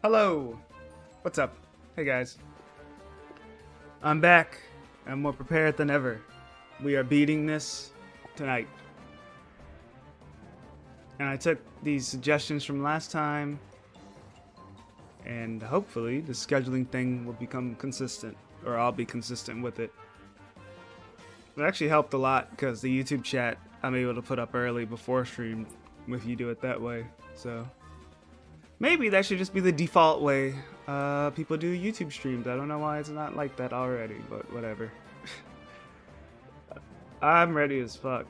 Hello. What's up? Hey guys. I'm back. I'm more prepared than ever. We are beating this tonight. And I took these suggestions from last time, and hopefully the scheduling thing will become consistent, or I'll be consistent with it. It actually helped a lot because the YouTube chat I'm able to put up early before stream if you do it that way. So maybe that should just be the default way people do YouTube streams. I don't know why it's not like that already, but whatever. I'm ready as fuck.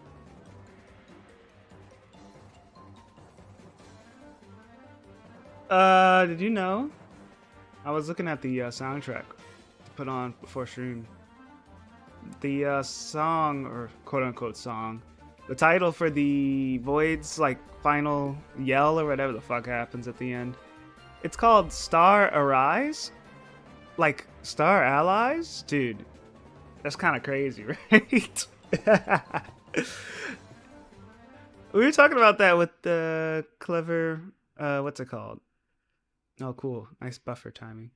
Did you know? I was looking at the soundtrack to put on before stream. The song, or quote-unquote song, the title for the Void's like final yell or whatever the fuck happens at the end, it's called Star Arise? Like Star Allies? Dude, that's kind of crazy, right? We were talking about that with the clever, what's it called? Oh, cool. Nice buffer timing.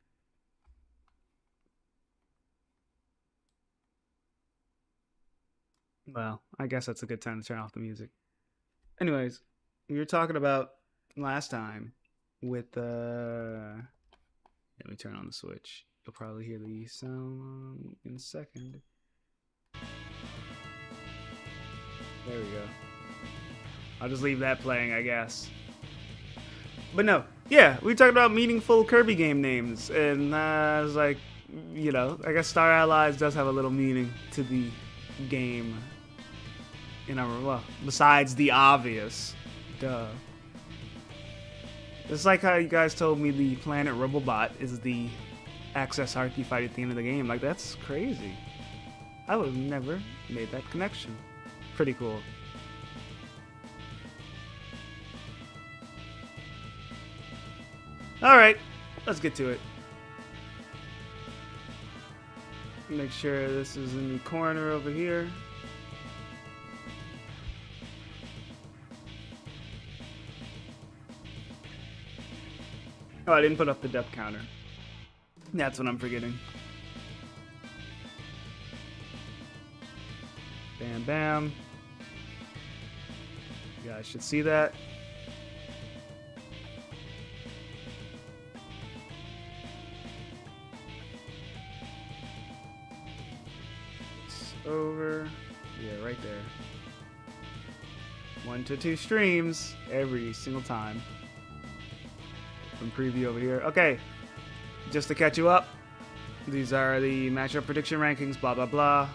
Well, I guess that's a good time to turn off the music. Anyways, we were talking about last time with let me turn on the switch. You'll probably hear the sound in a second. There we go. I'll just leave that playing, I guess. But no, yeah, we talked about meaningful Kirby game names, and I was like, you know, I guess Star Allies does have a little meaning to the game. You know, well, besides the obvious, duh. It's like how you guys told me the planet Robobot is the Access Arc you fight at the end of the game. Like, that's crazy. I would have never made that connection. Pretty cool. Alright, let's get to it. Make sure this is in the corner over here. Oh, I didn't put up the depth counter. That's what I'm forgetting. Bam, bam. You guys should see that. It's over. Yeah, right there. 1 to 2 streams every single time. From preview over here. Okay, just to catch you up, these are the matchup prediction rankings, blah blah blah.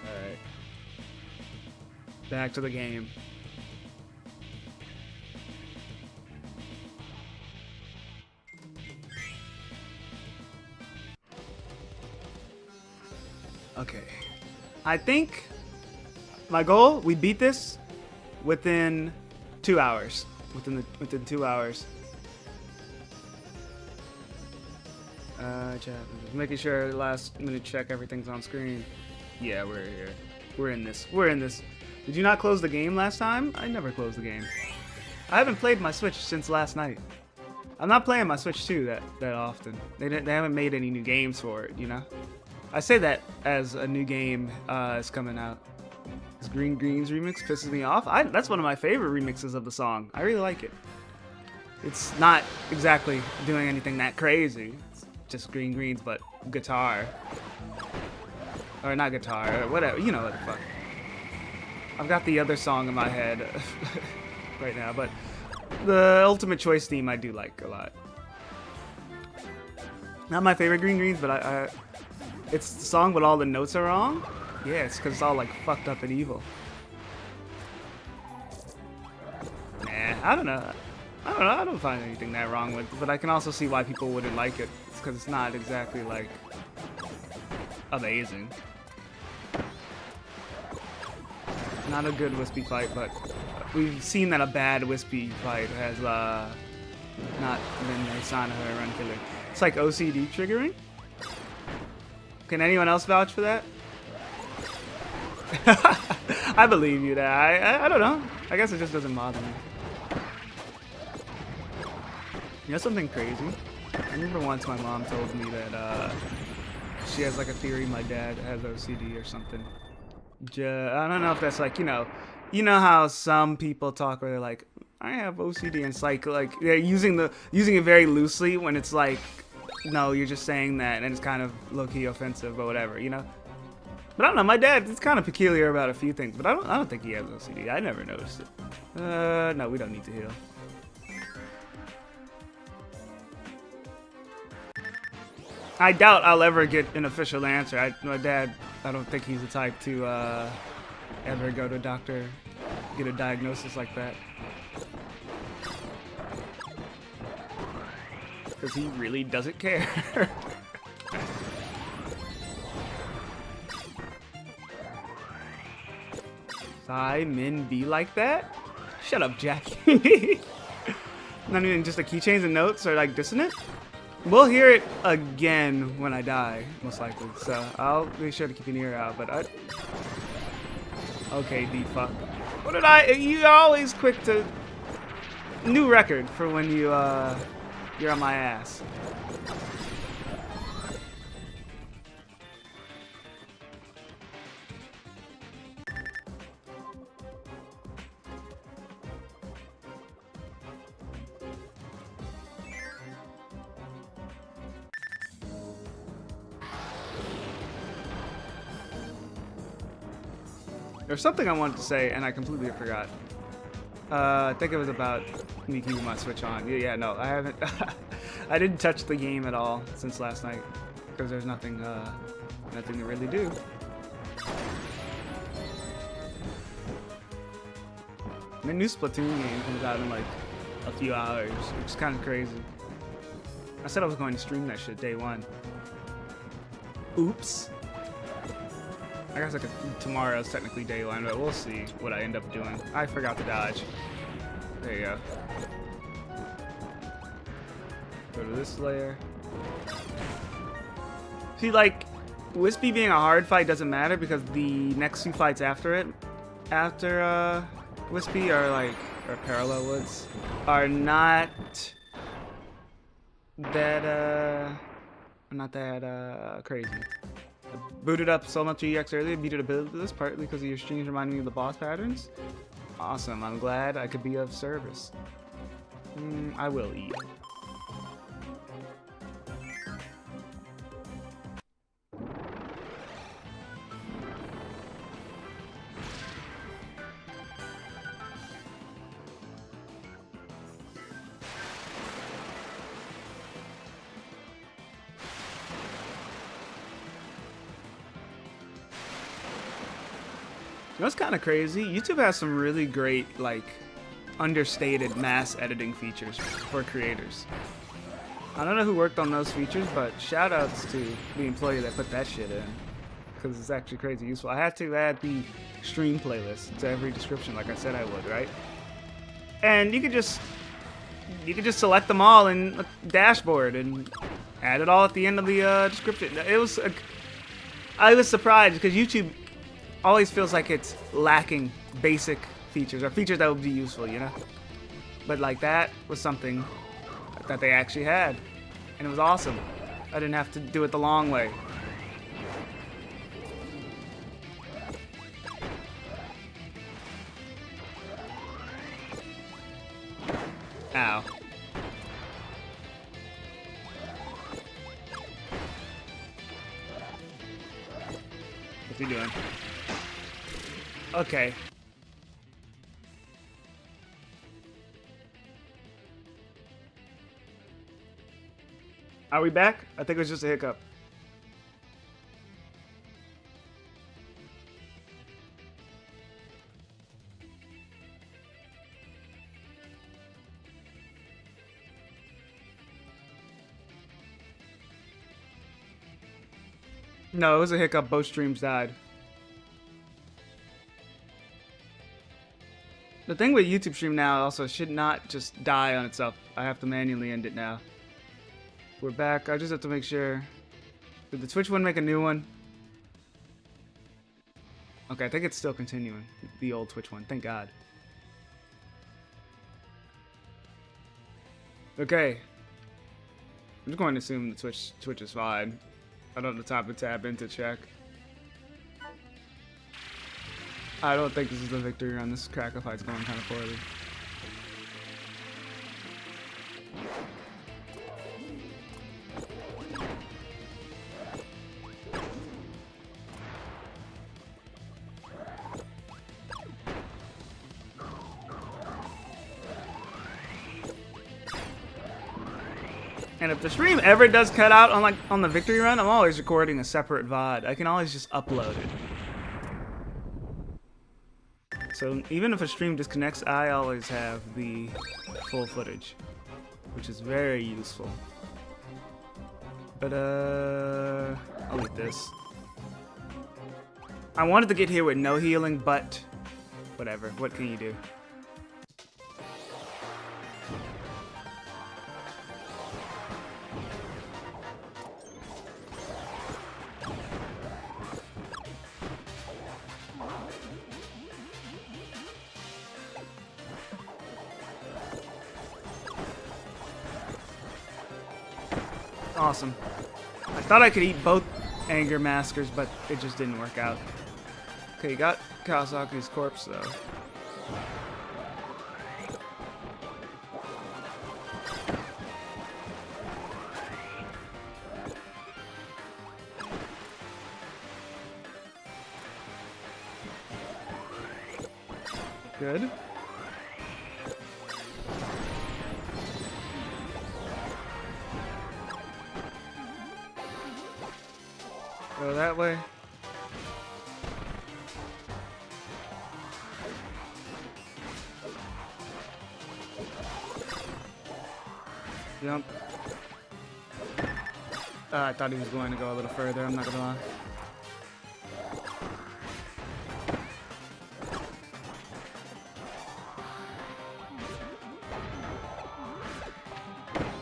Alright, back to the game. Okay, I think my goal, we beat this within 2 hours. Within 2 hours. Chat, just making sure last minute check everything's on screen. Yeah, we're here. We're in this. We're in this. Did you not close the game last time? I never closed the game. I haven't played my Switch since last night. I'm not playing my Switch 2 that often. They haven't made any new games for it, you know? I say that as a new game is coming out. This Green Greens remix pisses me off. That's one of my favorite remixes of the song. I really like it. It's not exactly doing anything that crazy. Just Green Greens, but guitar. Or not guitar, or whatever, you know what the fuck. I've got the other song in my head right now, but the Ultimate Choice theme I do like a lot. Not my favorite Green Greens, but it's the song but all the notes are wrong. Yeah, it's because it's all like fucked up and evil. Nah, I don't know. I don't find anything that wrong with it, but I can also see why people wouldn't like it. It's because it's not exactly, like, amazing. Not a good Wispy fight, but we've seen that a bad Wispy fight has, not been a sign of a run killer. It's like OCD triggering? Can anyone else vouch for that? I believe you that. I don't know. I guess it just doesn't bother me. You know something crazy? I remember once my mom told me that she has like a theory my dad has OCD or something. I don't know if that's like, you know how some people talk where they're like, I have OCD, and it's like they're using it very loosely when it's like, no, you're just saying that, and it's kind of low-key offensive or whatever, you know? But I don't know, my dad is kind of peculiar about a few things, but I don't think he has OCD. I never noticed it. No, we don't need to heal. I doubt I'll ever get an official answer. My dad, I don't think he's the type to ever go to a doctor, get a diagnosis like that. Because he really doesn't care. Simon be like that? Shut up, Jackie. Not even just the keychains and notes are like dissonant? We'll hear it again when I die, most likely. So I'll be sure to keep an ear out, but okay, D-fuck. What did you're always quick to... New record for when you're on my ass. There's something I wanted to say, and I completely forgot. I think it was about me keeping my Switch on. Yeah, no, I haven't. I didn't touch the game at all since last night because there's nothing to really do. The new Splatoon game comes out in like a few hours, which is kind of crazy. I said I was going to stream that shit day one. Oops. I guess tomorrow's technically day one, but we'll see what I end up doing. I forgot to dodge. There you go. Go to this layer. See, like, Wispy being a hard fight doesn't matter because the next two fights after Wispy are Parallel Woods, are not that crazy. I booted up so much EX earlier, beat it a bit of this, partly because of your streams reminding me of the boss patterns. Awesome, I'm glad I could be of service. I will eat. You know what's kind of crazy? YouTube has some really great, like, understated mass editing features for creators. I don't know who worked on those features, but shoutouts to the employee that put that shit in, because it's actually crazy useful. I had to add the stream playlist to every description, like I said I would, right? And you could just select them all in a dashboard and add it all at the end of the description. I was surprised because YouTube always feels like it's lacking basic features or features that would be useful, you know? But like that was something that they actually had, and it was awesome. I didn't have to do it the long way. Ow. What's he doing? Okay. Are we back? I think it was just a hiccup. No, it was a hiccup. Both streams died. The thing with YouTube stream now also should not just die on itself. I have to manually end it now. We're back. I just have to make sure. Did the Twitch one make a new one? Okay, I think it's still continuing. The old Twitch one. Thank God. Okay, I'm just going to assume the Twitch is fine. I don't have the time to tab in to check. I don't think this is the victory run. This cracker fight's going kind of poorly. And if the stream ever does cut out on the victory run, I'm always recording a separate VOD. I can always just upload it. So even if a stream disconnects, I always have the full footage, which is very useful. But I'll eat this. I wanted to get here with no healing, but whatever. What can you do? Awesome. I thought I could eat both anger maskers, but it just didn't work out. Okay, you got Kawasaki's corpse though. Good. Go that way. Jump. I thought he was going to go a little further, I'm not gonna lie.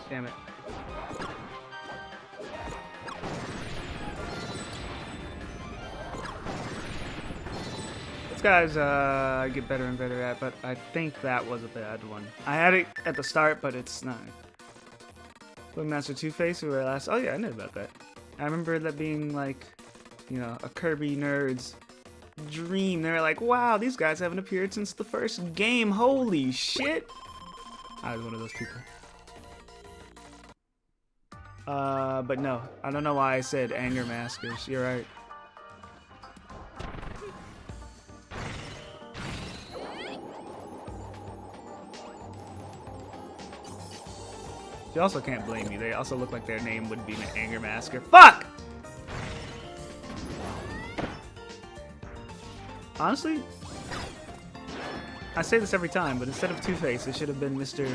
Damn it. This guy's I get better and better at, but I think that was a bad one. I had it at the start, but it's not. Master Two-Face, who were last. Oh yeah, I knew about that. I remember that being like, you know, a Kirby nerd's dream. They were like, wow, these guys haven't appeared since the first game. Holy shit! I was one of those people. But no, I don't know why I said anger maskers. You're right. You also can't blame me. They also look like their name would be an anger masker. Fuck! Honestly, I say this every time, but instead of Two-Face, it should have been Mr.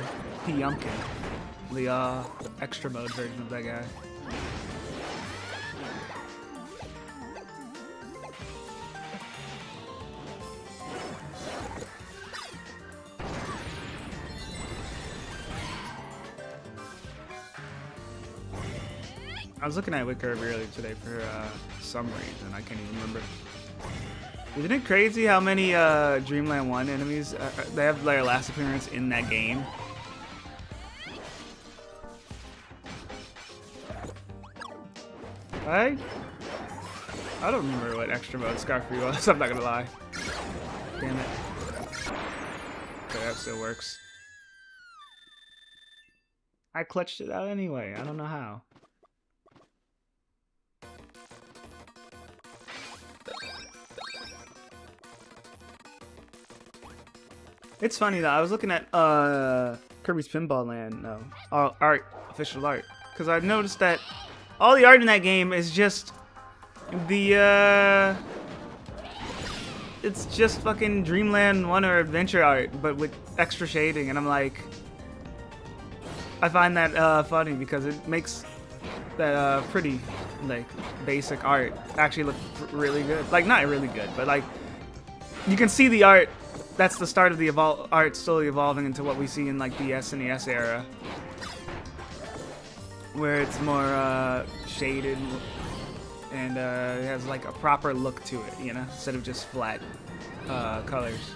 Piyumpkin, the extra mode version of that guy. I was looking at KIRBY earlier today for some reason. I can't even remember. Isn't it crazy how many Dreamland 1 enemies they have their last appearance in that game? I don't remember what extra mode Scarfree was. I'm not gonna lie. Damn it. Okay, that still works. I clutched it out anyway. I don't know how. It's funny though, I was looking at Kirby's Pinball Land, art, official art, because I've noticed that all the art in that game is just the it's just fucking Dreamland 1 or Adventure art, but with extra shading, and I'm like, I find that funny because it makes that pretty like basic art actually look really good. Like not really good, but like you can see the art. That's the start of the art slowly evolving into what we see in like the SNES era, where it's more shaded and it has like a proper look to it, you know, instead of just flat colors.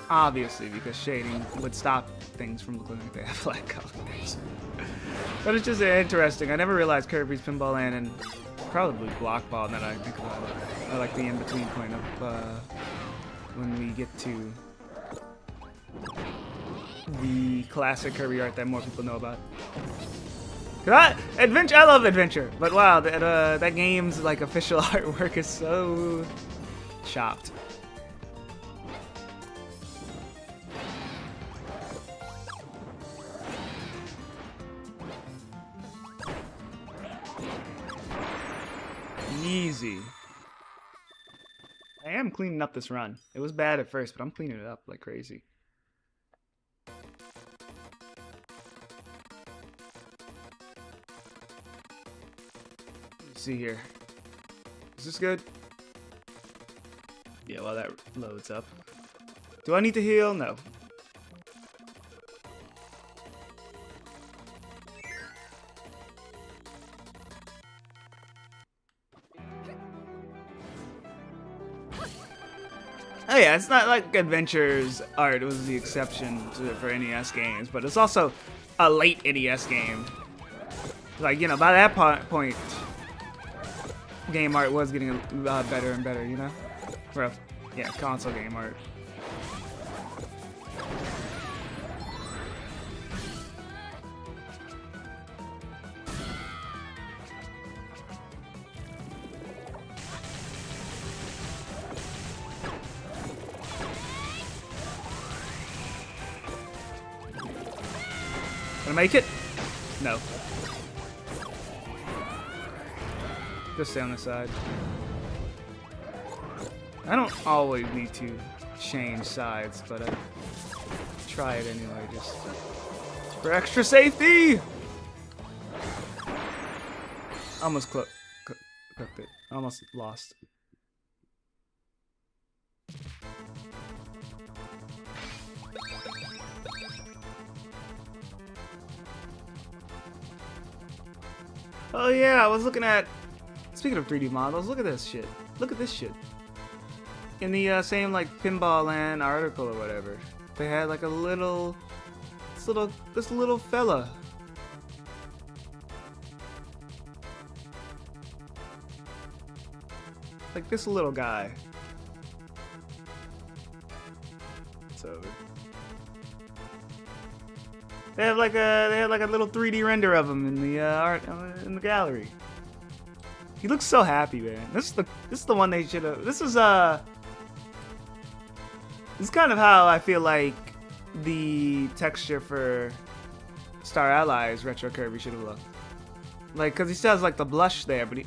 obviously, because shading would stop things from looking like they have flat colors. But it's just interesting. I never realized Kirby's Pinball Land and probably Block Ball, now that I think about it. I like the in-between point of when we get to the classic Kirby art that more people know about. Adventure, I love Adventure, but wow, that game's like official artwork is so chopped. Easy. I am cleaning up this run. It was bad at first, but I'm cleaning it up like crazy. Let's see here. Is this good? Yeah, well, that loads up. Do I need to heal? No. Oh yeah, it's not like Adventure's art was the exception for NES games, but it's also a late NES game. Like, you know, by that point, game art was getting better and better, you know? For yeah, console game art. Gonna make it? No. Just stay on the side. I don't always need to change sides, but I try it anyway, just for extra safety! Almost cooked it. Almost lost. Oh yeah, I was looking at... Speaking of 3D models, look at this shit. Look at this shit. In the same like Pinball Land article or whatever, they had like a little... This little fella. Like this little guy. It's over. They had like a little 3D render of him in the art in the gallery. He looks so happy, man. This is the one they should have. This is kind of how I feel like the texture for Star Allies Retro Kirby should have looked. Like, cause he still has like the blush there, but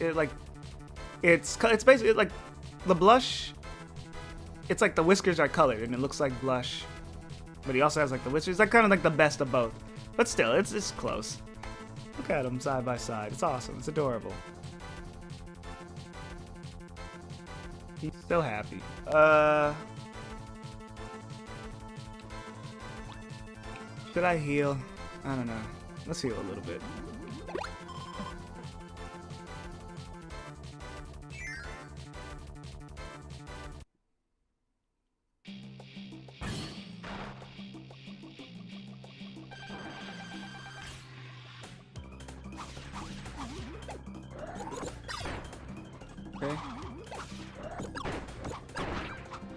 it's basically like the blush. It's like the whiskers are colored and it looks like blush. But he also has like the whiskers, like kind of like the best of both. But still, it's close. Look at them side by side. It's awesome. It's adorable. He's so happy. Should I heal? I don't know. Let's heal a little bit. Okay.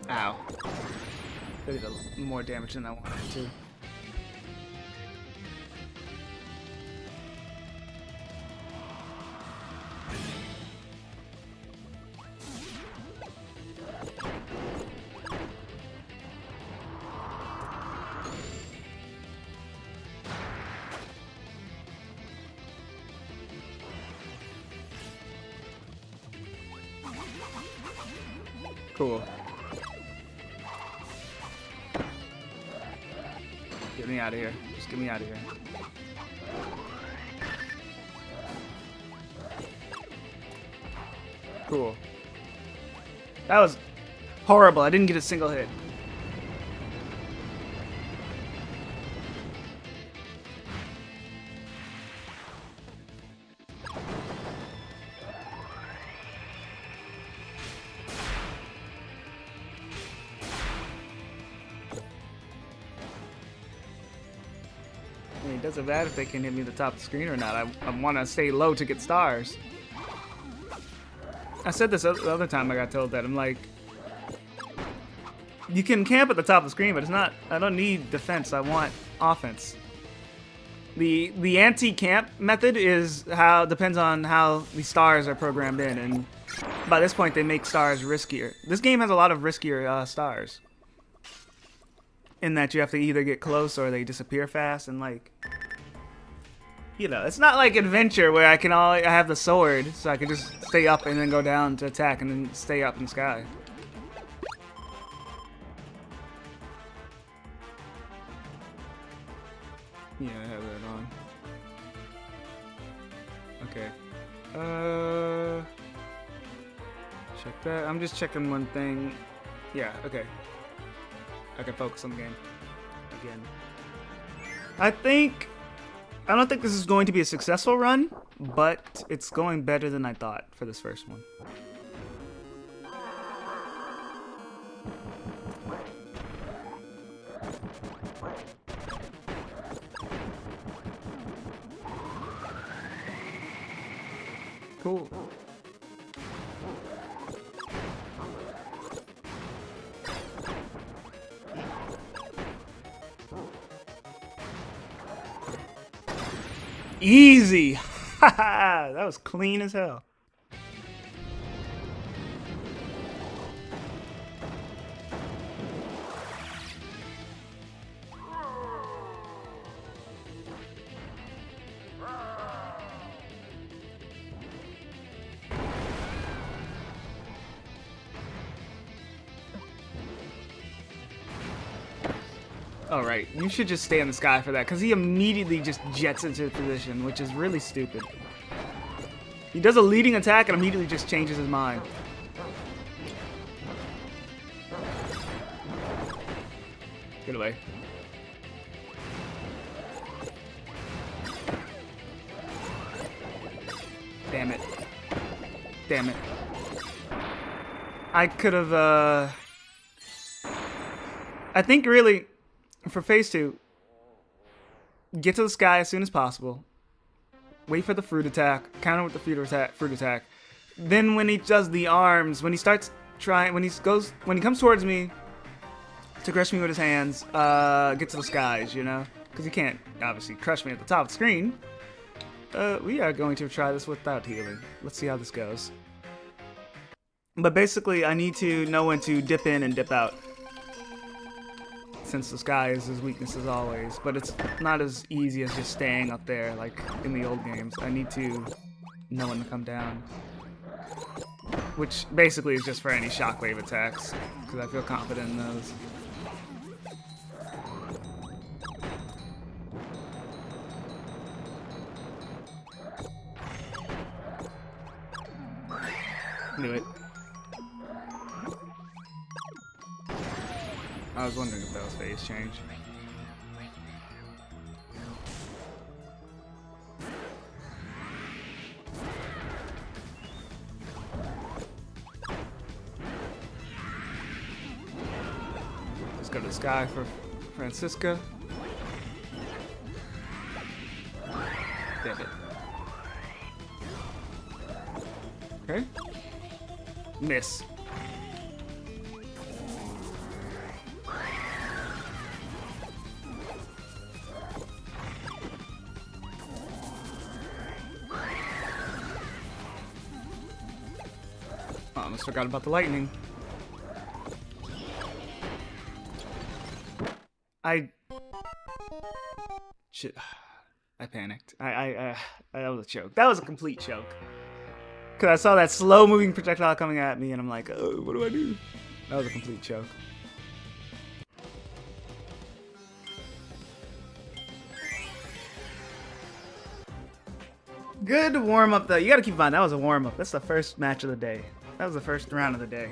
Ow. That did more damage than I wanted to. Cool. Get me out of here. Just get me out of here. Cool. That was horrible. I didn't get a single hit. doesn't matter if they can hit me at the top of the screen or not. I want to stay low to get stars. I said this the other time I got told that. I'm like, you can camp at the top of the screen, but it's not. I don't need defense. I want offense. The anti-camp method depends on how the stars are programmed in, and by this point they make stars riskier. This game has a lot of riskier stars, in that you have to either get close or they disappear fast, and like, you know, it's not like Adventure where I have the sword, so I can just stay up and then go down to attack and then stay up in the sky. Yeah, I have that on. Okay. Check that. I'm just checking one thing. Yeah, okay. I can focus on the game again. I don't think this is going to be a successful run, but it's going better than I thought for this first one. Cool. Easy! Haha! That was clean as hell. Alright, you should just stay in the sky for that, because he immediately just jets into position, which is really stupid. He does a leading attack and immediately just changes his mind. Get away. Damn it. Damn it. I could have, I think really, for phase 2, get to the sky as soon as possible. Wait for the fruit attack. Counter with the fruit attack. Then when he does the arms, when he starts trying, when he comes towards me to crush me with his hands, get to the skies, you know, because he can't obviously crush me at the top of the screen. We are going to try this without healing. Let's see how this goes. But basically, I need to know when to dip in and dip out, since the sky is his weakness as always, but it's not as easy as just staying up there like in the old games. I need to know when to come down, which basically is just for any shockwave attacks, because I feel confident in those. Knew it. I was wondering if that was phase change. Let's go to the sky for Francisca. Damn it. Okay. Miss. I almost forgot about the lightning. I panicked. That was a choke. That was a complete choke. Because I saw that slow-moving projectile coming at me, and I'm like, oh, what do I do? That was a complete choke. Good warm-up, though. You gotta keep in mind, that was a warm-up. That's the first match of the day. That was the first round of the day.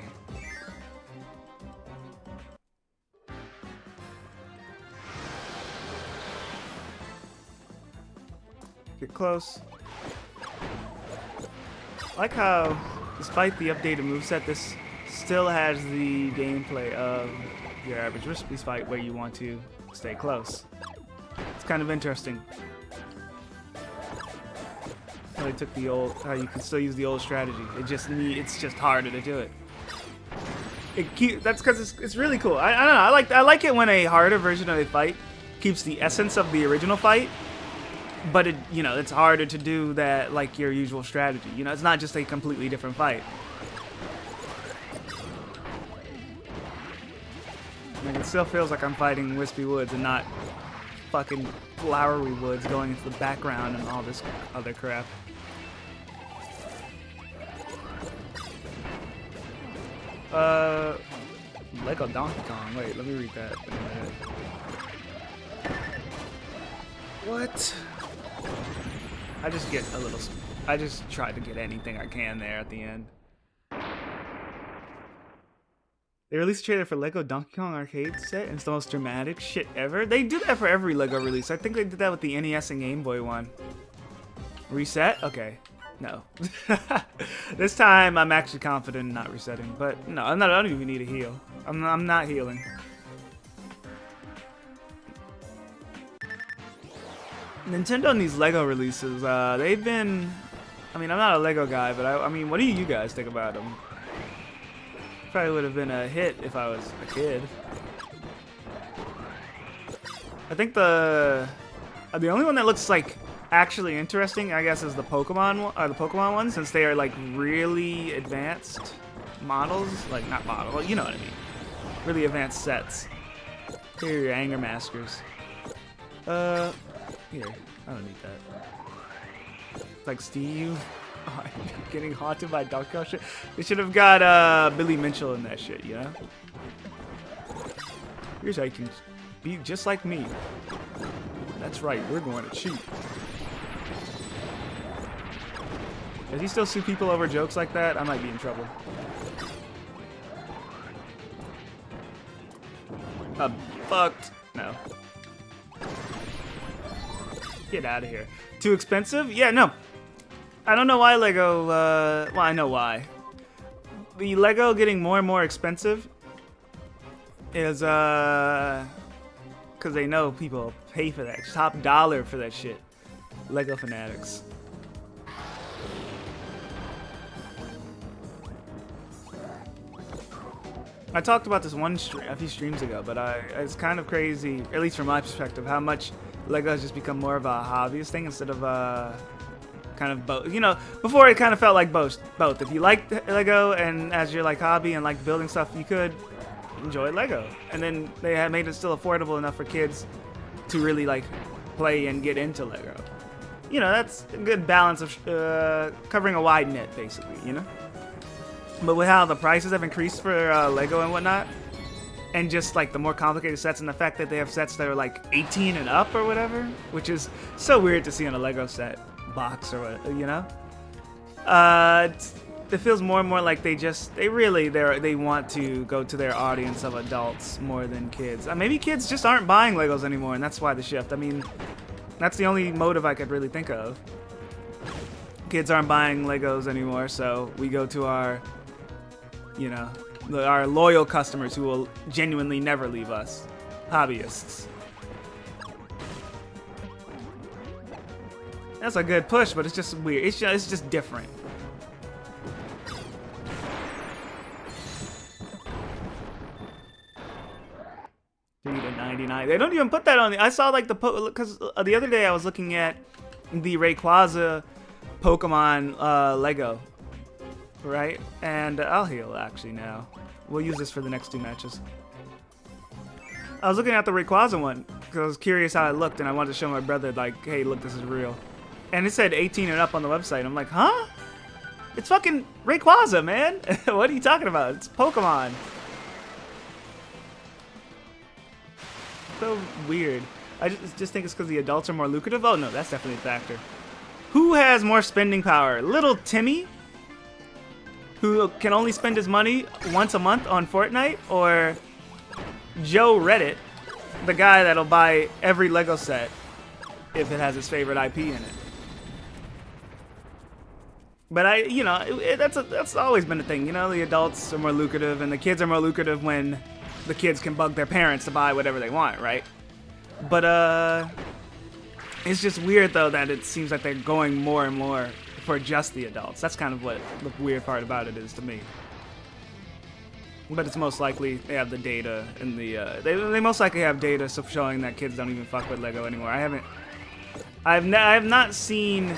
Get close. I like how, despite the updated moveset, this still has the gameplay of your average wrist release fight where you want to stay close. It's kind of interesting. How they took the old, how you can still use the old strategy. It's just harder to do it. That's because it's really cool. I don't know. I like it when a harder version of a fight keeps the essence of the original fight, but it's harder to do that like your usual strategy. It's not just a completely different fight. Like, it still feels like I'm fighting Wispy Woods and not fucking Flowery Woods going into the background and all this other crap. Lego Donkey Kong. Wait, let me read that. What? I just tried to get anything I can there at the end. They released a trailer for Lego Donkey Kong arcade set, and it's the most dramatic shit ever. They do that for every Lego release. I think they did that with the NES and Game Boy one. Reset? Okay. No. This time I'm actually confident in not resetting, but no, I don't even need a heal. I'm not healing. Nintendo and these Lego releases, they've been... I mean, I'm not a Lego guy, but I mean, what do you guys think about them? Probably would have been a hit if I was a kid. I think the only one that looks like actually interesting, I guess, is the Pokemon one, since they are like really advanced models, like not model, you know what I mean, really advanced sets. Here are your Anger Maskers. Here, I don't need that. Like Steve. Oh, I'm getting haunted by Donkey Kong shit. They should have got Billy Mitchell in that shit, you know? Here's how you can be just like me. That's right, we're going to cheat. Does he still sue people over jokes like that? I might be in trouble. Fucked. No. Get out of here. Too expensive? Yeah, no. I don't know why Lego, well, I know why. The Lego getting more and more expensive is, because they know people pay for that. Top dollar for that shit. Lego fanatics. I talked about this a few streams ago, but it's kind of crazy, at least from my perspective, how much Lego has just become more of a hobbyist thing instead of kind of both. You know, before it kind of felt like both. If you liked Lego and as your like hobby and liked building stuff, you could enjoy Lego. And then they had made it still affordable enough for kids to really like play and get into Lego. You know, that's a good balance of covering a wide net, basically. You know. But with how the prices have increased for Lego and whatnot, and just like the more complicated sets and the fact that they have sets that are like 18 and up or whatever, which is so weird to see on a Lego set box or what, you know? It feels more and more like they want to go to their audience of adults more than kids. Maybe kids just aren't buying Legos anymore, and that's why the shift. I mean, that's the only motive I could really think of. Kids aren't buying Legos anymore, so we go to our, you know, our loyal customers who will genuinely never leave us. Hobbyists. That's a good push, but it's just weird. It's just different. $3.99. They don't even put that on the. I saw like because the other day I was looking at the Rayquaza Pokemon Lego, right? And I'll heal actually now. We'll use this for the next 2 matches. I was looking at the Rayquaza one because I was curious how it looked, and I wanted to show my brother like, hey, look, this is real. And it said 18 and up on the website. I'm like, huh? It's fucking Rayquaza, man. What are you talking about? It's Pokemon. So weird. I just think it's because the adults are more lucrative. Oh no, that's definitely a factor. Who has more spending power? Little Timmy, who can only spend his money once a month on Fortnite, or Joe Reddit, the guy that'll buy every Lego set if it has his favorite IP in it? But you know, that's always been a thing. You know, the adults are more lucrative, and the kids are more lucrative when the kids can bug their parents to buy whatever they want, right? But It's just weird though that it seems like they're going more and more for just the adults. That's kind of what the weird part about it is to me. But it's most likely they have the data and the they most likely have data showing that kids don't even fuck with Lego anymore. I've not seen.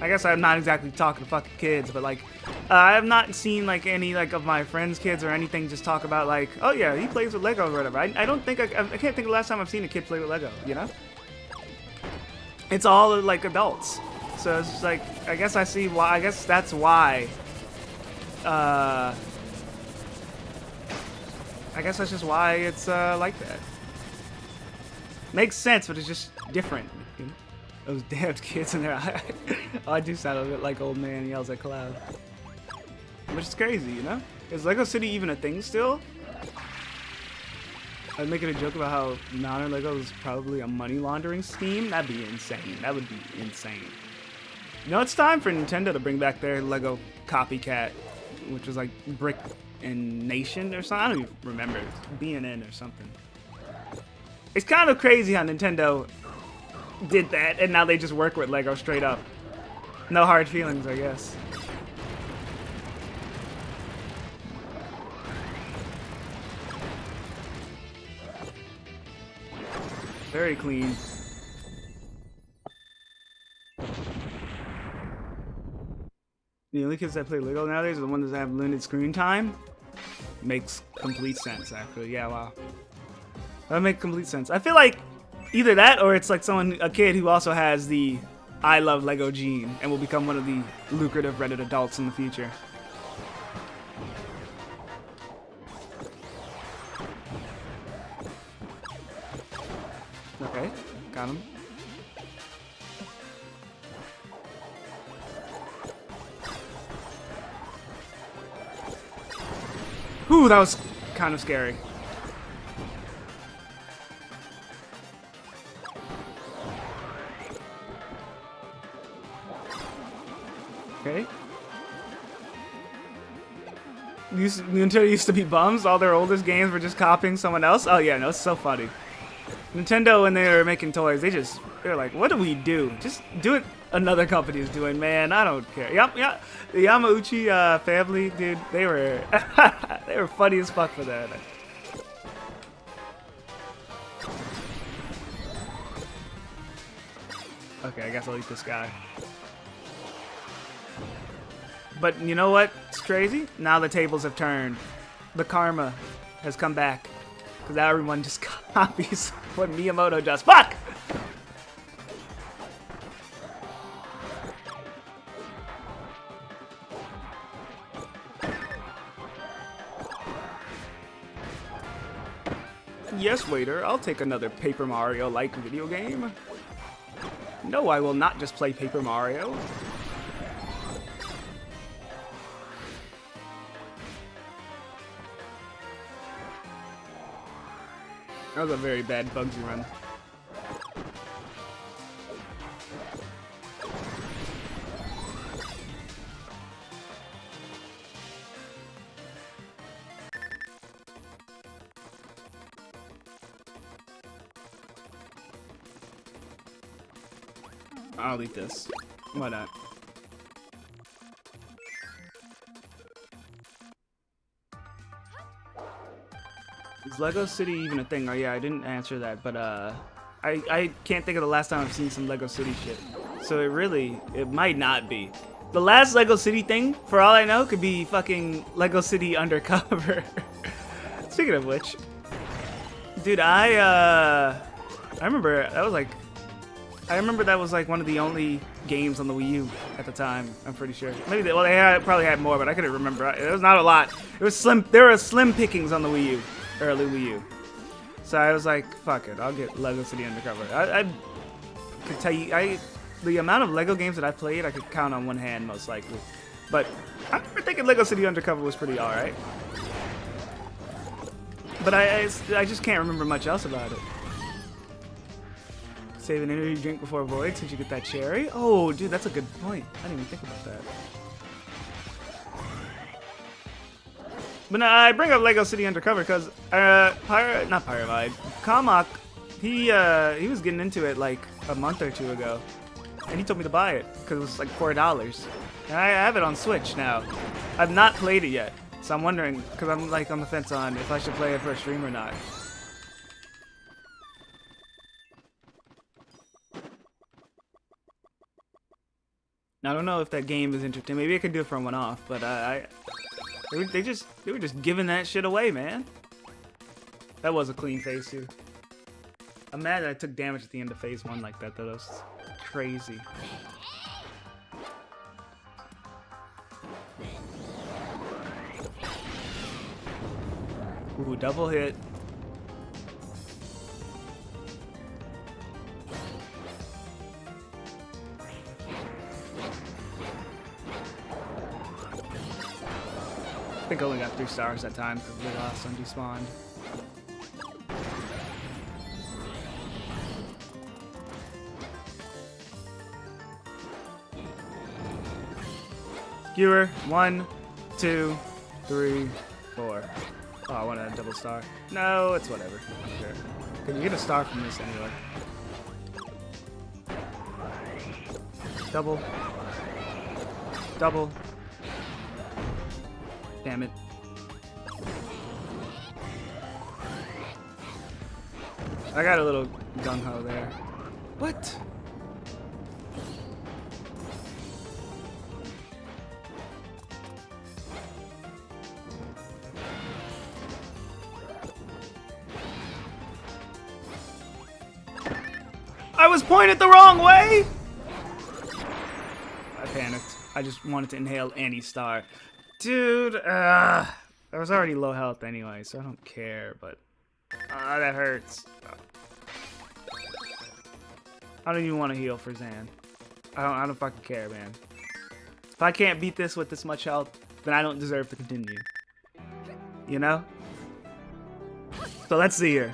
I guess I'm not exactly talking to fucking kids, but like, I have not seen like any like of my friends' kids or anything just talk about like, oh yeah, he plays with Lego or whatever. I don't think I can't think of the last time I've seen a kid play with Lego. You know, it's all like adults. So it's just like, I guess I see why. I guess that's why. I guess that's just why it's like that. Makes sense, but it's just different. You know? Those damn kids in there. Oh, I do sound a bit like old man yells at cloud. Which is crazy, you know? Is Lego City even a thing still? I was making a joke about how modern Lego is probably a money laundering scheme. That'd be insane. That would be insane. You know, it's time for Nintendo to bring back their Lego copycat, which was like Brick and Nation or something. I don't even remember. BNN or something. It's kind of crazy how Nintendo did that, and now they just work with Lego straight up. No hard feelings, I guess. Very clean. The only kids that play Lego nowadays are the ones that have limited screen time. Makes complete sense, actually. Yeah, wow. That makes complete sense. I feel like either that or it's like a kid who also has the I love Lego gene and will become one of the lucrative Reddit adults in the future. Okay, got him. Ooh, that was kind of scary. Okay. Nintendo used to be bums. All their oldest games were just copying someone else. Oh yeah, no, it's so funny. Nintendo, when they were making toys, they're like, what do we do? Just do it another company is doing, man. I don't care. Yeah. The Yamauchi family, dude, they were they were funny as fuck for that. Okay, I guess I'll eat this guy. But you know what's crazy? Now the tables have turned. The karma has come back. Because now everyone just copies what Miyamoto does. Fuck! Yes, waiter, I'll take another Paper Mario-like video game. No, I will not just play Paper Mario. That was a very bad Bugsy run. I'll eat this. Why not? Is Lego City even a thing? Oh yeah, I didn't answer that, but I can't think of the last time I've seen some Lego City shit. So it might not be. The last Lego City thing, for all I know, could be fucking Lego City Undercover. Speaking of which, dude, I remember that was like one of the only games on the Wii U at the time. I'm pretty sure. Maybe they probably had more, but I couldn't remember. It was not a lot. It was slim. There were slim pickings on the Wii U, early Wii U. So I was like, fuck it, I'll get Lego City Undercover. I could tell you, the amount of Lego games that I played, I could count on one hand most likely. But I remember thinking Lego City Undercover was pretty alright. But I just can't remember much else about it. Save an energy drink before Void since you get that cherry. Oh, dude, that's a good point. I didn't even think about that. But no, I bring up Lego City Undercover because Kamak He was getting into it like a month or two ago, and he told me to buy it because it was like $4. And I have it on Switch now. I've not played it yet, so I'm wondering because I'm like on the fence on if I should play it for a stream or not. I don't know if that game is interesting. Maybe I could do it for a one-off, but they were just giving that shit away, man. That was a clean phase too. I'm mad that I took damage at the end of phase 1 like that, though. That was crazy. Ooh, double hit. I think I only got 3 stars that time because we lost and despawned. Skewer, 1, 2, 3, 4. Oh, I want a double star. No, it's whatever. Sure. Can you get a star from this anyway? Double. Double. Damn it. I got a little gung-ho there. What? I was pointed the wrong way! I panicked. I just wanted to inhale any star. Dude, I was already low health anyway, so I don't care, but that hurts. I don't even want to heal for Zan. I don't fucking care, man. If I can't beat this with this much health, then I don't deserve to continue. You know? So let's see here.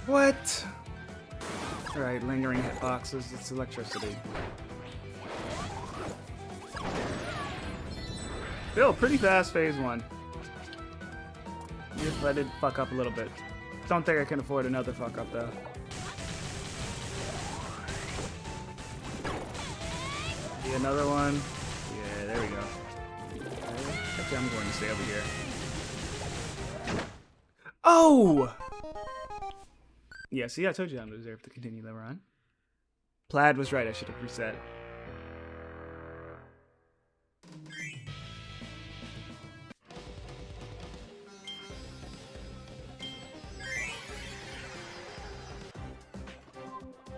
What? Alright, lingering hitboxes, it's electricity. Still, pretty fast phase 1. Just let it fuck up a little bit. Don't think I can afford another fuck up though. See another one. Yeah, there we go. Actually, I'm going to stay over here. Oh! Yeah, see, I told you I deserve to continue the run. Plaid was right, I should have reset.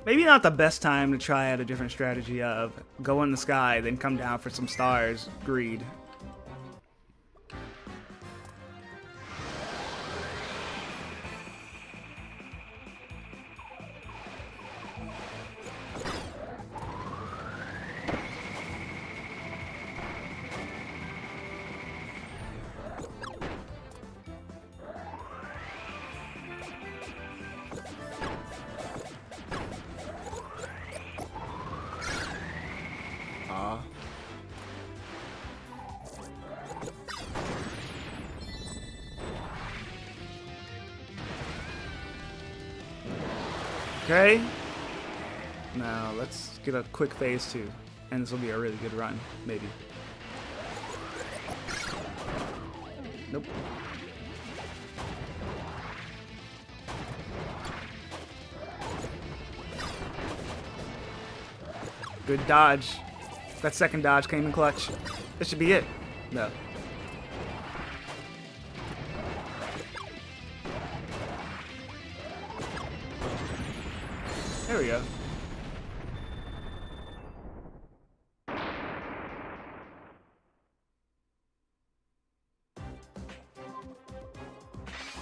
Maybe not the best time to try out a different strategy of go in the sky, then come down for some stars, greed. Okay. Now let's get a quick phase 2, and this will be a really good run, maybe. Nope. Good dodge. That second dodge came in clutch. This should be it. No. There we go.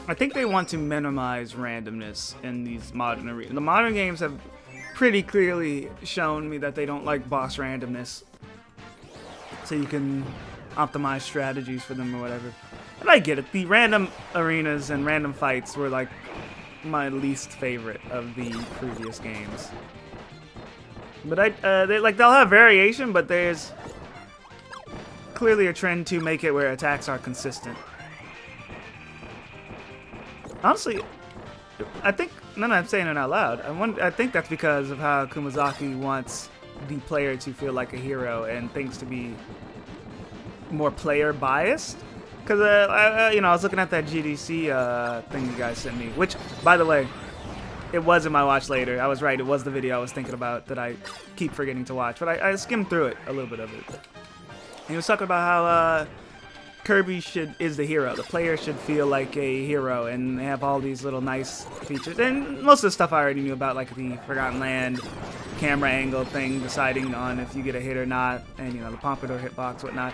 I think they want to minimize randomness in these modern arenas. The modern games have pretty clearly shown me that they don't like boss randomness. So you can optimize strategies for them or whatever. And I get it. The random arenas and random fights were like my least favorite of the previous games. But they'll have variation, but there's clearly a trend to make it where attacks are consistent. Honestly, I think, no, I'm saying it out loud. I think that's because of how Kumazaki wants the player to feel like a hero and things to be more player biased. Because, I was looking at that GDC thing you guys sent me, which, by the way, it was in my watch later. I was right. It was the video I was thinking about that I keep forgetting to watch. But I skimmed through it, a little bit of it. And he was talking about how Kirby is the hero. The player should feel like a hero, and they have all these little nice features. And most of the stuff I already knew about, like the Forgotten Land camera angle thing, deciding on if you get a hit or not, and the Pompadour hitbox, whatnot.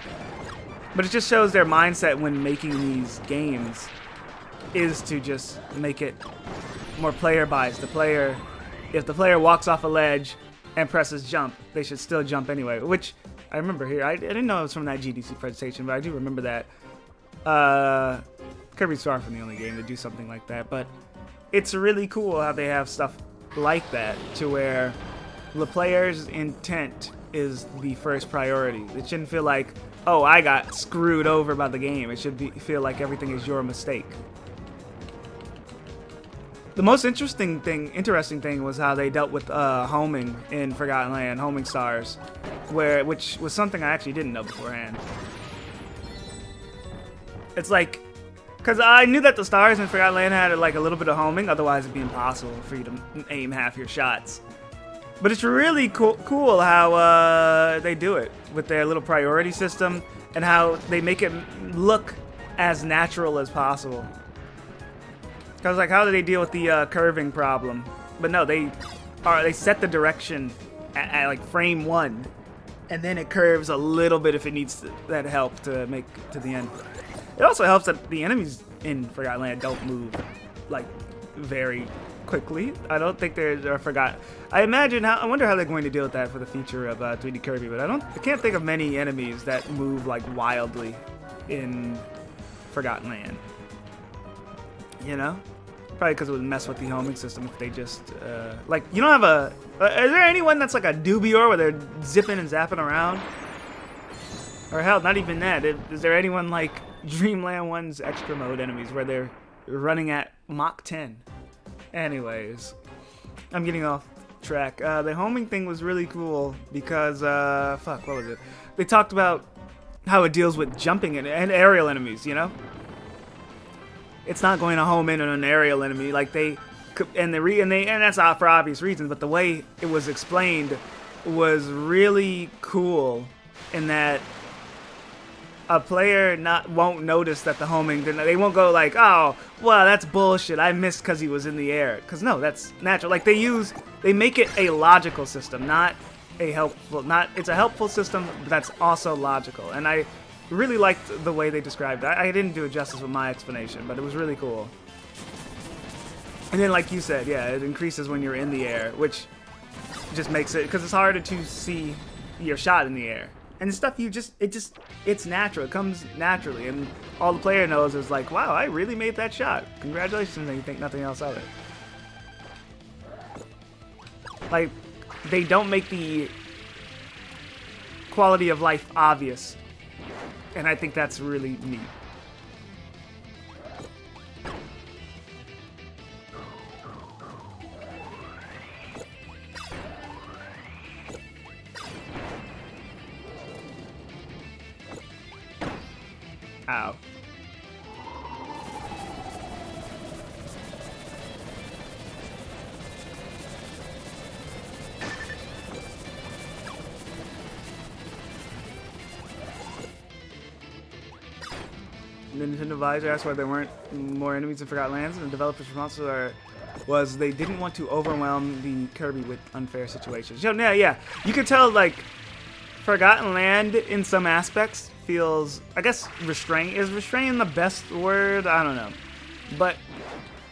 But it just shows their mindset when making these games is to just make it more player biased. If the player walks off a ledge and presses jump, they should still jump anyway, which I remember here. I didn't know it was from that GDC presentation, but I do remember that. Kirby's far from the only game to do something like that, but it's really cool how they have stuff like that to where the player's intent is the first priority. It shouldn't feel like, oh, I got screwed over by the game. It should feel like everything is your mistake. The most interesting thing was how they dealt with homing in Forgotten Land, homing stars, which was something I actually didn't know beforehand. It's like, because I knew that the stars in Forgotten Land had like a little bit of homing, otherwise it'd be impossible for you to aim half your shots. But it's really cool how they do it with their little priority system and how they make it look as natural as possible. I was like, how do they deal with the curving problem? But no, they set the direction at like frame 1, and then it curves a little bit if it needs that help to make to the end. It also helps that the enemies in Forgotten Land don't move like very quickly. I don't think they're forgot. I wonder how they're going to deal with that for the future of 3D Kirby. But I can't think of many enemies that move like wildly in Forgotten Land. Probably because it would mess with the homing system if they just, like, you don't have is there anyone that's like a Dubior where they're zipping and zapping around? Or hell, not even that. Is there anyone like Dreamland 1's extra mode enemies where they're running at Mach 10? Anyways, I'm getting off track. The homing thing was really cool because, what was it? They talked about how it deals with jumping and aerial enemies, It's not going to home in on an aerial enemy like and that's not for obvious reasons, but the way it was explained was really cool in that a player won't notice that the homing, they won't go like, oh, well, that's bullshit, I missed because he was in the air. Because no, that's natural. Like they make it a logical system, it's a helpful system, but that's also logical. And I really liked the way they described it. I didn't do it justice with my explanation, but it was really cool. And then, like you said, yeah, it increases when you're in the air, which just makes it, because it's harder to see your shot in the air. And stuff it's natural. It comes naturally, and all the player knows is like, wow, I really made that shot. Congratulations, and you think nothing else of it. Like, they don't make the quality of life obvious. And I think that's really neat. Ow. The Nintendo advisor asked why there weren't more enemies in Forgotten Lands, and the developer's response was they didn't want to overwhelm the Kirby with unfair situations. Yeah, you could tell, like, Forgotten Land in some aspects feels, I guess, restrained. Is restrained the best word? I don't know. But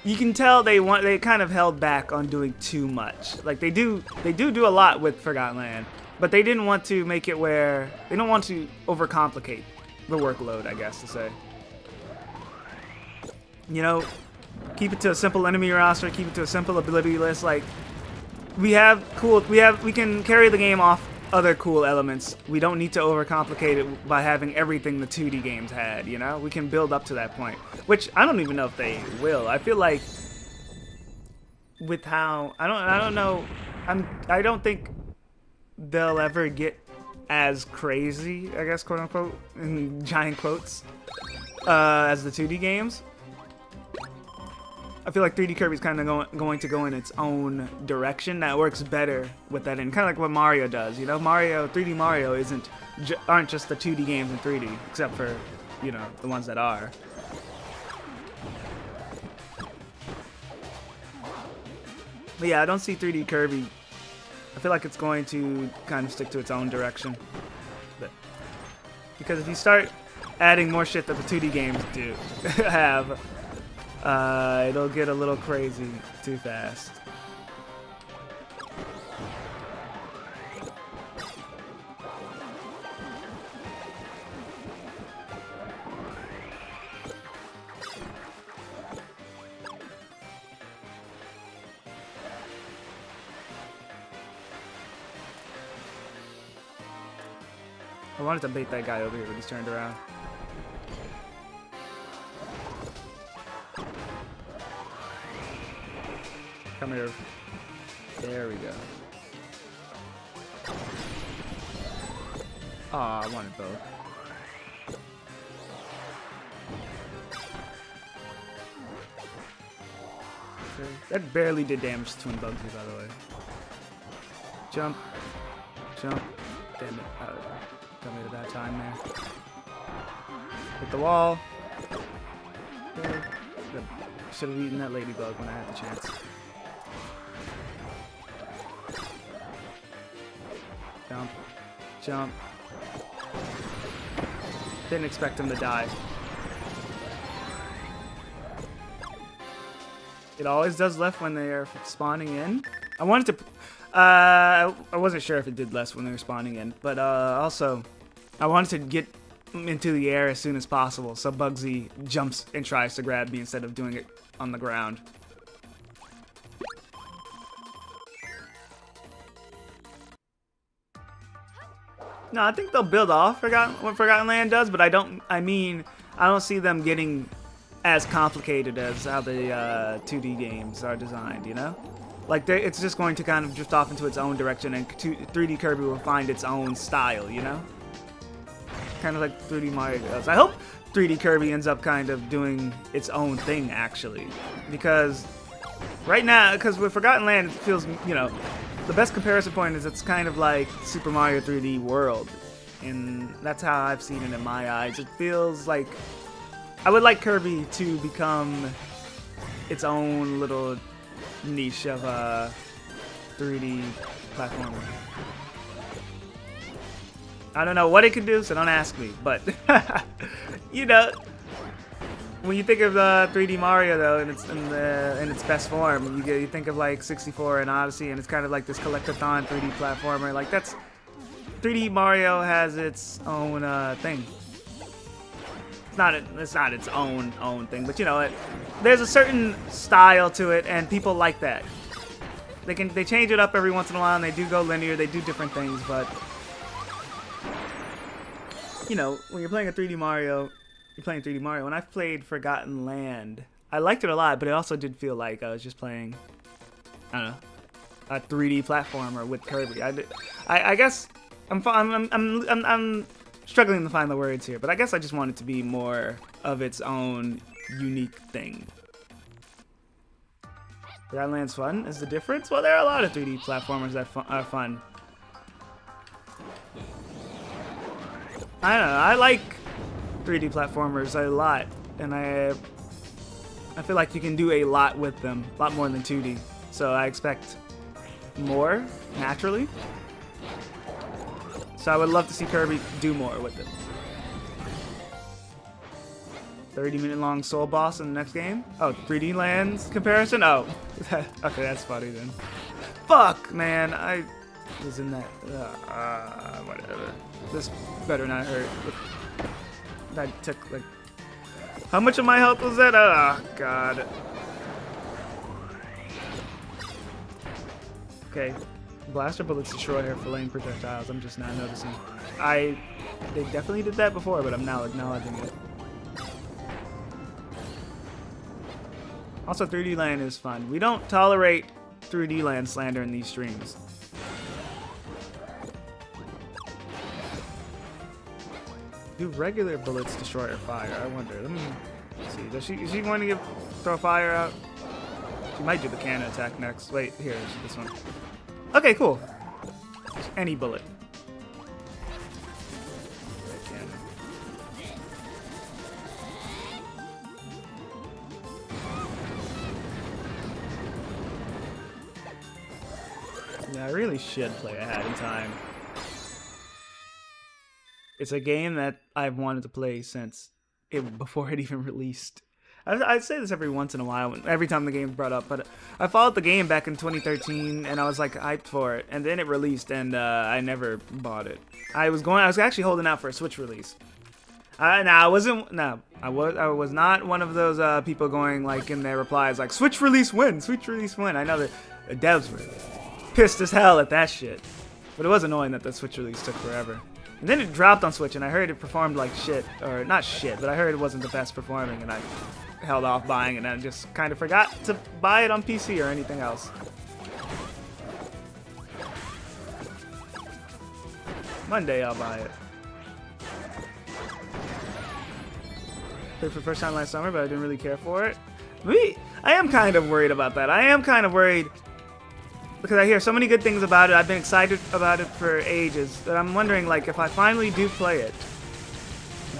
you can tell they kind of held back on doing too much. Like, they do a lot with Forgotten Land, but they didn't want to make it where they don't want to overcomplicate the workload, I guess to say. Keep it to a simple enemy roster, keep it to a simple ability list. Like, we can carry the game off other cool elements. We don't need to overcomplicate it by having everything the 2D games had, you know? We can build up to that point, which I don't even know if they will. I feel like with how I don't know, I don't think they'll ever get as crazy, I guess, quote unquote, in giant quotes, as the 2D games. I feel like 3D Kirby's kind of going to go in its own direction that works better with that, and kind of like what Mario does. You know, 3D Mario aren't just the 2D games in 3D, except for, you know, the ones that are. But yeah, I don't see 3D Kirby. I feel like it's going to kind of stick to its own direction. Because if you start adding more shit that the 2D games do have, it'll get a little crazy too fast. I wanted to bait that guy over here, but he's turned around. Come here. There we go. Aw, I wanted both. Okay. That barely did damage to Twin Bugsy, by the way. Jump. Jump. Damn it. Got me at a bad time there. Hit the wall. Should have eaten that ladybug when I had the chance. Jump. Jump. Didn't expect him to die. It always does left when they are spawning in. I wanted to... I wasn't sure if it did less when they were spawning in, but also I wanted to get into the air as soon as possible, so Bugsy jumps and tries to grab me instead of doing it on the ground. No, I think they'll build off what Forgotten Land does, but I don't see them getting as complicated as how the 2D games are designed, you know? Like, it's just going to kind of drift off into its own direction, and 3D Kirby will find its own style, you know? Kind of like 3D Mario does. I hope 3D Kirby ends up kind of doing its own thing, actually. Because right now, because with Forgotten Land, it feels, you know, the best comparison point is it's kind of like Super Mario 3D World. And that's how I've seen it in my eyes. It feels like... I would like Kirby to become its own little niche of a 3D platformer. I don't know what it could do, so don't ask me. But, you know, when you think of 3D Mario, though, in its best form, you think of like 64 and Odyssey, and it's kind of like this collectathon 3D platformer. Like 3D Mario has its own thing. It's not its own thing, but you know, there's a certain style to it, and people like that. They change it up every once in a while, and they do go linear. They do different things, but you know, when you're playing a 3D Mario, you're playing 3D Mario. When I've played Forgotten Land, I liked it a lot, but it also did feel like I was just playing, I don't know, a 3D platformer with Kirby. I guess I'm struggling to find the words here, but I guess I just want it to be more of its own unique thing. Forgotten Land's fun is the difference? Well, there are a lot of 3D platformers that are fun. I don't know, I like 3D platformers a lot, and I feel like you can do a lot with them, a lot more than 2D. So I expect more, naturally. So I would love to see Kirby do more with it. 30-minute long soul boss in the next game? Oh, 3D Lands comparison? Oh, okay, that's funny then. Fuck, man, I was in that. Whatever. This better not hurt. That took like. How much of my health was that? Oh, God. Okay. Blaster bullets destroy her flame projectiles. I'm just not noticing. They definitely did that before, but I'm now acknowledging it. Also, 3D Land is fun. We don't tolerate 3D Land slander in these streams. Do regular bullets destroy her fire? I wonder. Let me see. Is she going to throw fire out? She might do the cannon attack next. Wait, here, this one. Okay, cool. Just any bullet. Yeah, I really should play Ahead in Time. It's a game that I've wanted to play since before it even released. I'd say this every once in a while, every time the game's brought up, but I followed the game back in 2013, and I was like hyped for it, and then it released, and I never bought it. I was actually holding out for a Switch release. I was not one of those people going like in their replies like Switch release win, Switch release win. I know that the devs were pissed as hell at that shit, but it was annoying that the Switch release took forever. And then it dropped on Switch, and I heard it performed like shit, or not shit, but I heard it wasn't the best performing, and I held off buying it, and I just kind of forgot to buy it on PC or anything else. Monday I'll buy it. Played for the first time last summer, but I didn't really care for it. I am kind of worried about that. I am kind of worried because I hear so many good things about it. I've been excited about it for ages that I'm wondering, like, if I finally do play it,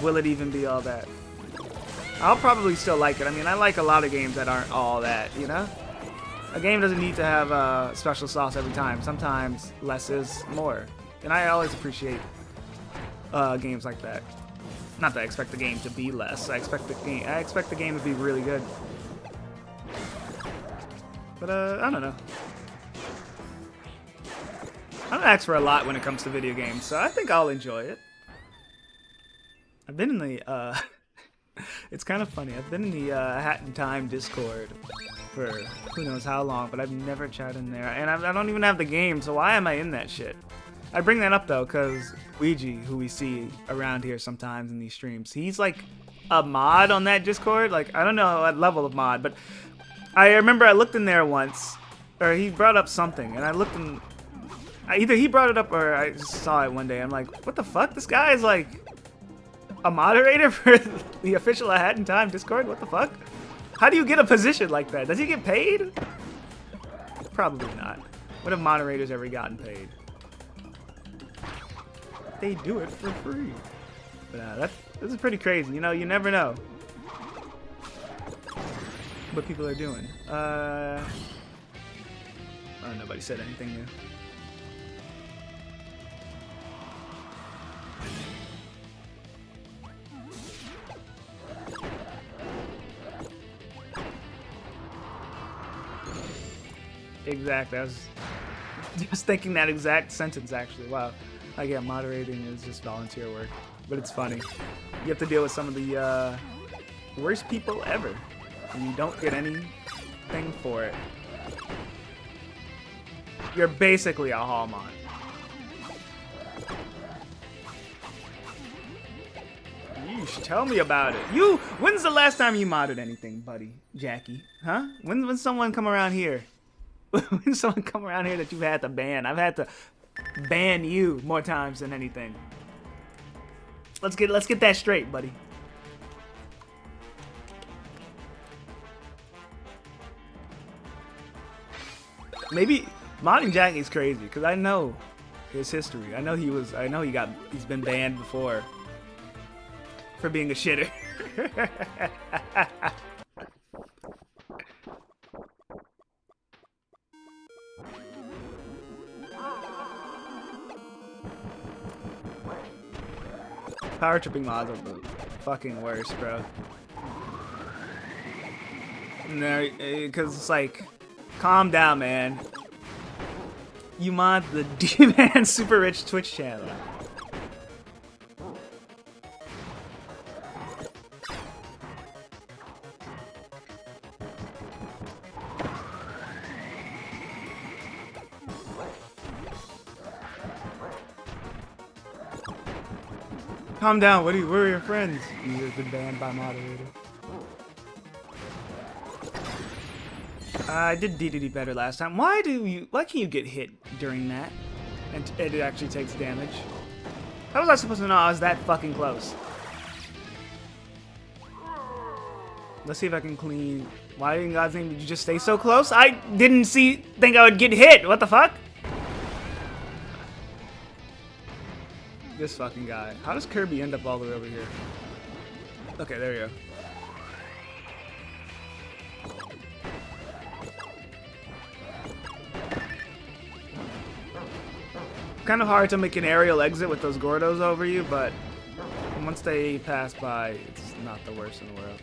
will it even be all that? I'll probably still like it. I mean, I like a lot of games that aren't all that, you know? A game doesn't need to have special sauce every time. Sometimes less is more. And I always appreciate games like that. Not that I expect the game to be less. I expect the game to be really good. But I don't know. I don't ask for a lot when it comes to video games, so I think I'll enjoy it. I've been in the it's kind of funny. I've been in the Hat in Time Discord for who knows how long, but I've never chatted in there, and I don't even have the game, so why am I in that shit? I bring that up though, because Ouija, who we see around here sometimes in these streams, he's like a mod on that Discord. Like, I don't know what level of mod, but I remember I looked in there once, or he brought up something, and I looked in. Either he brought it up or I just saw it one day. I'm like, what the fuck? This guy is like a moderator for the official A Hat in Time Discord? What the fuck? How do you get a position like that? Does he get paid? Probably not. When have moderators ever gotten paid? They do it for free. But this is pretty crazy. You know, you never know what people are doing. Oh, nobody said anything new. Exactly. I was just thinking that exact sentence, actually. Wow. Yeah, moderating is just volunteer work. But it's funny. You have to deal with some of the worst people ever. And you don't get anything for it. You're basically a hall mod. Yeesh, tell me about it. When's the last time you modded anything, buddy? Jackie? Huh? When someone come around here? When someone come around here that you've had to ban? I've had to ban you more times than anything. Let's get that straight, buddy. Maybe modding Jackie's crazy because I know his history. I know he's been banned before for being a shitter. Power tripping mods are the fucking worst, bro. No, because it's like, calm down, man. You mod the D-Man Super Rich Twitch channel. Calm down, where are your friends? You've been banned by moderator. I did DDD better last time. Why can you get hit during that? And it actually takes damage. How was I supposed to know I was that fucking close? Let's see if I can clean. Why in God's name did you just stay so close? I didn't think I would get hit. What the fuck? This fucking guy. How does Kirby end up all the way over here? Okay, there we go. Kind of hard to make an aerial exit with those Gordos over you, but once they pass by, it's not the worst in the world.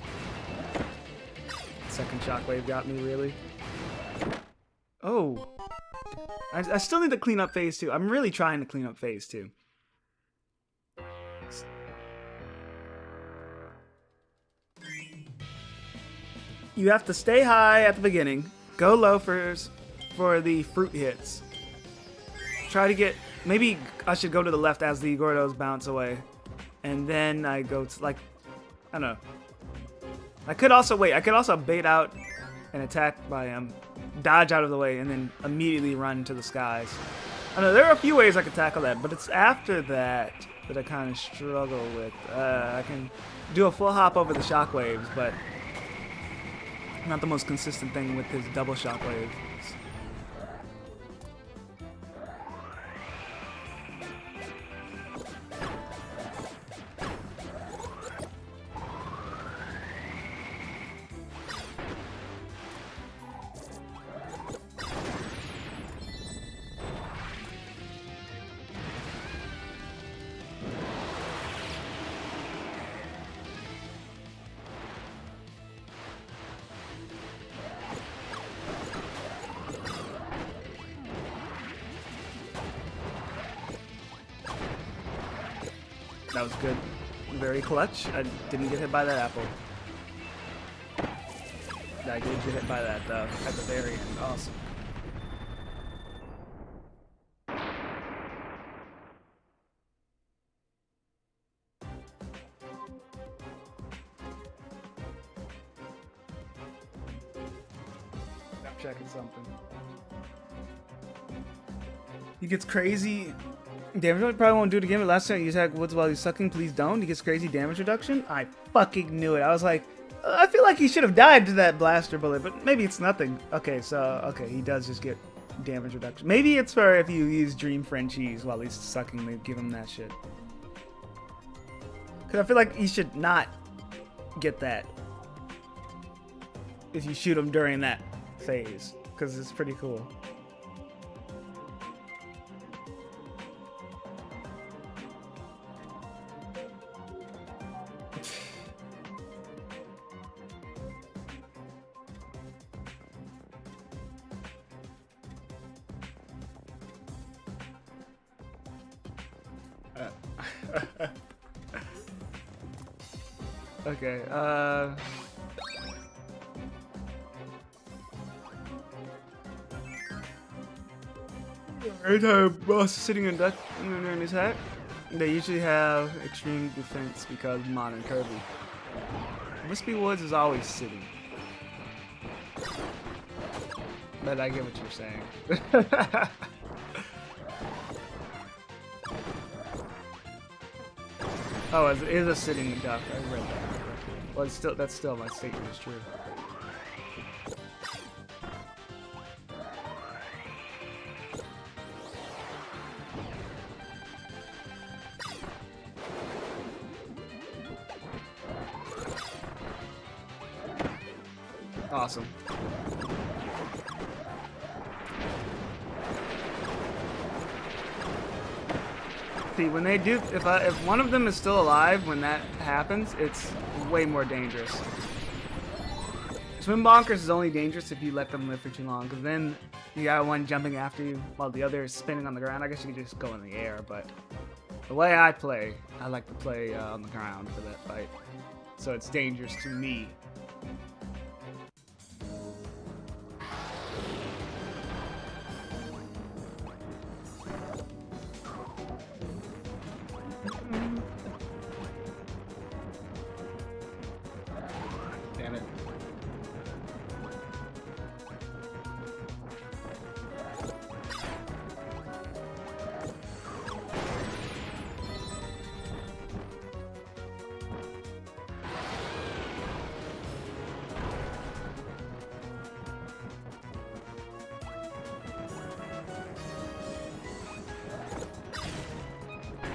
Second shockwave got me, really. Oh. I still need to clean up phase 2. I'm really trying to clean up phase 2. You have to stay high at the beginning, go low for the fruit hits. Try to get... Maybe I should go to the left as the Gordos bounce away. And then I go to, like... I don't know. I could also bait out an attack by him, dodge out of the way, and then immediately run to the skies. I know there are a few ways I could tackle that, but it's after that I kind of struggle with. I can do a full hop over the shockwaves, but not the most consistent thing with his double shockwave. That was good. Very clutch. I didn't get hit by that apple. I did get hit by that, though, at the very end. Awesome. I'm checking something. He gets crazy damage. Probably won't do it again, but last time you attack Woods while he's sucking, please don't. He gets crazy damage reduction. I fucking knew it. I was like, I feel like he should have died to that blaster bullet, but maybe it's nothing. Okay, so, okay, he does just get damage reduction. Maybe it's for if you use Dream Friend Cheese while he's sucking, they give him that shit. Because I feel like he should not get that if you shoot him during that phase, because it's pretty cool. Okay, every time a boss is sitting in his hat, they usually have extreme defense because modern Kirby. Wispy Woods is always sitting. But I get what you're saying. Oh, it is a sitting duck. I read that. Well, it's still, that's still my statement is true. Awesome. See, when they do, if one of them is still alive when that happens, it's way more dangerous. Swim Bonkers is only dangerous if you let them live for too long, because then you got one jumping after you while the other is spinning on the ground. I guess you could just go in the air, but the way I play, I like to play on the ground for that fight. So it's dangerous to me. Damn it.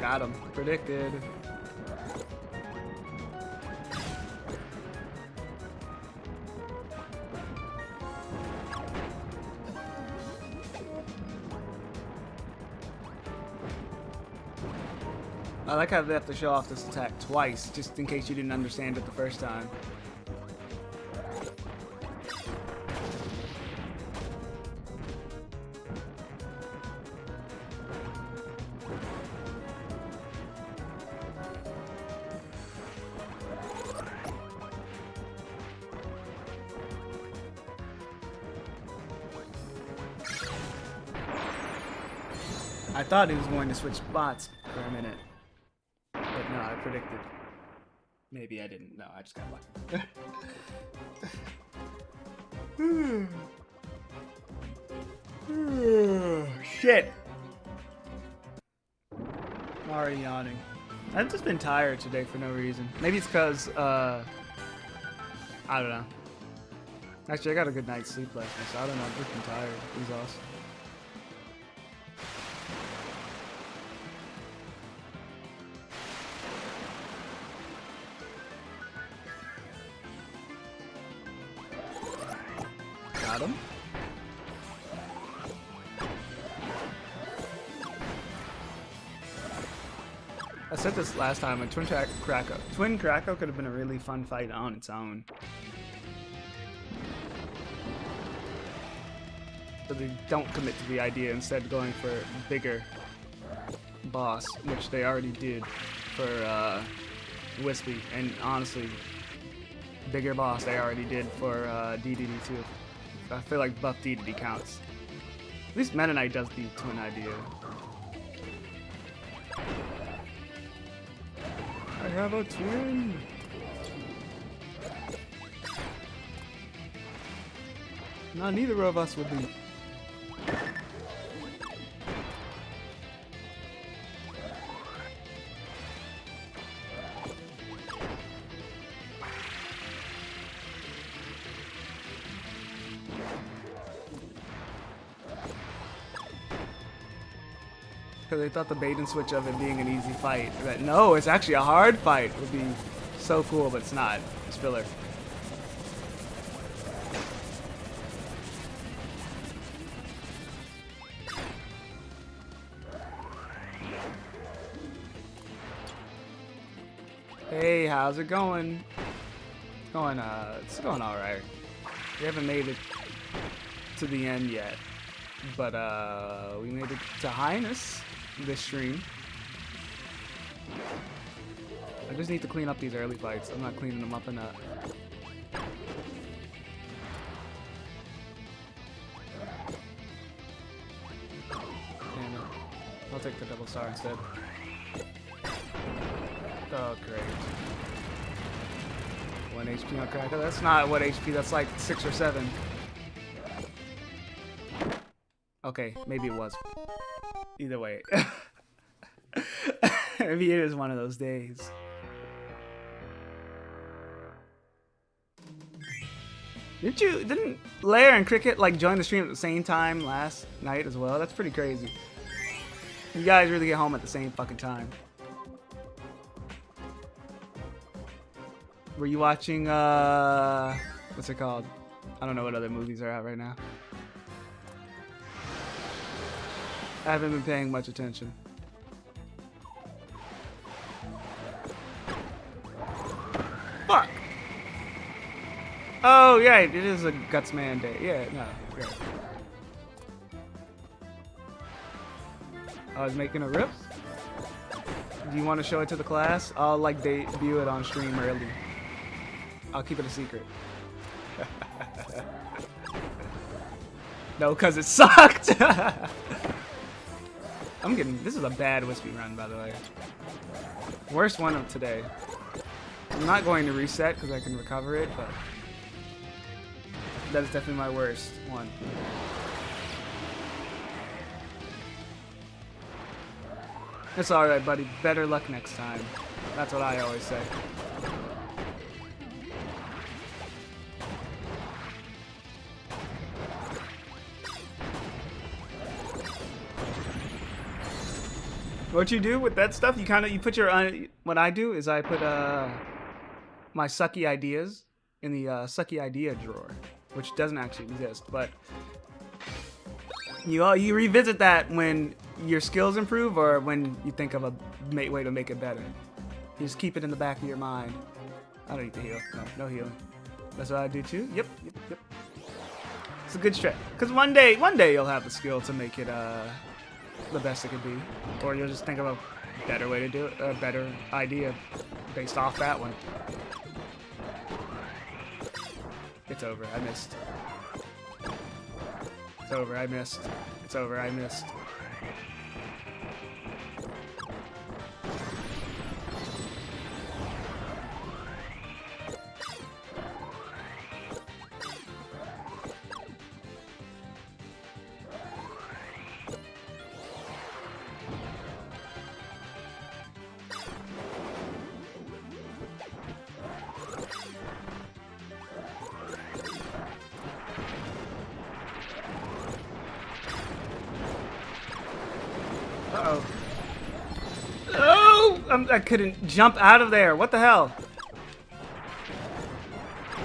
Got him. Predicted. I like how they have to show off this attack twice, just in case you didn't understand it the first time. I thought he was going to switch spots for a minute. But no, I predicted. Maybe I didn't. No, I just got lucky. Shit. I'm already yawning. I've just been tired today for no reason. Maybe it's because, I don't know. Actually, I got a good night's sleep last night, so I don't know. I'm freaking tired. Exhausted. Got him. I said this last time, a Twin Kracko could have been a really fun fight on its own. But they don't commit to the idea, instead going for a bigger boss, which they already did for Wispy, and honestly, bigger boss they already did for DDD too. I feel like buff DDD counts. At least Meta Knight does the twin idea. I have a twin! No, neither of us would be. Because they thought the bait and switch of it being an easy fight. That no, it's actually a hard fight would be so cool, but it's not. It's filler. Hey, how's it going? It's going alright. We haven't made it to the end yet. But we made it to Highness this stream. I just need to clean up these early fights. I'm not cleaning them up enough. Damn it. I'll take the double star instead. Oh, great. 1 HP on Kracko. That's not 1 HP, that's like 6 or 7. Okay, maybe it was. Either way. Maybe it is one of those days. Didn't Lair and Cricket like join the stream at the same time last night as well? That's pretty crazy. You guys really get home at the same fucking time. Were you watching what's it called? I don't know what other movies are out right now. I haven't been paying much attention. Fuck! Oh, yeah, it is a Gutsman day. Yeah, no, great. I was making a rip. Do you want to show it to the class? I'll, like, debut it on stream early. I'll keep it a secret. No, because it sucked! This is a bad Wispy run, by the way. Worst one of today. I'm not going to reset because I can recover it, but that is definitely my worst one. It's alright, buddy. Better luck next time. That's what I always say. What you do with that stuff, you put your, what I do is I put my sucky ideas in the sucky idea drawer, which doesn't actually exist, but you revisit that when your skills improve or when you think of a way to make it better. You just keep it in the back of your mind. I don't need to heal. No healing. That's what I do too. Yep. It's a good strat. Because one day you'll have the skill to make it the best it could be, or you'll just think of a better way to do it, a better idea based off that one. It's over. I missed. It's over. I missed. It's over. I missed. Uh-oh. Oh! I couldn't jump out of there. What the hell?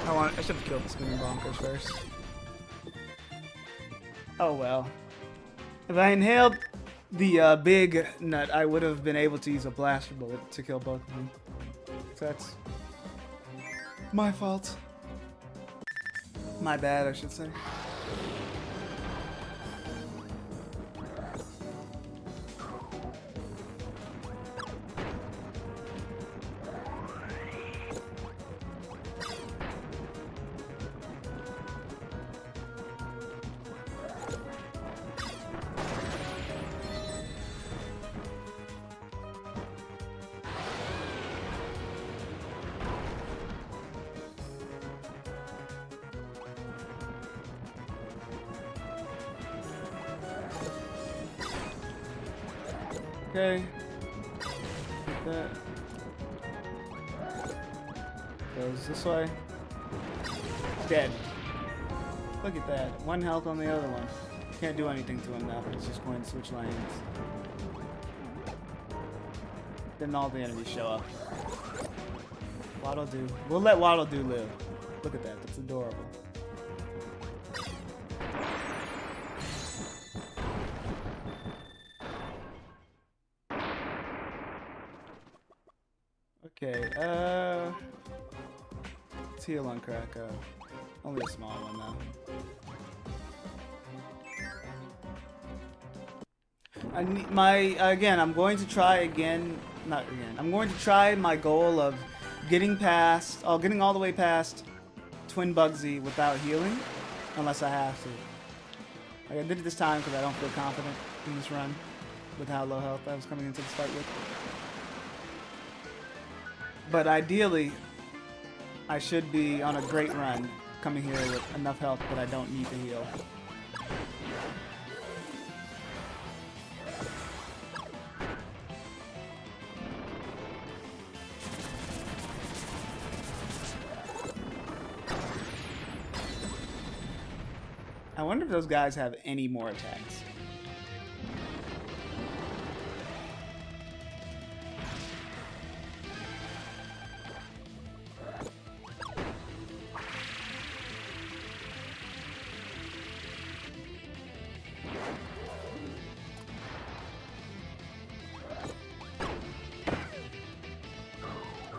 I should have killed the spinning bonkers first. Oh well. If I inhaled the big nut, I would have been able to use a blaster bullet to kill both of them. So that's my fault. My bad, I should say. Okay. Like that. Goes this way. Dead. Look at that. One health on the other one. Can't do anything to him now. It's just going to switch lanes. Then all the enemies show up. Waddle Doo. We'll let Waddle Doo live. Look at that. That's adorable. Okay, let's heal on Krakow. Only a small one though. I need again, I'm going to try again, not again, I'm going to try my goal of getting all the way past Twin Bugsy without healing, unless I have to. Like I did it this time because I don't feel confident in this run with how low health I was coming into this fight with. But ideally, I should be on a great run, coming here with enough health that I don't need to heal. I wonder if those guys have any more attacks.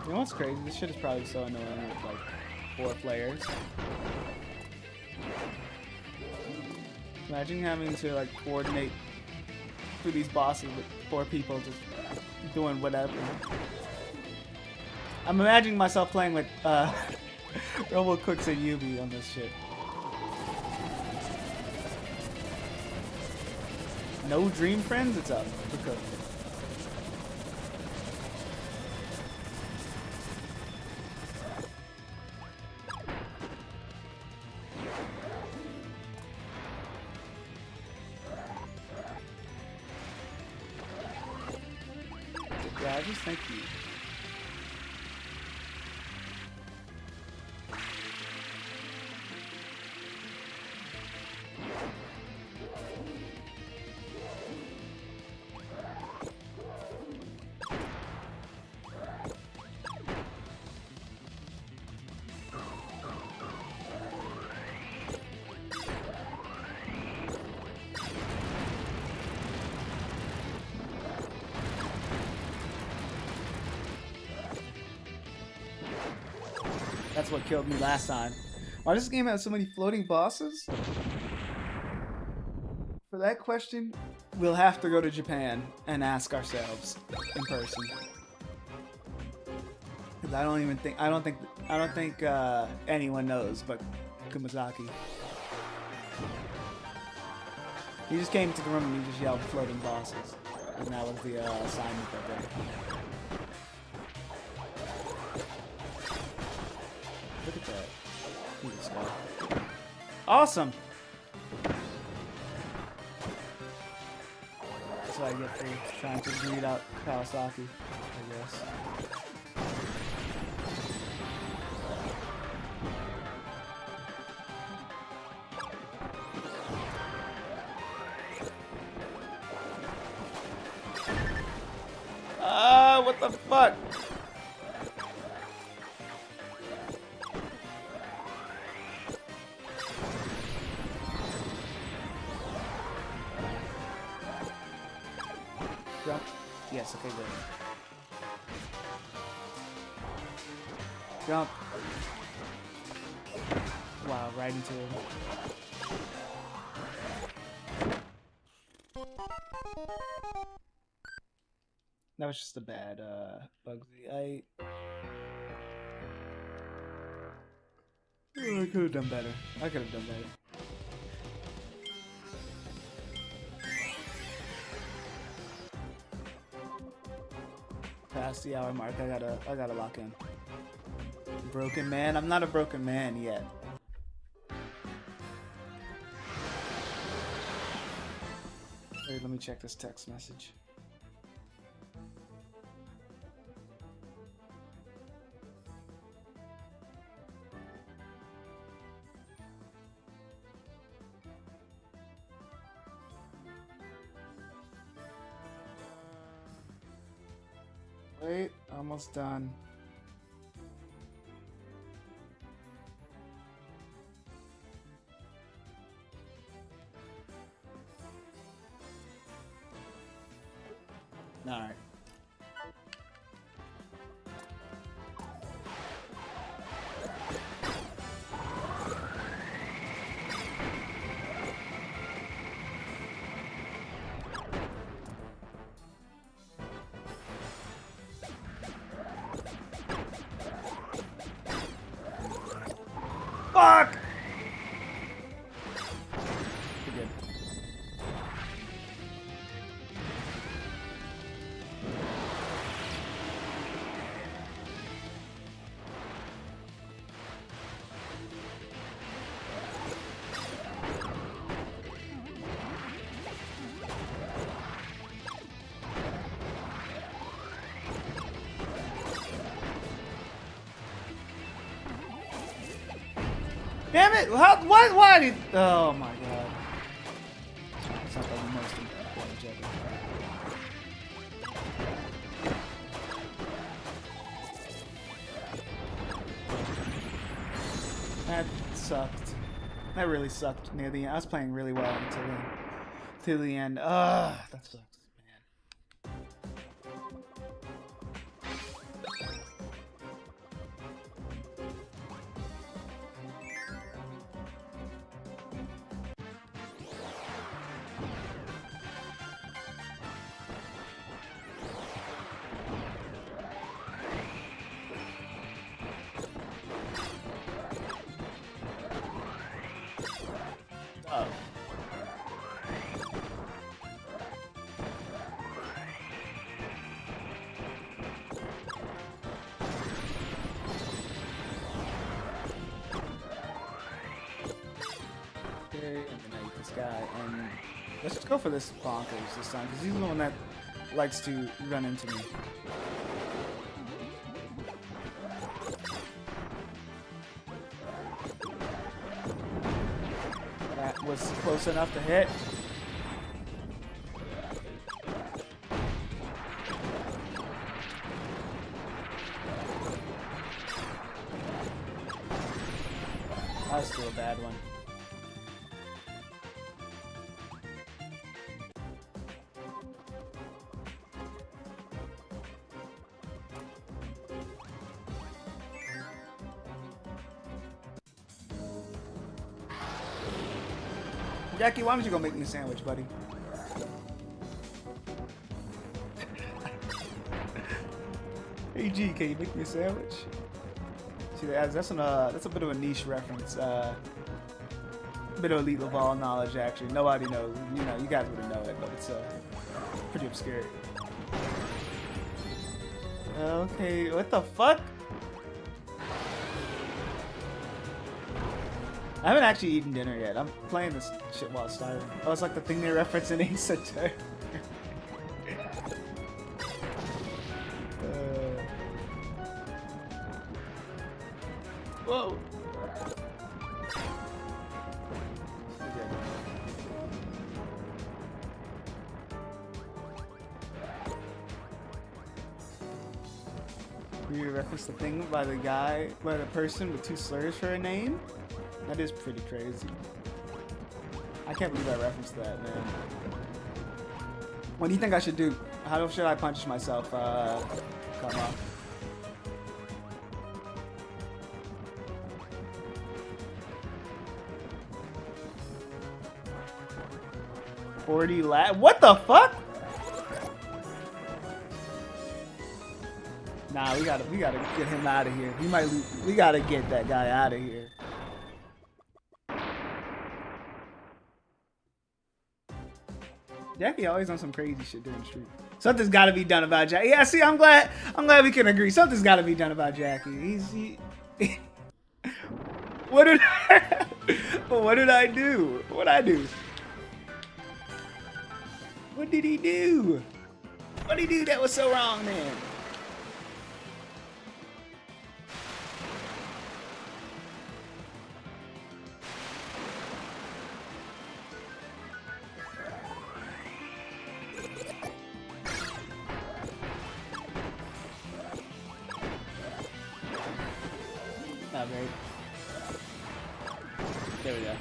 You know what's crazy? This shit is probably so annoying with like 4 players. Imagine having to like coordinate through these bosses with 4 people just doing whatever. I'm imagining myself playing with Robo Cooks and Yubi on this shit. No dream friends? It's up for Cook. badges? Thank you. That's what killed me last time. Why does this game have so many floating bosses? For that question, we'll have to go to Japan and ask ourselves in person. Cause I don't think anyone knows but Kumazaki. He just came to the room and he just yelled floating bosses. And that was the assignment that day. Look at that. Look at this guy. Awesome! That's what I get for trying to beat out Kawasaki, I guess. What the fuck? Jump. Yes, okay, good. Jump. Wow, right into him. That was just a bad Bugsy. I could have done better. I could have done better. Past the hour mark, I gotta lock in. Broken man? I'm not a broken man yet. Wait, let me check this text message. Wait, almost done. All right. Fuck! You're good. Damn it! How, why did... Oh my god. It's not the most important ever. That sucked. That really sucked near the end. I was playing really well until the end. Ugh, that sucks. Oh. Okay, I'm gonna eat this guy, and let's just go for this bonkers this time, because he's the one that likes to run into me. was close enough to hit. That was still a bad one. Jackie, why don't you go make me a sandwich, buddy? Hey G, can you make me a sandwich? See, that's a bit of a niche reference. A bit of Elite Laval knowledge, actually. Nobody knows. You know, you guys wouldn't know it, but it's pretty obscure. Okay, what the fuck? I haven't actually eaten dinner yet. I'm playing this shit while it's starting. Oh, it's like the thing they reference in Ace Attorney. Whoa. We reference the thing by the person with two slurs for a name? That is pretty crazy. I can't believe I referenced that, man. What do you think I should do? How should I punch myself? Come on. What the fuck? Nah, we gotta get him out of here. We gotta get that guy out of here. Jackie always on some crazy shit during the street. Something's got to be done about Jackie. Yeah, see, I'm glad we can agree. Something's got to be done about Jackie. What did I do? What'd I do? What did he do? What did he do that was so wrong, man? Not very. There we go.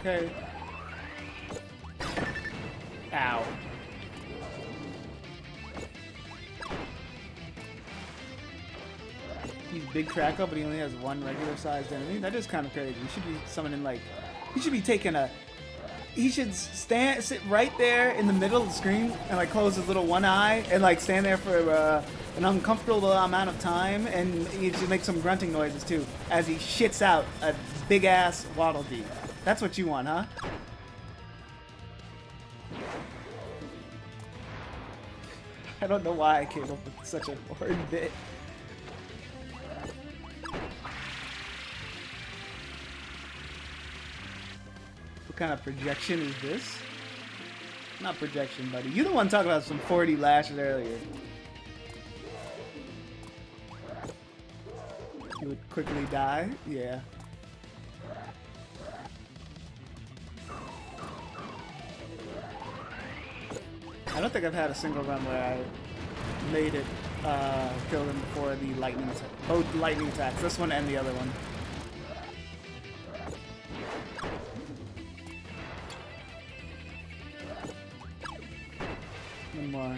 Okay. Ow. He's big Krakow, but he only has one regular sized enemy. That is kind of crazy. You should be summoning like. He should be taking a. He should sit right there in the middle of the screen and like close his little one eye and like stand there for an uncomfortable amount of time, and he should make some grunting noises too as he shits out a big ass Waddle Dee. That's what you want, huh? I don't know why I came up with such a boring bit. What kind of projection is this? Not projection, buddy. You the one talking about some 40 lashes earlier. You would quickly die? Yeah. I don't think I've had a single run where I made it kill them before the lightning attack. Both lightning attacks, this one and the other one. One more.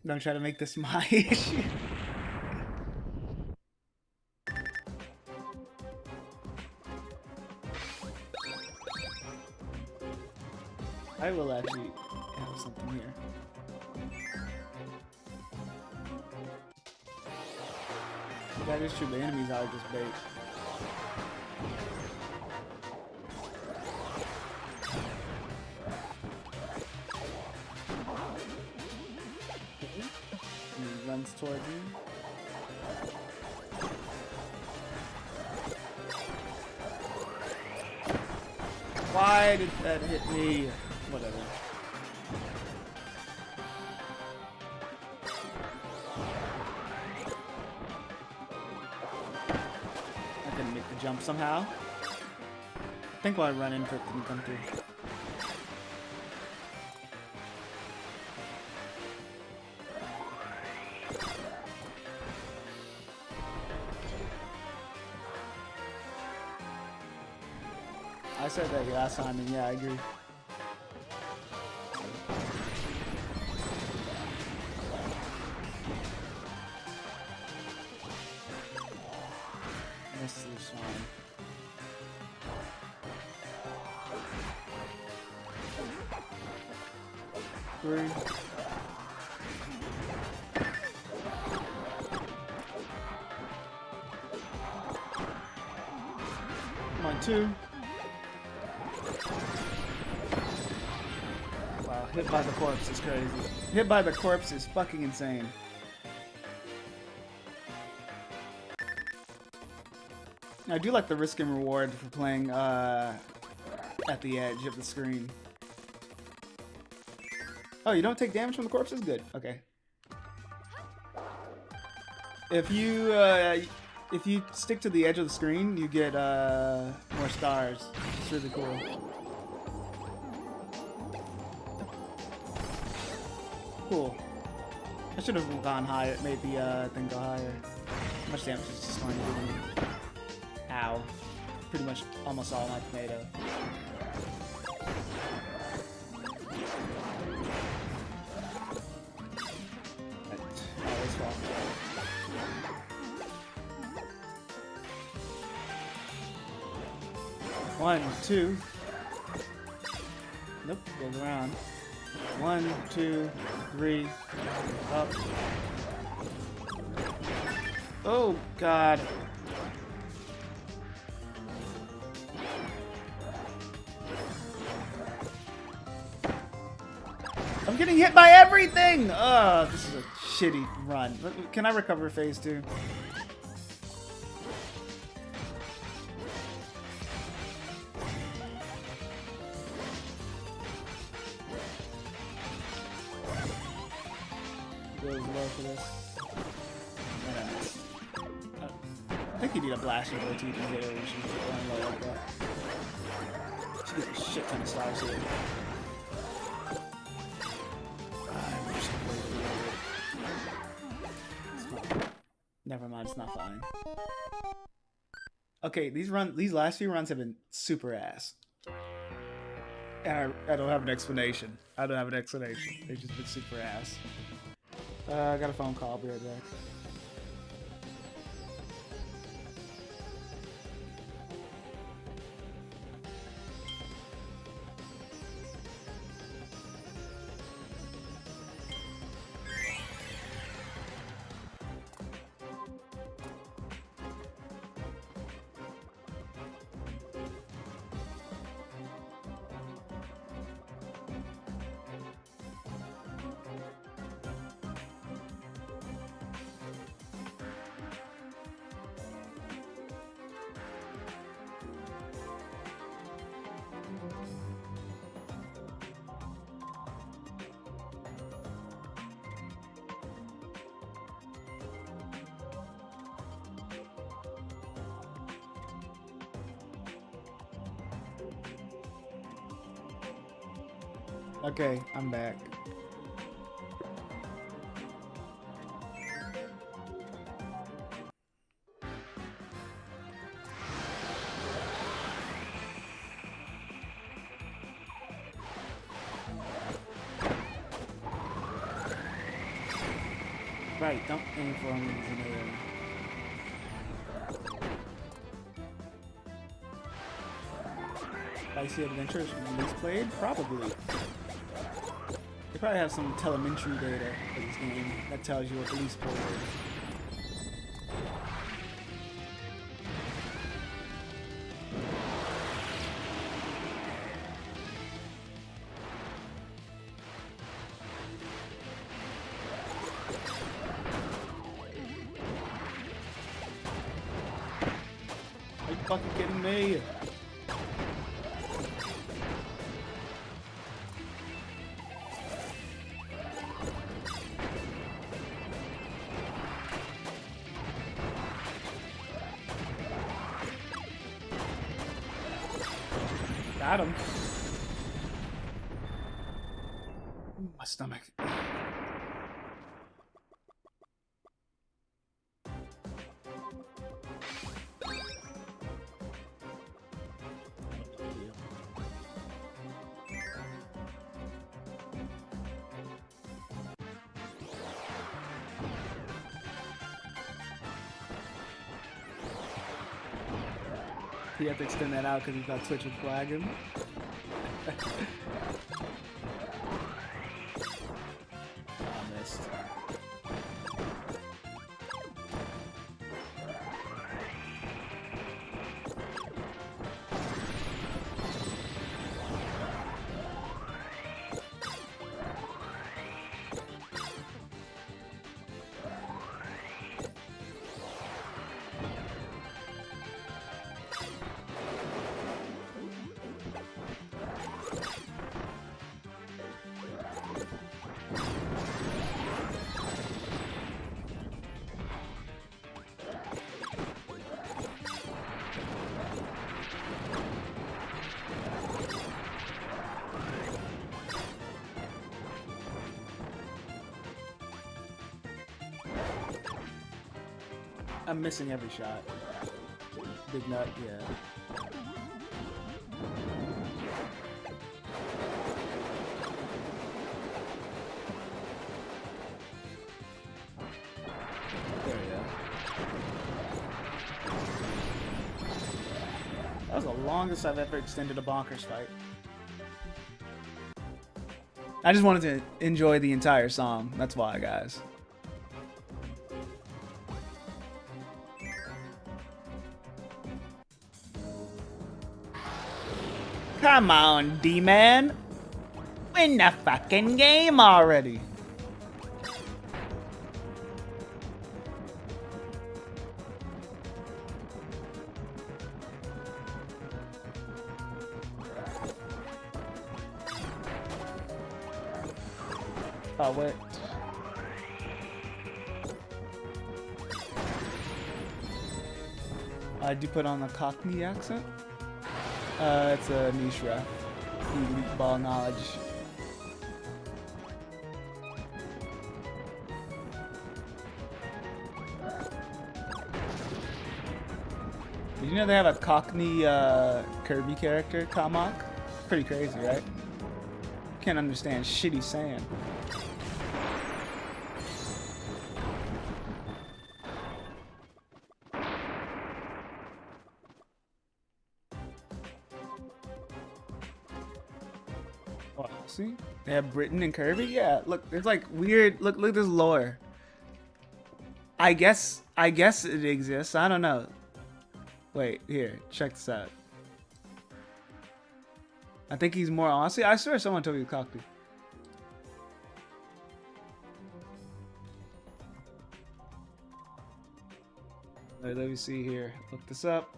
Don't try to make this my issue. I will actually have something here. That is true, the enemies are just bait. He runs towards you. Why did that hit me? Whatever. I couldn't make the jump somehow. I think while I run into it, didn't come through. I said that last time, and yeah, I agree. This is fine. Three. Come on, two. Wow, hit by the corpse is crazy. Hit by the corpse is fucking insane. I do like the risk and reward for playing at the edge of the screen. Oh, you don't take damage from the corpses? Good. Okay. If you stick to the edge of the screen, you get more stars. It's really cool. Cool. I should have gone higher. Made the thing go higher. How much damage is this going to do to me? Ow. Pretty much almost all my tomato. One, two. Nope, goes around. 1, 2, 3. Up. Oh, God. I'm getting hit by everything! Ugh, this is a shitty run. Can I recover phase 2? Goes low for this. And I missed. I think you need a blast ability to even get it when she's going low like that. She gets a shit ton of stars here. Never mind, it's not fine. Okay, these last few runs have been super ass. And I don't have an explanation. I don't have an explanation. They've just been super ass. I got a phone call. I'll be right back. Okay, I'm back. Right, don't aim for him in the air. Icy Adventures release played? Probably. They probably have some telemetry data for this game that tells you what release played is. fucking kidding me? Got him. Ooh, my stomach. You have to extend that out because he thought Twitch would flag him. I missed. I'm missing every shot. Big nut, yeah. There we go. That was the longest I've ever extended a bonkers fight. I just wanted to enjoy the entire song. That's why, guys. Come on, D-Man. Win the fucking game already. Oh, wait. Did you put on the Cockney accent? It's a niche ref. Elite ball knowledge. Did you know they have a Cockney Kirby character, Kamak? Pretty crazy, right? Can't understand shit he's saying. See? They have Britain and Kirby? Yeah, look, there's like weird, look at this lore. I guess it exists. I don't know. Wait, here, check this out. I think he's more Aussie. I swear someone told me he was Cockney. Let me see here. Look this up.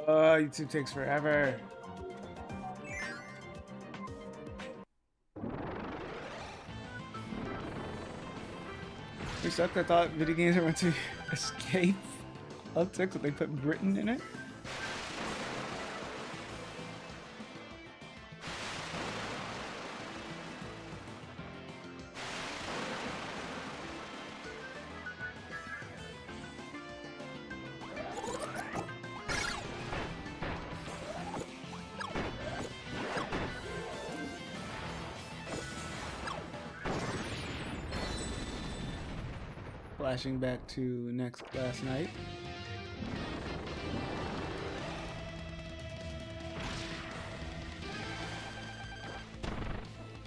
Oh, YouTube takes forever. We sucked. I thought video games were meant to escape politics, but they put Britain in it. Flashing back to last night.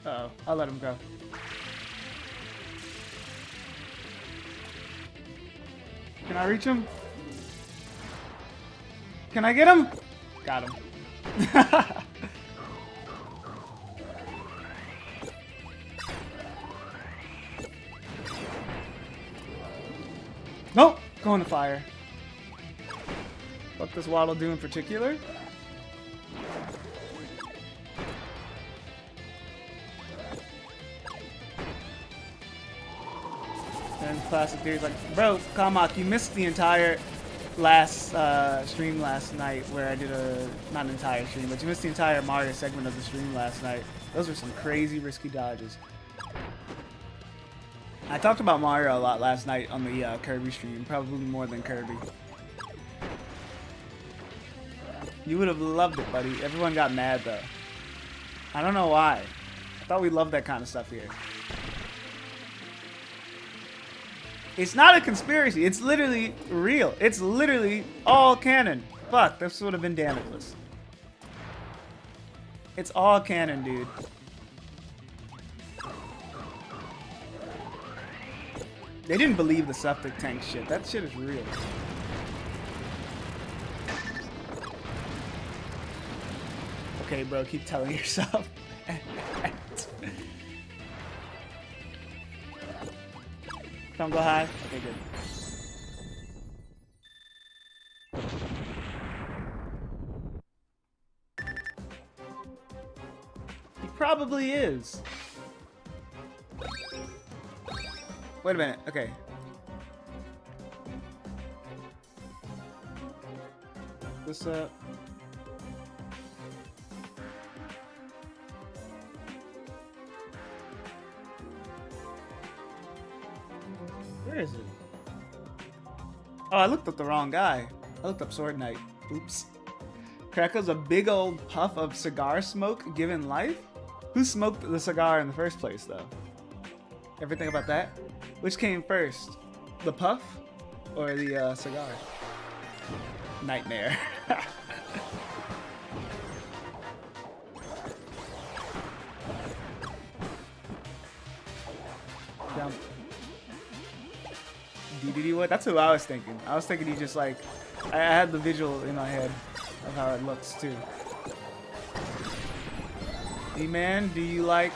Uh-oh, I'll let him go. Can I reach him? Can I get him? Got him. Nope! Go in the fire. What does Waddle do in particular? And Classic Theory's like, bro, Kamak, you missed the entire last stream last night where I did not an entire stream, but you missed the entire Mario segment of the stream last night. Those were some crazy risky dodges. I talked about Mario a lot last night on the Kirby stream, probably more than Kirby. You would have loved it, buddy. Everyone got mad though. I don't know why. I thought we loved that kind of stuff here. It's not a conspiracy. It's literally real. It's literally all canon. Fuck, this would have been Damocles. It's all canon, dude. They didn't believe the septic tank shit. That shit is real. Okay, bro, keep telling yourself. Don't go high. Okay, good. He probably is. Wait a minute. Okay. This Where is it? Oh, I looked up the wrong guy. I looked up Sword Knight. Oops. Krako's a big old puff of cigar smoke given life? Who smoked the cigar in the first place, though? Everything about that? Which came first? The puff or the cigar? Nightmare. Jump. DDD what? That's who I was thinking. I was thinking he just like... I had the visual in my head of how it looks too. E-Man, do you like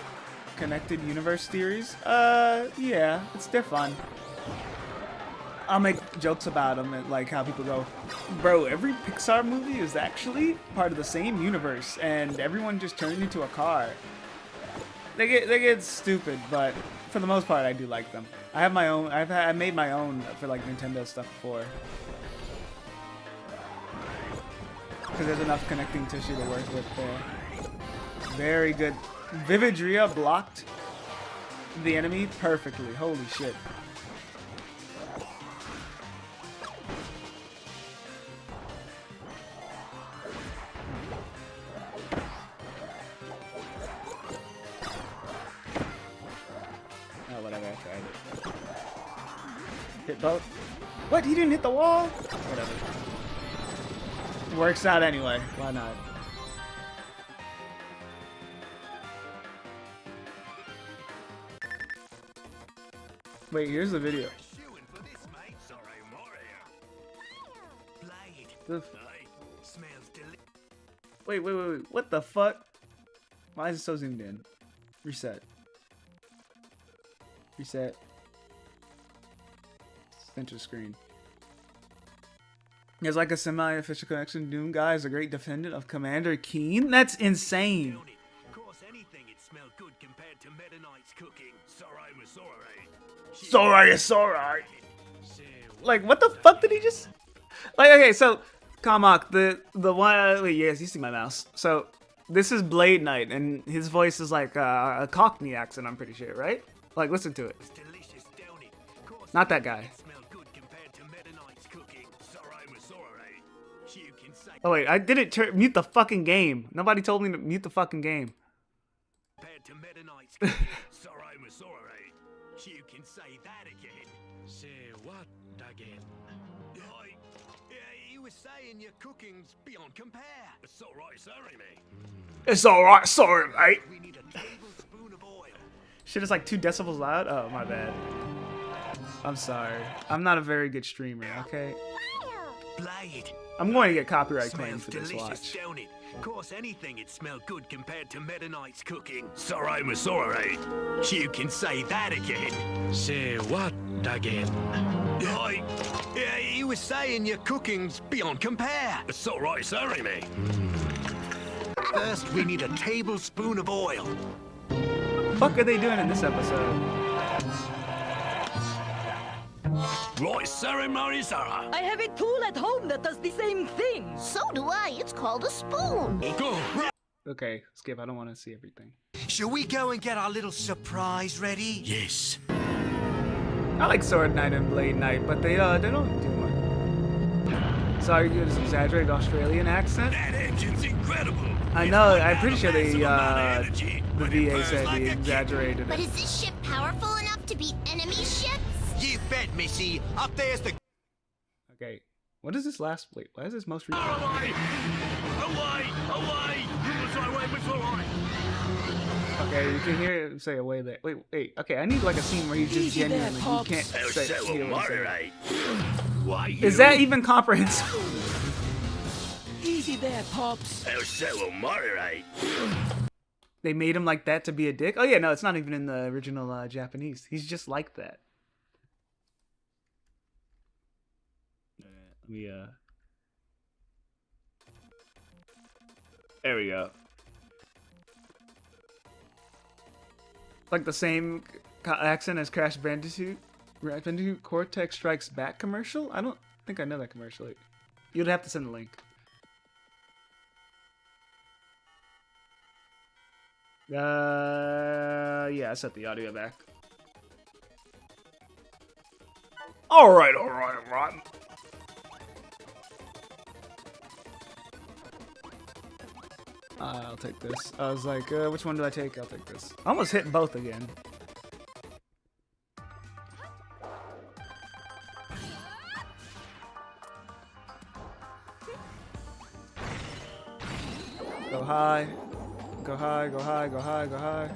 connected universe theories? Yeah, they're fun. I'll make jokes about them and like how people go, bro, every Pixar movie is actually part of the same universe and everyone just turned into a car. They get stupid, but for the most part I do like them. I have my own, I made my own for like Nintendo stuff before. Because there's enough connecting tissue to work with there. Very good. Vividria blocked the enemy perfectly. Holy shit. Oh, whatever. I tried it. Hit both. What? He didn't hit the wall? Whatever. Works out anyway. Why not? Wait, here's the video. Wait. What the fuck? Why is it so zoomed in? Reset. Reset. Center screen. There's like a semi-official connection. Doom guy is a great defendant of Commander Keen. That's insane. Of course, anything it smelled good compared to Meta Knight's cooking. Sorry. Like, what the fuck did he just... Like, okay, so, Kamak, the one... Wait, yes, you see my mouse. So, this is Blade Knight, and his voice is like a Cockney accent, I'm pretty sure, right? Like, listen to it. Not that guy. Oh wait, I didn't mute the fucking game. Nobody told me to mute the fucking game. You can say that again. Say what again? You were saying your cooking's beyond compare. It's alright, sorry, mate. It's alright, sorry, mate. We need a tablespoon of oil. Shit is like 2 decibels loud? Oh, my bad. I'm sorry. I'm not a very good streamer, okay? blade. I'm going to get copyright claimed Smells for this delicious, watch. don't it? Of course, anything'd smell good compared to Meta Knight's cooking. Sorry, my sorry. You can say that again. Say what again? He was saying your cooking's beyond compare. Sorry, sorry, mate. First, we need a tablespoon of oil. What the fuck are they doing in this episode? Right, ceremony, Sarah. I have a tool at home that does the same thing. So do I. It's called a spoon. Go. Okay, skip. I don't want to see everything. Shall we go and get our little surprise ready? Yes. I like Sword Knight and Blade Knight, but they don't do much. Sorry, you just exaggerated Australian accent. That engine's incredible. I know. I'm pretty sure they the VA said he exaggerated But it. is this ship powerful enough to beat enemy ships? You bet, Missy. Up there's the... Okay, what is this last? Wait, why is this most recent? Away! Away! Away! It's all right, it's all right. Okay, you can hear him say away there. Wait. Okay, I need like a scene where he's just Easy there, genuinely. You Pops. can't say. hear what he's saying. Why, Is that even comprehensible? Easy there, Pops. They made him like that to be a dick? Oh yeah, no, it's not even in the original Japanese. He's just like that. Let me there we go. Like the same accent as Crash Bandicoot Cortex Strikes Back commercial? I don't think I know that commercial. You'd have to send the link. Yeah, I set the audio back. Alright. I'll take this. I was like, which one do I take? I'll take this. I almost hit both again. Go high. Go high, go high, go high, go high.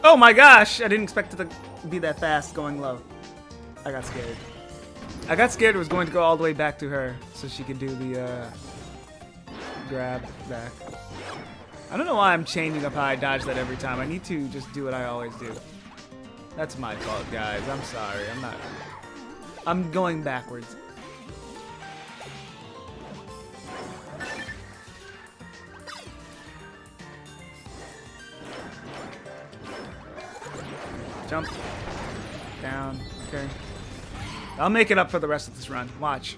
Oh my gosh! I didn't expect it to be that fast going low. I got scared. I got scared it was going to go all the way back to her so she could do the grab back. I don't know why I'm changing up how I dodge that every time. I need to just do what I always do. That's my fault, guys. I'm sorry. I'm going backwards. Jump. Down. Okay. I'll make it up for the rest of this run. Watch.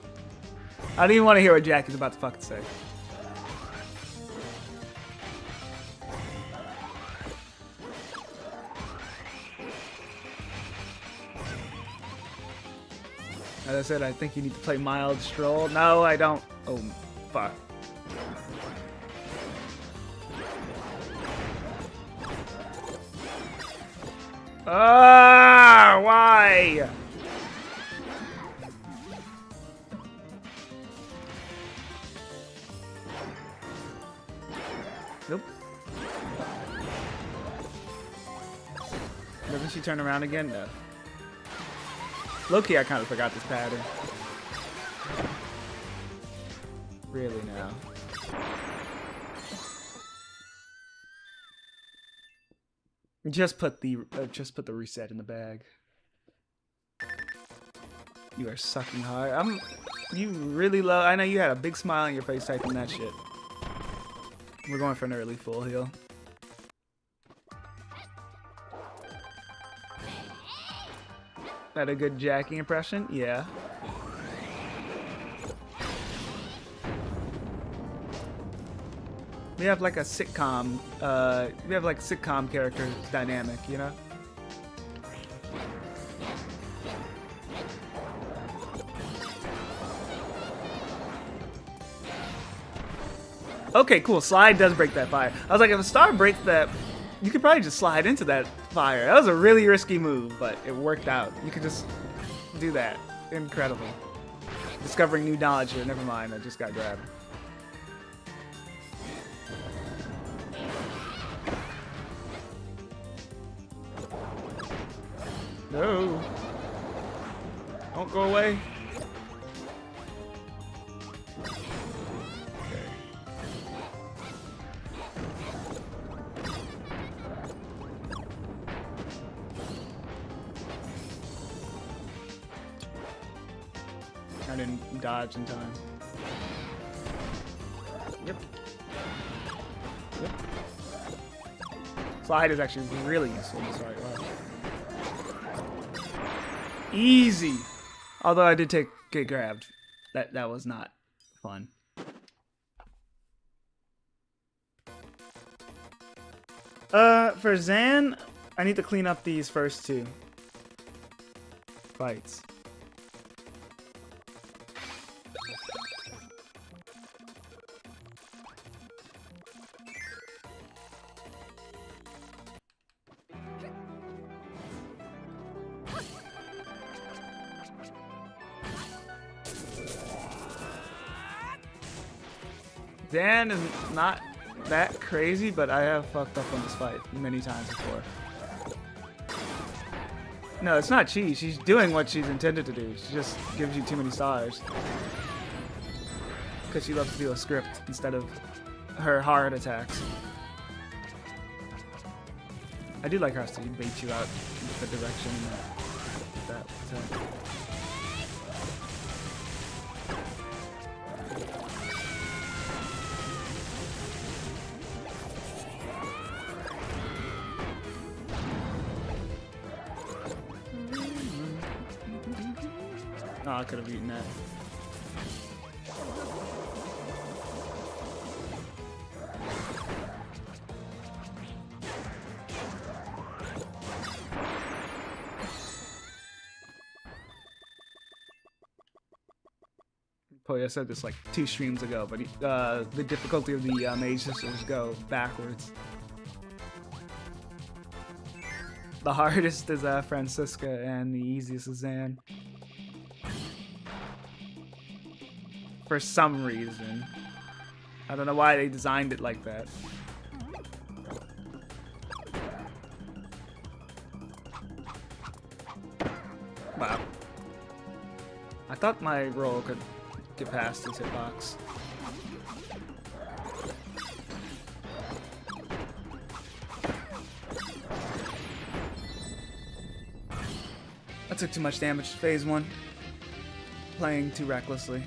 I don't even want to hear what Jackie's about to fucking say. As I said, I think you need to play Mild Stroll. No, I don't. Oh, fuck. Ah, why? Nope. Doesn't she turn around again? No. Low-key, I kind of forgot this pattern. Really now. Just put the reset in the bag. You are sucking hard. You really low. I know you had a big smile on your face typing that shit. We're going for an early full heal. That a good Jackie impression? Yeah. We have like a sitcom, we have like sitcom character dynamic, you know? Okay, cool. Slide does break that fire. I was like, if a star breaks that, you could probably just slide into that fire. That was a really risky move, but it worked out. You could just do that. Incredible. Discovering new knowledge here. Never mind, I just got grabbed. No. Don't go away. I didn't dodge in time. Yep. Yep. Slide is actually really useful in this fight. Wow. Easy. Although I did get grabbed. That was not fun. For Zan, I need to clean up these first two fights. Dan is not that crazy, but I have fucked up on this fight many times before. No, it's not cheat. She's doing what she's intended to do. She just gives you too many stars. Because she loves to do a script instead of her hard attacks. I do like her to bait you out into the direction that attack. Oh, I could have eaten that. Poya said this like 2 streams ago, but the difficulty of the Mage Sisters go backwards. The hardest is Francisca, and the easiest is Zan. For some reason. I don't know why they designed it like that. Wow. I thought my roll could get past this hitbox. I took too much damage phase 1. Playing too recklessly.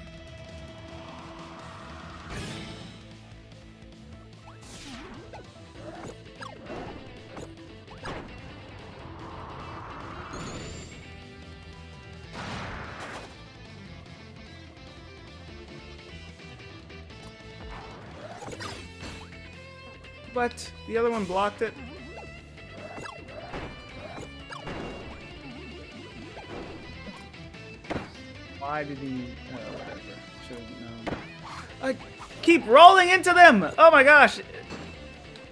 But the other one blocked it. Why did he? Oh, whatever. Should have known. I keep rolling into them. Oh my gosh,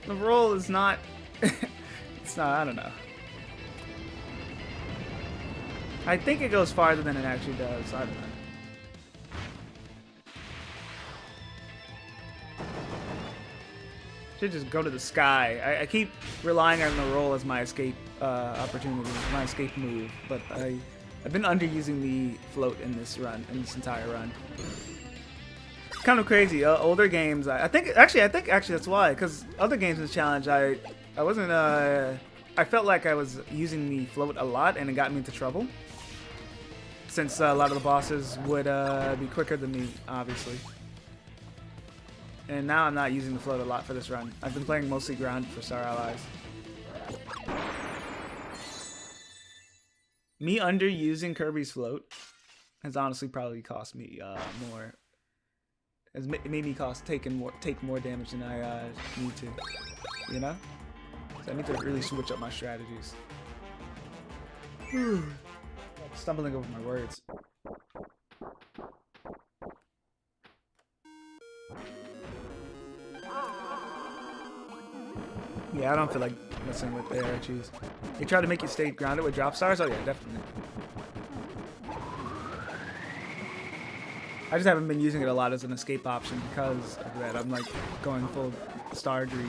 the roll is not. It's not. I don't know. I think it goes farther than it actually does. I don't know. Should just go to the sky. I keep relying on the roll as my escape opportunity, my escape move, but I've been underusing the float in this run, in this entire run. It's kind of crazy. Older games, I think actually that's why, because other games in the challenge, I wasn't. I felt like I was using the float a lot, and it got me into trouble. Since a lot of the bosses would be quicker than me, obviously. And now I'm not using the float a lot for this run. I've been playing mostly ground for Star Allies. Me underusing Kirby's float has honestly probably cost me more. It made me take more damage than I need to. You know? So I need to really switch up my strategies. Stumbling over my words. Yeah, I don't feel like messing with the air cheese. They try to make you stay grounded with drop stars? Oh yeah, definitely. I just haven't been using it a lot as an escape option because of that. I'm like going full star greed.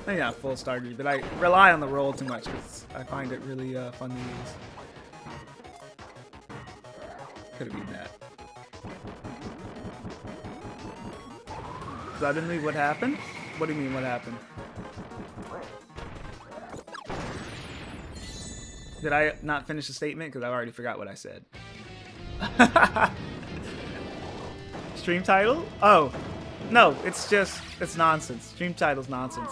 Maybe not full star greed, but I rely on the roll too much because I find it really fun to use. Could have eaten that. Suddenly, what happened? What do you mean, what happened? Did I not finish the statement? Because I already forgot what I said. Stream title? Oh, no, it's nonsense. Stream title's nonsense.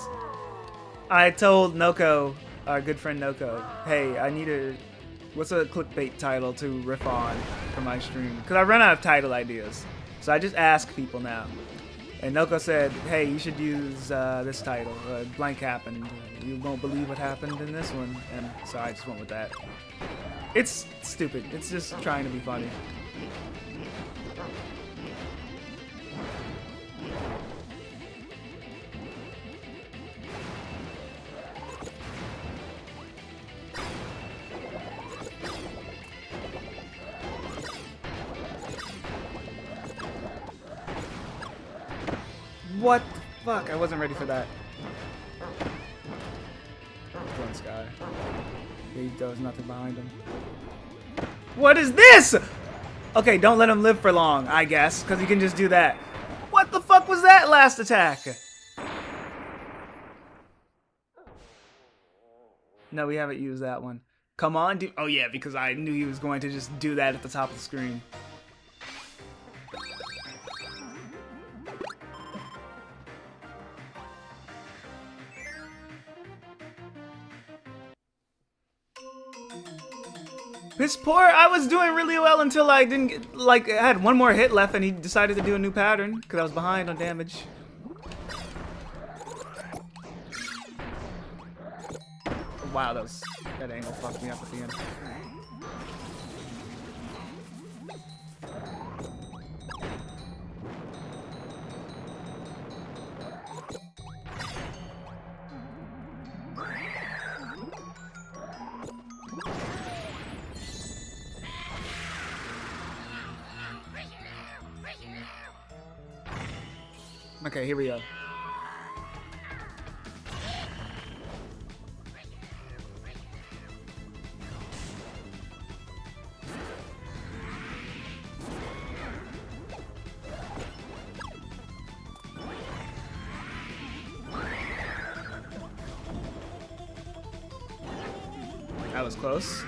I told Noko, our good friend Noko, hey, I need what's a clickbait title to riff on for my stream? Because I run out of title ideas. So I just ask people now. And Noko said, hey, you should use this title. Blank happened. You won't believe what happened in this one. And so I just went with that. It's stupid. It's just trying to be funny. What the fuck? I wasn't ready for that. One sky. There was nothing behind him. What is this? Okay, don't let him live for long, I guess, because you can just do that. What the fuck was that last attack? No, we haven't used that one. Come on, dude. Oh yeah, because I knew he was going to just do that at the top of the screen. Piss poor. I was doing really well until I didn't get, like, I had one more hit left and he decided to do a new pattern because I was behind on damage. Wow, that angle fucked me up at the end. Okay, here we go. That was close.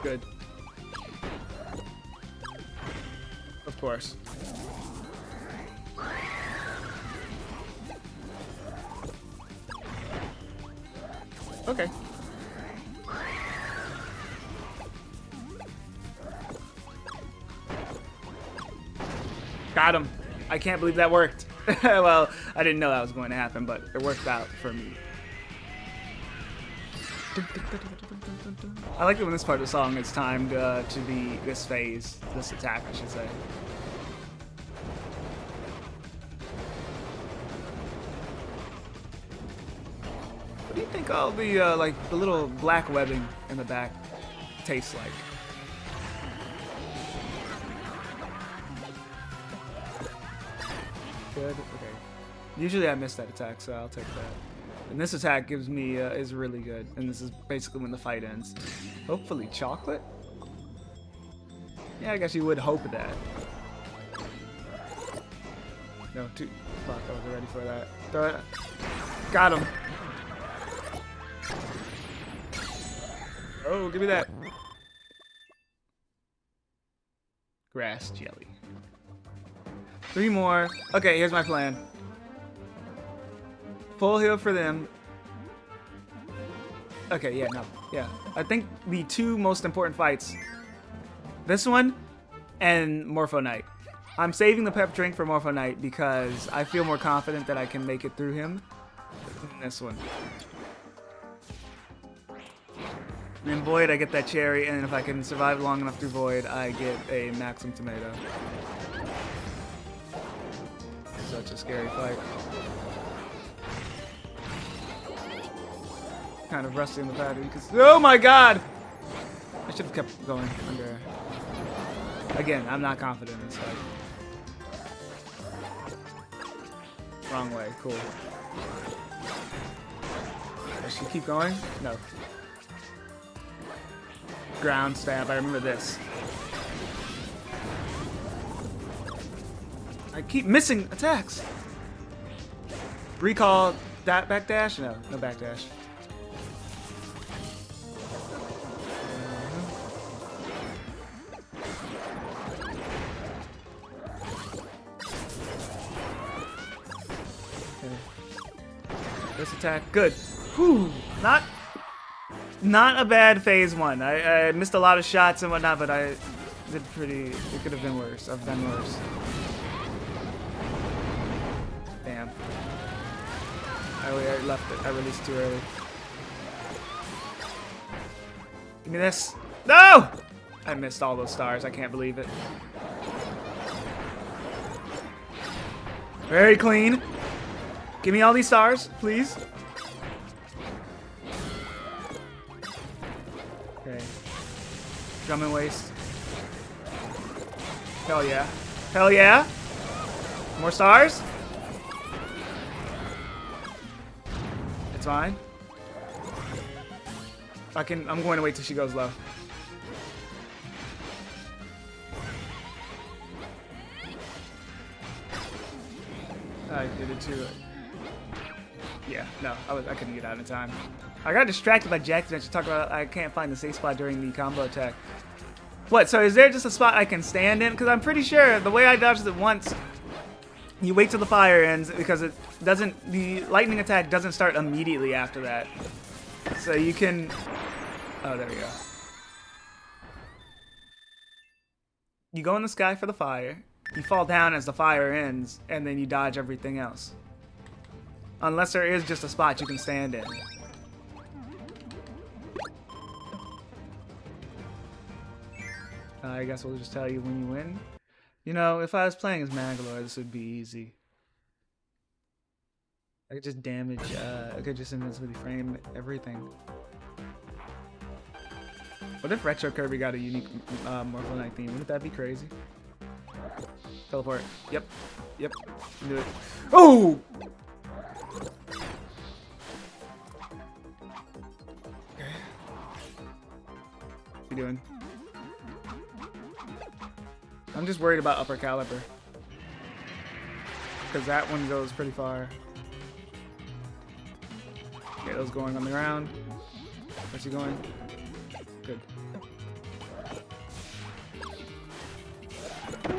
Good. Of course. Okay. Got him. I can't believe that worked. Well, I didn't know that was going to happen, but it worked out for me. I like it when this part of the song is timed to be this phase, this attack, I should say. What do you think all the like the little black webbing in the back tastes like? Good. Okay. Usually I miss that attack, so I'll take that. And this attack gives me is really good, and this is basically when the fight ends. Hopefully chocolate? Yeah, I guess you would hope that. No, fuck, I wasn't ready for that. Throw it. Got him. Oh, give me that. Grass jelly. 3 more. Okay, here's my plan. Full heal for them. Okay, yeah, no. Yeah. I think the 2 most important fights. This one and Morpho Knight. I'm saving the pep drink for Morpho Knight because I feel more confident that I can make it through him than this one. And in Void, I get that cherry, and if I can survive long enough through Void, I get a Maxim Tomato. Such a scary fight. Kind of rusty in the battery because oh my god! I should have kept going under. Again, I'm not confident in this fight. Wrong way, cool. I should keep going? No. Ground stab, I remember this. I keep missing attacks. Recall that backdash? No, no backdash. this attack. Good. Whew. Not a bad phase 1. I missed a lot of shots and whatnot, but I did pretty. It could have been worse. I've done worse. Damn. I left it. I released too early. Give me this. No! I missed all those stars. I can't believe it. Very clean. Give me all these stars, please. Okay. Drum and waste. Hell yeah. Hell yeah. More stars. It's fine. I'm going to wait till she goes low. I did it too. Yeah, no, I couldn't get out in time. I got distracted by Jack and she talked about I can't find the safe spot during the combo attack. What, so is there just a spot I can stand in? Because I'm pretty sure the way I dodged it once, you wait till the fire ends because it doesn't, the lightning attack doesn't start immediately after that. So you can, oh, there we go. You go in the sky for the fire, you fall down as the fire ends, and then you dodge everything else. Unless there is just a spot you can stand in. I guess we'll just tell you when you win. You know, if I was playing as Mangalore, this would be easy. I could just damage, I could just invincibly frame everything. What if Retro Kirby got a unique Morpho-Knight theme? Wouldn't that be crazy? Teleport. Yep. Yep. Do it. Oh! Okay. What you doing? I'm just worried about upper caliber. Because that one goes pretty far. Okay, those going on the ground. Where's he going? Good.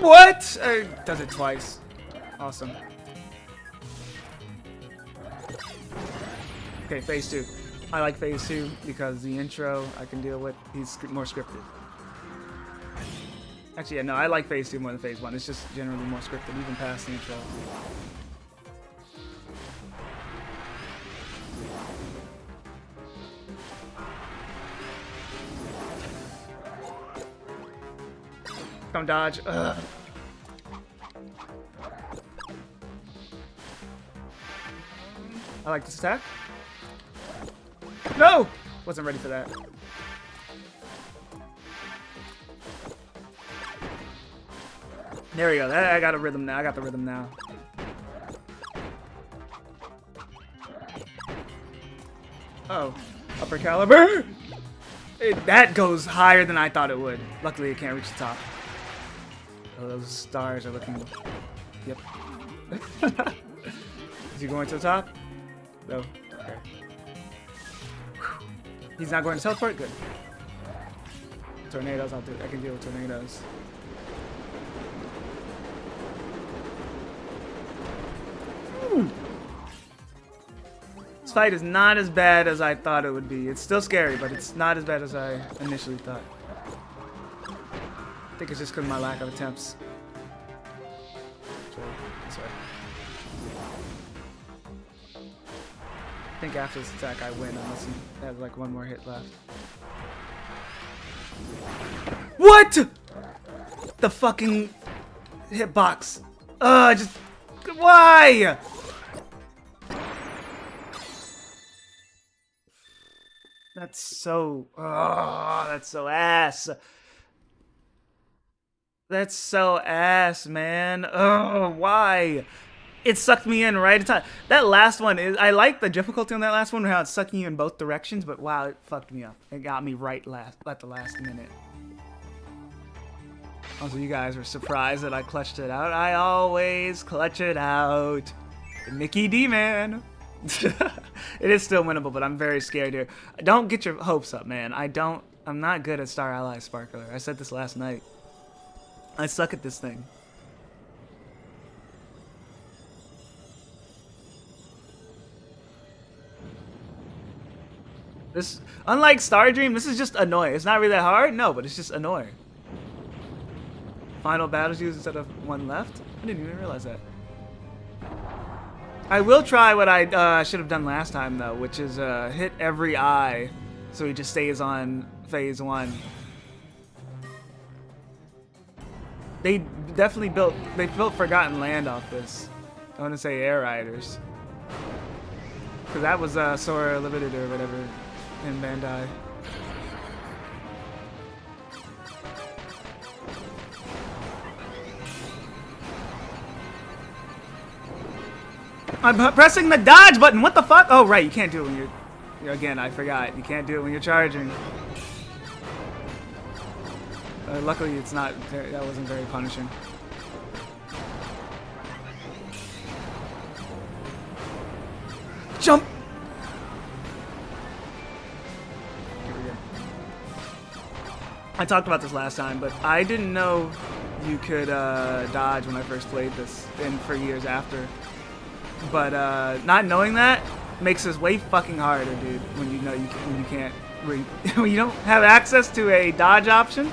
What? Does it twice. Awesome. Okay, phase 2. I like phase 2 because the intro I can deal with. He's more scripted. Actually, yeah, no, I like phase 2 more than phase 1. It's just generally more scripted, even past the intro. Come dodge. Ugh. I like this attack. No! Wasn't ready for that. There we go. I got a rhythm now. I got the rhythm now. Oh. Upper caliber! That goes higher than I thought it would. Luckily, it can't reach the top. Oh, those stars are looking... Yep. Is he going to the top? No. Okay. Whew. He's not going to teleport? Good. Tornadoes, I can deal with tornadoes. Ooh. This fight is not as bad as I thought it would be. It's still scary, but it's not as bad as I initially thought. I think it's just because of my lack of attempts. So, this way. I think after this attack I win unless he has like one more hit left. What? The fucking hitbox. Just why? That's so. That's so ass. That's so ass, man. Oh, why? It sucked me in right at time. That last one is. I like the difficulty on that last one, how it's sucking you in both directions. But wow, it fucked me up. It got me right at the last minute. Also, you guys were surprised that I clutched it out. I always clutch it out. Mickey D, man. It is still winnable, but I'm very scared here. Don't get your hopes up, man. I'm not good at Star Ally Sparkler. I said this last night. I suck at this thing. This, unlike Star Dream, this is just annoying. It's not really that hard, no, but it's just annoying. Final battles used instead of one left? I didn't even realize that. I will try what I should have done last time, though, which is hit every eye so he just stays on phase 1. They definitely built Forgotten Land off this. I want to say Air Riders. Because that was Sora Limited or whatever in Bandai. I'm pressing the dodge button. What the fuck? Oh, right. You can't do it when you're... Again, I forgot. You can't do it when you're charging. Luckily, it's not... That wasn't very punishing. Jump! Here we go. I talked about this last time, but I didn't know you could dodge when I first played this, and for years after. But not knowing that makes this way fucking harder, dude. When you know when you can't, when you don't have access to a dodge option.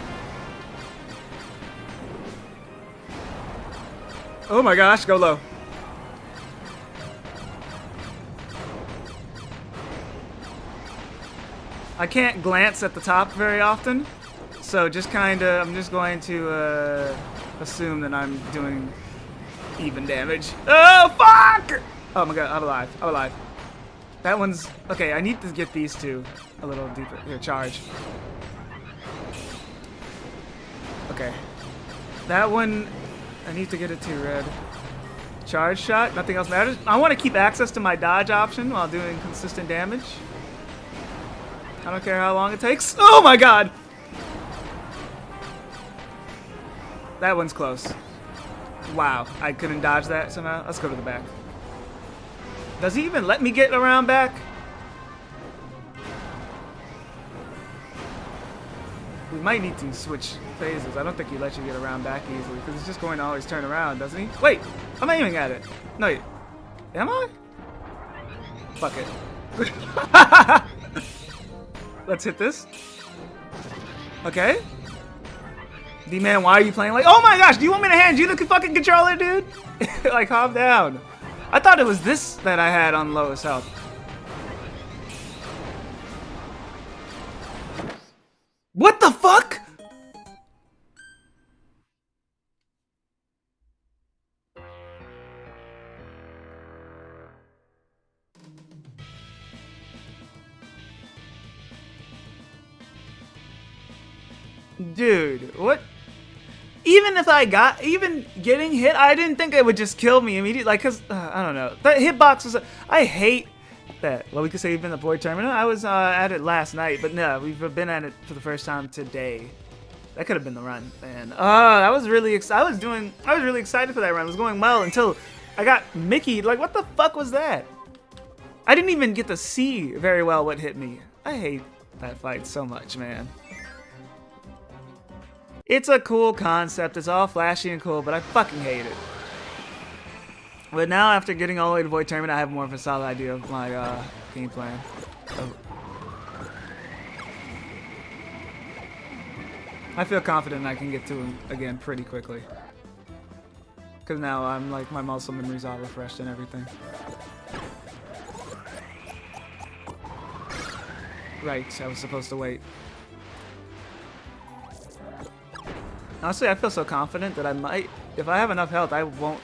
Oh my gosh, go low. I can't glance at the top very often, so just kinda, I'm just going to assume that I'm doing even damage. Oh, fuck! Oh my god, I'm alive. I'm alive. That one's... Okay, I need to get these two a little deeper. Here, charge. Okay. That one, I need to get it to red. Charge shot, nothing else matters. I want to keep access to my dodge option while doing consistent damage. I don't care how long it takes. Oh my god! That one's close. Wow, I couldn't dodge that somehow. Let's go to the back. Does he even let me get around back? We might need to switch phases. I don't think he lets you get around back easily because it's just going to always turn around, doesn't he? Wait, I'm aiming at it. No, am I? Fuck it. Let's hit this. Okay. D-Man, why are you playing like... Oh my gosh, do you want me to hand you the fucking controller, dude? Like, calm down. I thought it was this that I had on lowest health. What the fuck? Dude, what? Even if I got, even getting hit, I didn't think it would just kill me immediately. Like, cause I don't know. That hitbox was. I hate that. Well, we could say even the Void Tournament. I was at it last night, but no, we've been at it for the first time today. That could have been the run, man. I was really I was really excited for that run. It was going well until I got Mickey. Like, what the fuck was that? I didn't even get to see very well what hit me. I hate that fight so much, man. It's a cool concept, it's all flashy and cool, but I fucking hate it. But now, after getting all the way to Void Tournament, I have more of a solid idea of my game plan. I feel confident I can get to him again pretty quickly. Because now I'm like, my muscle memory's all refreshed and everything. Right, I was supposed to wait. Honestly, I feel so confident that I might, if I have enough health, I won't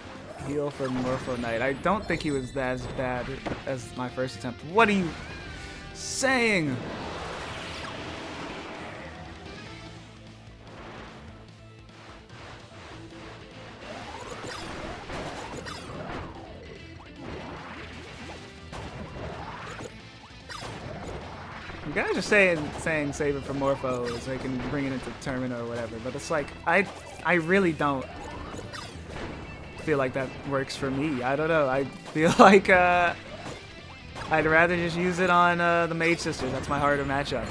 heal for Morpho Knight. I don't think he was as bad as my first attempt. What are you saying? You guys are saying save it for Morpho so they can bring it into tournament or whatever, but it's like I really don't feel like that works for me. I don't know. I feel like I'd rather just use it on the Mage Sisters. That's my harder matchup.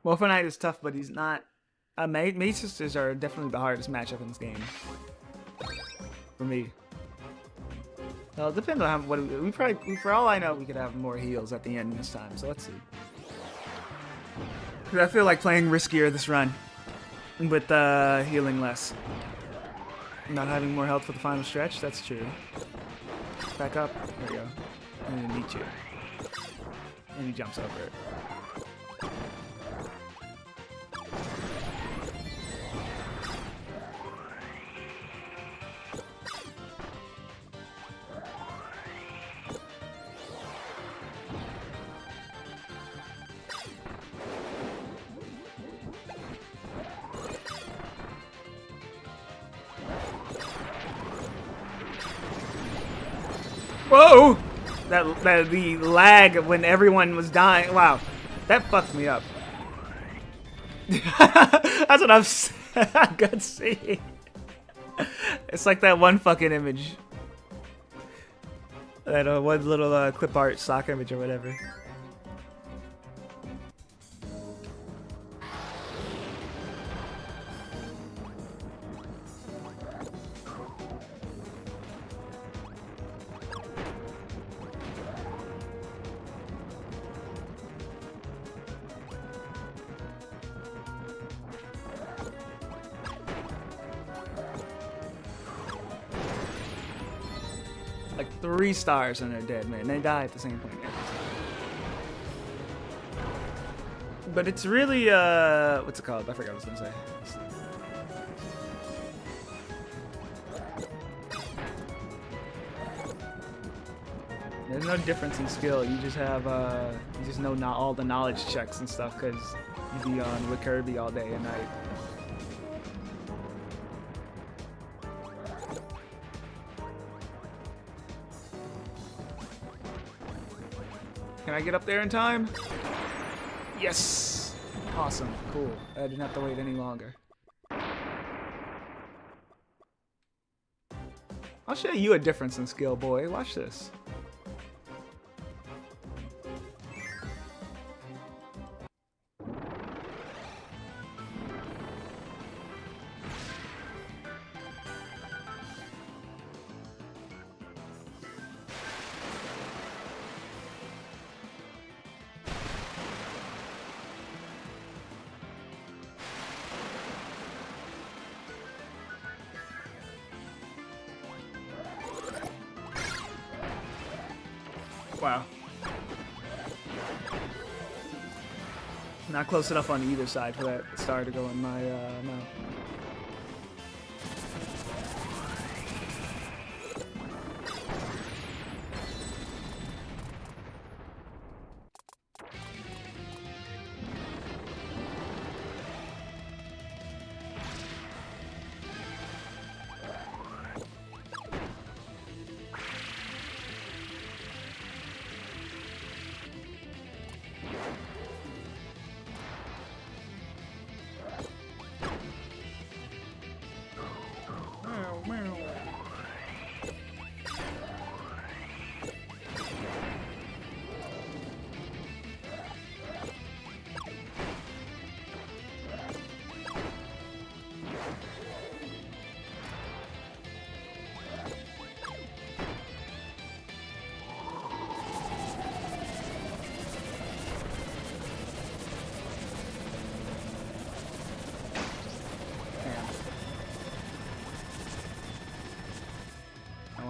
Morpho Knight is tough, but he's not. Mage Sisters are definitely the hardest matchup in this game for me. Well, it depends on how, what we probably, for all I know, we could have more heals at the end this time. So let's see. 'Cause I feel like playing riskier this run with healing less. Not having more health for the final stretch. That's true. Back up. There we go. And then meet you. And he jumps over it. Whoa! That the lag when everyone was dying. Wow, that fucked me up. That's what I'm good seeing. It's like that one fucking image. That one little clip art stock image or whatever. Like 3 stars and they're dead, man. They die at the same point every time. But it's really, what's it called? I forgot what I was gonna say. There's no difference in skill. You just have, you just know not all the knowledge checks and stuff because you be on with Kirby all day and night. Can I get up there in time? Yes! Awesome. Cool. I didn't have to wait any longer. I'll show you a difference in skill, boy. Watch this. Wow. Not close enough on either side for that star to go in my mouth.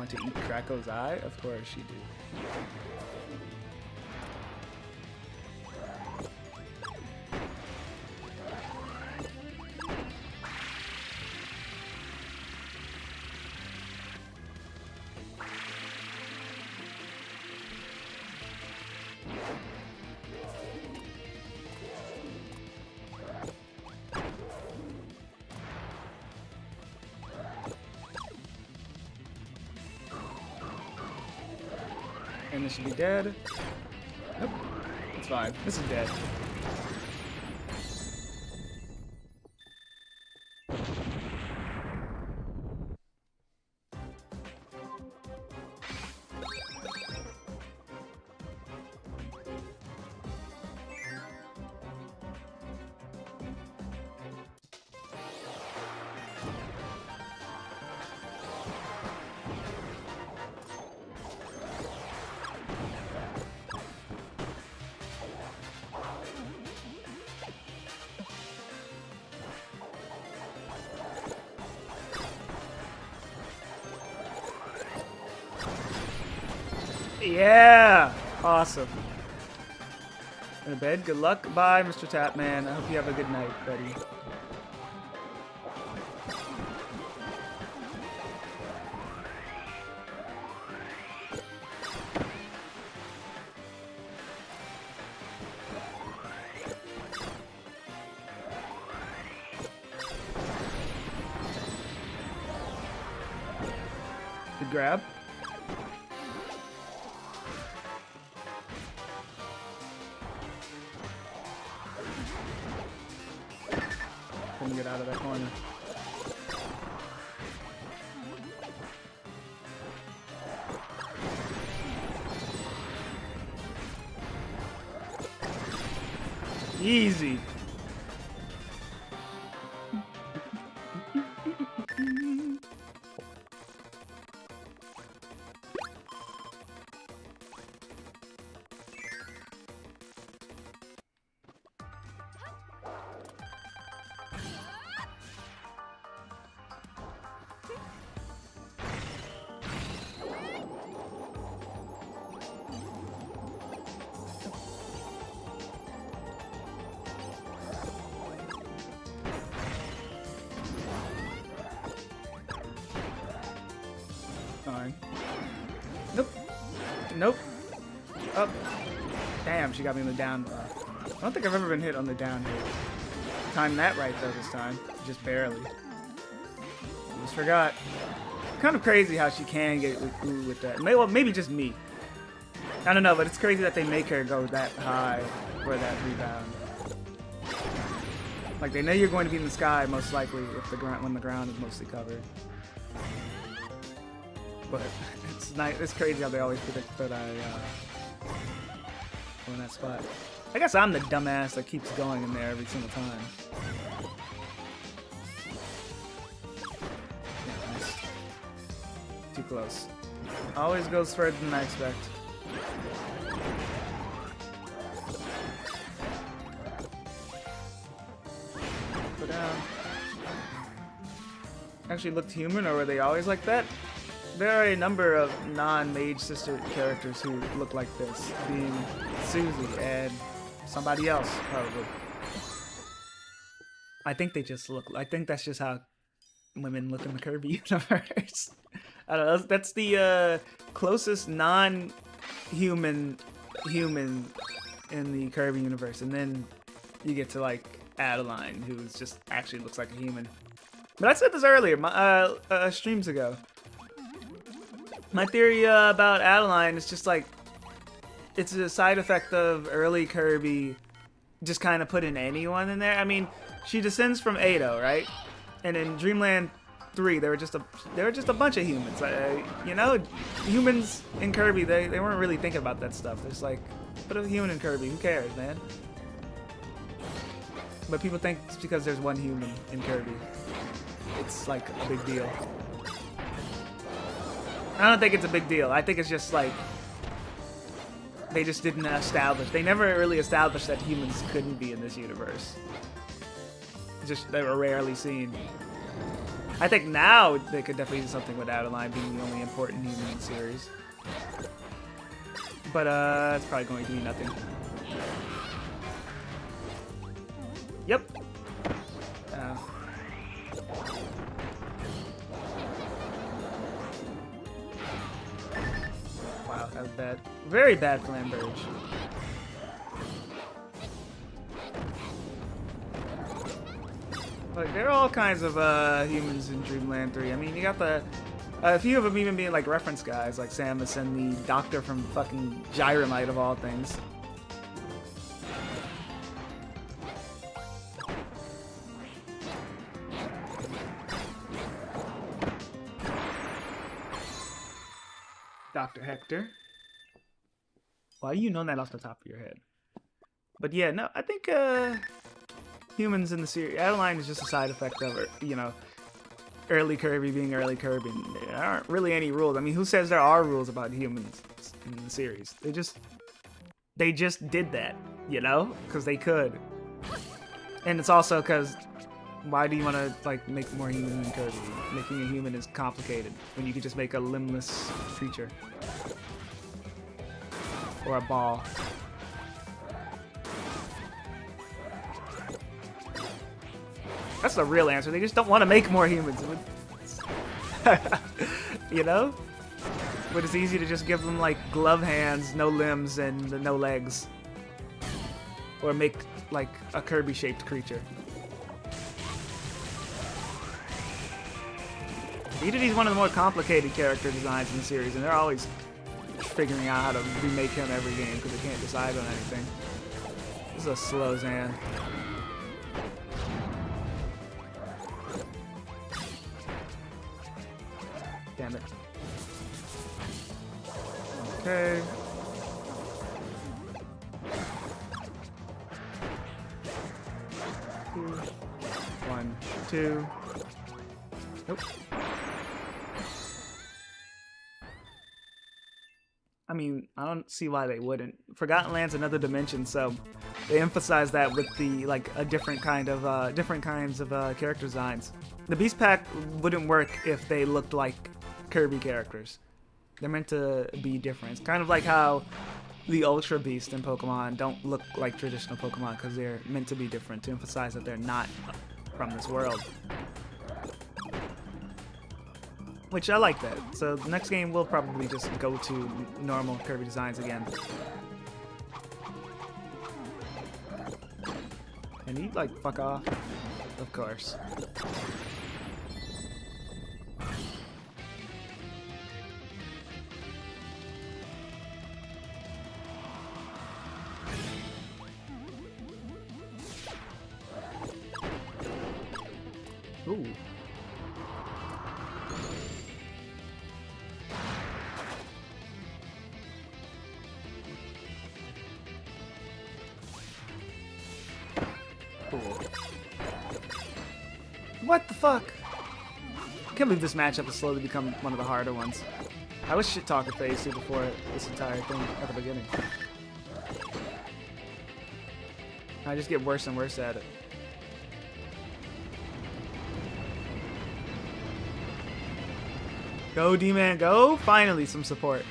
To eat Krako's eye? Of course you do. And this should be dead. Nope. It's fine. This is dead. Yeah! Awesome. In bed. Good luck. Bye, Mr. Tapman. I hope you have a good night, buddy. Good grab. Couldn't get out of that corner. Easy. Fine. Nope. Nope. Up. Damn, she got me in the down. I don't think I've ever been hit on the down here. Timed that right though this time. Just barely. Just forgot. Kind of crazy how she can get with that. Well, maybe just me. I don't know, but it's crazy that they make her go that high for that rebound. Like they know you're going to be in the sky most likely if the ground when the ground is mostly covered. But it's nice. It's crazy how they always predict that I go in that spot. I guess I'm the dumbass that keeps going in there every single time. Yeah, nice. Too close. Always goes further than I expect. Go down. Actually looked human, or were they always like that? There are a number of non-Mage Sister characters who look like this, being Susie and somebody else, probably. I think they just look. I think that's just how women look in the Kirby universe. I don't know. That's the closest non-human human in the Kirby universe, and then you get to like Adeline, who just actually looks like a human. But I said this earlier, streams ago. My theory about Adeline is just like, it's a side effect of early Kirby just kind of putting anyone in there. I mean, she descends from Ado, right? And in Dreamland 3, they were just a bunch of humans. You know, humans in Kirby, they weren't really thinking about that stuff. It's like, put a human in Kirby, who cares, man? But people think it's because there's one human in Kirby. It's like a big deal. I don't think it's a big deal. I think it's just like they just didn't establish. They never really established that humans couldn't be in this universe. Just they were rarely seen. I think now they could definitely do something with Adeline being the only important human in the series. But it's probably going to be nothing. Yep. Wow, that was bad. Very bad Flamberge. Like, there are all kinds of humans in Dreamland 3. I mean, you got the... a few of them even being like reference guys, like Samus and the doctor from fucking Gyromite of all things. Dr. Hector. Why do you know that off the top of your head? But yeah, no, I think humans in the series, Adeline is just a side effect of it, you know, early Kirby being early Kirby. There aren't really any rules. I mean, who says there are rules about humans in the series? They just did that, you know, because they could. And it's also because why do you want to like make more humans in Kirby? Making a human is complicated when you could just make a limbless creature. or a ball. That's the real answer. They just don't want to make more humans. You know? But it's easy to just give them like glove hands, no limbs, and no legs. Or make like a Kirby-shaped creature. Dedede's one of the more complicated character designs in the series, and they're always figuring out how to remake him every game because they can't decide on anything. This is a slow Zan. Damn it. Okay. One, two. Nope. I mean, I don't see why they wouldn't. Forgotten Land's another dimension, so they emphasize that with the like a different kinds of character designs. The Beast Pack wouldn't work if they looked like Kirby characters. They're meant to be different. It's kind of like how the Ultra Beast in Pokemon don't look like traditional Pokemon because they're meant to be different to emphasize that they're not from this world. Which I like that. So the next game we'll probably just go to normal Kirby designs again. And he like fuck off? Of course. Ooh. Cool. What the fuck? I can't believe this matchup has slowly become one of the harder ones. I was shit talking phase too before this entire thing at the beginning. I just get worse and worse at it. Go, D-Man, go! Finally, some support.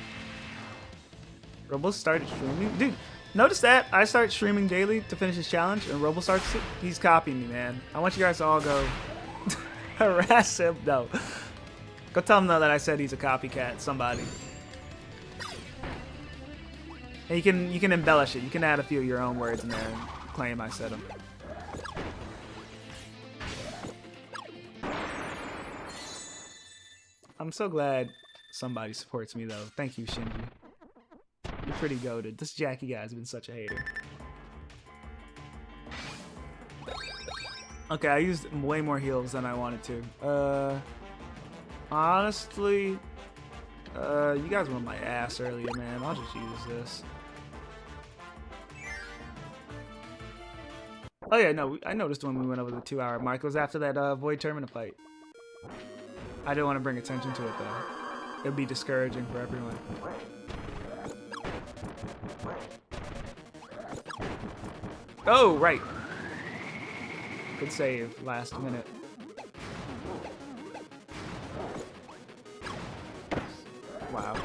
Robo started streaming? Dude, notice that? I start streaming daily to finish his challenge, and Robo starts... He's copying me, man. I want you guys to all go harass him. No. Go tell him, though, that I said he's a copycat. Somebody. And you can embellish it. You can add a few of your own words in there and claim I said them. I'm so glad somebody supports me, though. Thank you, Shinji. You're pretty goated. This Jackie guy's been such a hater. Okay, I used way more heals than I wanted to. Honestly, you guys were on my ass earlier, man. I'll just use this. Oh yeah, no, I noticed when we went over the 2-hour mark. It was after that Void Tournament fight. I didn't want to bring attention to it, though. It would be discouraging for everyone. Oh, right. Good save, last minute. Wow.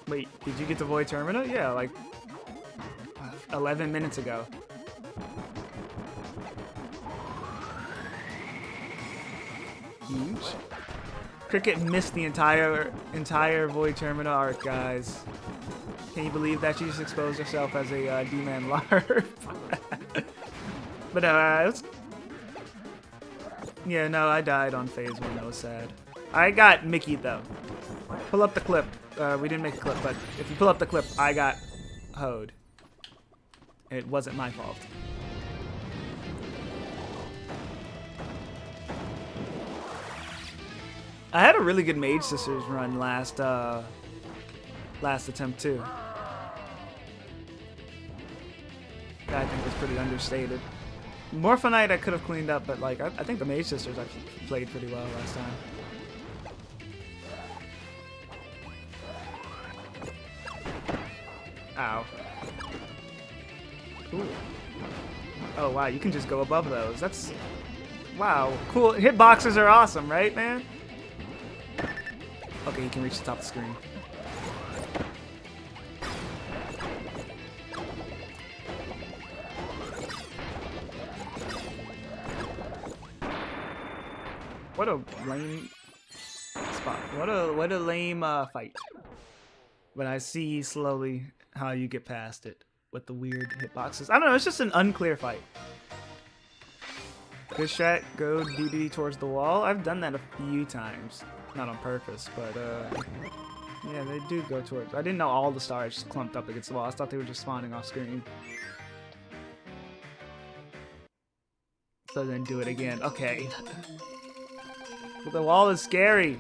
Wait, did you get to Void Termina? Yeah, like 11 minutes ago. Huge. Cricket missed the entire Void Termina arc, guys. Can you believe that? She just exposed herself as a D-Man LARP. But it's... Yeah, no, I died on phase 1. That was sad. I got Mickey though. Pull up the clip. We didn't make a clip, but if you pull up the clip, I got hoed. It wasn't my fault. I had a really good Mage Sisters run last attempt too. That I think was pretty understated. Morphinite I could have cleaned up, but like I think the Mage Sisters actually played pretty well last time. Ow. Ooh. Oh wow, you can just go above those. That's... Wow, cool. Hitboxes are awesome, right, man? Okay, you can reach the top of the screen. What a lame spot. What a lame fight. But I see slowly how you get past it with the weird hitboxes. I don't know, it's just an unclear fight. Good shot, go DD towards the wall. I've done that a few times. Not on purpose, but yeah, they do go towards. I didn't know all the stars just clumped up against the wall. I thought they were just spawning off screen. So then do it again. Okay. But the wall is scary.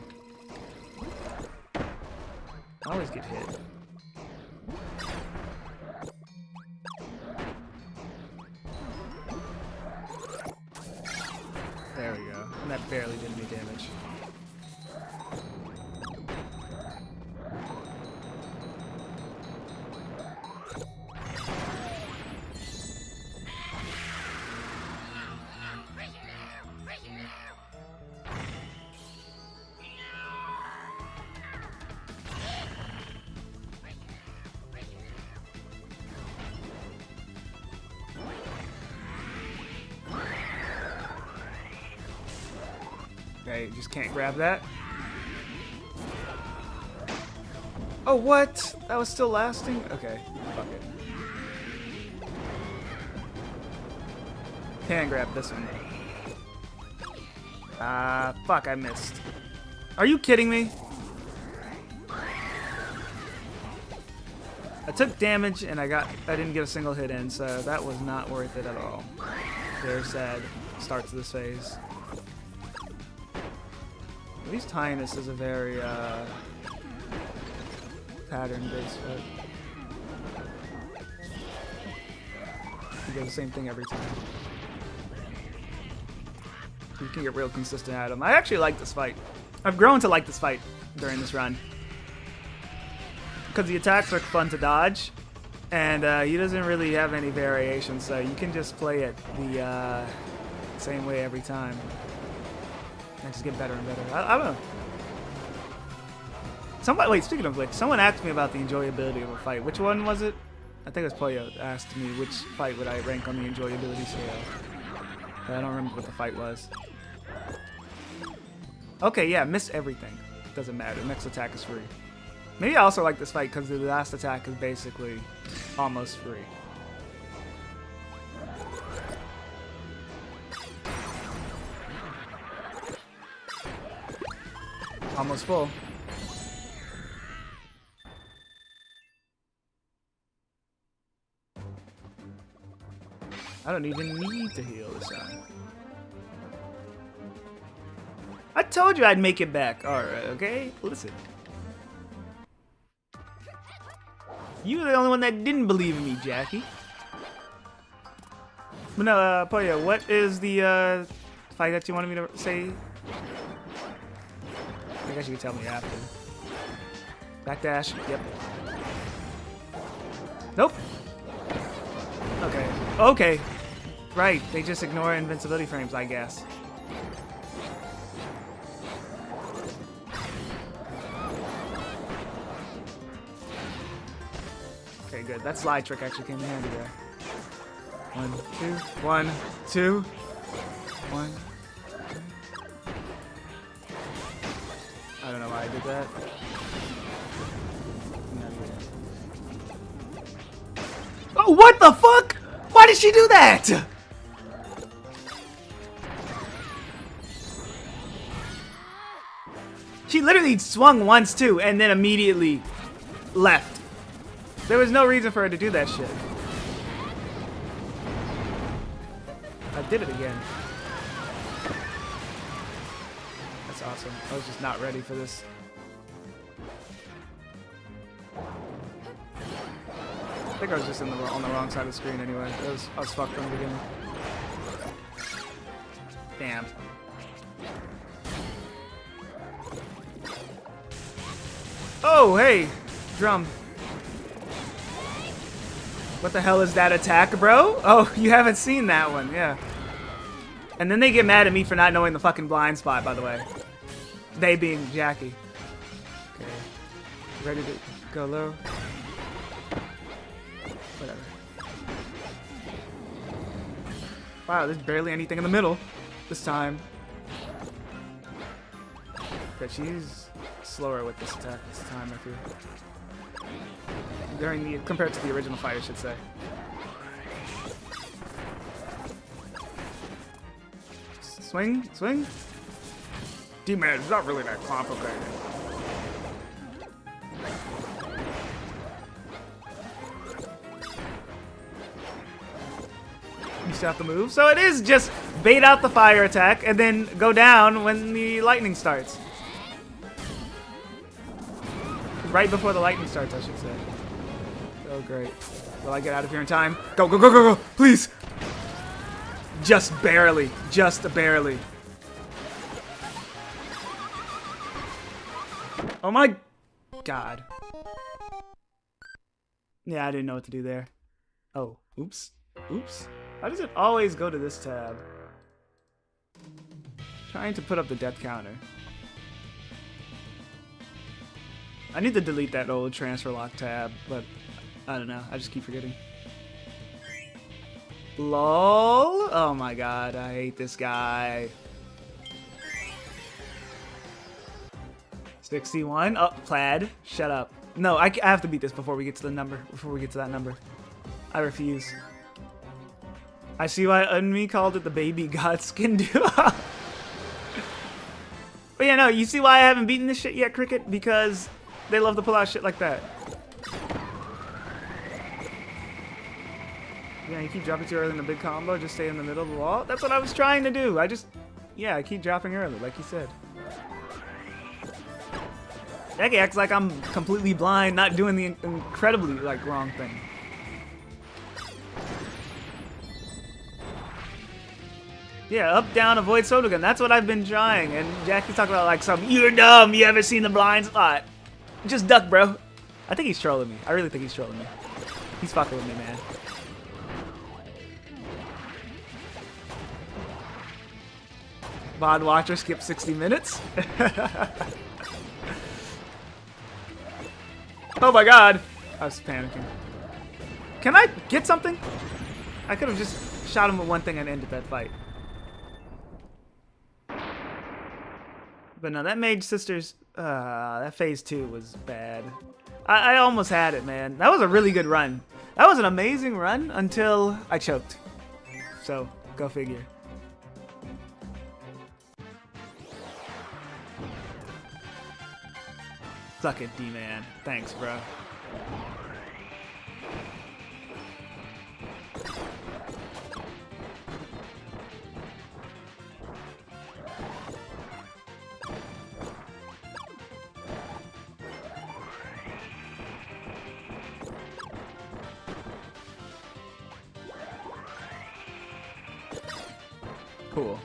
I always get hit. There we go. And that barely did me damage. Okay, just can't grab that. Oh, what? That was still lasting? Okay, fuck it. Can't grab this one. Fuck, I missed. Are you kidding me? I took damage and I didn't get a single hit in, so that was not worth it at all. Very sad start to this phase. At least Highness is a very pattern-based fight. You do the same thing every time. You can get real consistent at him. I actually like this fight. I've grown to like this fight during this run. Because the attacks are fun to dodge, and he doesn't really have any variation, so you can just play it the same way every time. And just get better and better. I don't know. Somebody, wait, speaking of which, someone asked me about the enjoyability of a fight. Which one was it? I think it was Poyo asked me which fight would I rank on the enjoyability scale. But I don't remember what the fight was. Okay, yeah, miss everything. Doesn't matter. Next attack is free. Maybe I also like this fight because the last attack is basically almost free. Almost full. I don't even need to heal this time. I told you I'd make it back. Alright, okay? Listen. You were the only one that didn't believe in me, Jackie. But no, Poyo, what is the fight that you wanted me to say? I guess you can tell me after. Backdash, yep. Nope. Okay. Okay. Right, they just ignore invincibility frames, I guess. Okay, good. That slide trick actually came in handy there. 1, 2, 1, 2, 1. I don't know why I did that. Oh, what the fuck? Why did she do that? She literally swung once too, and then immediately left. There was no reason for her to do that shit. I did it again. That's awesome. I was just not ready for this. I think I was just on the wrong side of the screen anyway. I was fucked from the beginning. Damn. Oh, hey! Drum. What the hell is that attack, bro? Oh, you haven't seen that one, yeah. And then they get mad at me for not knowing the fucking blind spot, by the way. They being Jackie. Okay. Ready to go low? Whatever. Wow, there's barely anything in the middle this time. Okay, she's slower with this attack this time, I feel. Compared to the original fight, I should say. Swing, swing. D-Man, it's not really that complicated. You still have to move. So it is just bait out the fire attack and then go down when the lightning starts. Right before the lightning starts, I should say. Oh, great. Will I get out of here in time? Go, go, go, go, go, please. Just barely. Just barely. Oh my God. Yeah, I didn't know what to do there. Oh, oops. Oops. How does it always go to this tab? Trying to put up the death counter. I need to delete that old transfer lock tab, but I don't know. I just keep forgetting. LOL. Oh my God, I hate this guy. 61. Oh, plaid. Shut up. No, I have to beat this before we get to the number. Before we get to that number. I refuse. I see why Unmi called it the baby god skin duo. But yeah, no, you see why I haven't beaten this shit yet, Cricket? Because they love to pull out shit like that. Yeah, you keep dropping too early in the big combo, just stay in the middle of the wall. That's what I was trying to do. I keep dropping early, like you said. That guy acts like I'm completely blind, not doing the incredibly, like, wrong thing. Yeah, up, down, avoid Sodogun. That's what I've been trying. And Jackie's talking about, like, you're dumb, you haven't seen the blind spot. Just duck, bro. I think he's trolling me. I really think he's trolling me. He's fucking with me, man. VOD watcher skip 60 minutes. Oh my God. I was panicking. Can I get something? I could have just shot him with one thing and ended that fight. But no, that Mage Sisters, that phase 2 was bad. I almost had it, man. That was a really good run. That was an amazing run until I choked. So, go figure. Suck it, D-Man. Thanks, bro. Cool.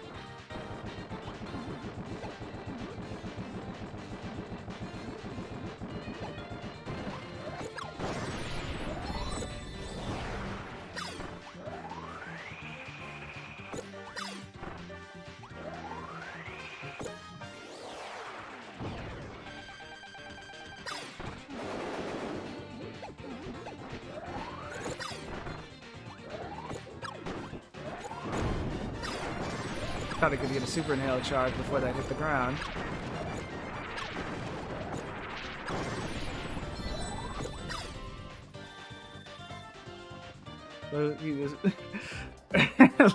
Thought I could get a super inhale charge before that hit the ground.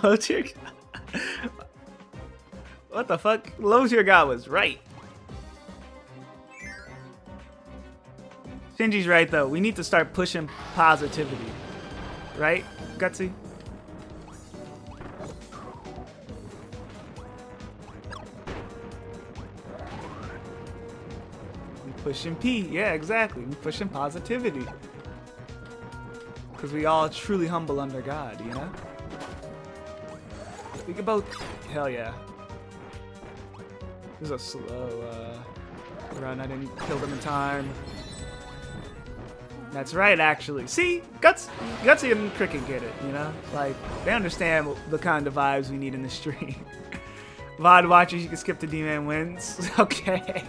Low tier. What the fuck? Low tier god was right. Shinji's right though. We need to start pushing positivity. Right, Gutsy? Pushing P, yeah, exactly. We pushing positivity. Because we all truly humble under God, you know? We can both, hell yeah. This is a slow run. I didn't kill them in time. That's right, actually. See, Gutsy and Cricket get it, you know? Like, they understand the kind of vibes we need in the stream. VOD watchers, you can skip the D-Man wins. Okay.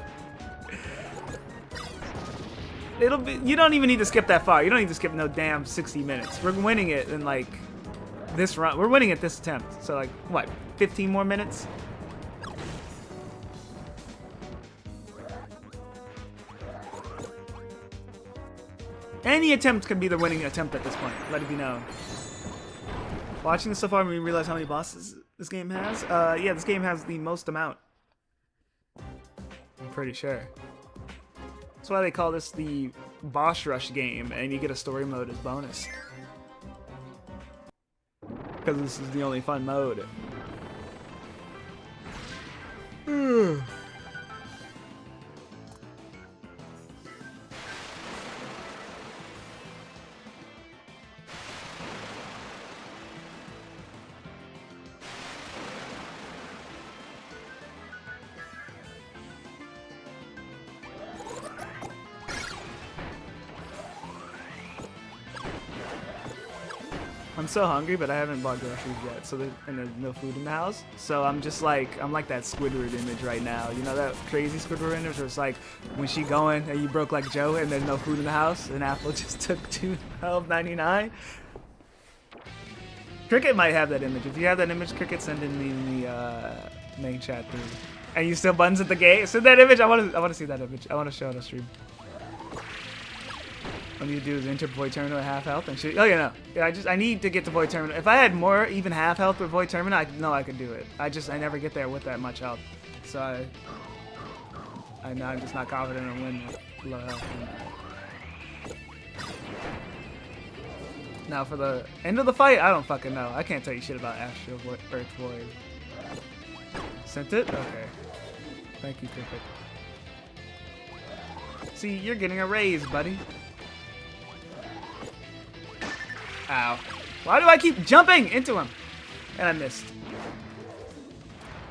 It'll be. You don't even need to skip that far. You don't need to skip no damn 60 minutes. We're winning it in like this run. We're winning at this attempt. So like what? 15 more minutes? Any attempt could be the winning attempt at this point. Let it be known. Watching this so far, we realize how many bosses this game has. Yeah, this game has the most amount. I'm pretty sure. That's why they call this the boss rush game, and you get a story mode as bonus. Because this is the only fun mode. I'm so hungry, but I haven't bought groceries yet, so there's no food in the house. So I'm just like, I'm like that Squidward image right now. You know that crazy Squidward image where it's like, when she going and you broke like Joe and there's no food in the house and Apple just took $12.99? Cricket might have that image. If you have that image, Cricket, send in the main chat through. And you still buttons at the gate? Send that image. I want to see that image. I want to show it on stream. All you do is enter Void Terminal at half health and shit. Oh yeah, no. Yeah, I need to get to Void Terminal. If I had more, even half health with Void Terminal, I know I could do it. I never get there with that much health. So I'm just not confident in winning with low health. Now for the end of the fight, I don't fucking know. I can't tell you shit about Astral Earth Void. Sent it? Okay. Thank you, Cricket. See, you're getting a raise, buddy. Ow. Why do I keep jumping into him? And I missed.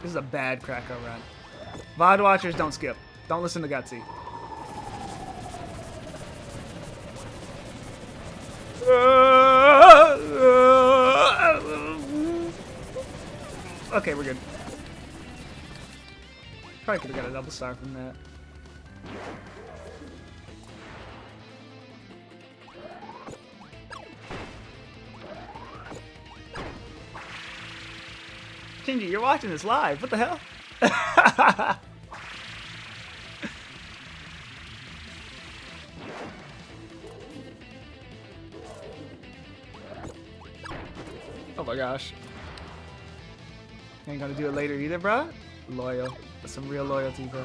This is a bad Krakow run. VOD watchers, don't skip. Don't listen to Gutsy. Okay, we're good. Probably could have got a double star from that. Shinji, you're watching this live. What the hell? Oh my gosh. Ain't gonna do it later either, bro. Loyal. That's some real loyalty, bro.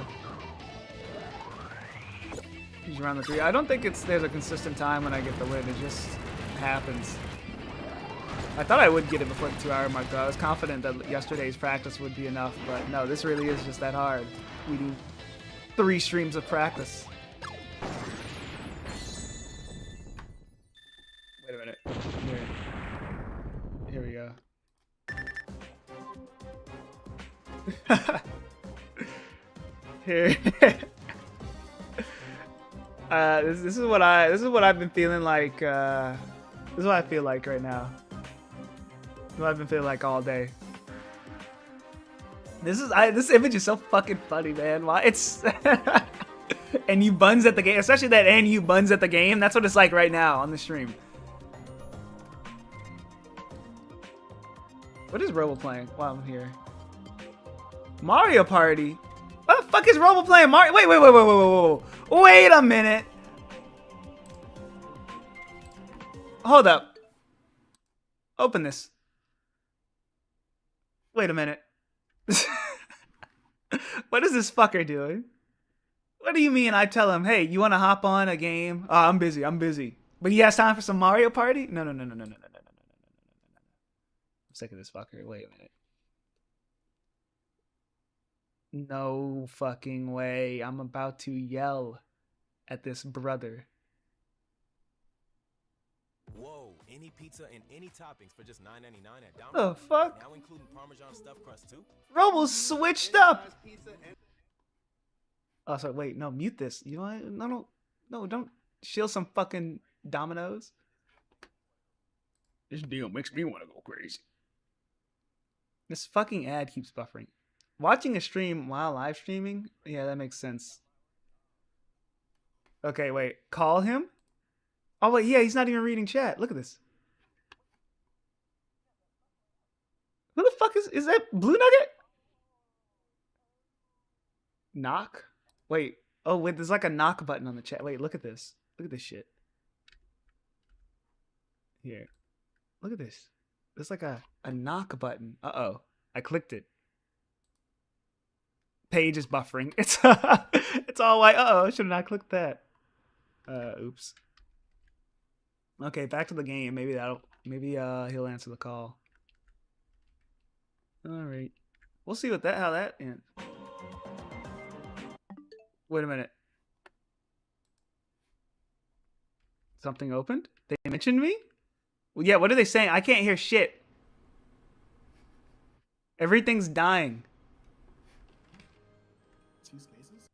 He's around the 3. I don't think there's a consistent time when I get the win. It just happens. I thought I would get it before the 2-hour mark, though. I was confident that yesterday's practice would be enough, but no, this really is just that hard. We do 3 streams of practice. Wait a minute. Here we go. Here. This is what I've been feeling like. This is what I feel like right now. I've been feeling like all day. This image is so fucking funny, man. Why it's and you buns at the game, especially that and you buns at the game. That's what it's like right now on the stream. What is Robo playing while I'm here? Mario Party. What the fuck is Robo playing? Mario? Wait a minute. Hold up. Open this. Wait a minute. What is this fucker doing? What do you mean I tell him, hey, you want to hop on a game? Oh, I'm busy. But he has time for some Mario Party? No. I'm sick of this fucker. Wait a minute. No fucking way. I'm about to yell at this brother. Whoa, any pizza and any toppings for just $9.99 at Domino's. The fuck? Now including Parmesan stuffed crust too. Robo switched up. Oh, sorry, wait, no, mute this. You know, no, don't shield some fucking Domino's. This deal makes me want to go crazy. This fucking ad keeps buffering. Watching a stream while live streaming? Yeah, that makes sense. Okay, wait, call him? Oh, wait, yeah, he's not even reading chat. Look at this. Who the fuck is that Blue Nugget? Knock? Wait. Oh, wait, there's like a knock button on the chat. Wait, look at this. Look at this shit. Here. Look at this. There's like a knock button. Uh-oh. I clicked it. Page is buffering. It's it's all white. Uh-oh, I should have not clicked that. Oops. Okay, back to the game. Maybe he'll answer the call. Alright. We'll see what how that ends. Wait a minute. Something opened? They mentioned me? Well, yeah, what are they saying? I can't hear shit. Everything's dying. 2 spaces?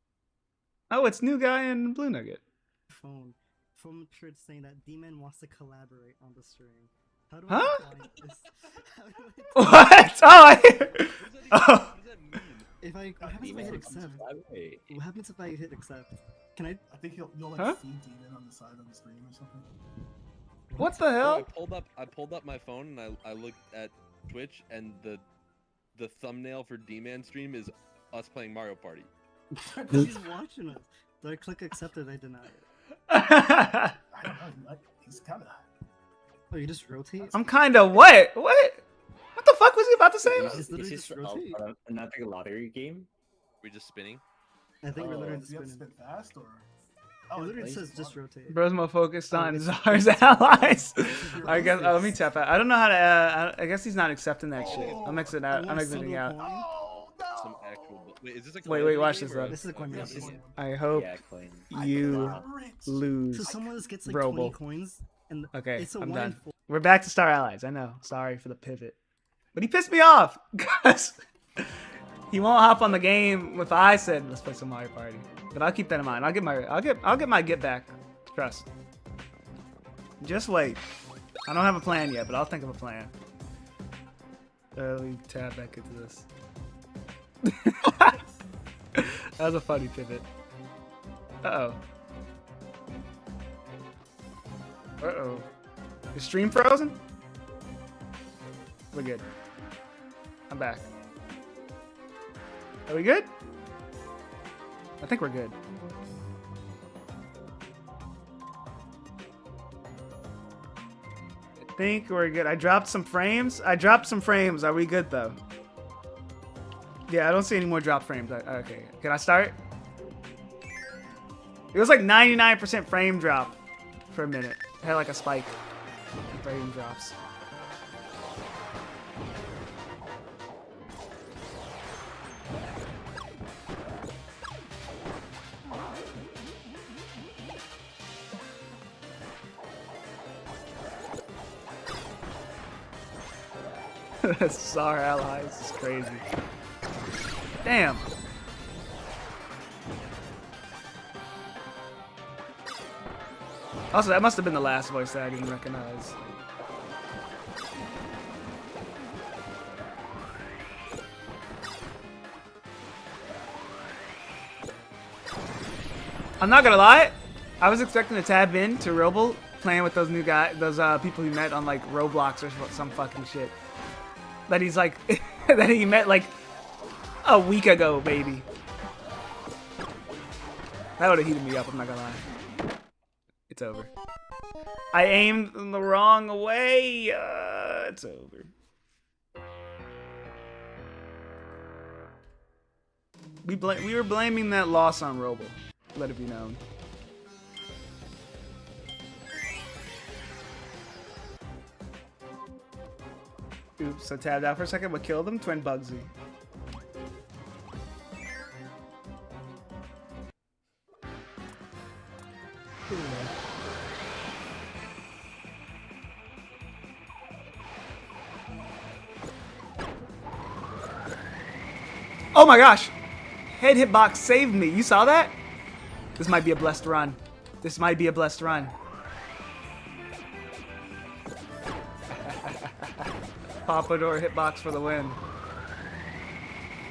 Oh, it's new guy and Blue Nugget. Phone from Church saying that D-Man wants to collaborate on the stream. How do Huh? I decline this? How do I What? Oh, I hear. Oh. If I what happens if I hit accept? What happens if I hit accept? Can I? I think you'll like Huh? see Demon on the side of the stream or something. What the Oh, hell? I pulled up my phone and I looked at Twitch and the thumbnail for D-Man stream is us playing Mario Party. He's watching us. Do I click accept or I deny it? I don't know. He's kind of. Oh, you just rotate? I'm kind of what? What? What the fuck was he about to say? It's literally just rotate. Not like a lottery game. We're just spinning. I think we're literally Do just you have to spinning. spin fast or? It literally it's says fun. just rotate. Bro's more focused on it's- Czar's allies. I guess. Let me tap out. I don't know how to. I guess he's not accepting that shit. I'm exiting I out. want I'm a exiting single out. coin. Oh no! Some actual. Wait, is this a Wait, coin watch game this or up. This is a coin. Yeah, Yeah. I hope Yeah, coin. you Rich. So lose. someone just gets like Roble. 20 coins, and Okay, it's a I'm 1 in done. 4. We're back to Star Allies. I know. Sorry for the pivot, but he pissed me off because he won't hop on the game if I said let's play some Mario Party. But I'll keep that in mind. I'll get my get back. Trust. Just wait. I don't have a plan yet, but I'll think of a plan. Let me tab back into this. That was a funny pivot. Uh-oh. Uh-oh. Is stream frozen? We're good. I'm back. Are we good? I think we're good. I think we're good. I dropped some frames. Are we good though? Yeah, I don't see any more drop frames. Okay. Can I start? It was like 99% frame drop for a minute. It had like a spike in frame drops. Star allies is crazy. Damn. Also, that must have been the last voice that I didn't recognize. I'm not gonna lie, I was expecting to tab in to Roble playing with those new guys, those people he met on like Roblox or some fucking shit. That he's like, that he met like a week ago, maybe. That would have heated me up, I'm not gonna lie. It's over. I aimed in the wrong way. It's over. We were blaming that loss on Roble. Let it be known. Oops, I tabbed out for a second. What killed him? Twin Bugsy. Oh my gosh! Head hitbox saved me. You saw that? This might be a blessed run. This might be a blessed run. Pompadour hitbox for the win.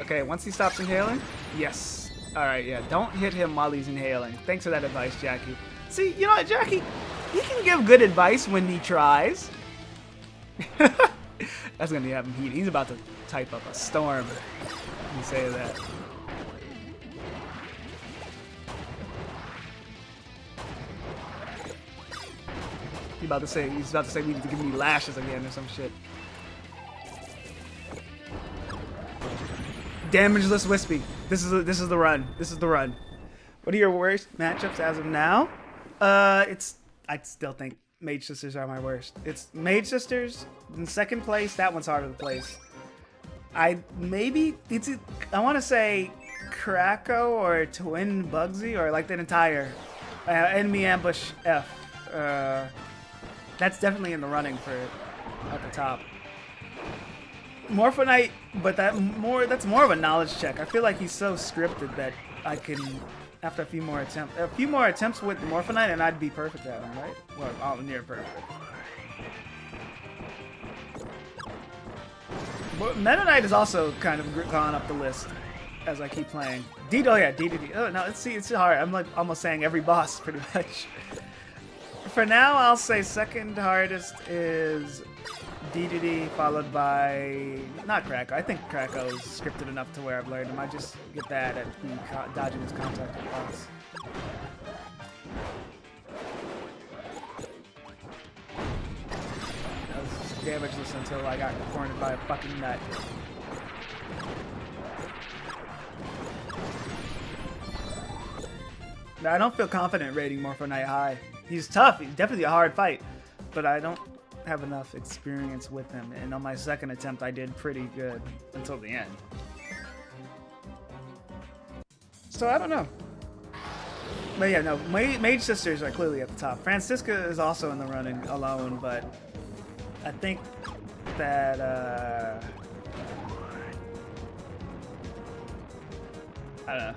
Okay, once he stops inhaling, yes. All right, yeah. Don't hit him while he's inhaling. Thanks for that advice, Jackie. See, you know what, Jackie? He can give good advice when he tries. That's gonna have him heat. He's about to type up a storm. Let me say that. He's about to say we need to give me lashes again or some shit. Damageless Wispy. This is the run. This is the run. What are your worst matchups as of now? I still think Mage Sisters are my worst. It's Mage Sisters in second place. That one's harder to place. I want to say Krako or Twin Bugsy or like that entire Enemy Ambush F. That's definitely in the running for at the top. Morphinite, but that's more of a knowledge check. I feel like he's so scripted that I can, after a few more attempts with Morphinite, and I'd be perfect at him, right? Well, near perfect. But Meta Knight is also kind of gone up the list as I keep playing. DDD. Oh no, it's hard. I'm like almost saying every boss pretty much. For now, I'll say second hardest is DDD, followed by not Krako. I think Krako's scripted enough to where I've learned him. I just get bad at dodging his contact with boss. I was just damageless until I got cornered by a fucking nut. Now, I don't feel confident rating Morphinite high. He's tough. He's definitely a hard fight, but I don't have enough experience with him. And on my second attempt, I did pretty good until the end. So I don't know. But yeah, no, Mage Sisters are clearly at the top. Francisca is also in the running alone, but I think that I don't know.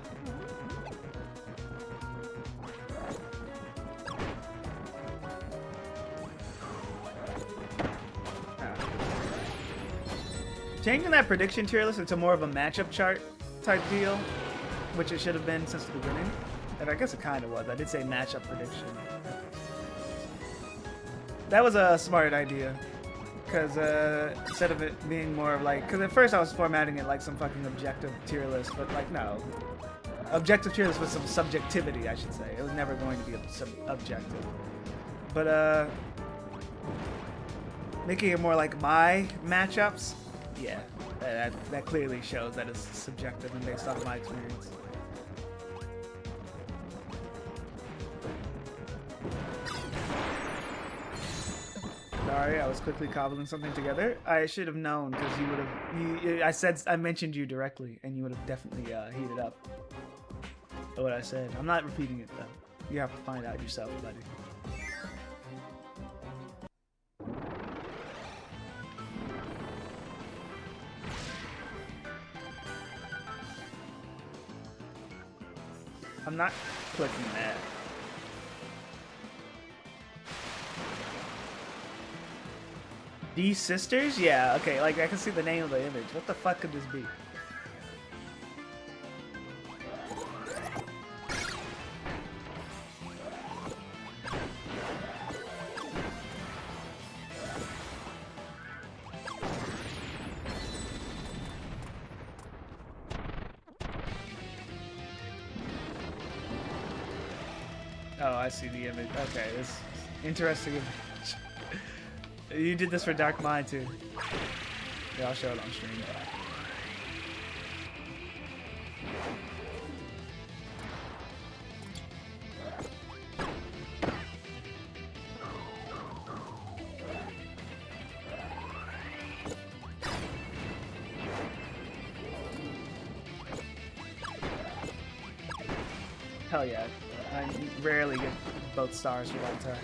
Changing that prediction tier list into more of a matchup chart type deal, which it should have been since the beginning. And I guess it kind of was. I did say matchup prediction. That was a smart idea. Because instead of it being more of like... Because at first I was formatting it like some fucking objective tier list, but like, no. Objective tier list with some subjectivity, I should say. It was never going to be objective. But making it more like my matchups, yeah, that clearly shows that it's subjective and based off my experience. Sorry, I was quickly cobbling something together. I should have known because you would have. I mentioned you directly, and you would have definitely heated up what I said. I'm not repeating it though. You have to find out yourself, buddy. I'm not clicking that. These sisters? Yeah, okay, like I can see the name of the image. What the fuck could this be? Oh, I see the image. Okay, this is interesting image. You did this for Dark Mind too. Yeah, I'll show it on stream. Hell yeah. I rarely get both stars for that attack.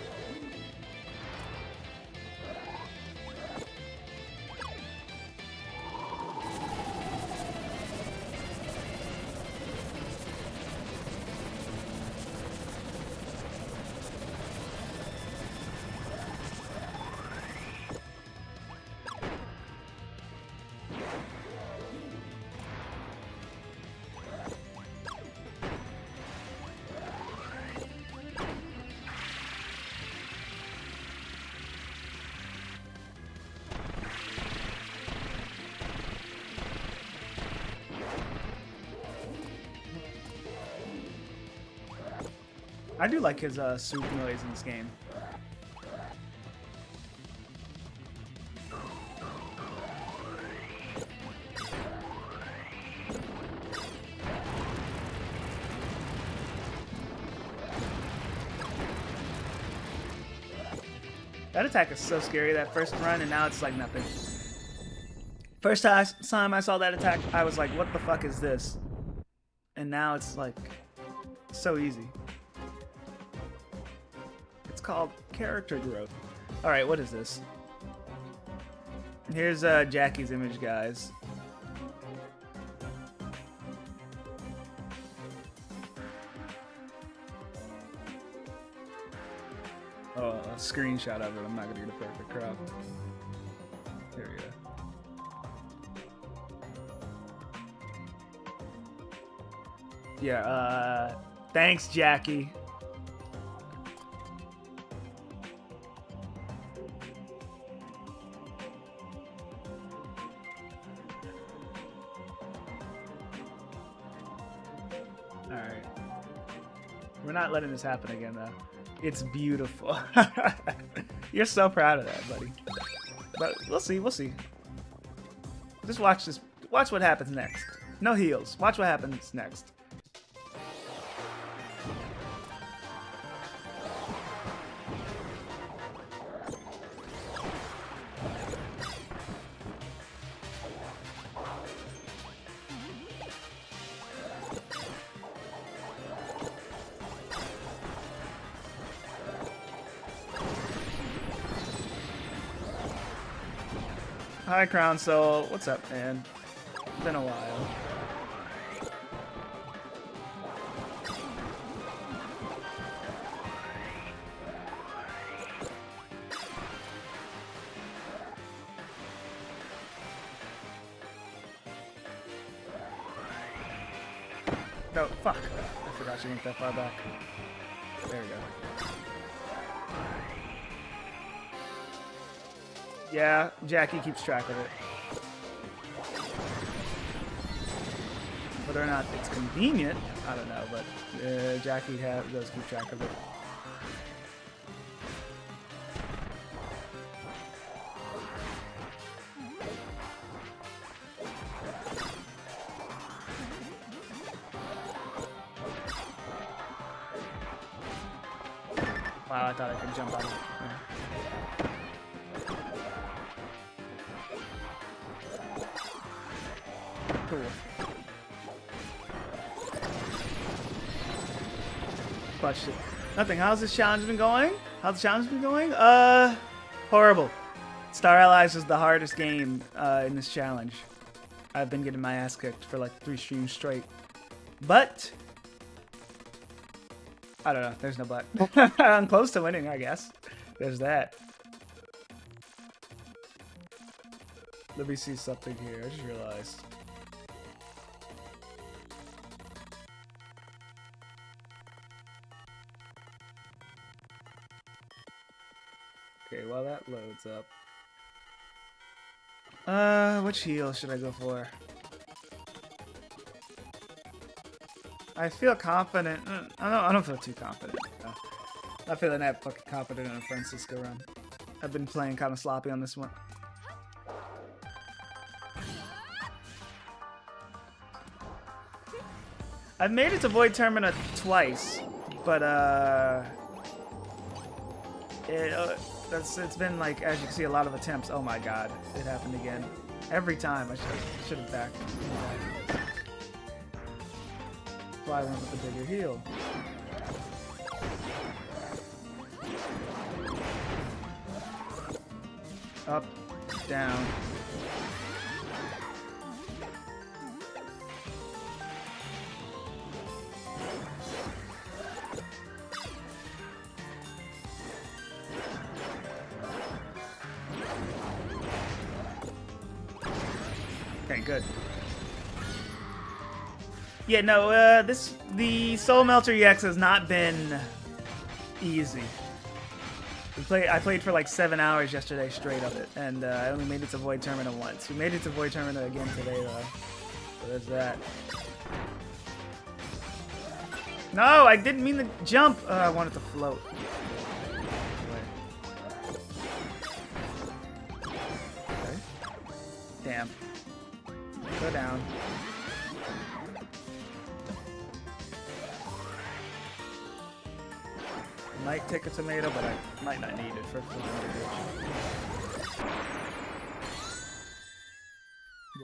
I do like his soup noise in this game. That attack is so scary, that first run, and now it's like nothing. First time I saw that attack, I was like, what the fuck is this? And now it's like so easy. It's called character growth. Alright, what is this? Here's Jackie's image, guys. Oh, a screenshot of it. I'm not gonna get a perfect crop. There we go. Yeah, thanks, Jackie. Alright. We're not letting this happen again, though. It's beautiful. You're so proud of that, buddy. But we'll see, we'll see. Just watch this. Watch what happens next. No heals. Watch what happens next. Hi, Crown Soul. What's up, man? Been a while. No, fuck. I forgot she went that far back. There we go. Yeah, Jackie keeps track of it. Whether or not it's convenient, I don't know, but Jackie does keep track of it. Wow, I thought I could jump out of it. Yeah. Cool. Clutched it. Nothing. How's this challenge been going? How's the challenge been going? Horrible. Star Allies is the hardest game in this challenge. I've been getting my ass kicked for like 3 streams straight. But I don't know. There's no but. I'm close to winning, I guess. There's that. Let me see something here. I just realized. Okay, while that loads up. Which heal should I go for? I feel confident. I don't feel too confident. I'm feeling that fucking confident in a Francisco run. I've been playing kind of sloppy on this one. I've made it to Void Termina twice, but it's been like, as you can see, a lot of attempts. Oh my god, it happened again. Every time I should have backed. That's why I went with the bigger heal. Up, down. Okay, good. Yeah, no, the Soul Melter EX has not been easy. I played for like 7 hours yesterday straight of it, and I only made it to Void Termina once. We made it to Void Termina again today, though. So there's that. No, I didn't mean to jump. I wanted to float. Okay. Damn. Go down. might take a tomato, but I might not need it for Flounder.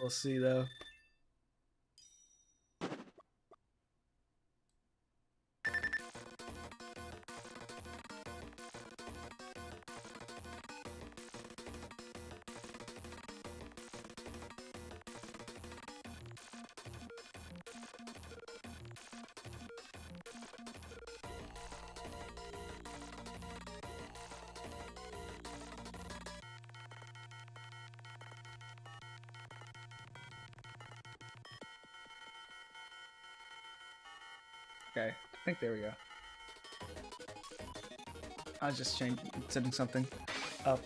We'll see though. Okay, I think there we go. I was just setting something up.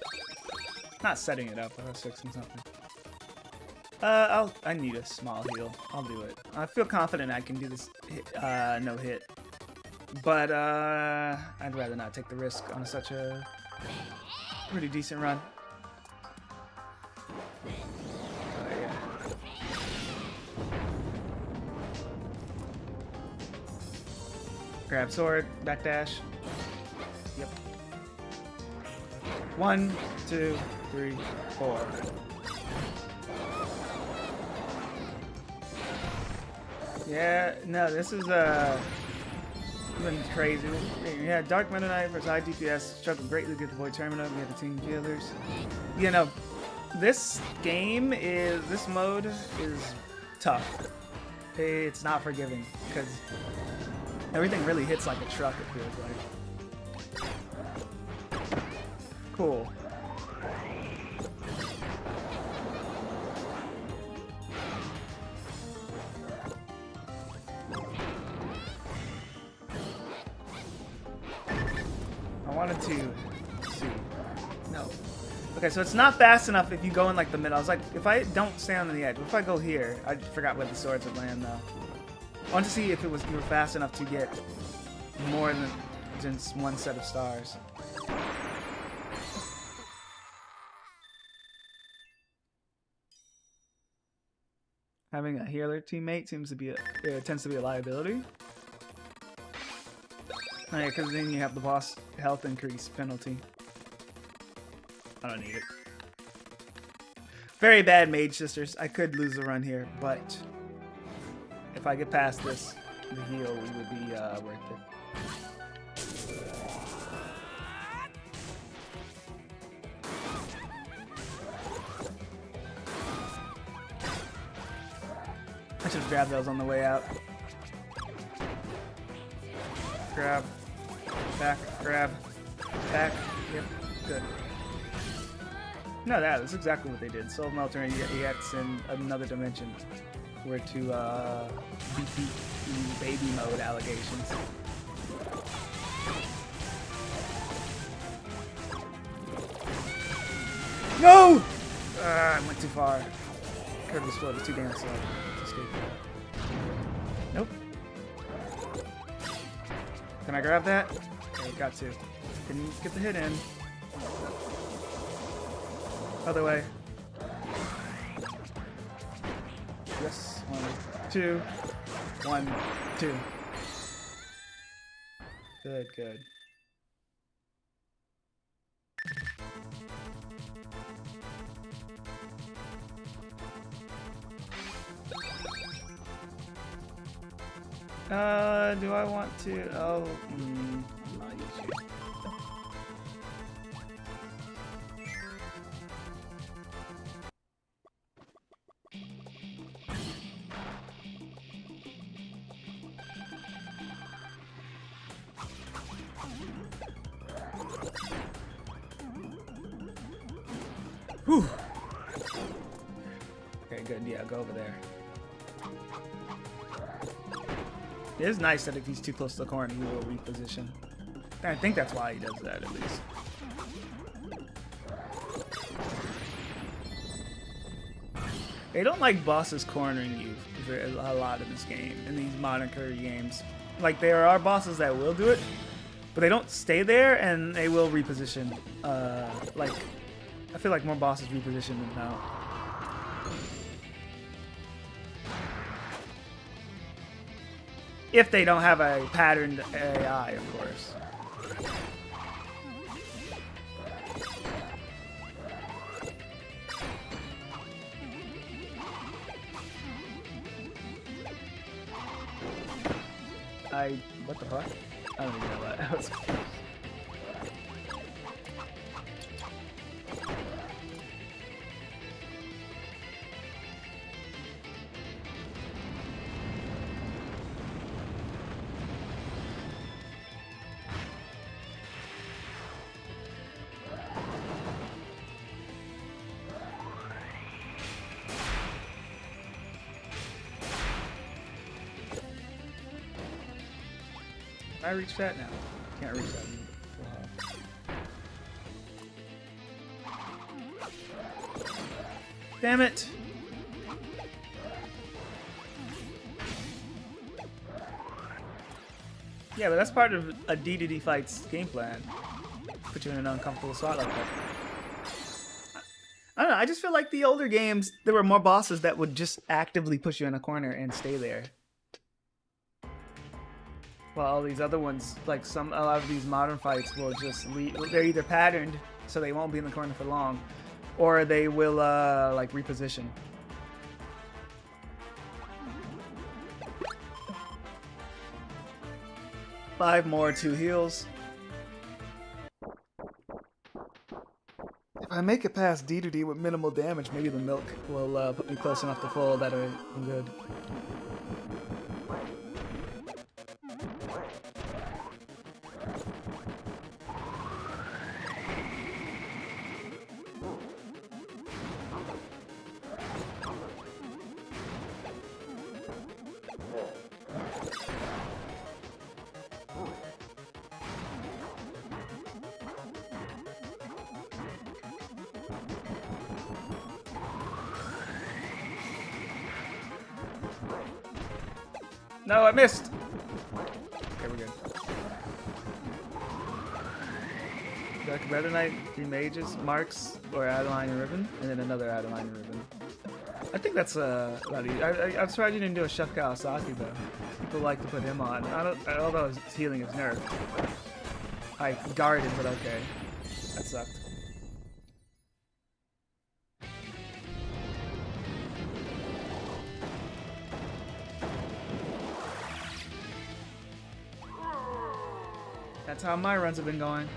Not setting it up, I was fixing something. I need a small heal. I'll do it. I feel confident I can do this no hit. But I'd rather not take the risk on such a pretty decent run. Grab sword, backdash. Yep. 1, 2, 3, 4. Yeah, no, this is been crazy. Yeah, Dark Meta Knight versus high DPS struggled greatly to get the Void Terminal. We have the team killers. You know, this mode is tough. It's not forgiving because everything really hits like a truck, it feels like. Cool. I wanted to see. No. Okay, so it's not fast enough if you go in like the middle. I was like, if I don't stand on the edge, if I go here, I forgot where the swords would land though. I wanted to see if you were fast enough to get more than just one set of stars. Having a healer teammate tends to be a liability. Oh, yeah, because then you have the boss health increase penalty. I don't need it. Very bad, Mage Sisters. I could lose the run here, but if I get past this, the heal would be worth it. I should have grabbed those on the way out. Grab. Back. Grab. Back. Yep. Good. No, that's exactly what they did. Soul Melter and EX in another dimension were to beat the baby mode allegations. No! I went too far. Kirby's float is too damn slow to escape that. Nope. Can I grab that? Okay, got to. Couldn't get the hit in. Other way. Yes. 1, 2. 1, 2. Good, good. Do I want to? Oh, I'll use you. Whew. Okay, good. Yeah, go over there. It is nice that if he's too close to the corner, he will reposition. I think that's why he does that, at least. They don't like bosses cornering you a lot in this game, in these modern Kirby games. Like, there are bosses that will do it, but they don't stay there, and they will reposition. Like, I feel like more bosses reposition than now. If they don't have a patterned AI, of course. What the fuck? I don't even know what. That was... Can I reach that now? Can't reach that. Damn it! Yeah, but that's part of a D2D fight's game plan. Put you in an uncomfortable spot like that. I don't know, I just feel like the older games, there were more bosses that would just actively push you in a corner and stay there. While all these other ones, like a lot of these modern fights will just leave, they're either patterned so they won't be in the corner for long, or they will like reposition. Five more, 2 heals. If I make it past D2D with minimal damage, maybe the milk will put me close enough to full that I'm good. No, I missed! Okay, we're good. Dark Meta Knight, 3 mages, Marks, or Adeline and Ribbon, and then another Adeline and Ribbon. I think that's about it. I'm surprised you didn't do a Chef Kawasaki though. People like to put him on. Although his healing is nerfed. I guarded, but okay. That sucked. That's how my runs have been going.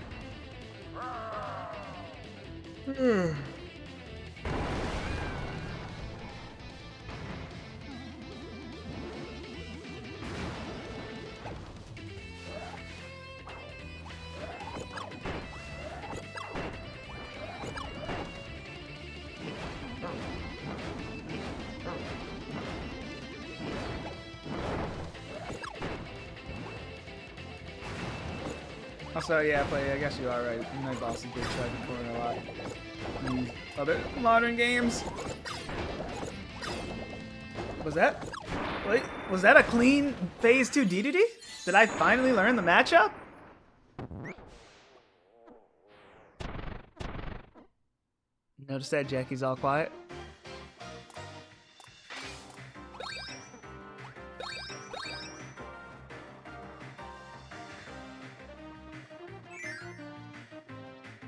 Also, yeah, I guess you are right. My bosses did try to corner a lot. In other modern games. Was that? Wait, was that a clean Phase 2 D2D? Did I finally learn the matchup? Notice that Jackie's all quiet.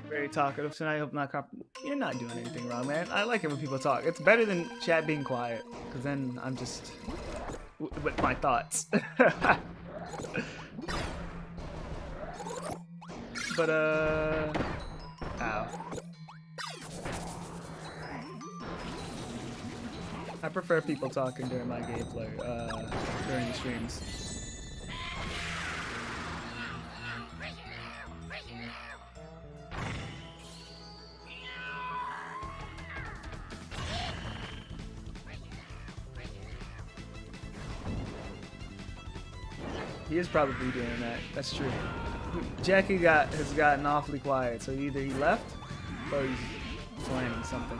Very talkative tonight. I hope not. You're not doing anything wrong, man. I like it when people talk. It's better than chat being quiet, because then I'm just with my thoughts. But ow. I prefer people talking during my gameplay, during the streams. He is probably doing that. That's true. Jackie has gotten awfully quiet, so either he left or he's planning something.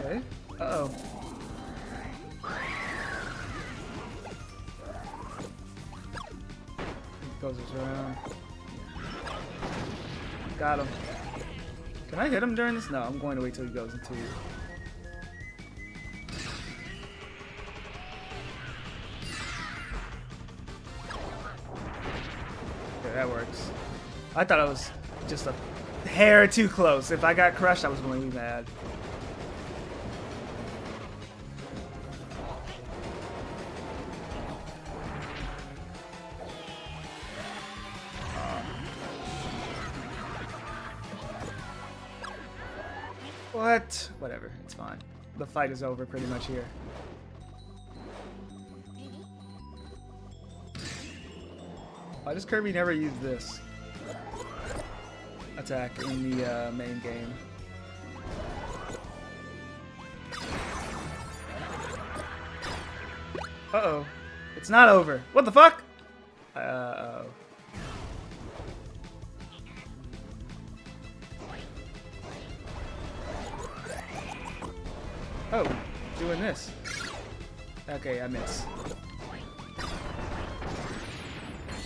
Okay. Uh-oh. Goes around. Got him. Can I hit him during this? No, I'm going to wait till he goes into I thought I was just a hair too close. If I got crushed, I was going to be mad. What? Whatever, it's fine. The fight is over pretty much here. Why does Kirby never use this attack in the main game? Uh-oh. It's not over. What the fuck? Uh-oh. Oh, doing this. Okay, I miss.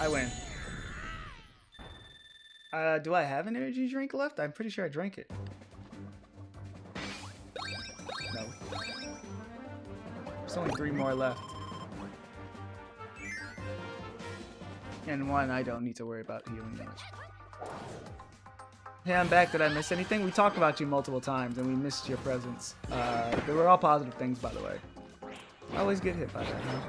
I win. Do I have an energy drink left? I'm pretty sure I drank it. No. There's only 3 more left. And 1 I don't need to worry about healing damage. Hey, I'm back. Did I miss anything? We talked about you multiple times and we missed your presence. They were all positive things, by the way. I always get hit by that, huh?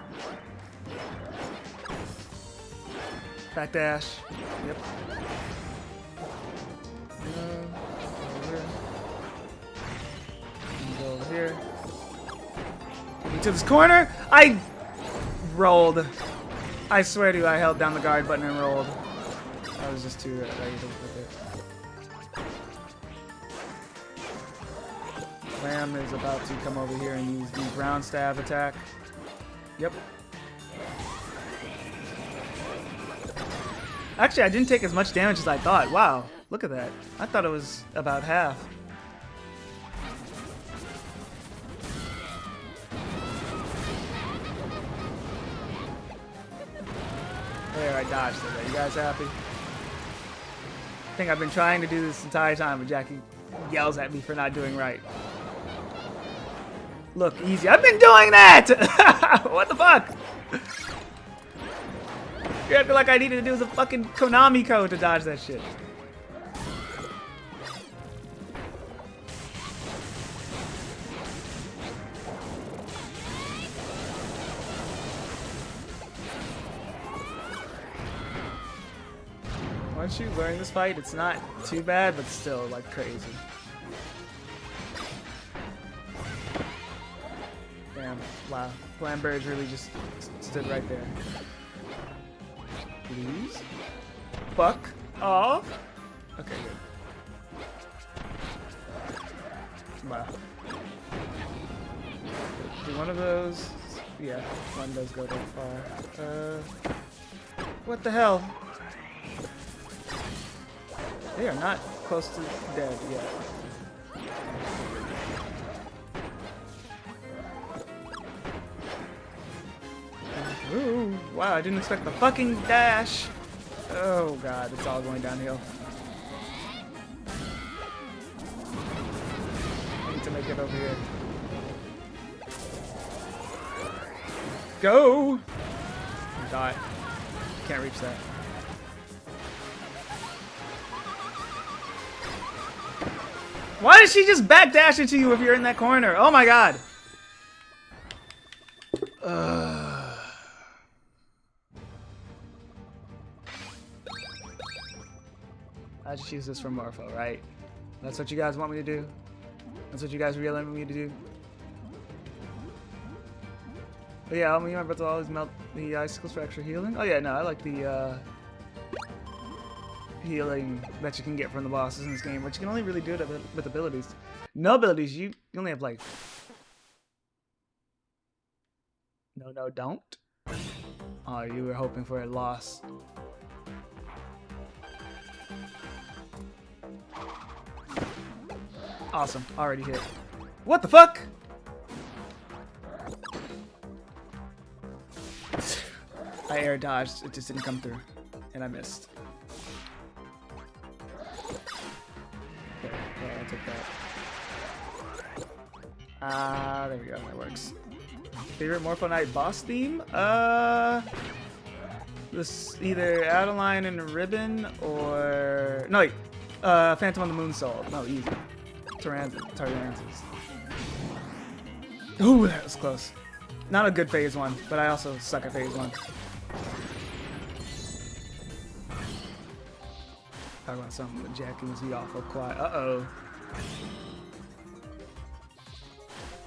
Backdash. Yep. Go over here. Into this corner. I rolled. I swear to you, I held down the guard button and rolled. I was just too ready to with it. Ram is about to come over here and use the ground stab attack. Yep. Actually, I didn't take as much damage as I thought. Wow, look at that. I thought it was about half. There, I dodged it. Are you guys happy? I think I've been trying to do this entire time, but Jackie yells at me for not doing right. Look, easy. I've been doing that! What the fuck? You acting like I needed to do a fucking Konami code to dodge that shit. Once you learn this fight, it's not too bad, but still, like, crazy. Damn, wow. Flamberge really just stood right there. Please? Fuck off. Okay, good. Wow. Do one of those. Yeah, one does go that far. What the hell? They are not close to dead yet. Ooh, wow, I didn't expect the fucking dash. Oh god, it's all going downhill. I need to make it over here. Go! Die. Can't reach that. Why did she just backdash into you if you're in that corner? Oh my god! I just use this for Morpho, right? That's what you guys want me to do? That's what you guys really want me to do? But yeah, me and my brother always melt the icicles for extra healing. Oh yeah, no, I like the healing that you can get from the bosses in this game, but you can only really do it with abilities. No abilities, you only have like... No, don't. Oh, you were hoping for a loss. Awesome, already hit. What the fuck? I air dodged, it just didn't come through, and I missed. Okay, I'll take that. There we go, that works. Favorite Morpho Knight boss theme? This either Adeline and Ribbon or no wait, Phantom on the Moon Soul. No, easy. Tyransis. Ooh, that was close. Not a good phase 1, but I also suck at phase 1. Talk about something with Jackie must be awful quiet. Uh-oh.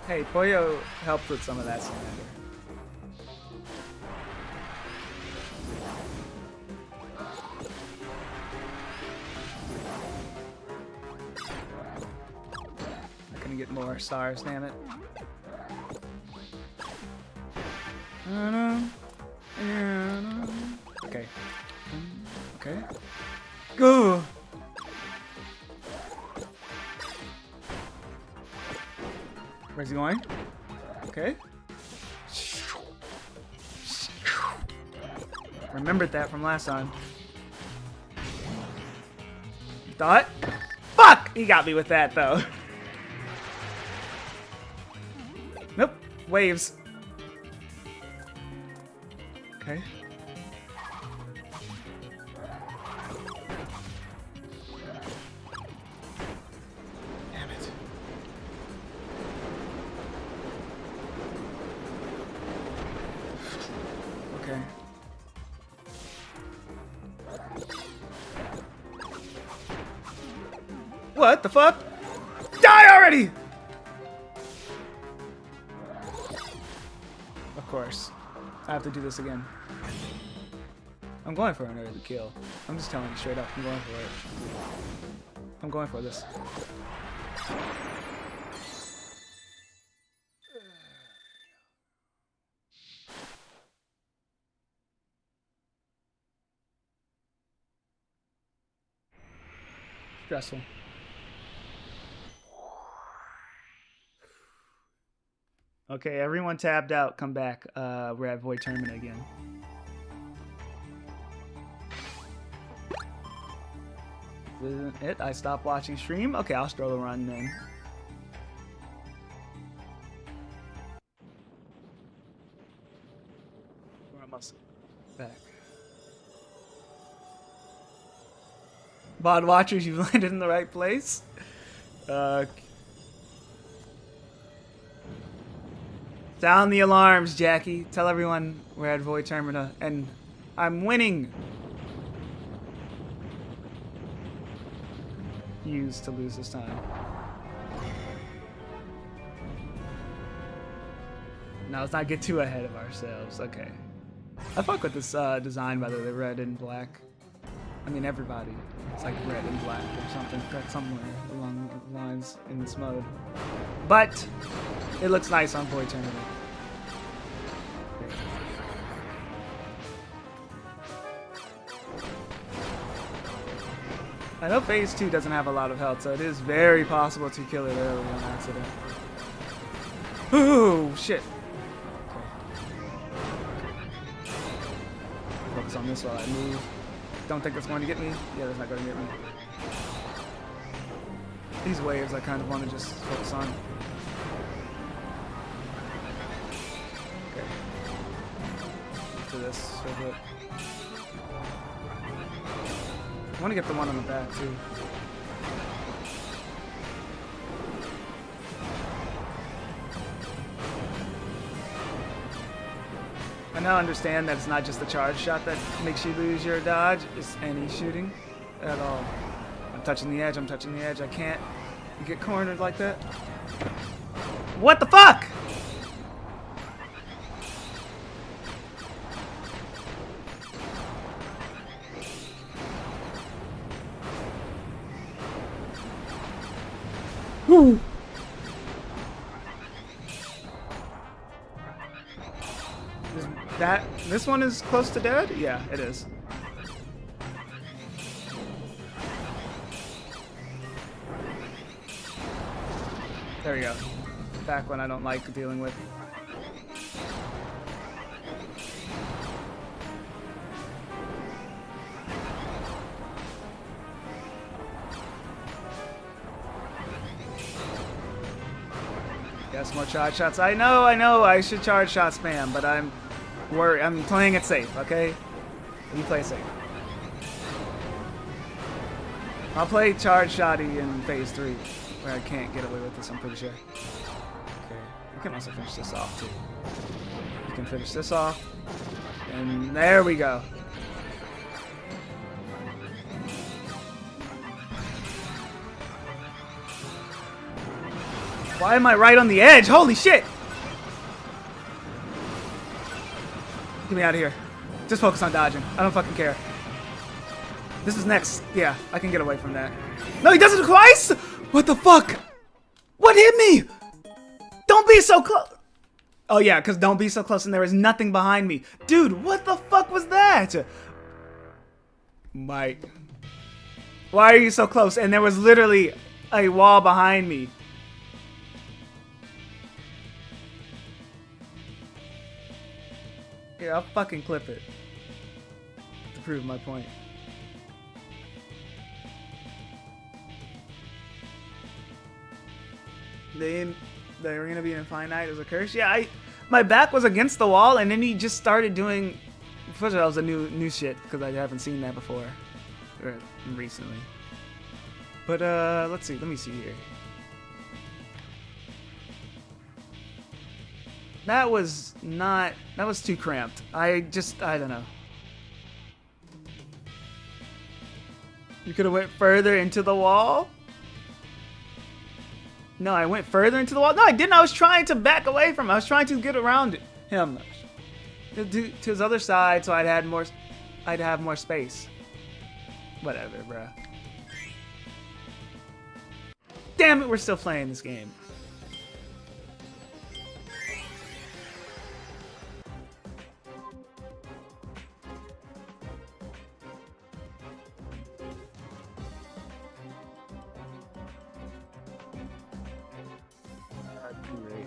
Hey, Pollo helped with some of that slander. I'm gonna get more stars, damn it. Okay. Okay. Go! Where's he going? Okay. Remembered that from last time. Thought? Fuck! He got me with that, though. Nope. Waves. Okay. Damn it. Okay. What the fuck? Die already! Of course. I have to do this again. I'm going for an early kill. I'm just telling you straight up. I'm going for it. I'm going for this. Stressful. Okay, everyone tabbed out. Come back. We're at Void Tournament again. This isn't it. I stopped watching stream. Okay, I'll stroll a run then. We're almost back. Bod watchers, you've landed in the right place. Sound the alarms, Jackie. Tell everyone we're at Void Termina, and I'm winning. Use to lose this time. Now let's not get too ahead of ourselves. Okay. I fuck with this design, by the way, red and black. I mean, everybody. It's like red and black or something. That's somewhere along the lines in this mode. But it looks nice on Void Tournament. I know phase 2 doesn't have a lot of health, so it is very possible to kill it early on accident. Ooh, shit. Okay. Focus on this while I move. Don't think it's going to get me. Yeah, that's not going to get me. These waves I kind of want to just focus on. Okay. To this for a bit. I want to get the one on the back too. I now understand that it's not just the charge shot that makes you lose your dodge, it's any shooting at all. I'm touching the edge, I'm touching the edge, I can't get cornered like that. What the fuck?! Woo! This one is close to dead? Yeah, it is. There we go. Back when I don't like dealing with. Yes, more charge shots. I know, I should charge shot spam, but I'm playing it safe, okay? You play safe. I'll play Charge Shoddy in phase 3, where I can't get away with this, I'm pretty sure. Okay, you can also finish this off too. You can finish this off, and there we go. Why am I right on the edge? Holy shit! Get me out of here. Just focus on dodging. I don't fucking care. This is next. Yeah, I can get away from that. No, he does it twice? What the fuck? What hit me? Don't be so close. Oh yeah, because don't be so close and there is nothing behind me. Dude, what the fuck was that? Mike. Why are you so close? And there was literally a wall behind me. Here, I'll fucking clip it. To prove my point. They're gonna be infinite as a curse. Yeah, my back was against the wall, and then he just started doing. First of all, that was a new shit because I haven't seen that before, or recently. But let's see. Let me see here. That was not. That was too cramped. I don't know. You could have went further into the wall. No, I went further into the wall. No, I didn't. I was trying to back away from him. I was trying to get around him to his other side, so I'd have more space. Whatever, bruh. Damn it, we're still playing this game. Great.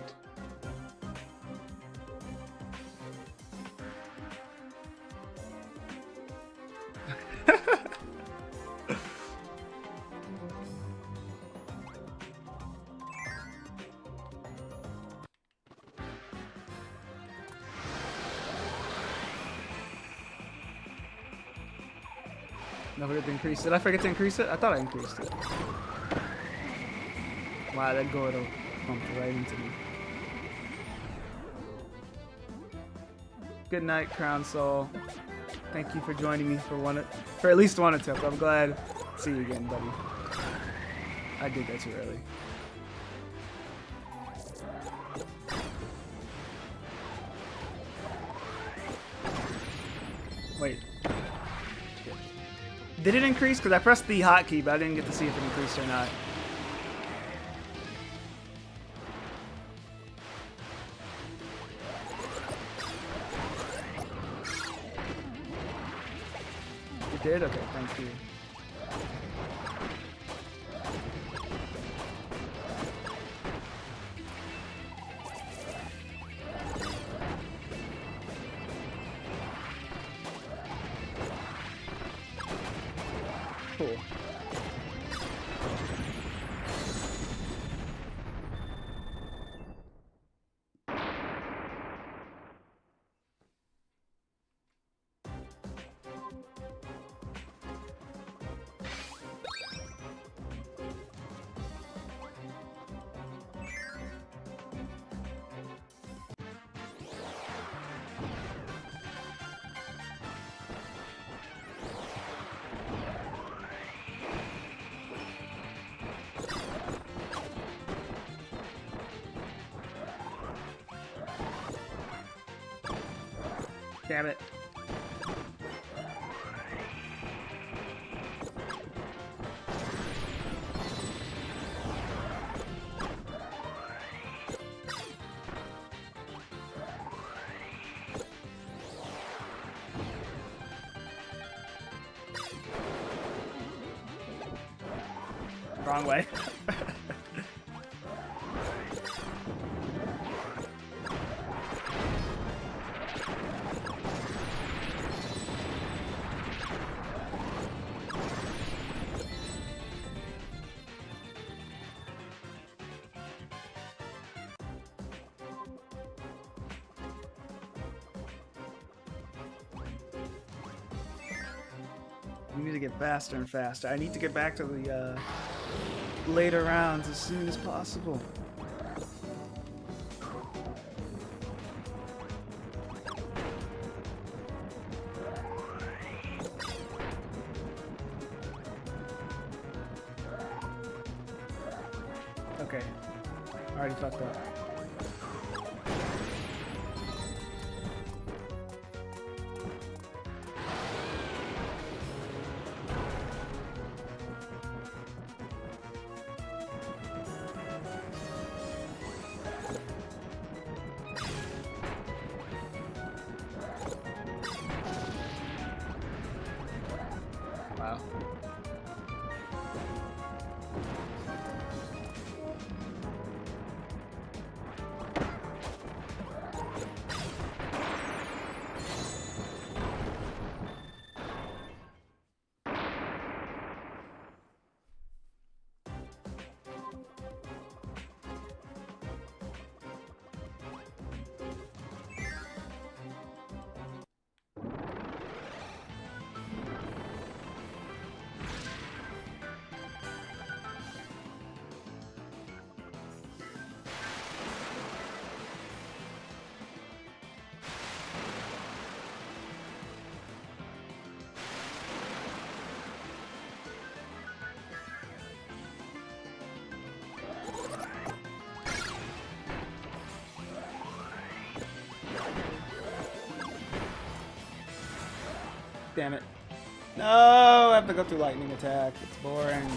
Don't forget to increase it. Did I forget to increase it? I thought I increased it. Wow, that Gordo bumped right into me. Good night, Crown Soul. Thank you for joining me for at least one attempt. I'm glad to see you again, buddy. I did that too early. Wait. Did it increase? Because I pressed the hotkey, but I didn't get to see if it increased or not. It did? Okay, thank you. Cool. Damn it. Wrong way. We need to get faster and faster. I need to get back to the later rounds as soon as possible. Okay. Already fucked up. Wow. Damn it. No, I have to go through lightning attack. It's boring.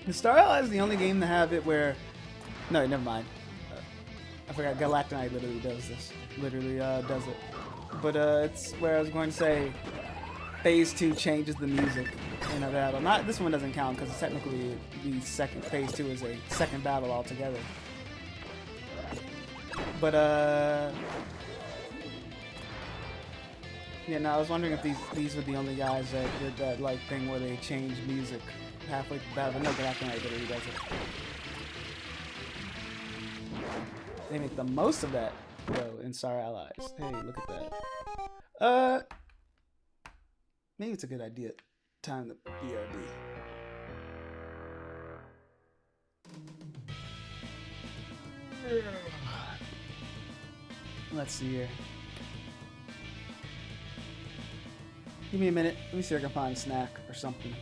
The Star Allies is the only game to have it where... No, never mind. I forgot, Galactonite literally does this. Literally does it. But it's where I was going to say Phase 2 changes the music in a battle. Not this one doesn't count because technically the second Phase 2 is a second battle altogether. But yeah, no, I was wondering if these were the only guys that did that like thing where they change music halfway through the battle. But no, Galactonite literally does it. They make the most of that, though, in Star Allies. Hey, look at that. Maybe it's a good idea. Time to BRB. Let's see here. Give me a minute. Let me see if I can find a snack or something.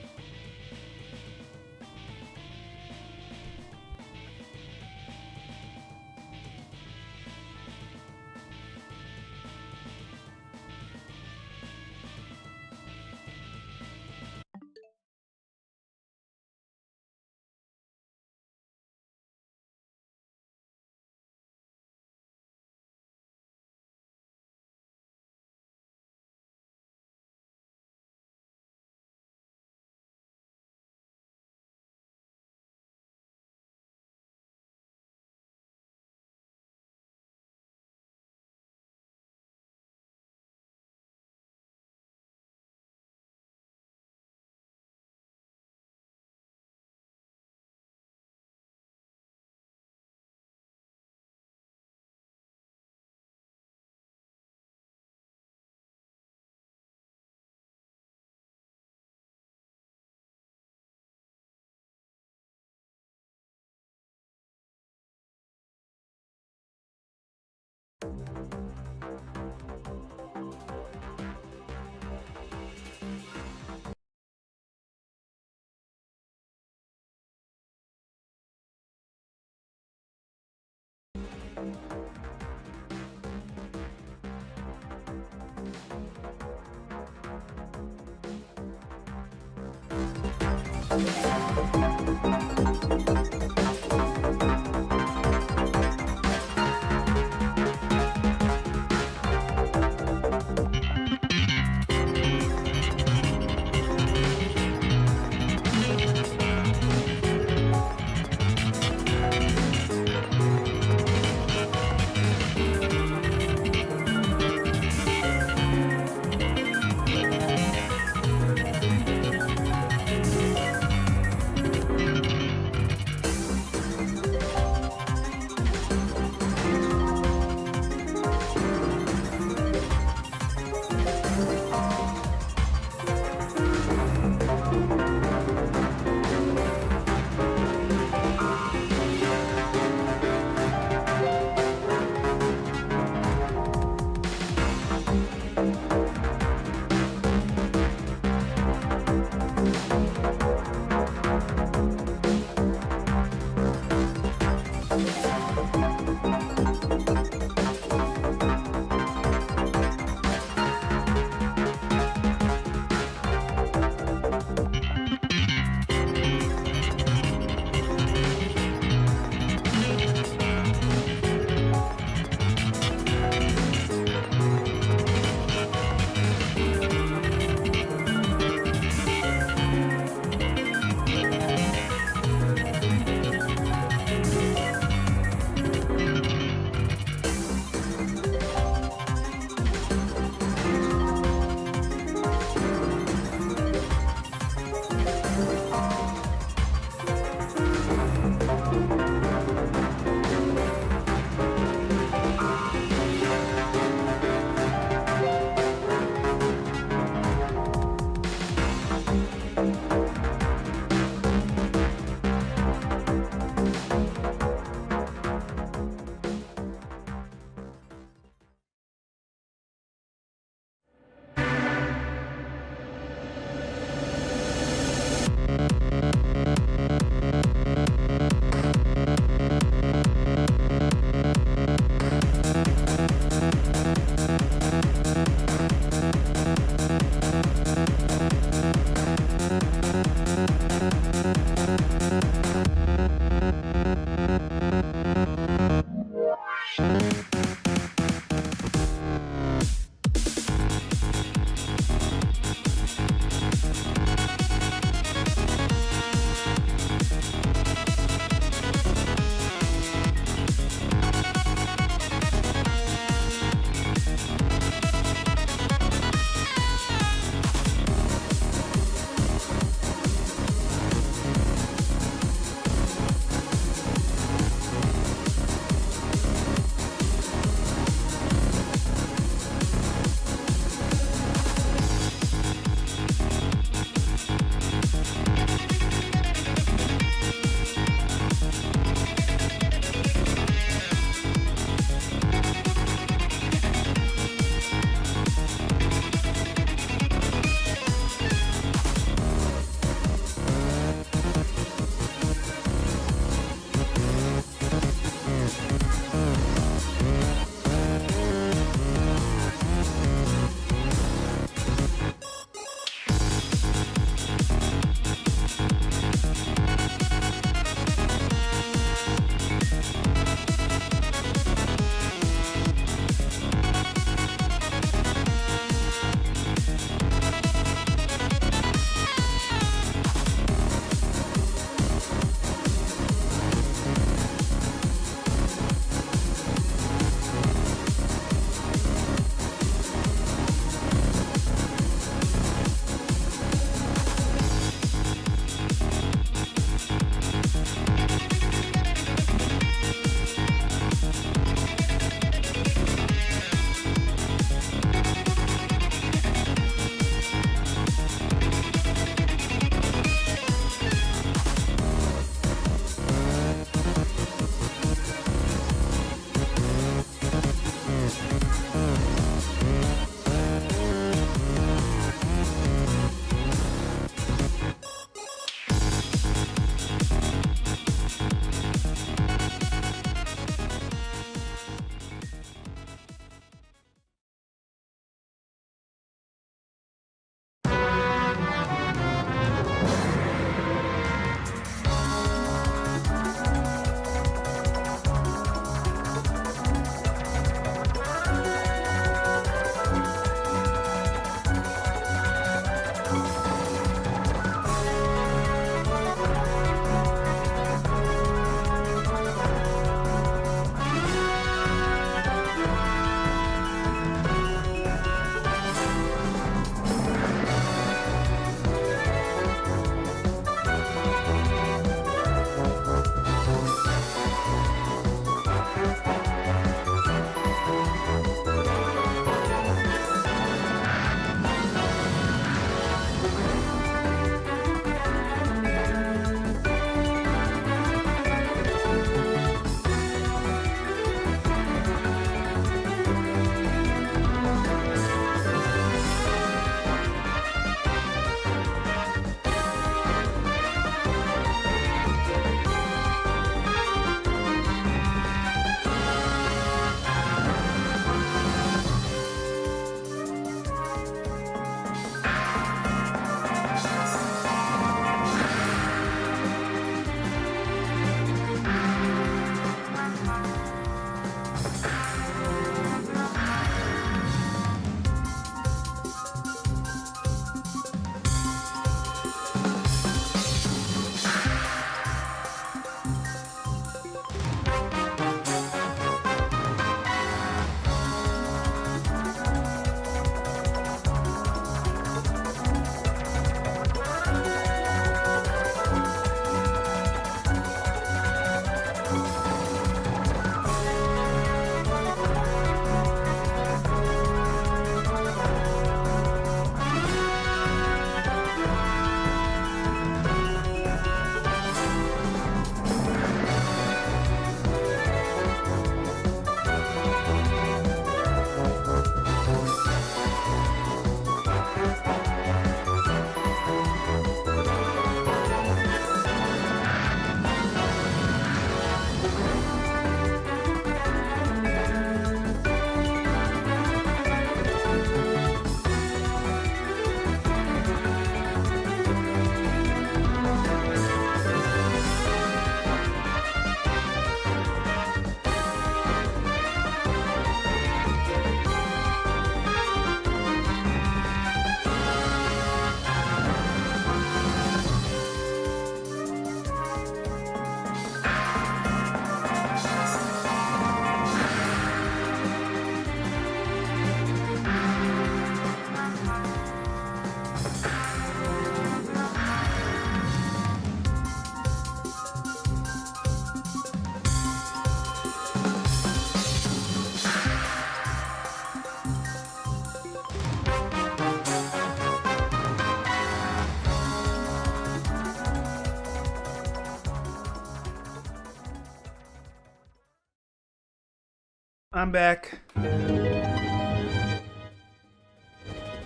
I'm back.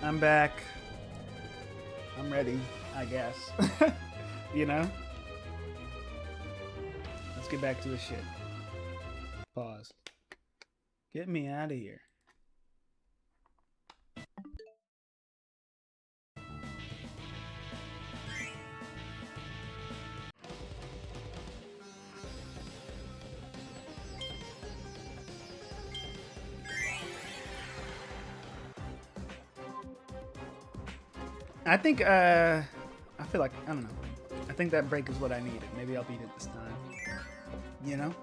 I'm back. I'm ready, I guess. You know? Let's get back to the shit. Pause. Get me out of here. I think, I feel like, I don't know. I think that break is what I needed. Maybe I'll beat it this time. You know?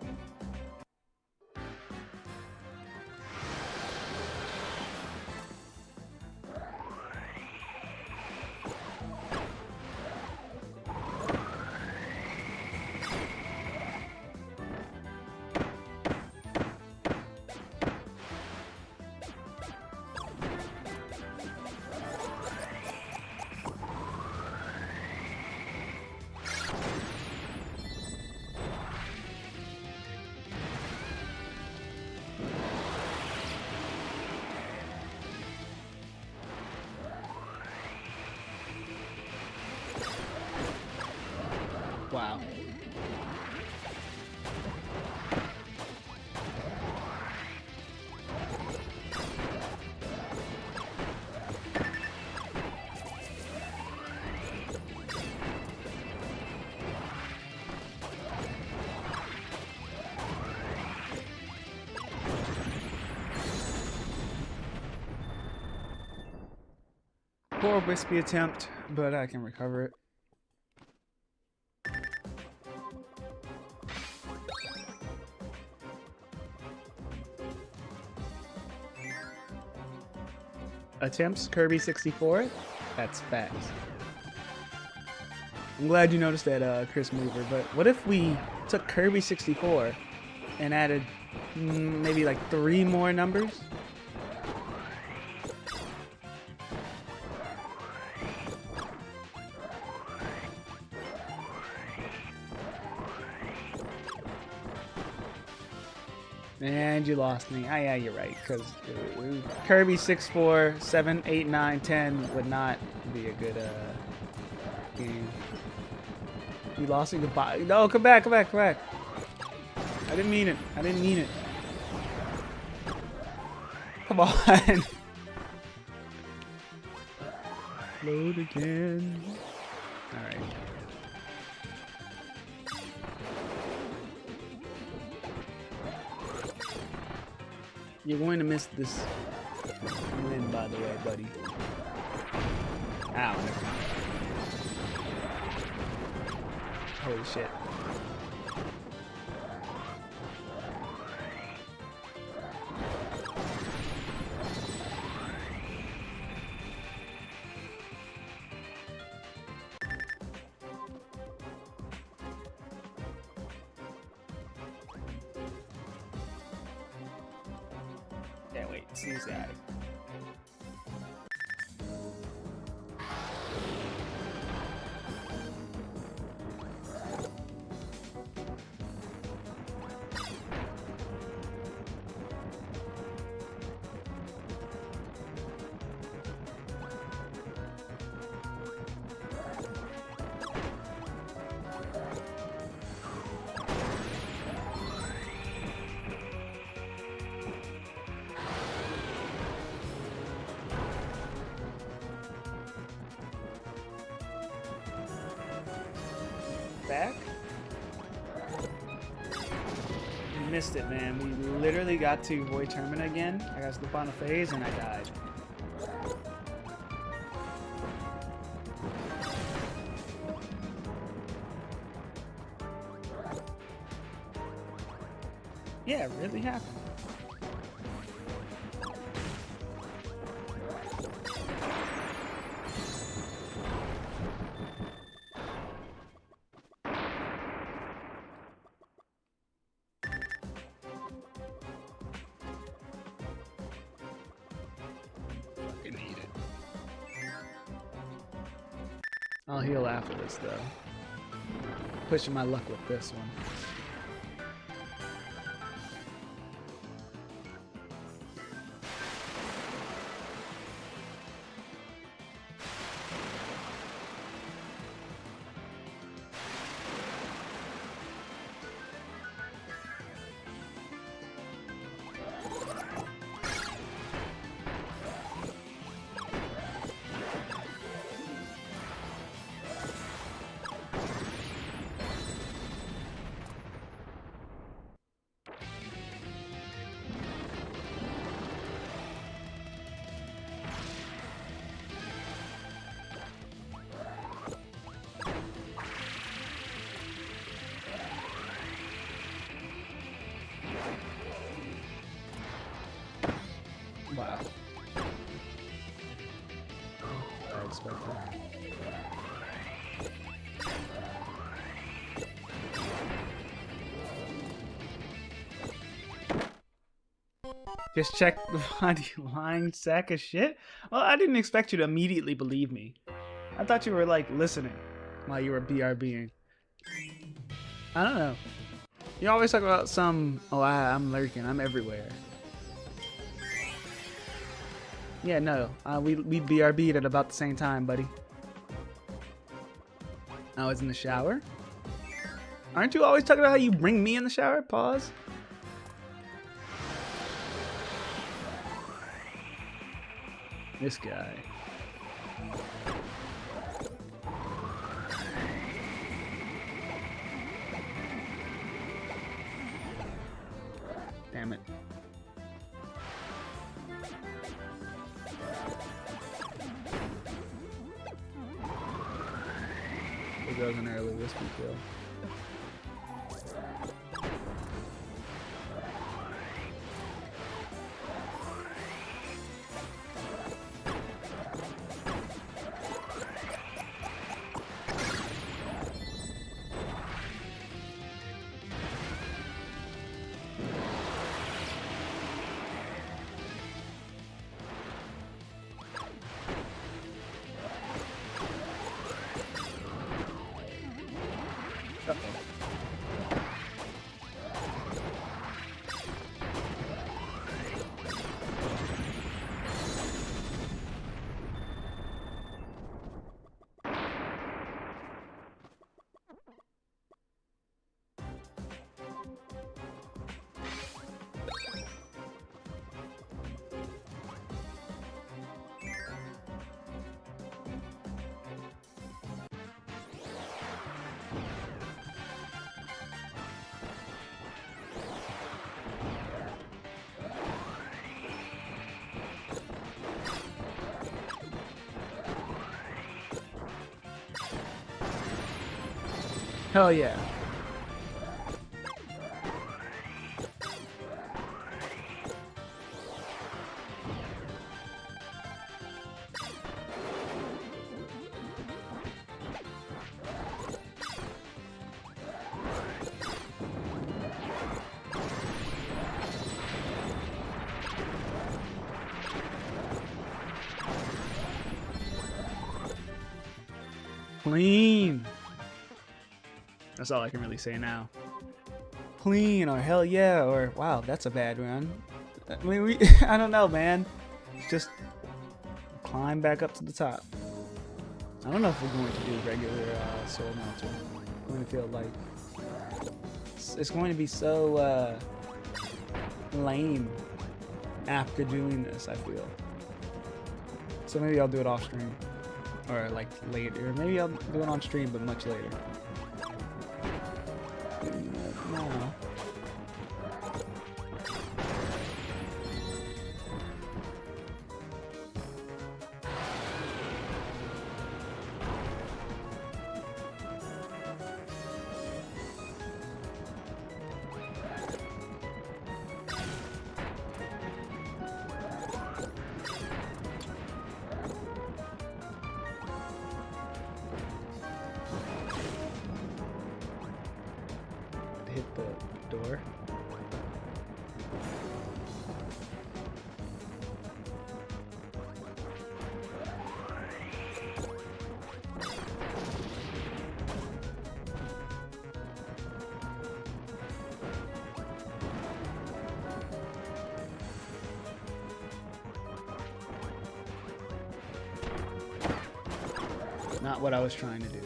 Wow. Poor wispy attempt, but I can recover it. Attempts Kirby 64. That's facts. I'm glad you noticed that, Chris Mover. But what if we took Kirby 64 and added maybe like 3 more numbers? And you lost me. Ah, yeah, you're right. Because Kirby 64, 7, 8, 9, 10 would not be a good game. You lost me. Goodbye. No, come back, come back, come back. I didn't mean it. I didn't mean it. Come on. Load again. All right. You're going to miss this win, by the way, buddy. Ow. Holy shit. Yeah, wait, it's these guys. Back? We missed it, man. We literally got to Void Termina again. I got slipped on a phase and I died. Yeah, it really happened. Need it. I'll heal after this though. Pushing my luck with this one. expected. Just check the lying sack of shit? Well, I didn't expect you to immediately believe me. I thought you were, like, listening while you were BRBing. I don't know. You always talk about some, oh, I'm lurking, I'm everywhere. Yeah, no, we BRB'd at about the same time, buddy. I was in the shower. Aren't you always talking about how you bring me in the shower? Pause. This guy. Damn it. There goes an early whiskey kill. Hell yeah. Clean. That's all I can really say now. Clean or hell yeah or wow, that's a bad run. I mean, I don't know, man. Just climb back up to the top. I don't know if we're going to do regular soul melter. I'm going to feel like it's going to be so lame after doing this, I feel. So maybe I'll do it off stream. Or like later. Maybe I'll do it on stream but much later. No. Hit the door. Not what I was trying to do.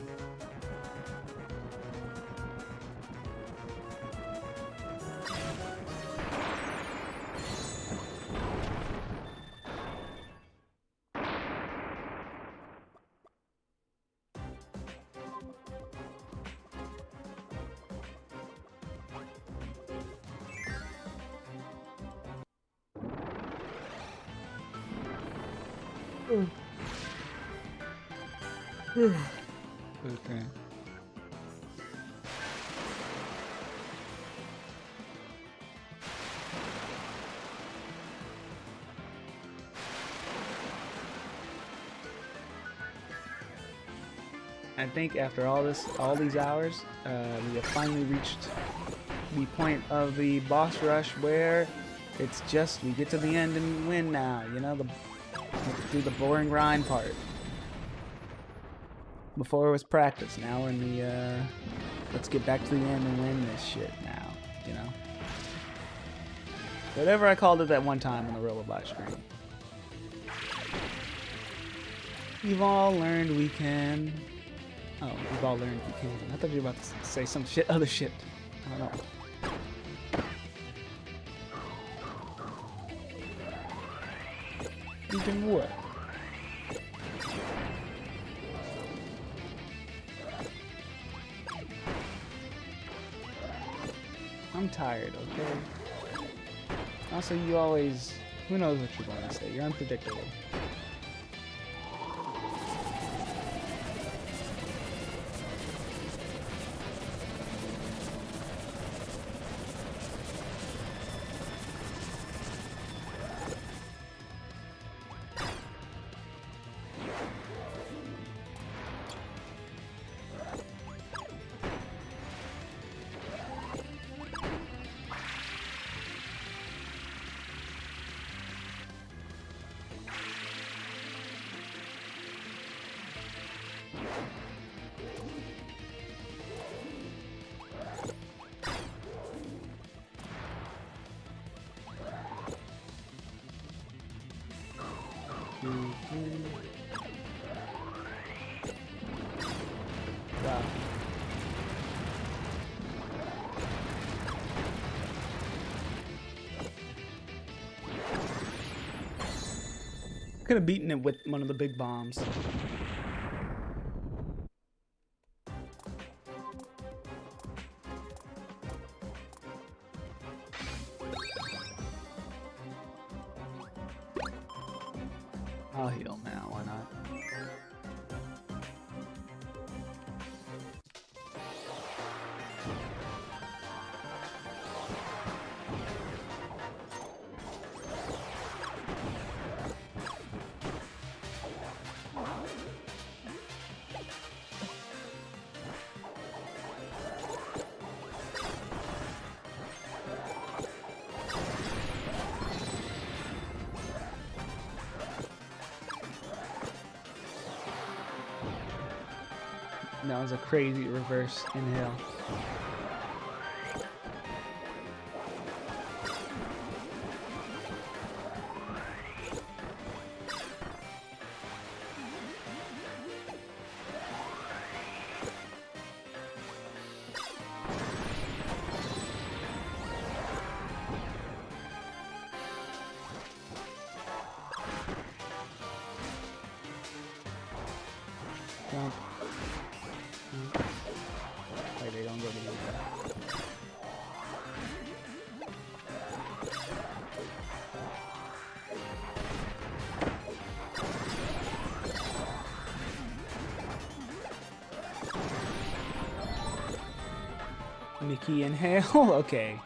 Okay. I think after all these hours, we have finally reached the point of the boss rush where it's just we get to the end and win now. You know, do the boring grind part. Before it was practice. Now we're in the let's get back to the end and win this shit now. You know, whatever I called it that one time on the Robobot screen. We've all learned we can. Oh, we've all learned we can. I thought you were about to say some shit, other shit. I don't know. You can what? I'm tired, okay? Also, you always... Who knows what you're going to say? You're unpredictable. Wow. Could have beaten it with one of the big bombs. I'll heal now, why not? That was a crazy reverse inhale. Jump. Wait, they don't go to the Mickey inhale? Okay.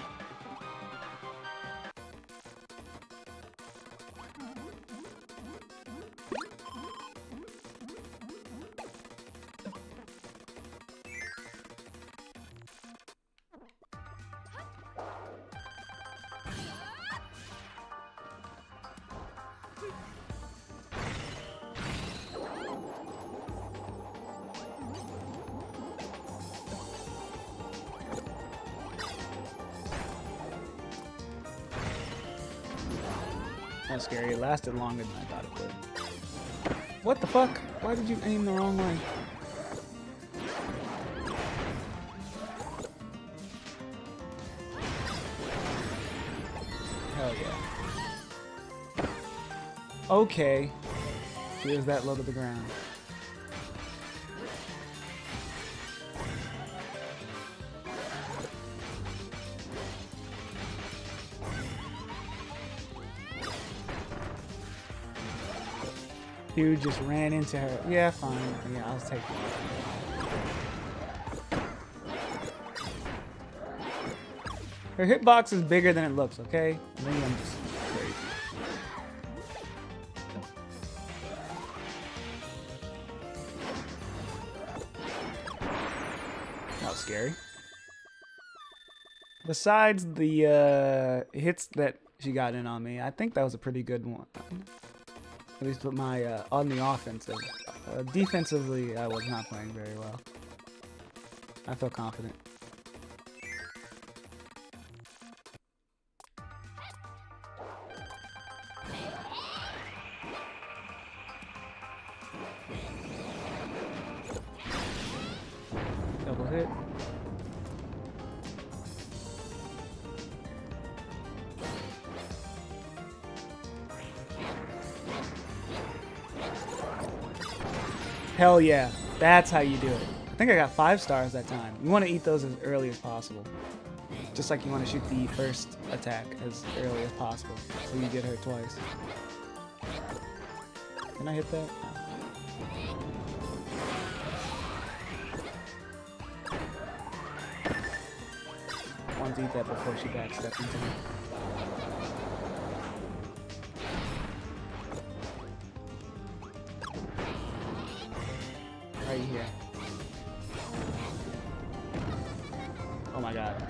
That was scary. It lasted longer than I thought it would. What the fuck? Why did you aim the wrong way? Hell yeah. Okay. Here's that low to the ground. Dude just ran into her. Yeah, fine. Yeah, I'll take it. Her hitbox is bigger than it looks, okay? Maybe I'm just crazy. scary. Besides the hits that she got in on me, I think that was a pretty good one. At least with my on the offensive. Defensively, I was not playing very well. I feel confident. Double hit. Hell yeah, that's how you do it. I think I got 5 stars that time. You want to eat those as early as possible. Just like you want to shoot the first attack as early as possible. So you get hurt twice. Can I hit that? I wanted to eat that before she backstepped into me. Right here. Oh my god.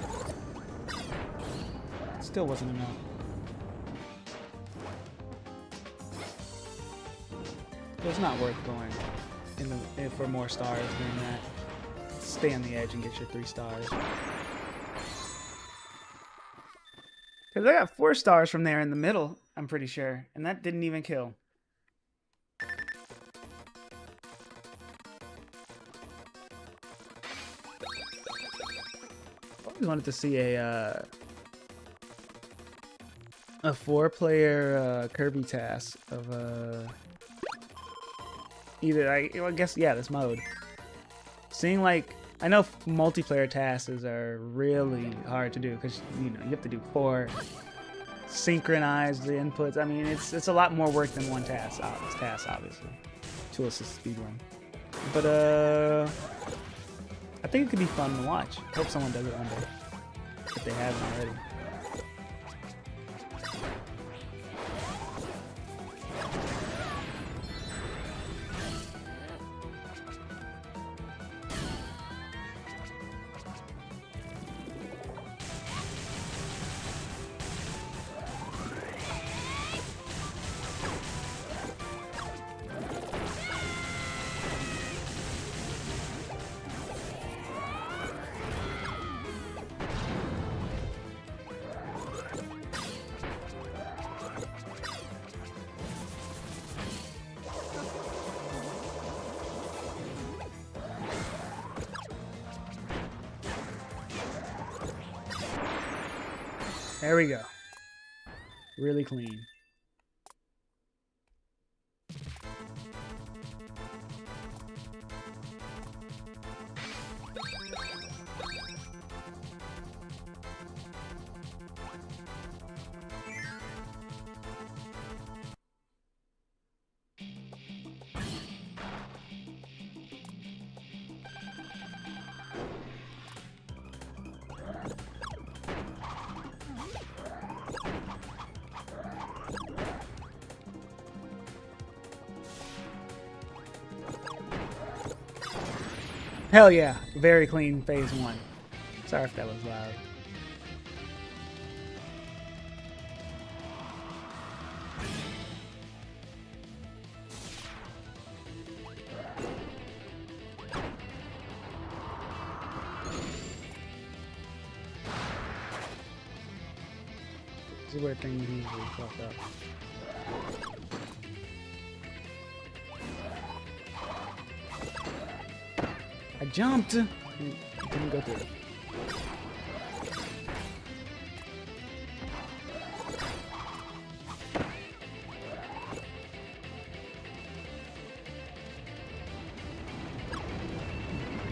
Still wasn't enough. It's not worth going in for more stars than that. Stay on the edge and get your 3 stars. Because I got 4 stars from there in the middle, I'm pretty sure. And that didn't even kill. I wanted to see a 4-player Kirby task of either I guess yeah, this mode. Seeing like I know multiplayer tasks are really hard to do because you know you have to do 4 synchronized inputs. I mean it's a lot more work than one task obviously to assist speedrun. But I think it could be fun to watch. Hope someone does it one day, if they haven't already. There we go. Really clean. Hell yeah, very clean phase 1. Sorry if that was loud. This is where things usually fuck up. I jumped! It didn't go through.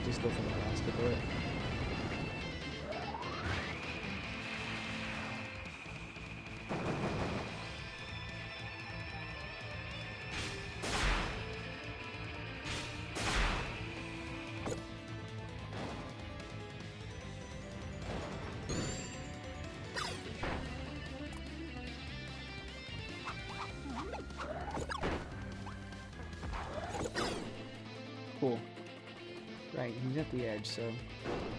Just go for the basket, right? Cool. Right, he's at the edge, so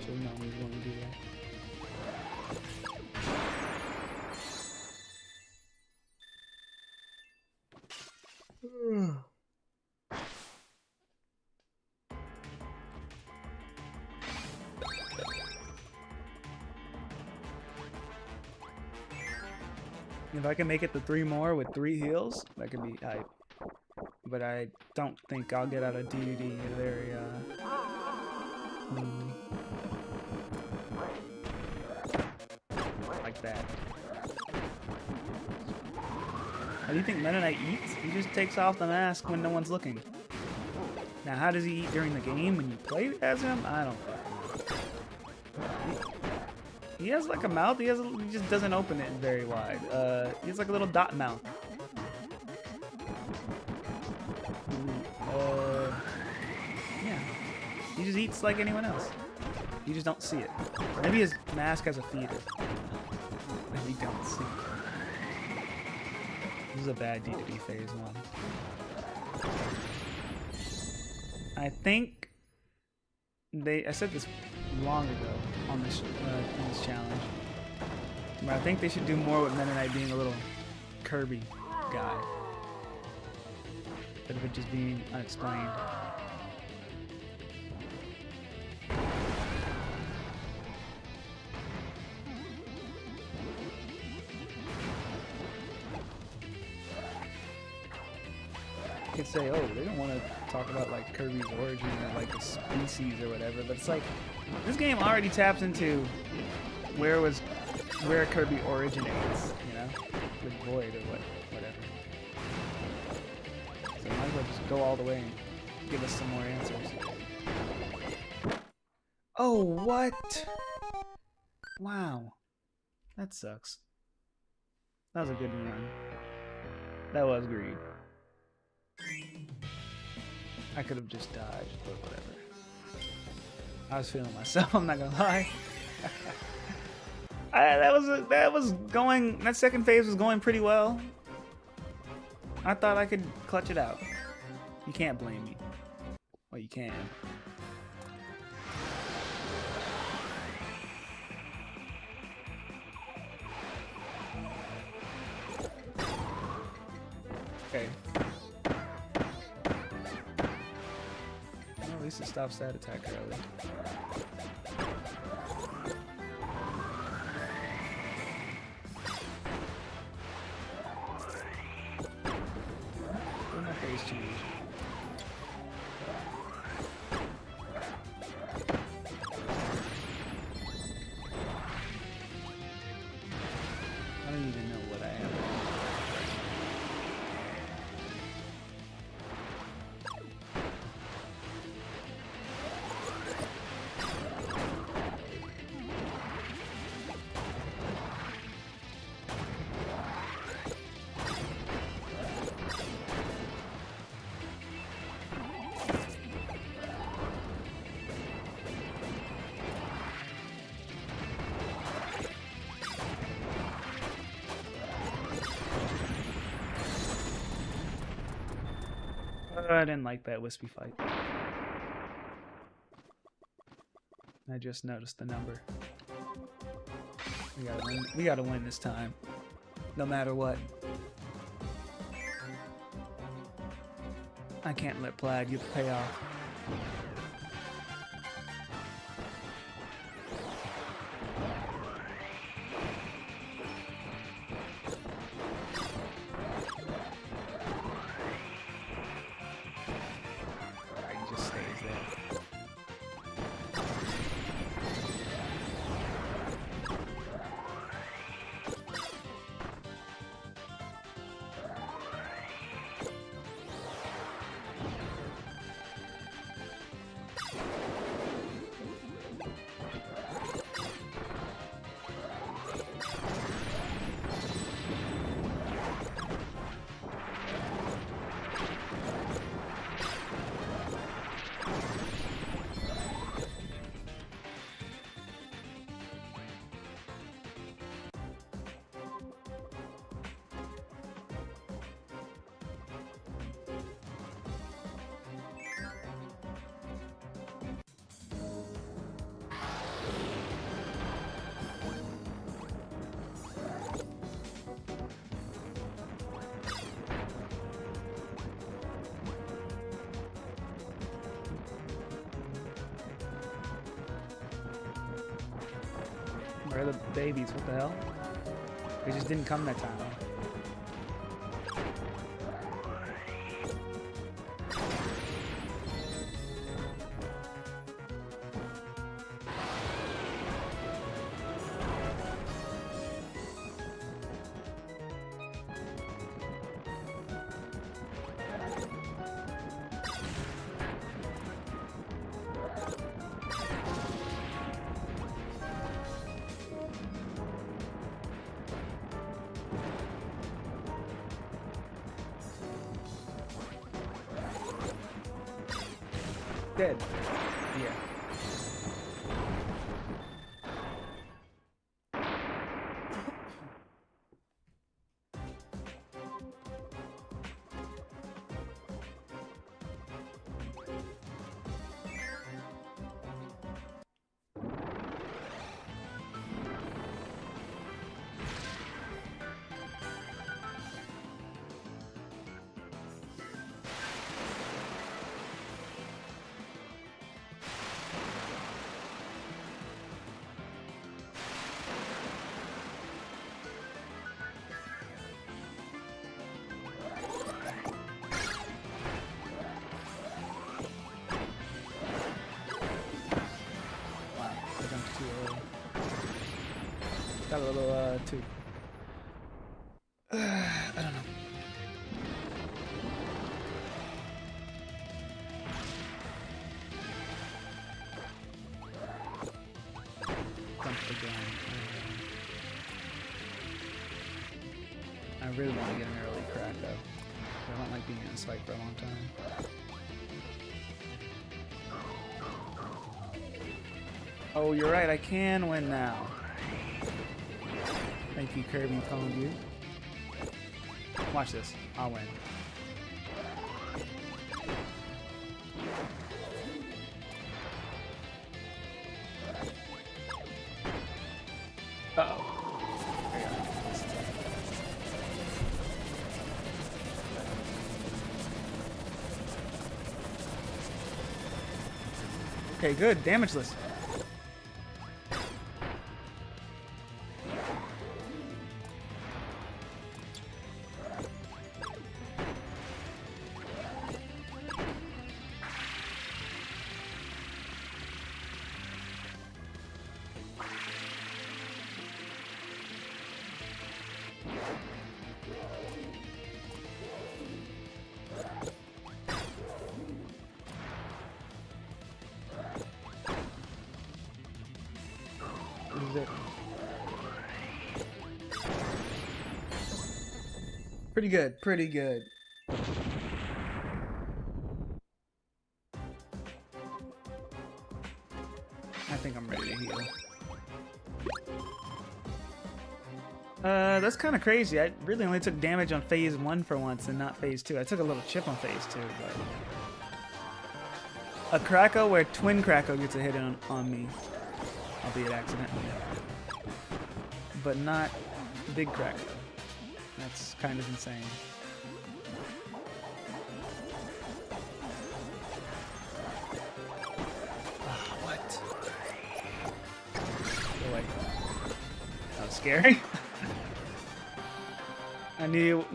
should have known he was going to do that. If I can make it to 3 more with 3 heals, that could be hype. But I don't think I'll get out of DDD very, like that. How do you think Meta Knight eats? He just takes off the mask when no one's looking. Now, how does he eat during the game when you play as him? I don't know. He has like a mouth. He just doesn't open it very wide. He has like a little dot mouth. Yeah. He just eats like anyone else. You just don't see it. Maybe his mask has a feeder. And we don't see it. This is a bad DDD phase 1. I think I said this long ago on this challenge, but I think they should do more with Meta Knight being a little Kirby guy instead of it just being unexplained. Could say, oh, they don't want to talk about like Kirby's origin or like a species or whatever, but it's like this game already taps into where Kirby originates, you know, with Void or whatever. So might as well just go all the way and give us some more answers. Oh, what? Wow, that sucks. That was a good run. That was greed. I could have just dodged, but whatever. I was feeling myself, I'm not gonna lie. That second phase was going pretty well. I thought I could clutch it out. You can't blame me. Well, you can. Okay. At least it stops that attack early. When my face change. I don't even know what I am. I didn't like that wispy fight. I just noticed the number. We gotta win. We gotta win this time, no matter what. I can't let Plaid get the payoff. Where are the babies? What the hell? They just didn't come that time. Dead. Yeah. Got a little, too. I don't know. Jump again. I really want to get an early crack up. I don't like being in this fight for a long time. Oh, you're right. I can win now. Thank you, Kirby pwned you. Watch this. I'll win. Uh-oh. Okay, good. Damageless. Pretty good, pretty good. I think I'm ready to heal. That's kind of crazy. I really only took damage on phase 1 for once and not phase 2. I took a little chip on phase 2, but... A Krako where Twin Krako gets a hit on me, albeit accidentally. But not Big Krako. That's kind of insane. What? Oh, wait. That was scary. I knew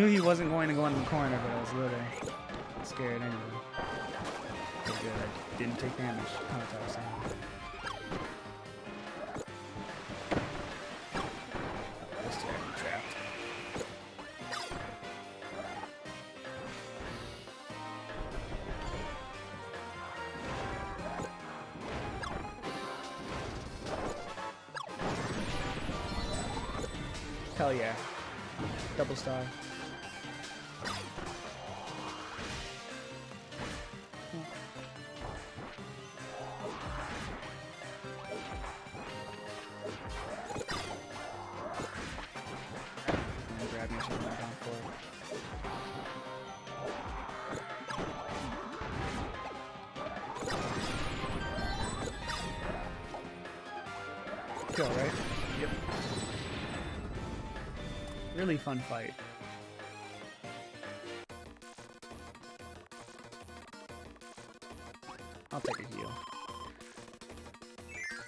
he wasn't going to go in the corner, but I was a little scared anyway. But good, I didn't take damage. That's what I was saying. Hell yeah. Double star. Grab me something down for it. Kill, right? Yep. Really fun fight. I'll take a heal.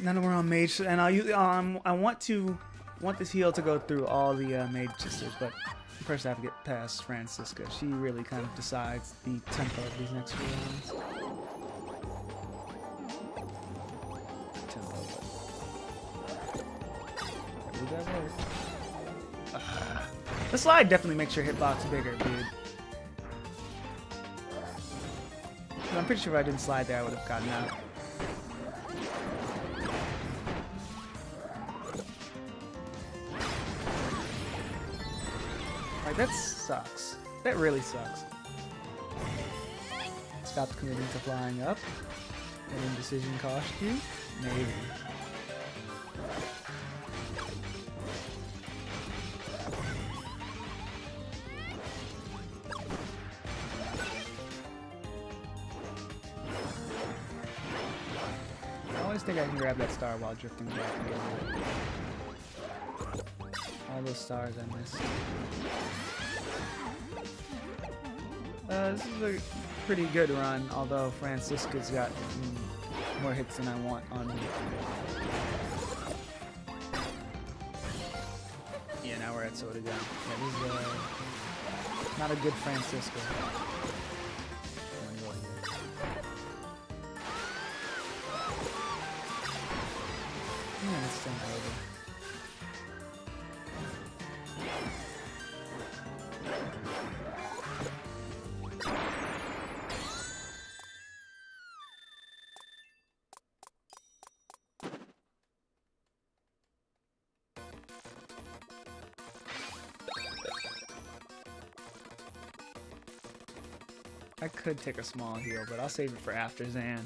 None of them are on mage, and I'll use. I want this heal to go through all the mage sisters, but first I have to get past Francisca. She really kind of decides the tempo of these next few rounds. Tempo, but would that work? The slide definitely makes your hitbox bigger, dude. I'm pretty sure if I didn't slide there, I would have gotten out. Like, that sucks. That really sucks. Stop committing to flying up. An indecision cost you? Maybe. I always think I can grab that star while drifting back and get it. All those stars I missed. This is a pretty good run, although Francisca's got more hits than I want on me. Yeah, now we're at Soda Gun. Yeah, this is not a good Francisca. Yeah, it's still over. I could take a small heal, but I'll save it for after Zan.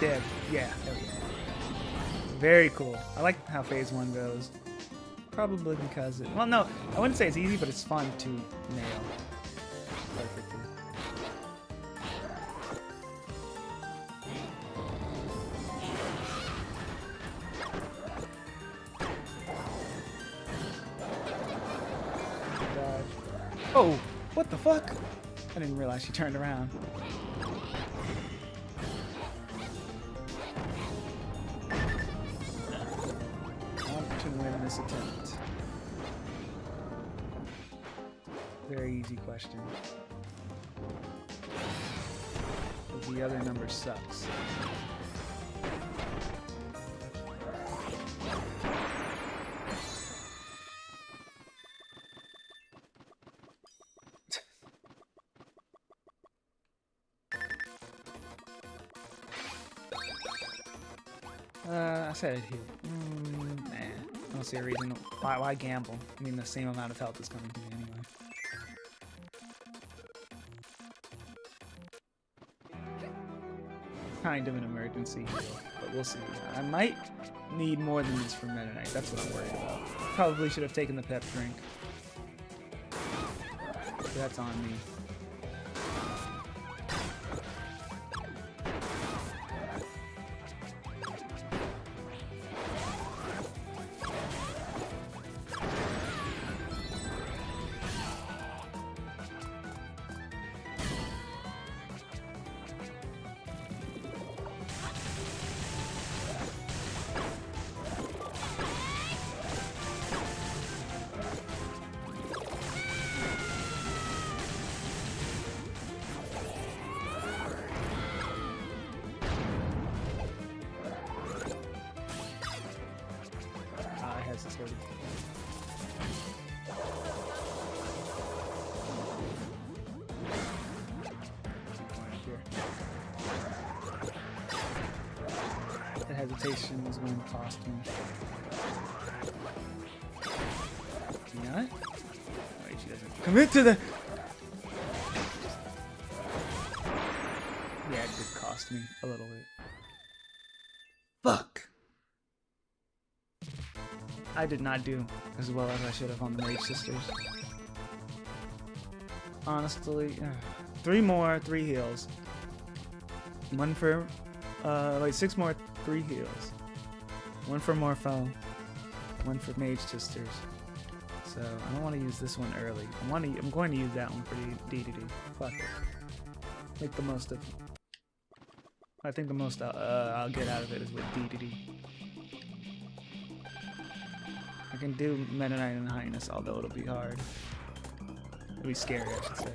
Dead. Yeah, there we go. Very cool. I like how phase 1 goes. Probably because it... Well, no, I wouldn't say it's easy, but it's fun to nail perfectly. Dodge. Oh, what the fuck? I didn't realize she turned around. Win this attempt. Very easy question. But the other number sucks. I said it here. Nah. I don't see a reason. Why gamble? I mean, the same amount of health is coming to me anyway. Kind of an emergency heal, but we'll see. I might need more than this for Meta Knight. That's what I'm worried about. Probably should have taken the pep drink. So that's on me. That hesitation is going to cost me. You know it? Oh, wait, she doesn't commit to the... Yeah, it did cost me a little bit. Fuck! I did not do as well as I should have on the Mage Sisters. honestly. 3 more, 3 heals. 1 for, wait, 6 more, 3 heals. 1 for Morpho. 1 for Mage Sisters. So I don't want to use this one early. I'm going to use that one for DDD. Fuck it. Make the most of. I think the most I'll get out of it is with DDD. I can do Meta Knight and Highness, although it'll be hard. It'll be scary, I should say.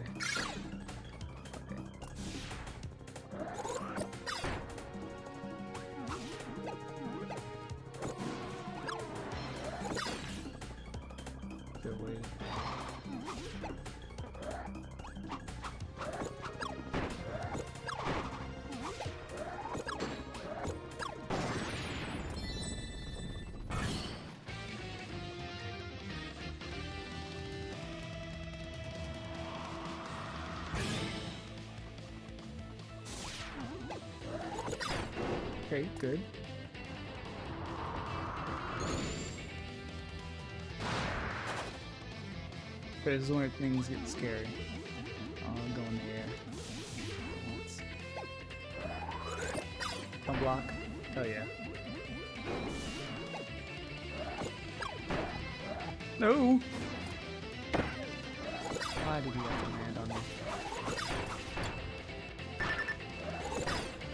Good way. Okay, good. But this is where things get scary. I'll go in the air. Once. Don't block. Oh yeah. No! Why did he have to land on me?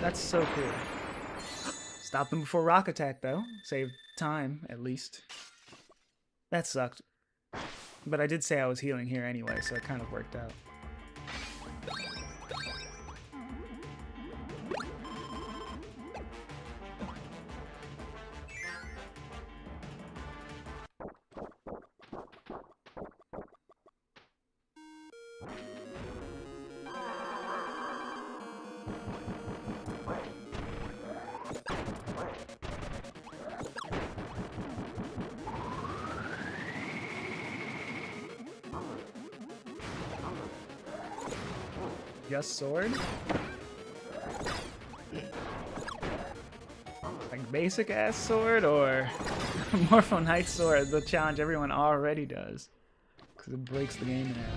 That's so cool. Stop them before rock attack though. Saved time, at least. That sucked. But I did say I was healing here anyway, so it kind of worked out. Just sword? Like basic ass sword or Morpho Knight sword, the challenge everyone already does. Because it breaks the game in half.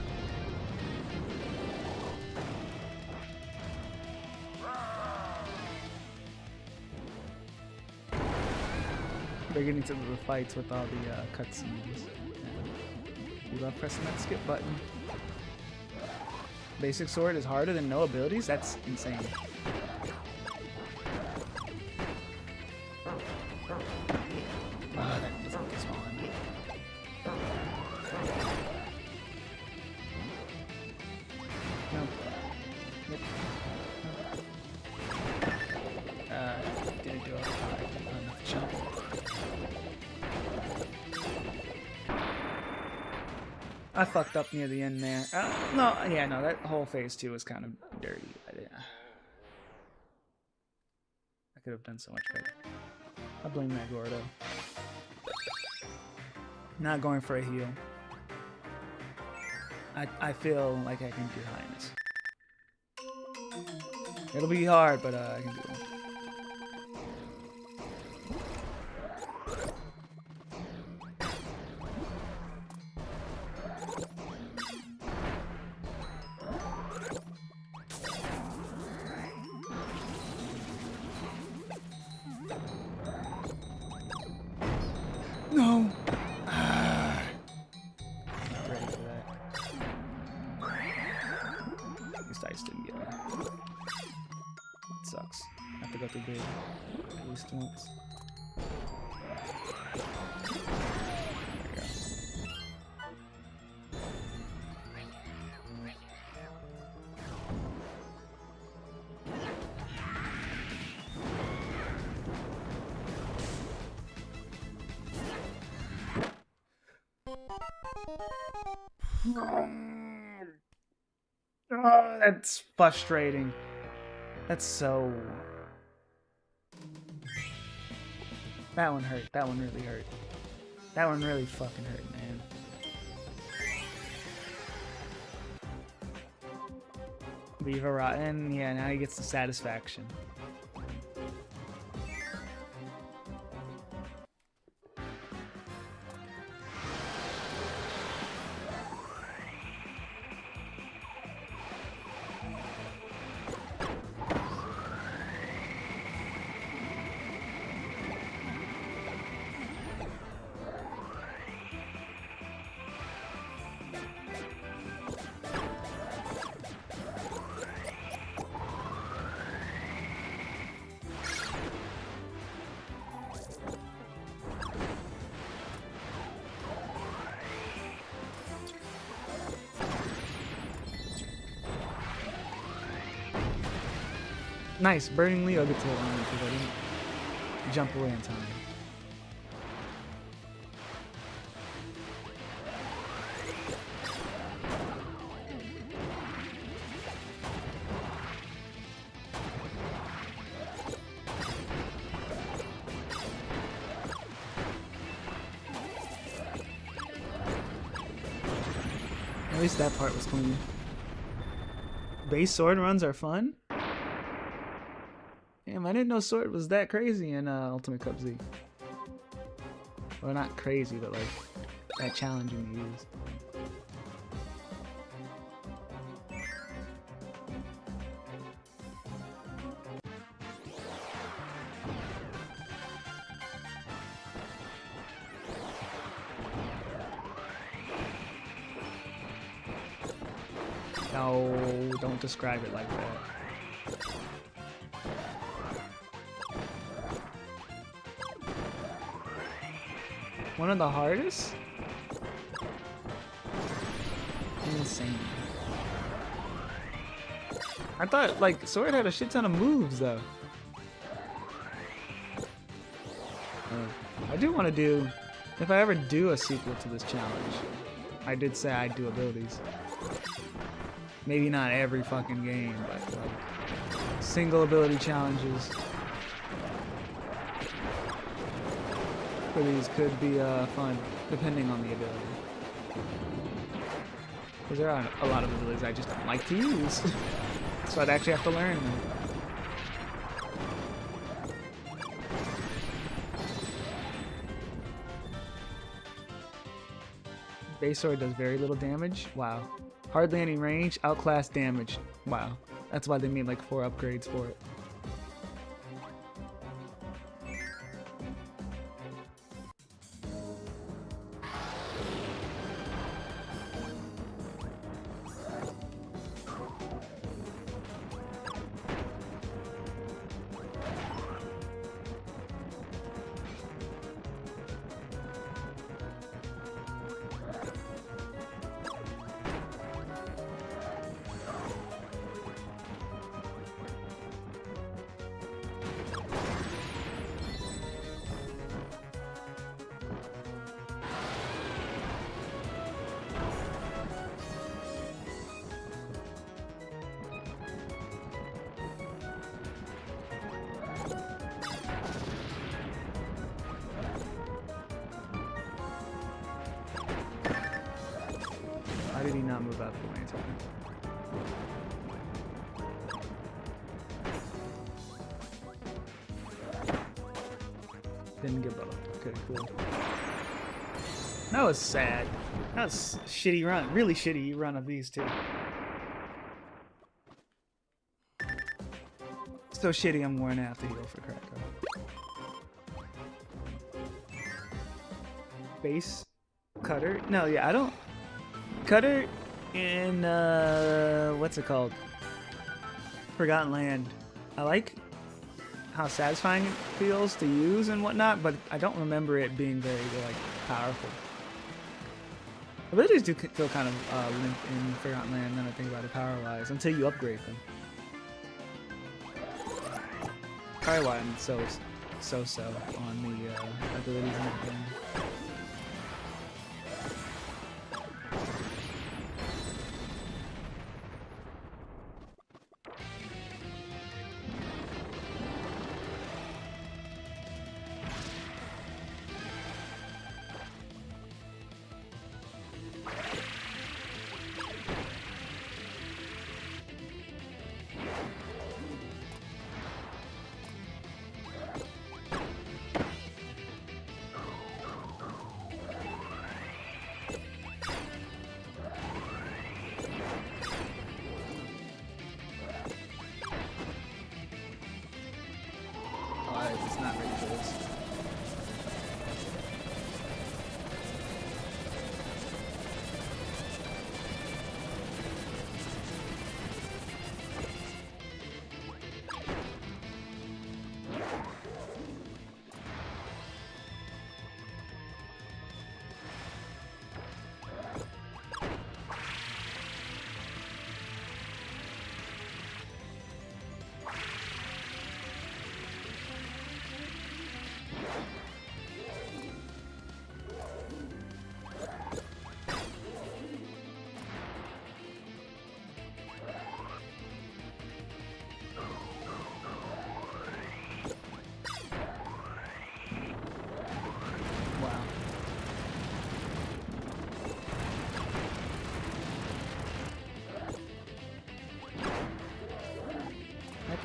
They're getting to the fights with all the cutscenes. You love pressing that skip button. Basic sword is harder than no abilities? That's insane. That doesn't respawn. No. Nope. Didn't do enough jump. I fucked up near the end there. No, that whole phase 2 was kind of dirty. I could have done so much better. I blame that Gordo. Not going for a heal. I feel like I can do Highness. It'll be hard, but I can do it. No! Not ready for that. These dice didn't get me. It sucks. I have to go through big at least once. There we go. Oh, that's frustrating. That's so... That one hurt. That one really hurt. That one really fucking hurt, man. Viva Rotten, yeah, now he gets the satisfaction. Nice, Burning Leo gets hit on me because I didn't jump away in time. At least that part was clean. Base sword runs are fun? Damn, I didn't know sword was that crazy in Ultimate Cup Z. Well, not crazy, but like that challenging to use. No, don't describe it like that. One of the hardest? Insane. I thought, like, Sword had a shit ton of moves, though. I do want to do, if I ever do a sequel to this challenge, I did say I'd do abilities. Maybe not every fucking game, but like single ability challenges for these could be fun, depending on the ability. Because there are a lot of abilities I just don't like to use, so I'd actually have to learn them. Base sword does very little damage. Wow. Hardly any range, outclass damage. Wow. That's why they made like 4 upgrades for it. Why did he not move out of the way in time? Didn't get buffed. Okay, cool. That was sad. That was a shitty run. Really shitty run of these two. So shitty I'm going to have to heal for Krakow. Base cutter? No, yeah, I don't. Cutter in what's it called? Forgotten Land. I like how satisfying it feels to use and whatnot, but I don't remember it being very like powerful. Abilities do feel kind of limp in Forgotten Land, then I think about it power-wise, until you upgrade them. Probably why I'm so on the abilities and everything.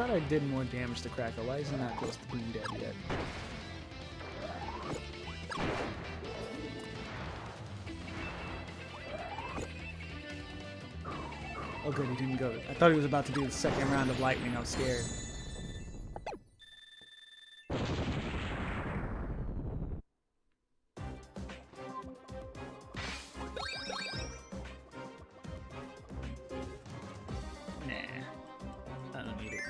thought I did more damage to Crackle. Why is he not close to being dead yet? Oh good, he didn't go. I thought he was about to do the second round of lightning. I was scared. Nah, I don't need it.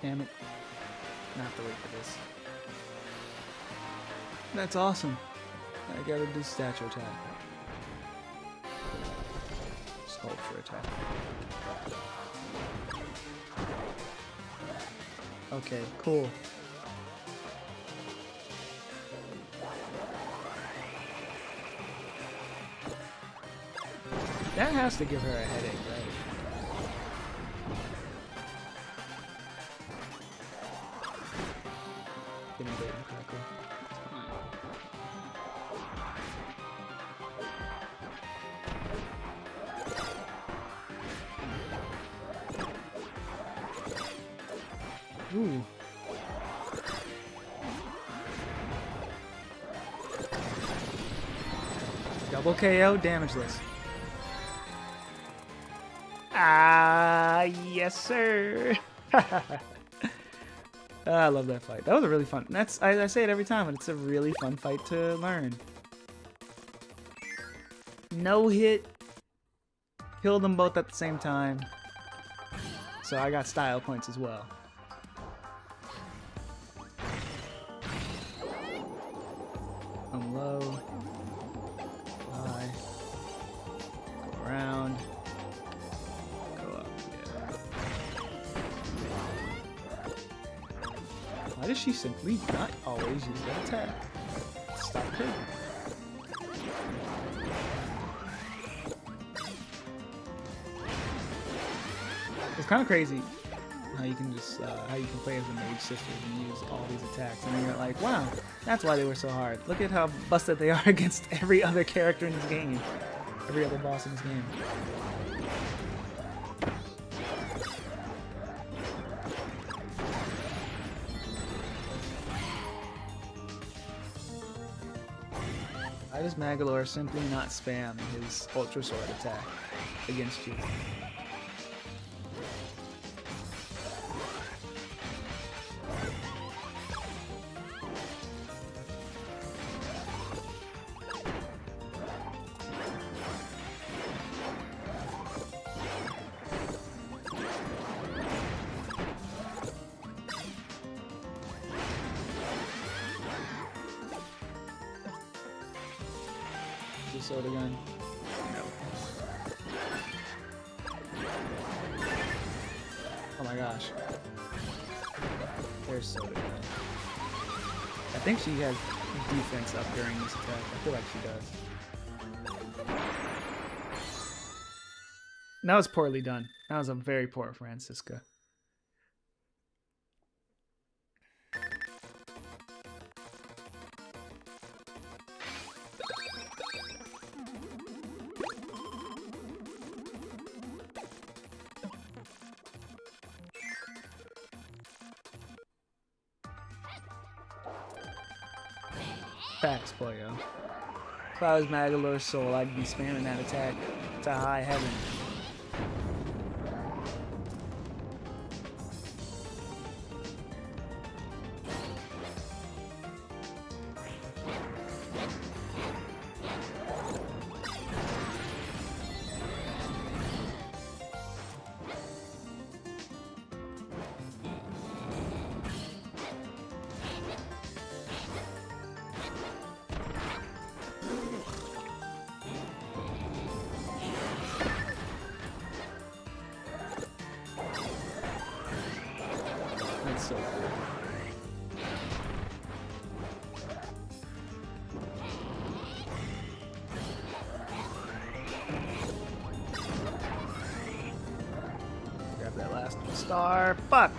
Damn it. Not have to wait for this. That's awesome. I gotta do statue attack. Just hold for attack. Okay, cool. That has to give her a headache, right? Ooh. Double KO, damageless. Ah, yes, sir. I love that fight. That was a really fun. I say it every time, but it's a really fun fight to learn. No hit. Killed them both at the same time. So I got style points as well. I'm low. High. Go around. Go up. Yeah. Why does she simply not always use that attack? Stop Kirby. It's kind of crazy how you can just how you can play as the Mage Sisters and use all these attacks, and then you're like, wow, that's why they were so hard. Look at how busted they are against every other character in this game, every other boss in this game. Why does Magolor simply not spam his Ultra Sword attack against you? Soda gun. No. Oh my gosh. There's soda gun. I think she has defense up during this attack. I feel like she does. That was poorly done. That was a very poor Francisca. Facts, boyo. If I was Magolor's soul, I'd be spamming that attack to high heaven. Star. Fuck.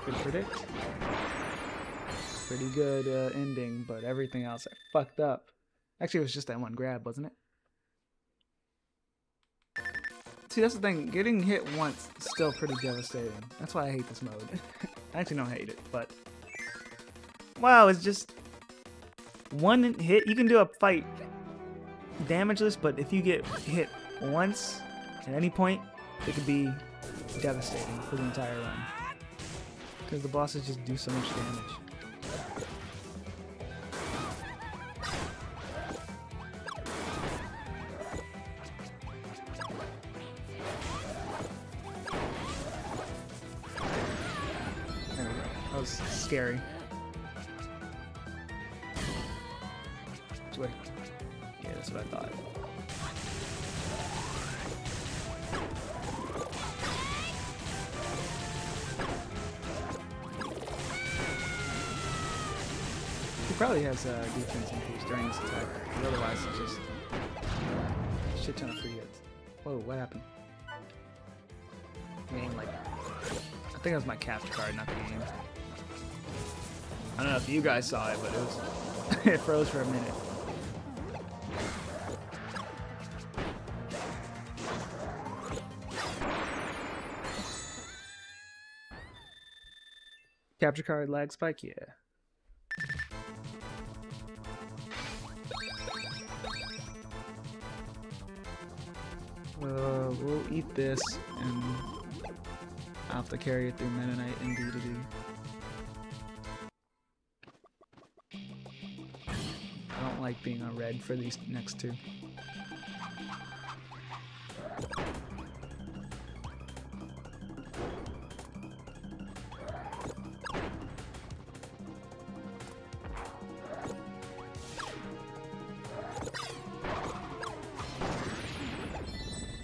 Good predict. Pretty good ending, but everything else I fucked up. Actually, it was just that one grab, wasn't it? See, that's the thing. Getting hit once is still pretty devastating. That's why I hate this mode. I actually don't hate it, but... Wow, it's just... one hit. You can do a fight damageless, but if you get hit once, at any point, it could be devastating for the entire run. Because the bosses just do so much damage. There we go. That was scary. Which way? Yeah, that's what I thought. He probably has defense increase during this attack, but otherwise it's just a shit ton of free hits. Whoa, what happened? Game, like, I think it was my capture card, not the game. I don't know if you guys saw it, but it was it froze for a minute. Capture card lag spike, yeah. We'll eat this, and I'll have to carry it through Meta Knight and D2D. I don't like being on red for these next two.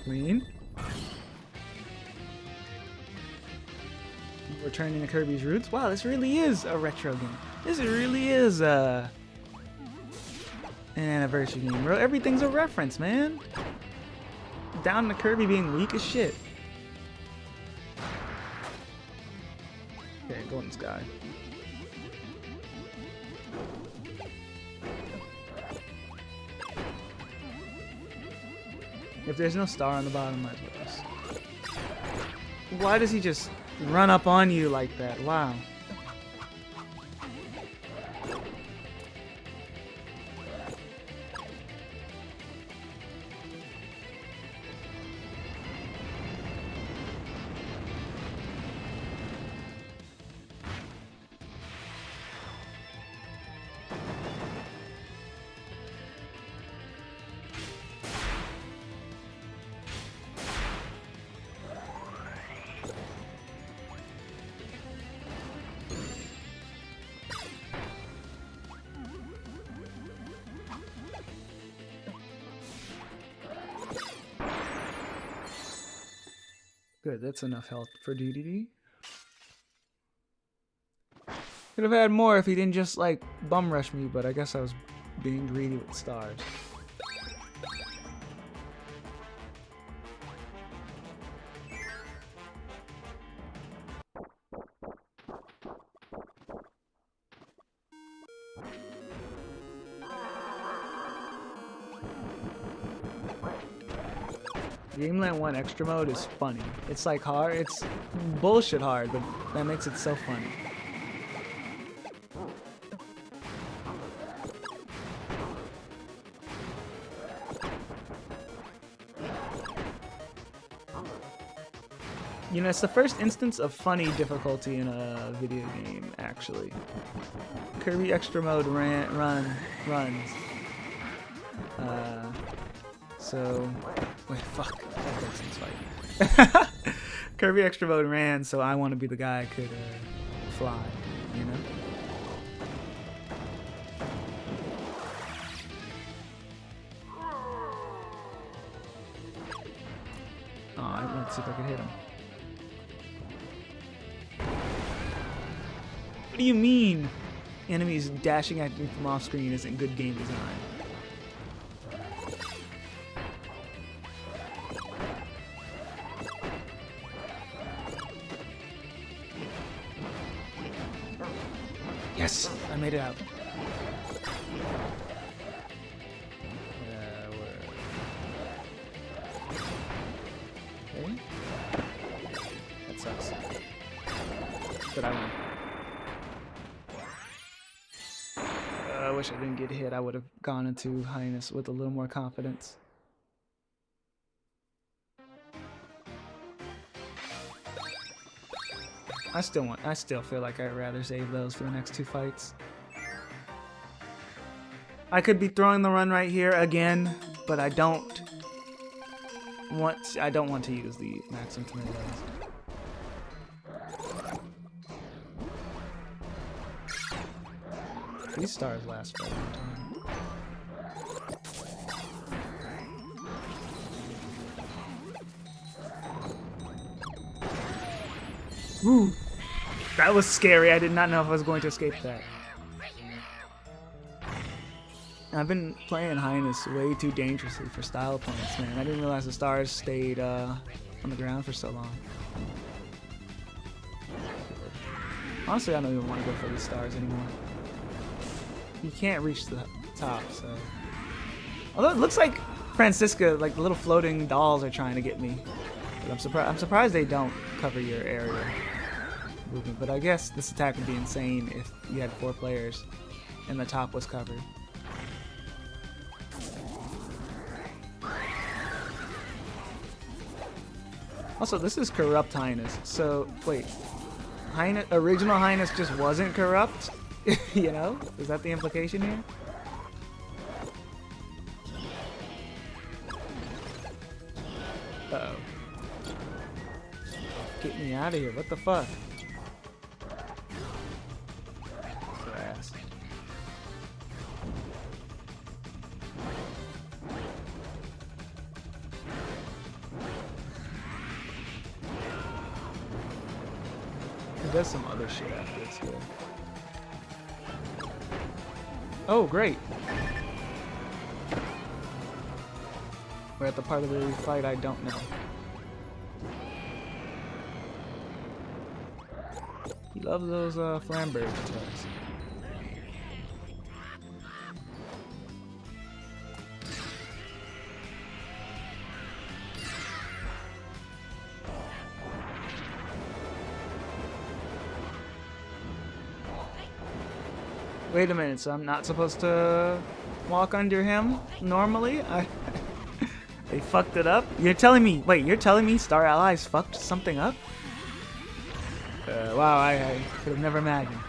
Queen. Returning to Kirby's roots. Wow, this really is a retro game. This really is an anniversary game, bro. Everything's a reference, man. Down to Kirby being weak as shit. Okay, Golden Sky. If there's no star on the bottom, might as well just... Why does he just run up on you like that? Wow. Good, that's enough health for DDD. Could have had more if he didn't just, like, bum rush me, but I guess I was being greedy with stars. Dreamland 1 extra mode is funny. It's like hard, it's bullshit hard, but that makes it so funny. You know, it's the first instance of funny difficulty in a video game, actually. Kirby extra mode runs. So, wait, fuck. That makes sense fight. Kirby extra mode ran, so I want to be the guy who could fly, you know? Oh, let's see if I can hit him. What do you mean? Enemies dashing at you from off screen isn't good game design. Yes, I made it out. Okay. That sucks. But I won. I wish I didn't get hit. I would have gone into Highness with a little more confidence. I still feel like I'd rather save those for the next two fights. I could be throwing the run right here again, but I don't want to use the Maximum Tomatoes. These stars last for a long time. Ooh, that was scary. I did not know if I was going to escape that. I've been playing Highness way too dangerously for style points, man. I didn't realize the stars stayed on the ground for so long. Honestly, I don't even want to go for these stars anymore. You can't reach the top, so. Although it looks like Francisca, like the little floating dolls, are trying to get me. But I'm surprised they don't cover your area movement. But I guess this attack would be insane if you had 4 players and the top was covered. Also, this is corrupt Highness. So wait, original Highness just wasn't corrupt? You know? Is that the implication here? Uh-oh. Get me out of here. What the fuck? Ass. There's some other shit after this here. Oh, great. We're at the part of the fight I don't know. He loves those Flamberg attacks. Wait a minute, so I'm not supposed to walk under him normally? They fucked it up? You're telling me Star Allies fucked something up? Wow, I could have never imagined.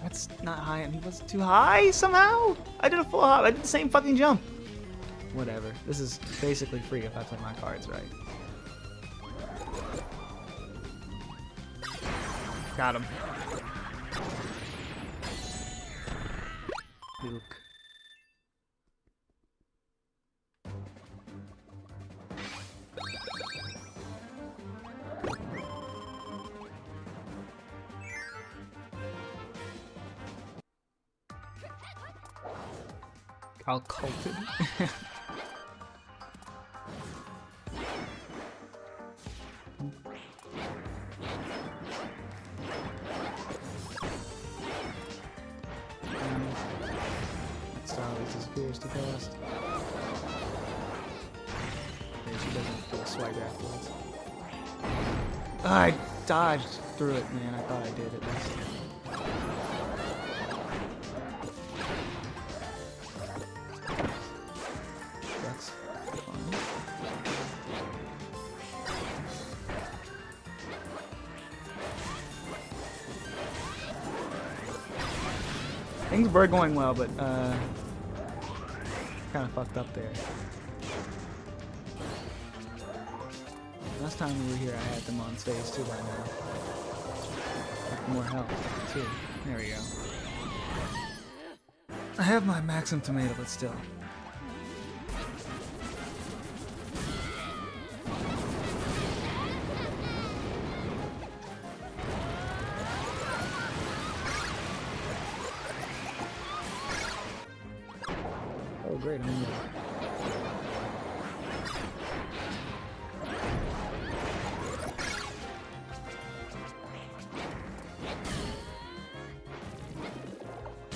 That's not high, and he was too high somehow? I did a full hop, I did the same fucking jump. Whatever, this is basically free if I play my cards right. Got him. Luke. I'll cult it. Disappears too fast. Maybe she doesn't do a swag afterwards. I dodged through it, man. I thought I did at least. That's fun. Things were going well, but kind of fucked up there. Last time we were here, I had them on stage too by now. With more health too. There we go. I have my Maximum Tomato, but still. Oh great, I'm in there.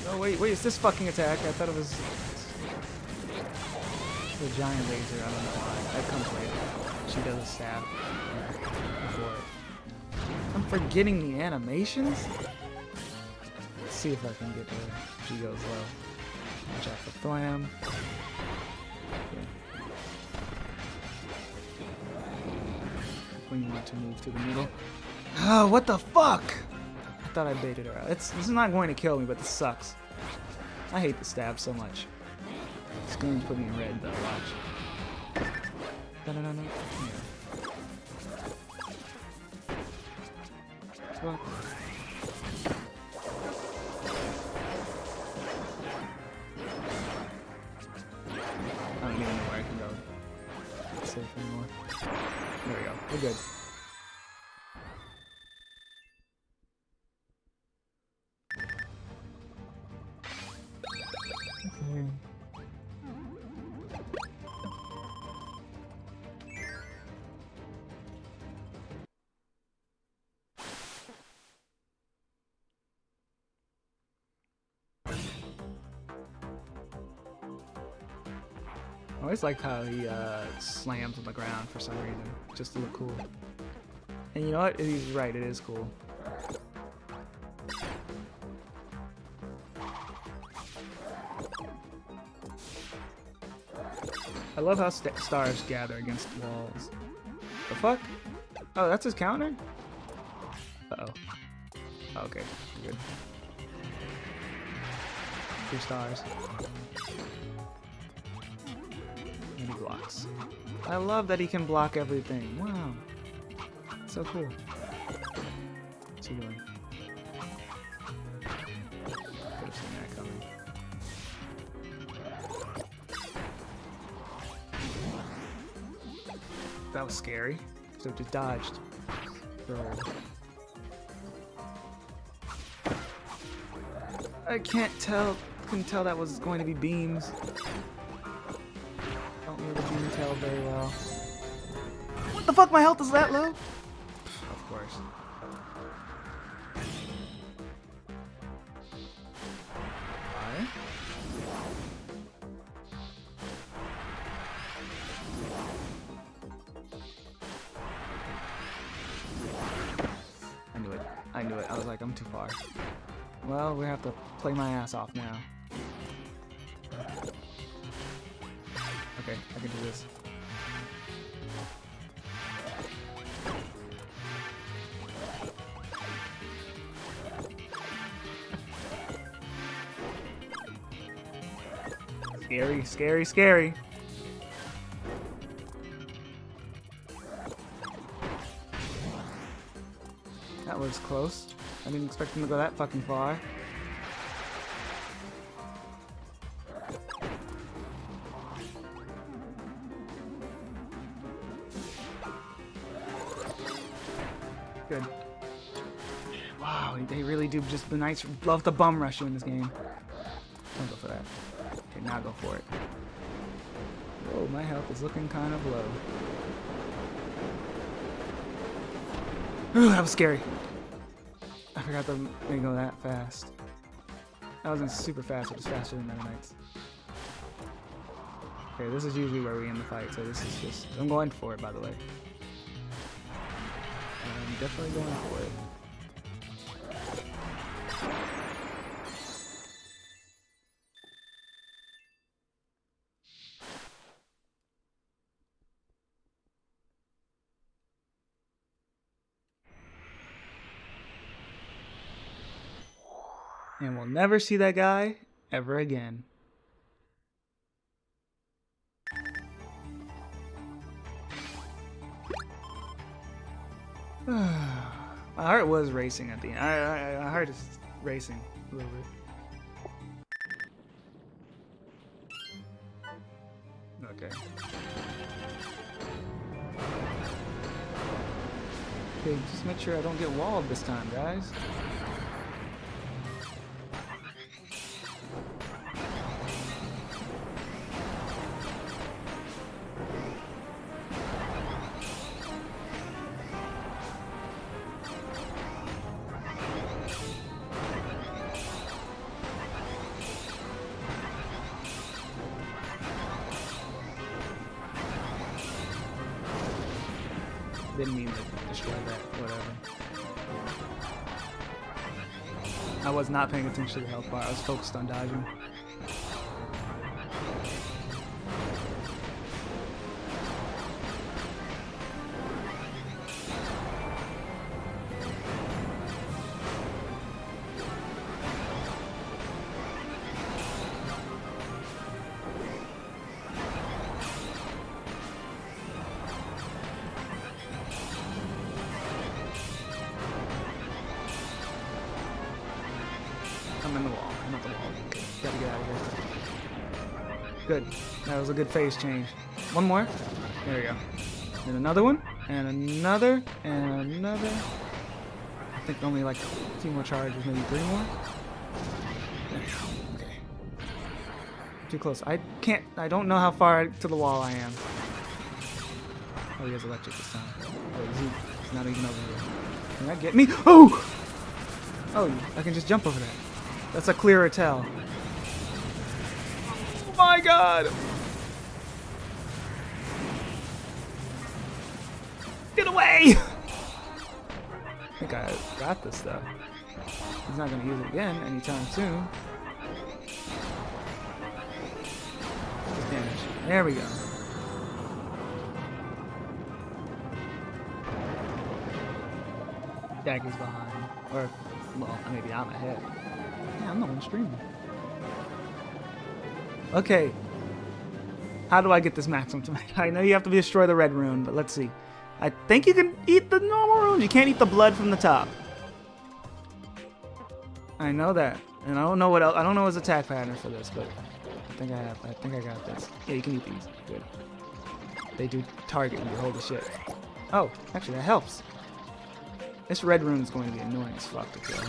Oh wait, it's this fucking attack. I thought it was the giant laser. I don't know why. That comes later. She does a stab before it. I'm forgetting the animations. Let's see if I can get her. She goes low. Watch out for Thlam. Okay. When you want to move to the middle. Oh, what the fuck? I thought I baited her out. This is not going to kill me, but this sucks. I hate the stab so much. It's going to put me in red though, watch. No. Yeah. Well. I don't even know where I can go. Not safe anymore. There we go. We're good. Okay. I always like how he slams on the ground for some reason, just to look cool. And you know what? He's right, it is cool. I love how stars gather against walls. The fuck? Oh, that's his counter? Uh-oh. Oh, okay, good. 2 stars. And he blocks. I love that he can block everything. Wow. So cool. What's he doing? Could have seen that coming. That was scary. So it just dodged. I couldn't tell that was going to be beams. Don't really beam tell very well. What the fuck? My health is that low? Of course. Why? I knew it. I was like, I'm too far. Well, we have to play my ass off now. Okay, I can do this. Scary, scary, scary. That was close. I didn't expect him to go that fucking far. Good. Wow, they really do just the Knights love to bum rush you in this game. Don't go for that. Okay, now go for it. Whoa, my health is looking kind of low. Ooh, that was scary. I forgot that they go that fast. That wasn't super fast, it was faster than Meta Knights. Okay, this is usually where we end the fight, so this is just... I'm going for it, by the way. I'm definitely going for it. And we'll never see that guy ever again. My heart was racing at the end. My heart is racing a little bit. Okay. Okay, just make sure I don't get walled this time, guys. Didn't mean to destroy that. Whatever. I was not paying attention to the health bar. I was focused on dodging. I'm in the wall. I'm at the wall. Gotta get out of here. Good. That was a good phase change. One more. There we go. And another one. And another. And another. I think only like a few more charges. Maybe 3 more. There we go. Okay. Too close. I can't. I don't know how far to the wall I am. Oh, he has electric this time. Oh, he's not even over here. Can that get me? Oh! Oh, I can just jump over that. That's a clearer tell. Oh my god! Get away! I think I got this though. He's not gonna use it again anytime soon. Just damage. There we go. Dagger's behind. Or, well, maybe I'm ahead. Yeah, I'm the one streaming. Okay. How do I get this maximum tonight? I know you have to destroy the red rune, but let's see. I think you can eat the normal runes. You can't eat the blood from the top. I know that. And I don't know what else. I don't know his attack pattern for this, but I think I got this. Yeah, you can eat these. Good. They do target you. Holy shit. Oh, actually, that helps. This red rune is going to be annoying as fuck to kill.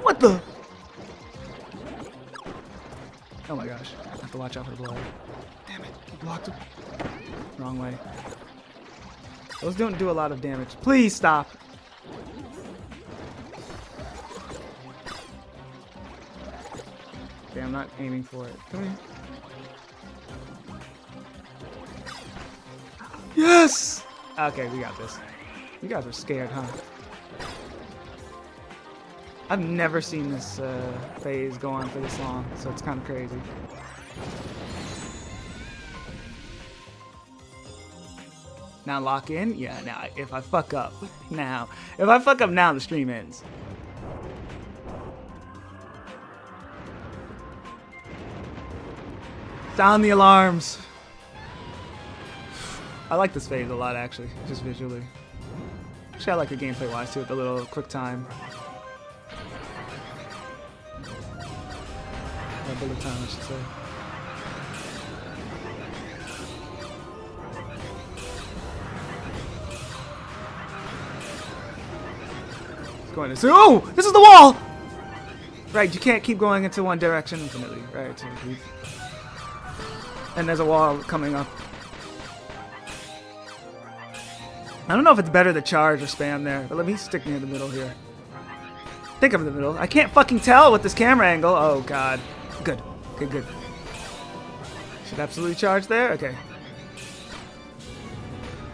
What the? Oh my gosh. I have to watch out for the blood. Damn it. He blocked him. Wrong way. Those don't do a lot of damage. Please stop. Okay, I'm not aiming for it. Come here. Yes! Okay, we got this. You guys are scared, huh? I've never seen this phase go on for this long, so it's kind of crazy. Now lock in? Yeah, now if I fuck up now. If I fuck up now, the stream ends. Sound the alarms. I like this phase a lot, actually, just visually. Actually, I like the gameplay wise too, with the little quick time. Bullet time, I should say. It's going to. Oh! This is the wall! Right, you can't keep going into one direction infinitely. Right, so and there's a wall coming up. I don't know if it's better to charge or spam there, but let me stick near the middle here. I think I'm in the middle. I can't fucking tell with this camera angle. Oh, God. Good. Okay, good. Should absolutely charge there? Okay.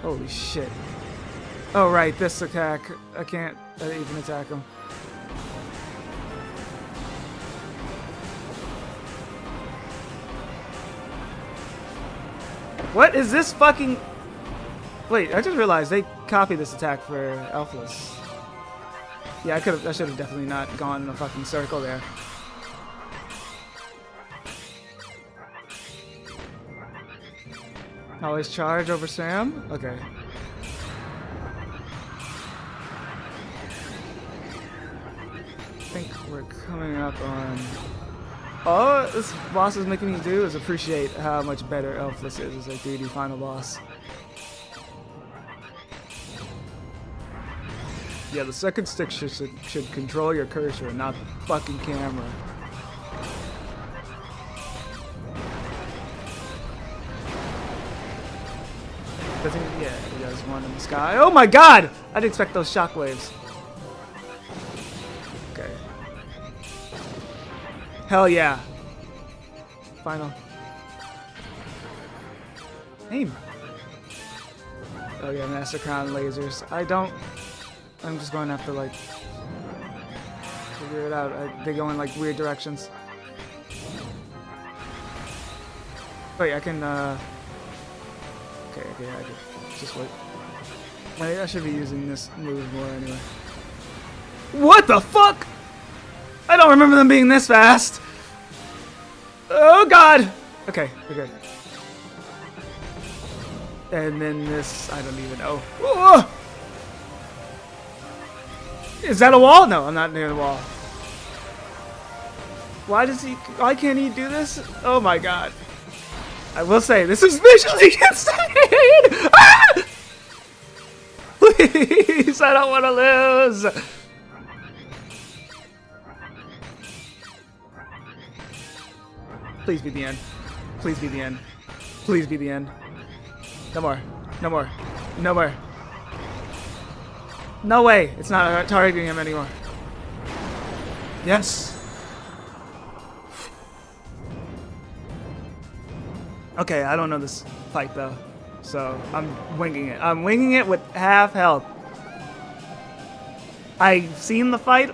Holy shit. Oh, right. This attack. I can't even attack him. What is this fucking... Wait, I just realized they copied this attack for Elfless. Yeah, I should have definitely not gone in a fucking circle there. Always charge over Sam? Okay. I think we're coming up on... All this boss is making me do is appreciate how much better Elfless is as a 3D final boss. Yeah, the second stick should control your cursor, not the fucking camera. Doesn't he? Yeah, he does one in the sky. Oh my god! I didn't expect those shockwaves. Okay. Hell yeah. Final. Aim. Oh yeah, Master Crown lasers. I'm just going to have to like figure it out. They go in like weird directions. Wait, I can okay, I can just wait. Wait, I should be using this move more anyway. What the fuck? I don't remember them being this fast. Oh god. Okay, we're good. And then this, I don't even know. Whoa! Is that a wall? No, I'm not near the wall. Why can't he do this? Oh my god. I will say, this is visually insane! Ah! Please, I don't want to lose! Please be the end. Please be the end. Please be the end. No more. No more. No more. No way! It's not targeting him anymore. Yes! Okay, I don't know this fight though, so I'm winging it. I'm winging it with half health. I've seen the fight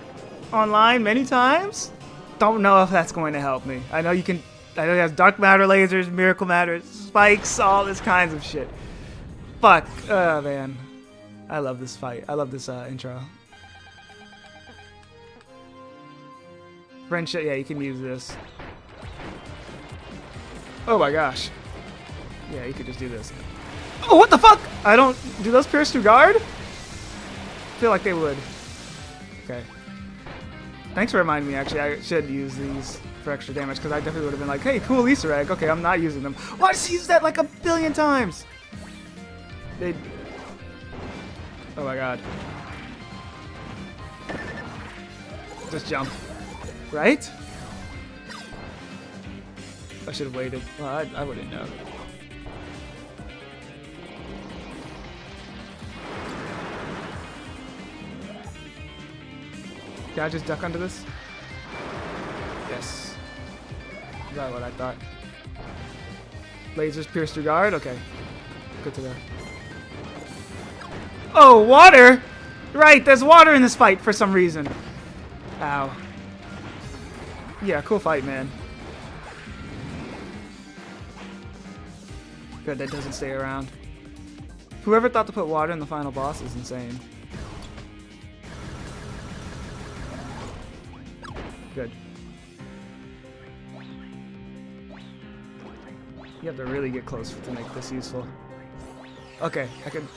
online many times. Don't know if that's going to help me. I know you can. I know it has dark matter lasers, miracle matter, spikes, all this kinds of shit. Fuck, oh man. I love this fight. I love this intro. Friendship, yeah, you can use this. Oh my gosh. Yeah, you could just do this. Oh, what the fuck? Do those pierce through guard? I feel like they would. Okay. Thanks for reminding me, actually. I should use these for extra damage, because I definitely would have been like, hey, cool Easter egg. Okay, I'm not using them. Why does he use that like a billion times? Oh my god. Just jump. Right? I should have waited. Well, I wouldn't know. Can I just duck under this? Yes. That's what I thought. Lasers pierce through guard? Okay. Good to go. Oh, water! Right, there's water in this fight for some reason. Ow. Yeah, cool fight, man. Good, that doesn't stay around. Whoever thought to put water in the final boss is insane. Good. You have to really get close to make this useful. Okay, I can...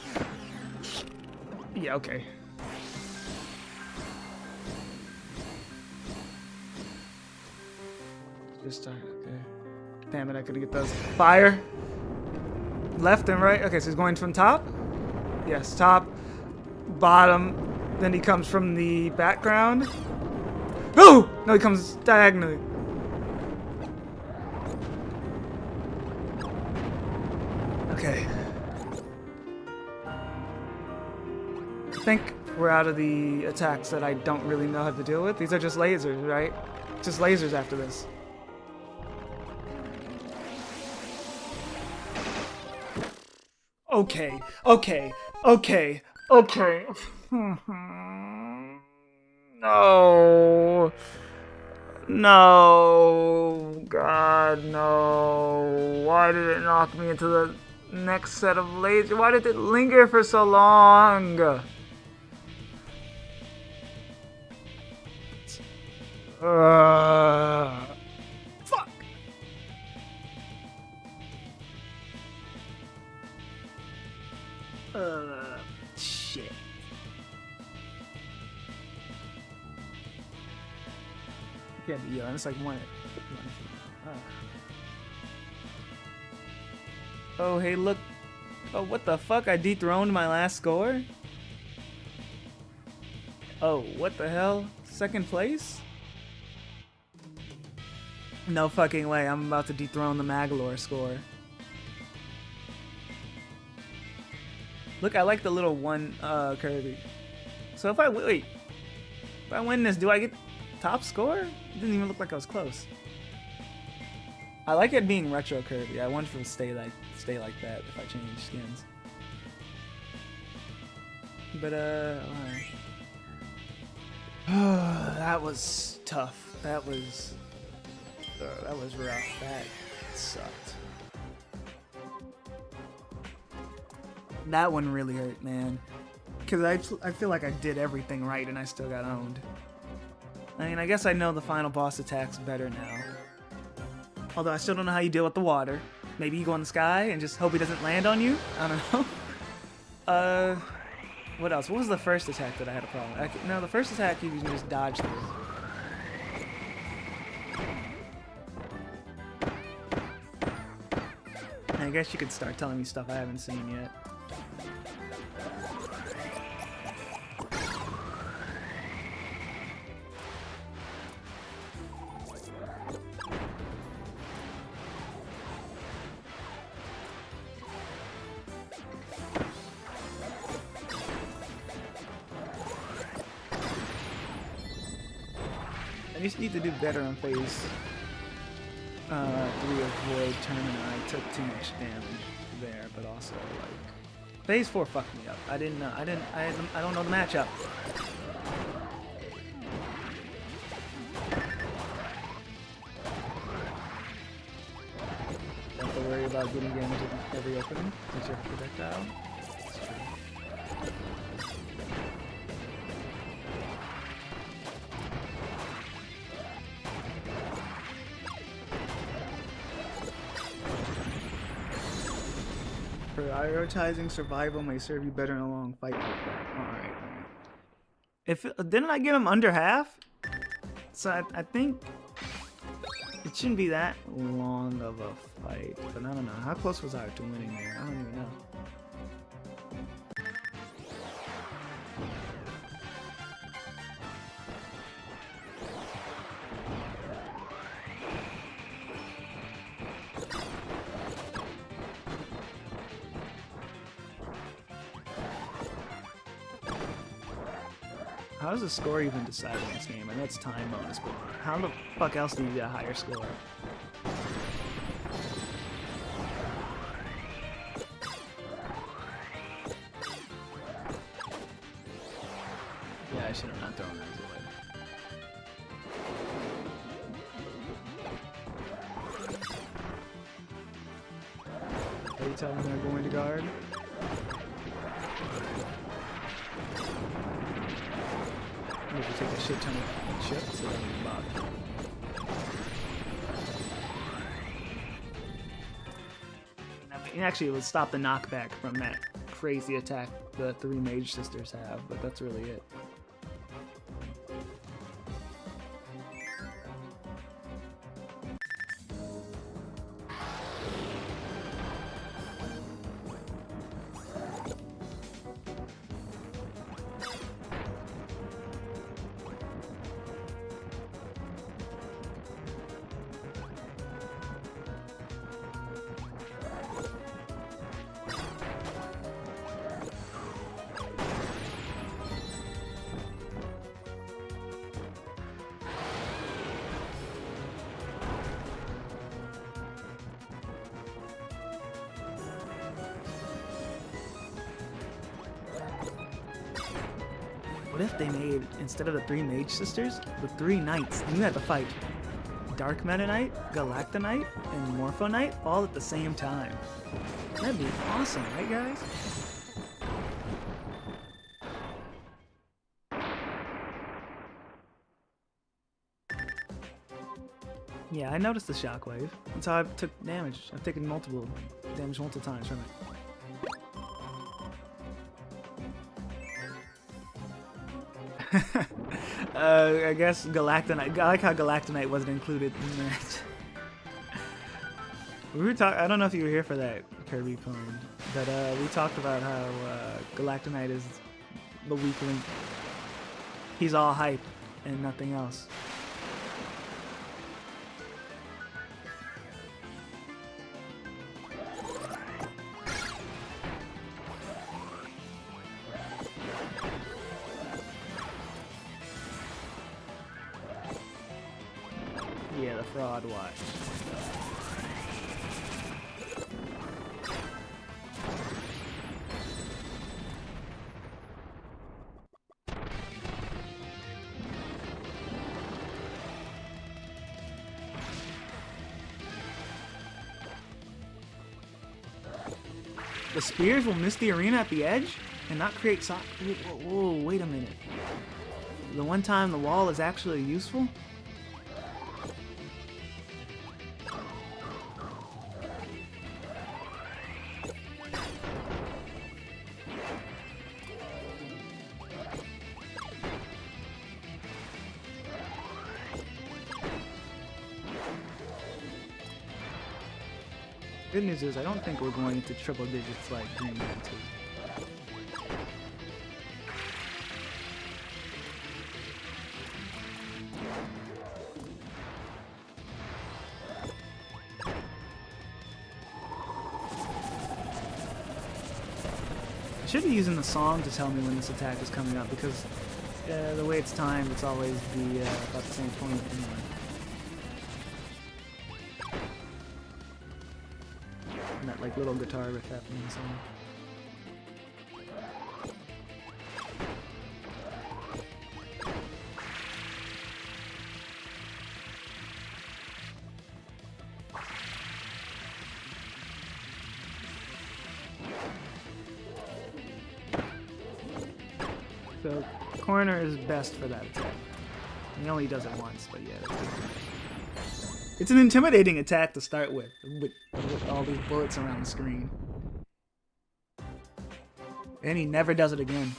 Yeah, okay. Just okay. Damn it, I could get those. Fire! Left and right. Okay, so he's going from top? Yes, top, bottom, then he comes from the background. Oh! No, he comes diagonally. Okay. I think we're out of the attacks that I don't really know how to deal with. These are just lasers, right? Just lasers after this. Okay, okay, okay, okay. No. No. God, no. Why did it knock me into the next set of lasers? Why did it linger for so long? Fuck. Shit. You can't be yelling. It's like one. Oh, hey, look. Oh, what the fuck? I dethroned my last score? Oh, what the hell? Second place? No fucking way. I'm about to dethrone the Magalore score. Look, I like the little one Kirby. So if I wait, if I win this, do I get top score? It didn't even look like I was close. I like it being retro Kirby. I want it to stay like that if I change skins. But that was tough. That was rough. That sucked. That one really hurt, man. Cause I feel like I did everything right and I still got owned. I mean, I guess I know the final boss attacks better now. Although I still don't know how you deal with the water. Maybe you go in the sky and just hope he doesn't land on you? I don't know. What else? What was the first attack that I had a problem? No, the first attack you can just dodge through. I guess you could start telling me stuff I haven't seen yet. I just need to do better on phase 3 of Void Tournament. I took too much damage there, but also like phase 4 fucked me up. I don't know the matchup. Don't have to worry about getting damage in every opening since you have a projectile. That's true. Prioritizing survival may serve you better in a long fight like that. Alright. If didn't I get him under half? So I think it shouldn't be that long of a fight. But I don't know. How close was I to winning there? I don't even know. How does the score even decide in this game? I know it's time bonus, but how the fuck else do you get a higher score? Yeah, I should have not thrown those away. Are you telling me they're going to guard? Maybe take a shit ton of chips so that we can bother. Actually, it would stop the knockback from that crazy attack the 3 mage sisters have, but that's really it. What if they made, instead of the 3 mage sisters, the 3 knights, and you had to fight Dark Meta Knight, Galacta Knight, and Morpho Knight all at the same time? That'd be awesome, right guys? Yeah, I noticed the shockwave. That's how I took damage. I've taken damage multiple times from it. I guess Galactonite. I like how Galactonite wasn't included in that. We were I don't know if you were here for that Kirby poem, but we talked about how Galactonite is the weak link. He's all hype and nothing else. Yeah, the fraud watch. The spears will miss the arena at the edge and not create whoa, wait a minute. The one time the wall is actually useful? Good news is I don't think we're going into triple digits like Dream Man 2. I should be using the song to tell me when this attack is coming up because the way it's timed, it's always about the same point anyway. And that like little guitar riff happening in the song. So corner is best for that attack. He only does it once, but yeah. That's good. It's an intimidating attack to start with all these bullets around the screen. And he never does it again.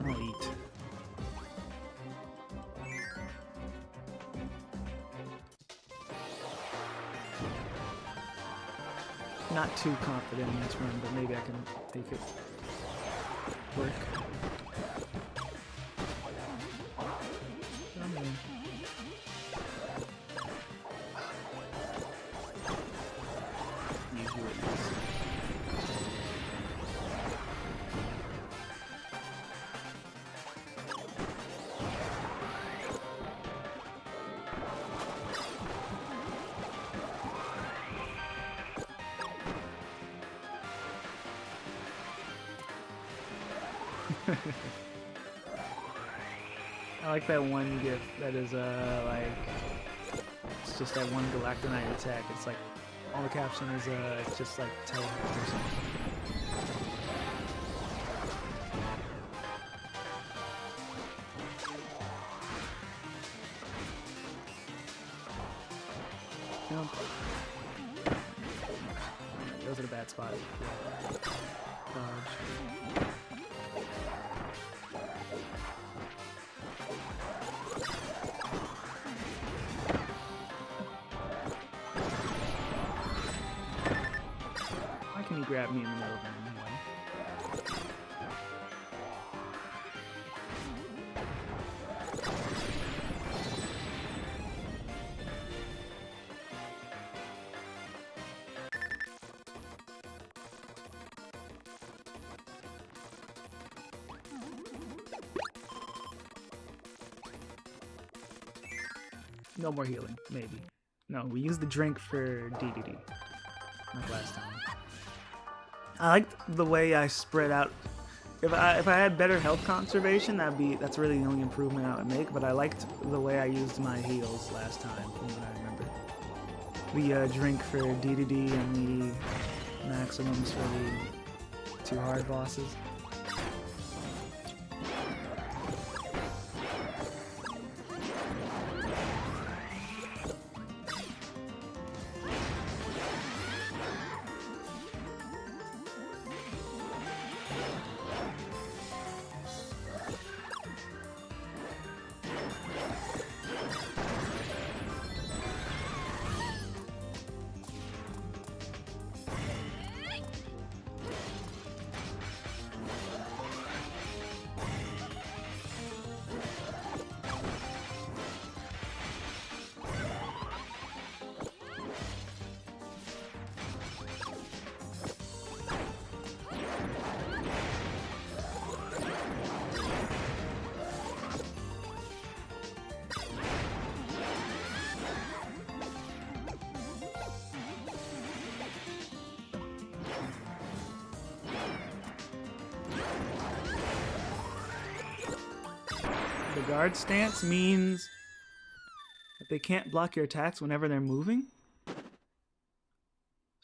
I'll eat. Not too confident in this run, but maybe I can make it work. I like that one gif that is like it's just that one Galactonite attack. It's like all the caption is it's just like teleporting or something. Jump. Those are the bad spots. Dodge. Why can you grab me in the middle of the way? No more healing, maybe. No, we used the drink for DDD, like last time. I liked the way I spread out. If I had better health conservation, that's really the only improvement I would make. But I liked the way I used my heals last time, from what I remember. The drink for DDD and the maximums for the 2 hard bosses. The guard stance means that they can't block your attacks whenever they're moving.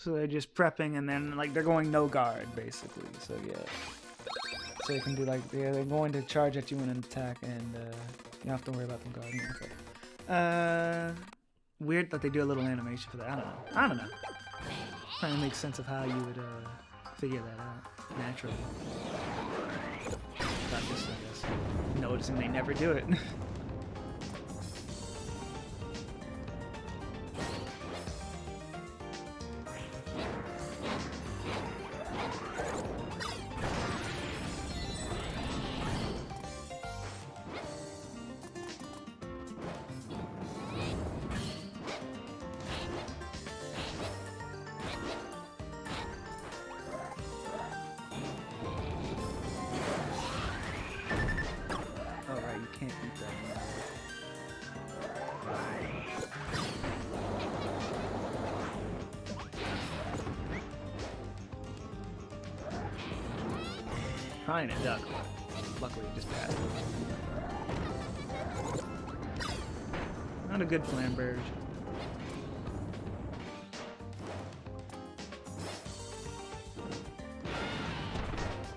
So they're just prepping and then like they're going no guard basically. So yeah. So you can do like they're going to charge at you in an attack and you don't have to worry about them guarding. Okay. Weird that they do a little animation for that. I don't know. Trying to make sense of how you would figure that out naturally. Not just I guess noticing they never do it. Trying to duck, but luckily it just passed. Not a good flamberge.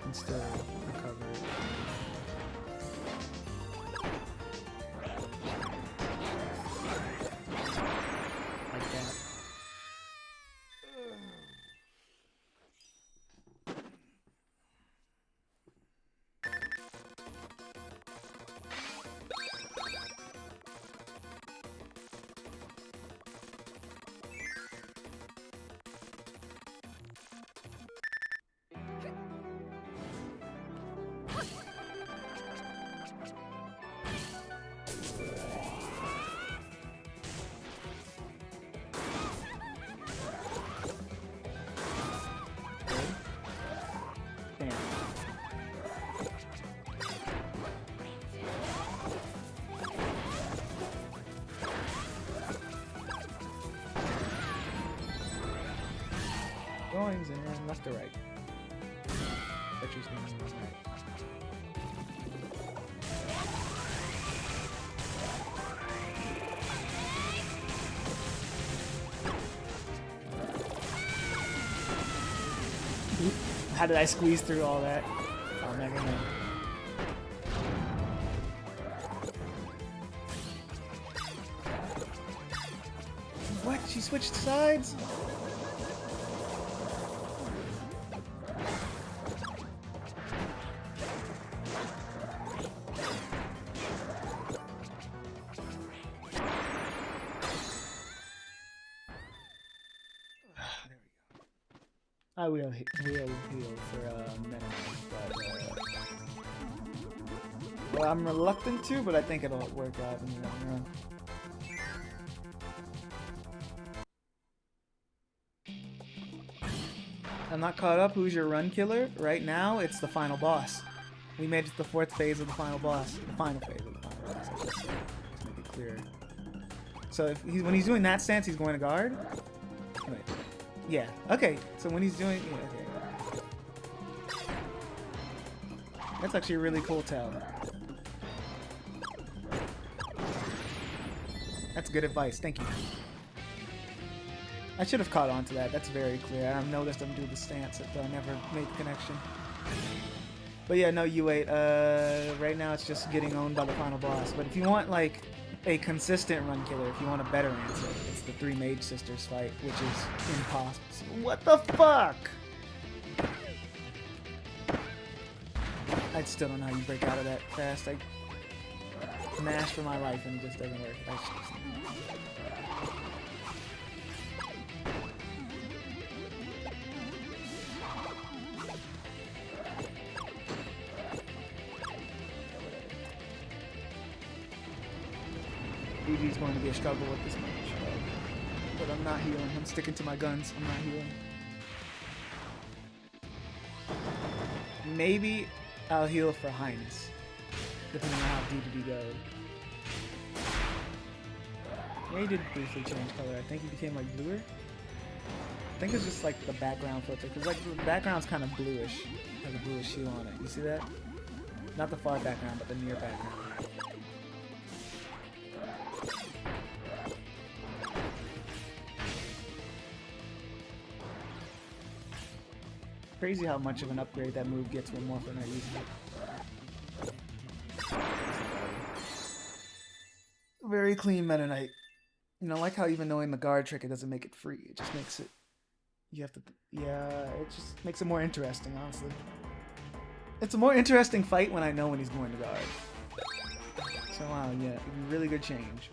Can still recover it. Like that. Goings and left to right. Bet she's going left to right. How did I squeeze through all that? I'll never know. What? She switched sides? I will heal for Meta Knight, but well, I'm reluctant to, but I think it'll work out in the long run. I'm not caught up. Who's your run killer? Right now, it's the final boss. We made it to the 4th phase of the final boss. The final phase of the final boss, I should say. Let's make it clearer. So if when he's doing that stance, he's going to guard? Wait. Yeah, okay, so when he's doing... Yeah, okay. That's actually a really cool tell. That's good advice, thank you. I should have caught on to that, that's very clear. I've noticed him do the stance, but I never made the connection. But yeah, no, U8, right now it's just getting owned by the final boss. But if you want, like, a consistent run killer, if you want a better answer, it's the 3 Mage Sisters fight, which is impossible. What the fuck? I still don't know how you break out of that fast. I mash for my life and it just doesn't work. DG's going to be a struggle with this match. But I'm not healing. I'm sticking to my guns. I'm not healing. Maybe I'll heal for Highness, depending on how DDD goes. Yeah, he did briefly change color. I think he became like bluer. I think it's just like the background filter, because like the background's kind of bluish. Has a bluish hue on it. You see that? Not the far background, but the near background. Crazy how much of an upgrade that move gets when more than I use it. Very clean Meta Knight. You know, I like how even knowing the guard trick, it doesn't make it free. It just makes it... You have to... Yeah, it just makes it more interesting, honestly. It's a more interesting fight when I know when he's going to guard. So wow, yeah, really good change.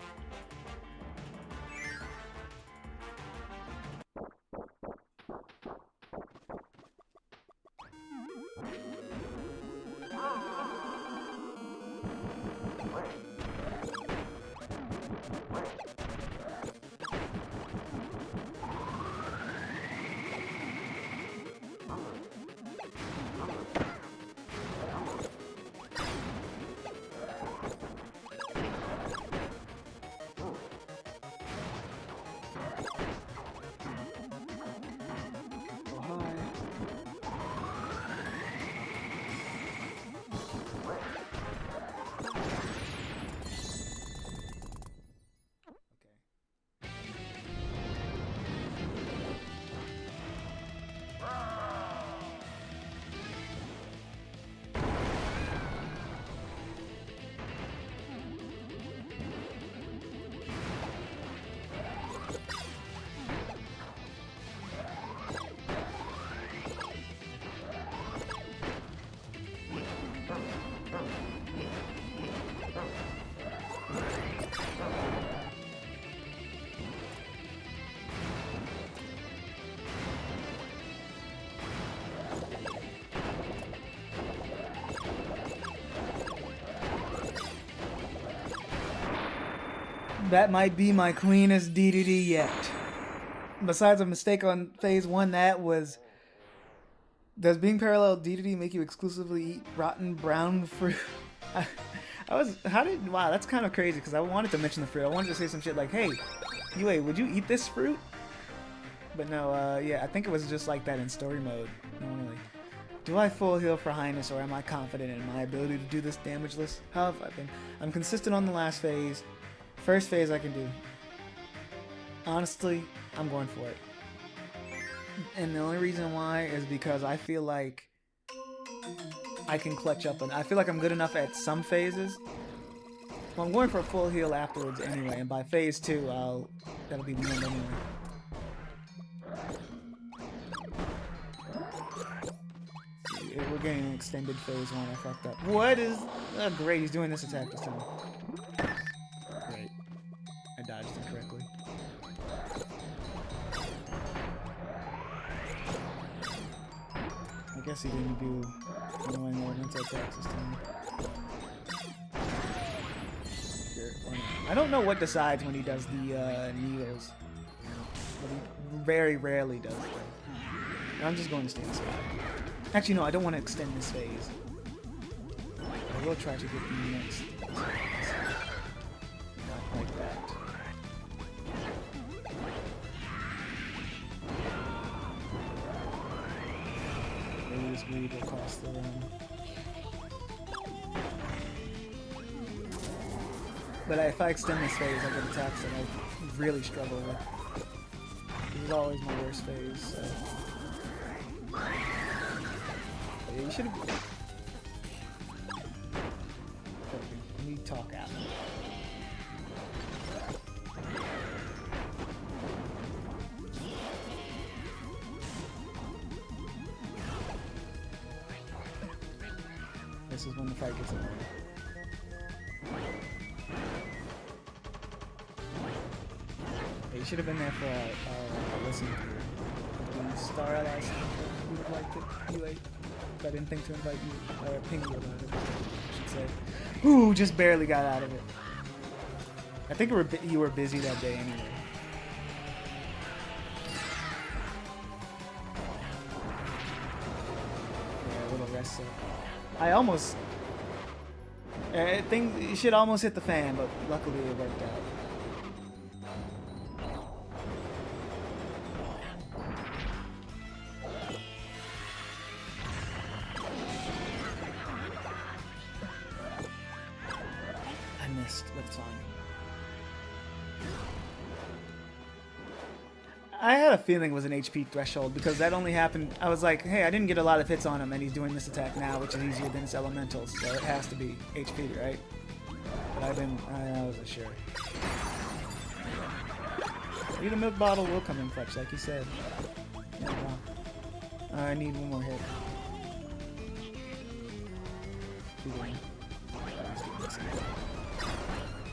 That might be my cleanest DDD yet. Besides a mistake on phase 1, that was... Does being parallel DDD make you exclusively eat rotten brown fruit? Wow, that's kind of crazy, because I wanted to mention the fruit. I wanted to say some shit like, hey, Yue, would you eat this fruit? But no, yeah, I think it was just like that in story mode, normally. Do I full heal for Highness, or am I confident in my ability to do this damageless? How have I been? I'm consistent on the last phase. First phase I can do. Honestly, I'm going for it. And the only reason why is because I feel like I can clutch up, and I feel like I'm good enough at some phases. Well, I'm going for a full heal afterwards anyway, and by phase 2, that'll be the end anyway. We're getting an extended phase 1. I fucked up. What is... Oh, great, he's doing this attack this time. Great. I dodged it correctly. I guess he didn't do annoying elemental attacks this time. I don't know what decides when he does the needles, but he very rarely does that. I'm just going to stay inside. Actually, no, I don't want to extend this phase. I will try to get the next. Not like that. Maybe this greed will cost the run. But if I extend this phase, I get attacks that I really struggle with. This is always my worst phase, so... Yeah, you should have... Let me talk out. This is when the fight gets annoying. Yeah, you should have been there for a listen to the Star Allies. You would have liked it. You ate. I didn't think to invite you, or ping you about it, I should say. Ooh, just barely got out of it. I think you were busy that day anyway. Yeah, a little rest. I almost... I think you should almost hit the fan, but luckily it worked out. But it's fine. I had a feeling it was an HP threshold because that only happened. I was like, hey, I didn't get a lot of hits on him, and he's doing this attack now, which is easier than his elementals, so it has to be HP, right? But I wasn't sure. Need a milk bottle will come in clutch, like you said. Yeah, wow. I need one more hit.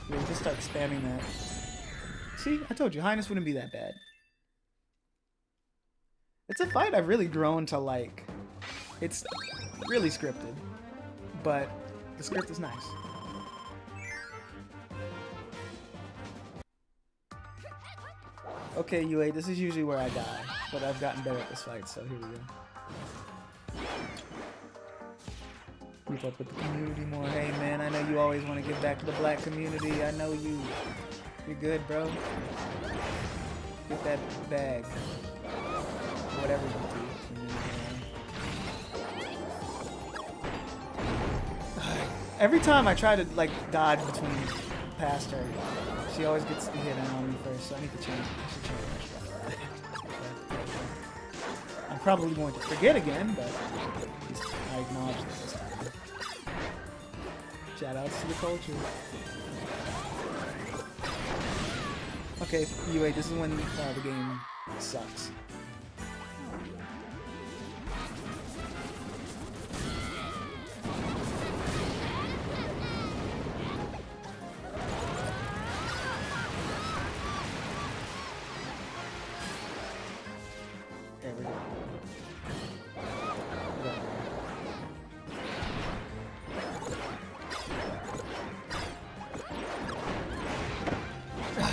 Yeah, just start spamming that. See, I told you, Highness wouldn't be that bad. It's a fight I've really grown to like. It's really scripted, but the script is nice. Okay, UA, this is usually where I die, but I've gotten better at this fight, so here we go. Keep up with the community more. Hey man, I know you always want to give back to the black community. I know you. You're good, bro. Get that bag. Whatever you do. Every time I try to like dodge between past her, she always gets the hit on me first, so I need to change. I should change that. I'm probably going to forget again, but at least I acknowledge it this time. Shout outs to the culture. Okay, UA, this is when the game sucks. There we go.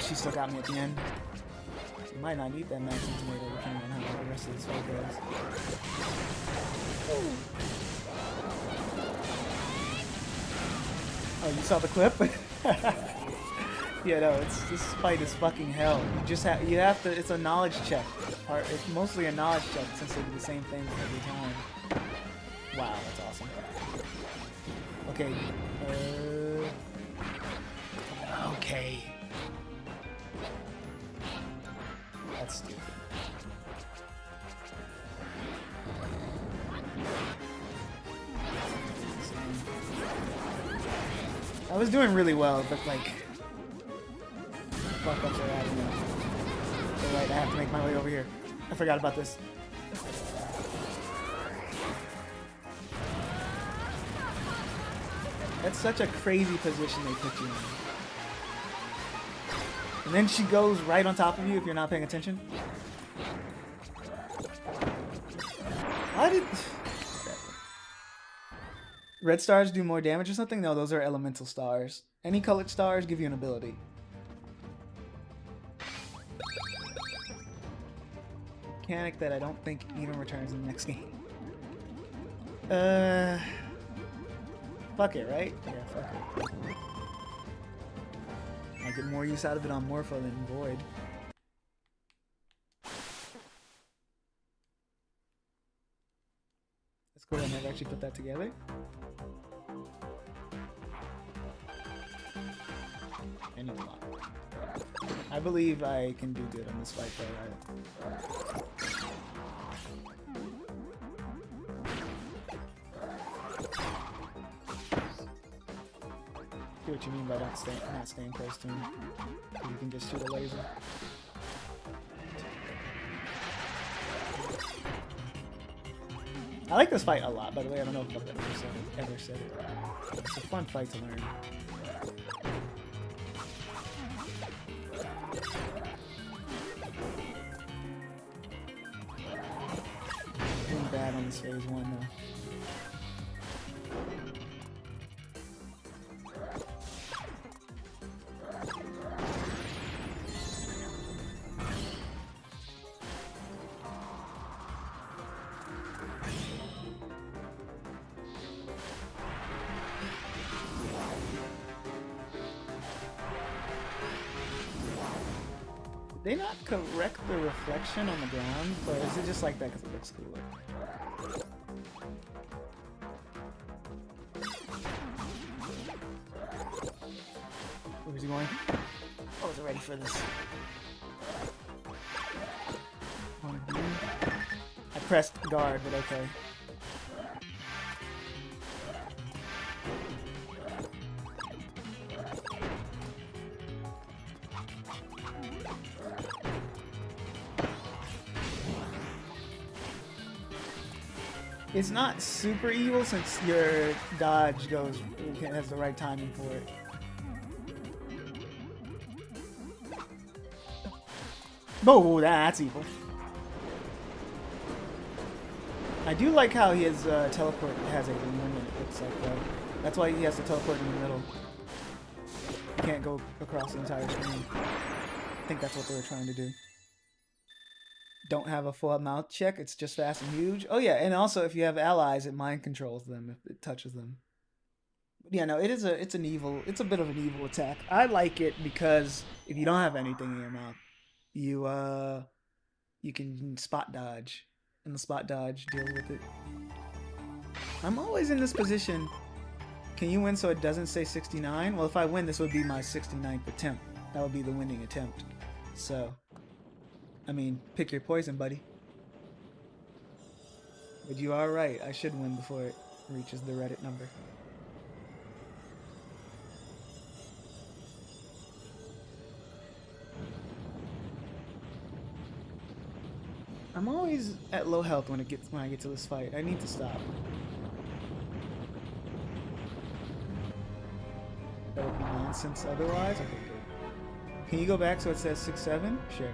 She still got me at the end. She might not need that maximum tomato depending on how the rest of this fight goes. Oh, you saw the clip? Yeah, no, this fight is fucking hell. You have to, it's a knowledge check. It's mostly a knowledge check since they do the same thing every time. Wow, that's awesome. Okay. Okay. That's stupid. I was doing really well, but like, fuck ups are out of me. Alright, I have to make my way over here. I forgot about this. That's such a crazy position they put you in. And then she goes right on top of you if you're not paying attention. Why did... Red stars do more damage or something? No, those are elemental stars. Any colored stars give you an ability. Mechanic that I don't think even returns in the next game. Fuck it, right? Yeah, fuck it. I get more use out of it on Morpho than Void. That's cool, I never actually put that together. I need a lot. I believe I can do good on this fight though, right? See what you mean by not staying close to him. You can just shoot a laser. I like this fight a lot, by the way. I don't know if I've ever said it. It's a fun fight to learn. Doing bad on this phase 1 though. Did they not correct the reflection on the ground, or is it just like that because it looks cooler? Where's he going? Oh, is it ready for this? pressed guard, but okay. It's not super evil since your dodge has the right timing for it. Oh, that's evil. I do like how his teleport has a limit, it looks like, though. That's why he has to teleport in the middle. He can't go across the entire screen. I think that's what they were trying to do. Don't have a full mouth check, it's just fast and huge. Oh yeah, and also if you have allies, it mind controls them if it touches them. But yeah, no, it's a bit of an evil attack. I like it because if you don't have anything in your mouth, you can spot dodge, and the spot dodge deals with it. I'm always in this position. Can you win so it doesn't say 69? Well, if I win, this would be my 69th attempt. That would be the winning attempt. So, I mean, pick your poison, buddy. But you are right. I should win before it reaches the Reddit number. I'm always at low health when I get to this fight. I need to stop. That would be nonsense otherwise. Okay, good. Can you go back so it says 6-7? Sure.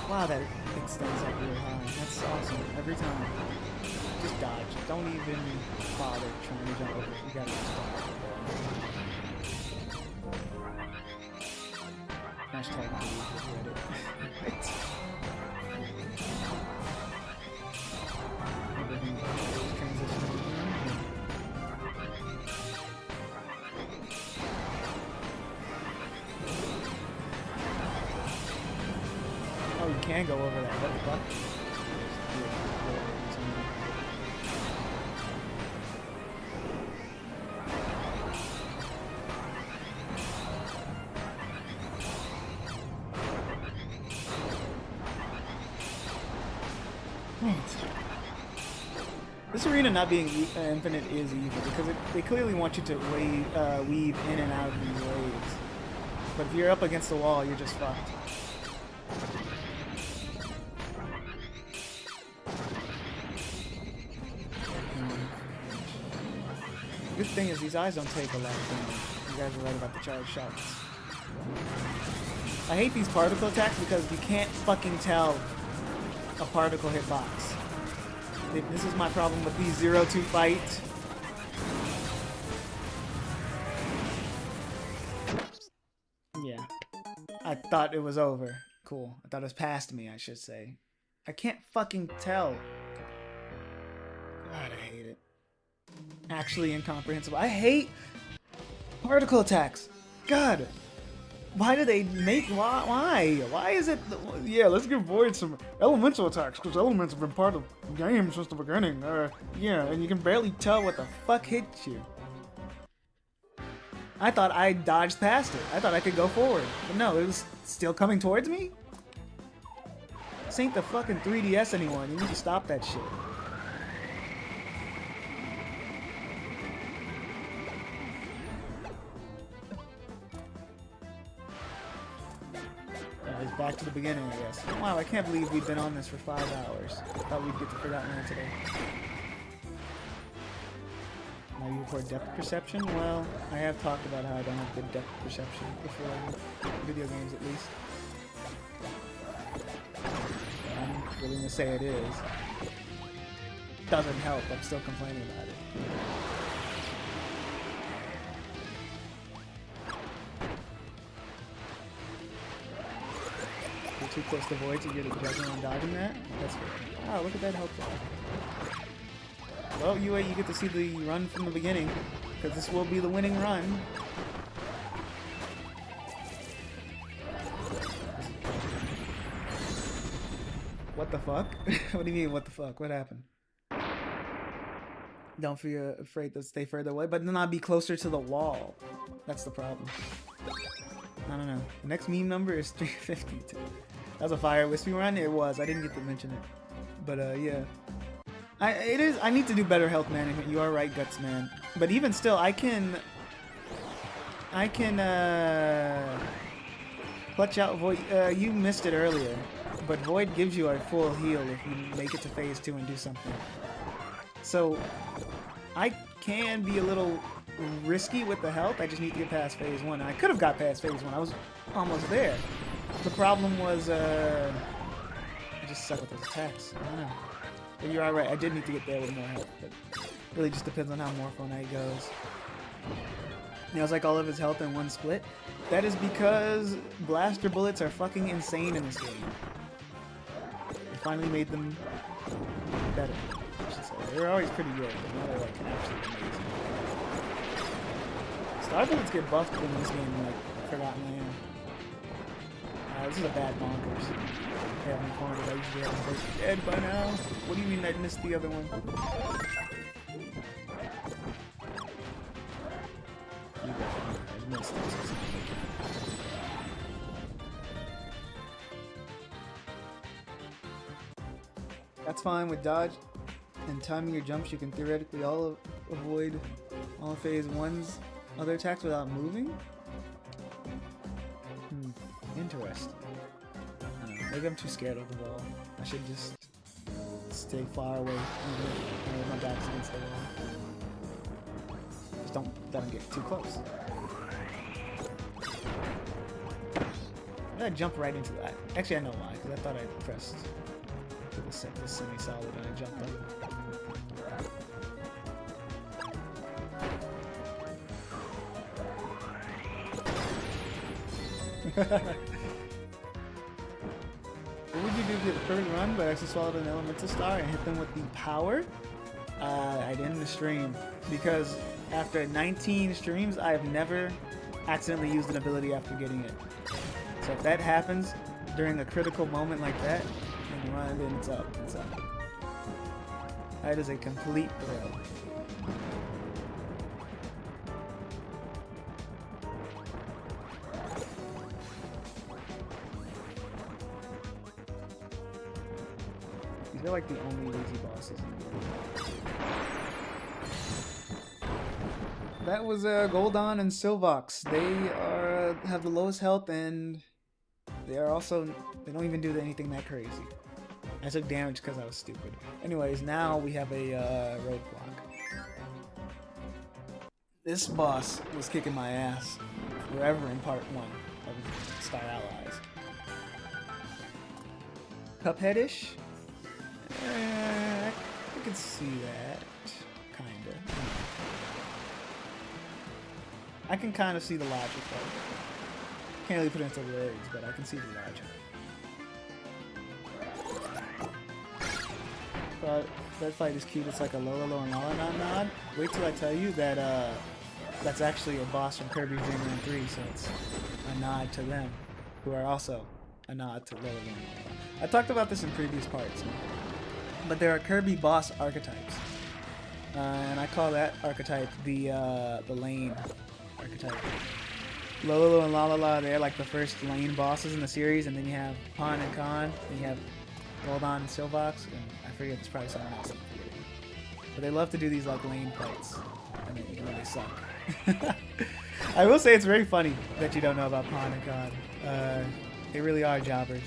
Wow, that extends up really high. That's awesome. Every time. Just dodge. Don't even bother trying to jump over. You gotta just dodge. Hashtag Reddit. Oh, you can go over that. What the fuck? This arena not being infinite is evil because they clearly want you to weave in and out of these waves. But if you're up against the wall, you're just fucked. Good thing is these eyes don't take a lot of damage. You guys are right about the charge shots. I hate these particle attacks because you can't fucking tell a particle hitbox. This is my problem with these 0-2 fight. Yeah. I thought it was over. Cool. I thought it was past me, I should say. I can't fucking tell. God, I hate it. Actually incomprehensible. I hate particle attacks. God. Why do they make... Why? Why is it... Yeah, let's give Void some elemental attacks, because elements have been part of the game since the beginning. Yeah, and you can barely tell what the fuck hit you. I thought I dodged past it. I thought I could go forward. But no, it was still coming towards me? This ain't the fucking 3DS anymore. You need to stop that shit. It's back to the beginning, I guess. Wow, I can't believe we've been on this for 5 hours. I thought we'd get to Forgotten Land today. Now you report depth perception? Well, I have talked about how I don't have good depth perception before in video games, at least. I'm willing to say it is. Doesn't help, I'm still complaining about it. too close to Void to get a judgment on dodging that. That's fair. Wow, look at that health bar. Well, you wait, you get to see the run from the beginning, because this will be the winning run. What the fuck? What do you mean, what the fuck? What happened? Don't feel afraid to stay further away, but then I'll be closer to the wall. That's the problem. I don't know. The next meme number is 352. That was a fire wispy run? It was. I didn't get to mention it. But yeah. I need to do better health management. You are right, Guts Man. But even still, I can clutch out Void. You missed it earlier. But Void gives you a full heal if you make it to phase 2 and do something. So I can be a little risky with the health. I just need to get past phase 1. I could have got past phase 1. I was almost there. The problem was I just suck with those attacks. I don't know. But you're alright. I did need to get there with more health. But it really just depends on how Morpho Knight goes. He has like all of his health in one split. That is because blaster bullets are fucking insane in this game. They finally made them better. They were always pretty good, but now they're like absolutely amazing. Star bullets get buffed in this game in like Forgotten Land. This is a bad bonkers. I have corners. I usually have them both dead by now. What do you mean I missed the other one? I missed it. That's fine with dodge and timing your jumps. You can theoretically avoid all of phase 1's other attacks without moving. Interesting. I don't know. Maybe I'm too scared of the wall. I should just stay far away and my back's against the wall. Just don't get too close. I jump right into that. Actually, I know why, because I thought I pressed the semi-solid and I jumped over. What would you do to get the perfect run, but actually swallowed an elemental star and hit them with the power? I didn't stream, because after 19 streams, I have never accidentally used an ability after getting it. So if that happens during a critical moment like that, then it's up. It's up. That is a complete throw. They're like the only easy bosses in the game. That was Goldon and Silvox. They have the lowest health, and they don't even do anything that crazy. I took damage because I was stupid. Anyways, now we have a roadblock. This boss was kicking my ass forever in part 1 of Star Allies. Cuphead-ish? I can see that, kinda. I can kind of see the logic of it. Can't really put it into words, but I can see the logic. But that fight is cute. It's like a Lolo and Lala nod. Wait till I tell you that that's actually a boss from Kirby Dream Land 3, so it's a nod to them, who are also a nod to Lolo and Lala. I talked about this in previous parts. But there are Kirby boss archetypes, and I call that archetype the lane archetype. Lolo and Lalala, they're like the first lane bosses in the series, and then you have Pon and Con, and you have Goldon and Silvox, and I forget there's probably someone else in the theater. But they love to do these like lane fights, and even though they suck. I will say it's very funny that you don't know about Pon and Con. They really are jobbers.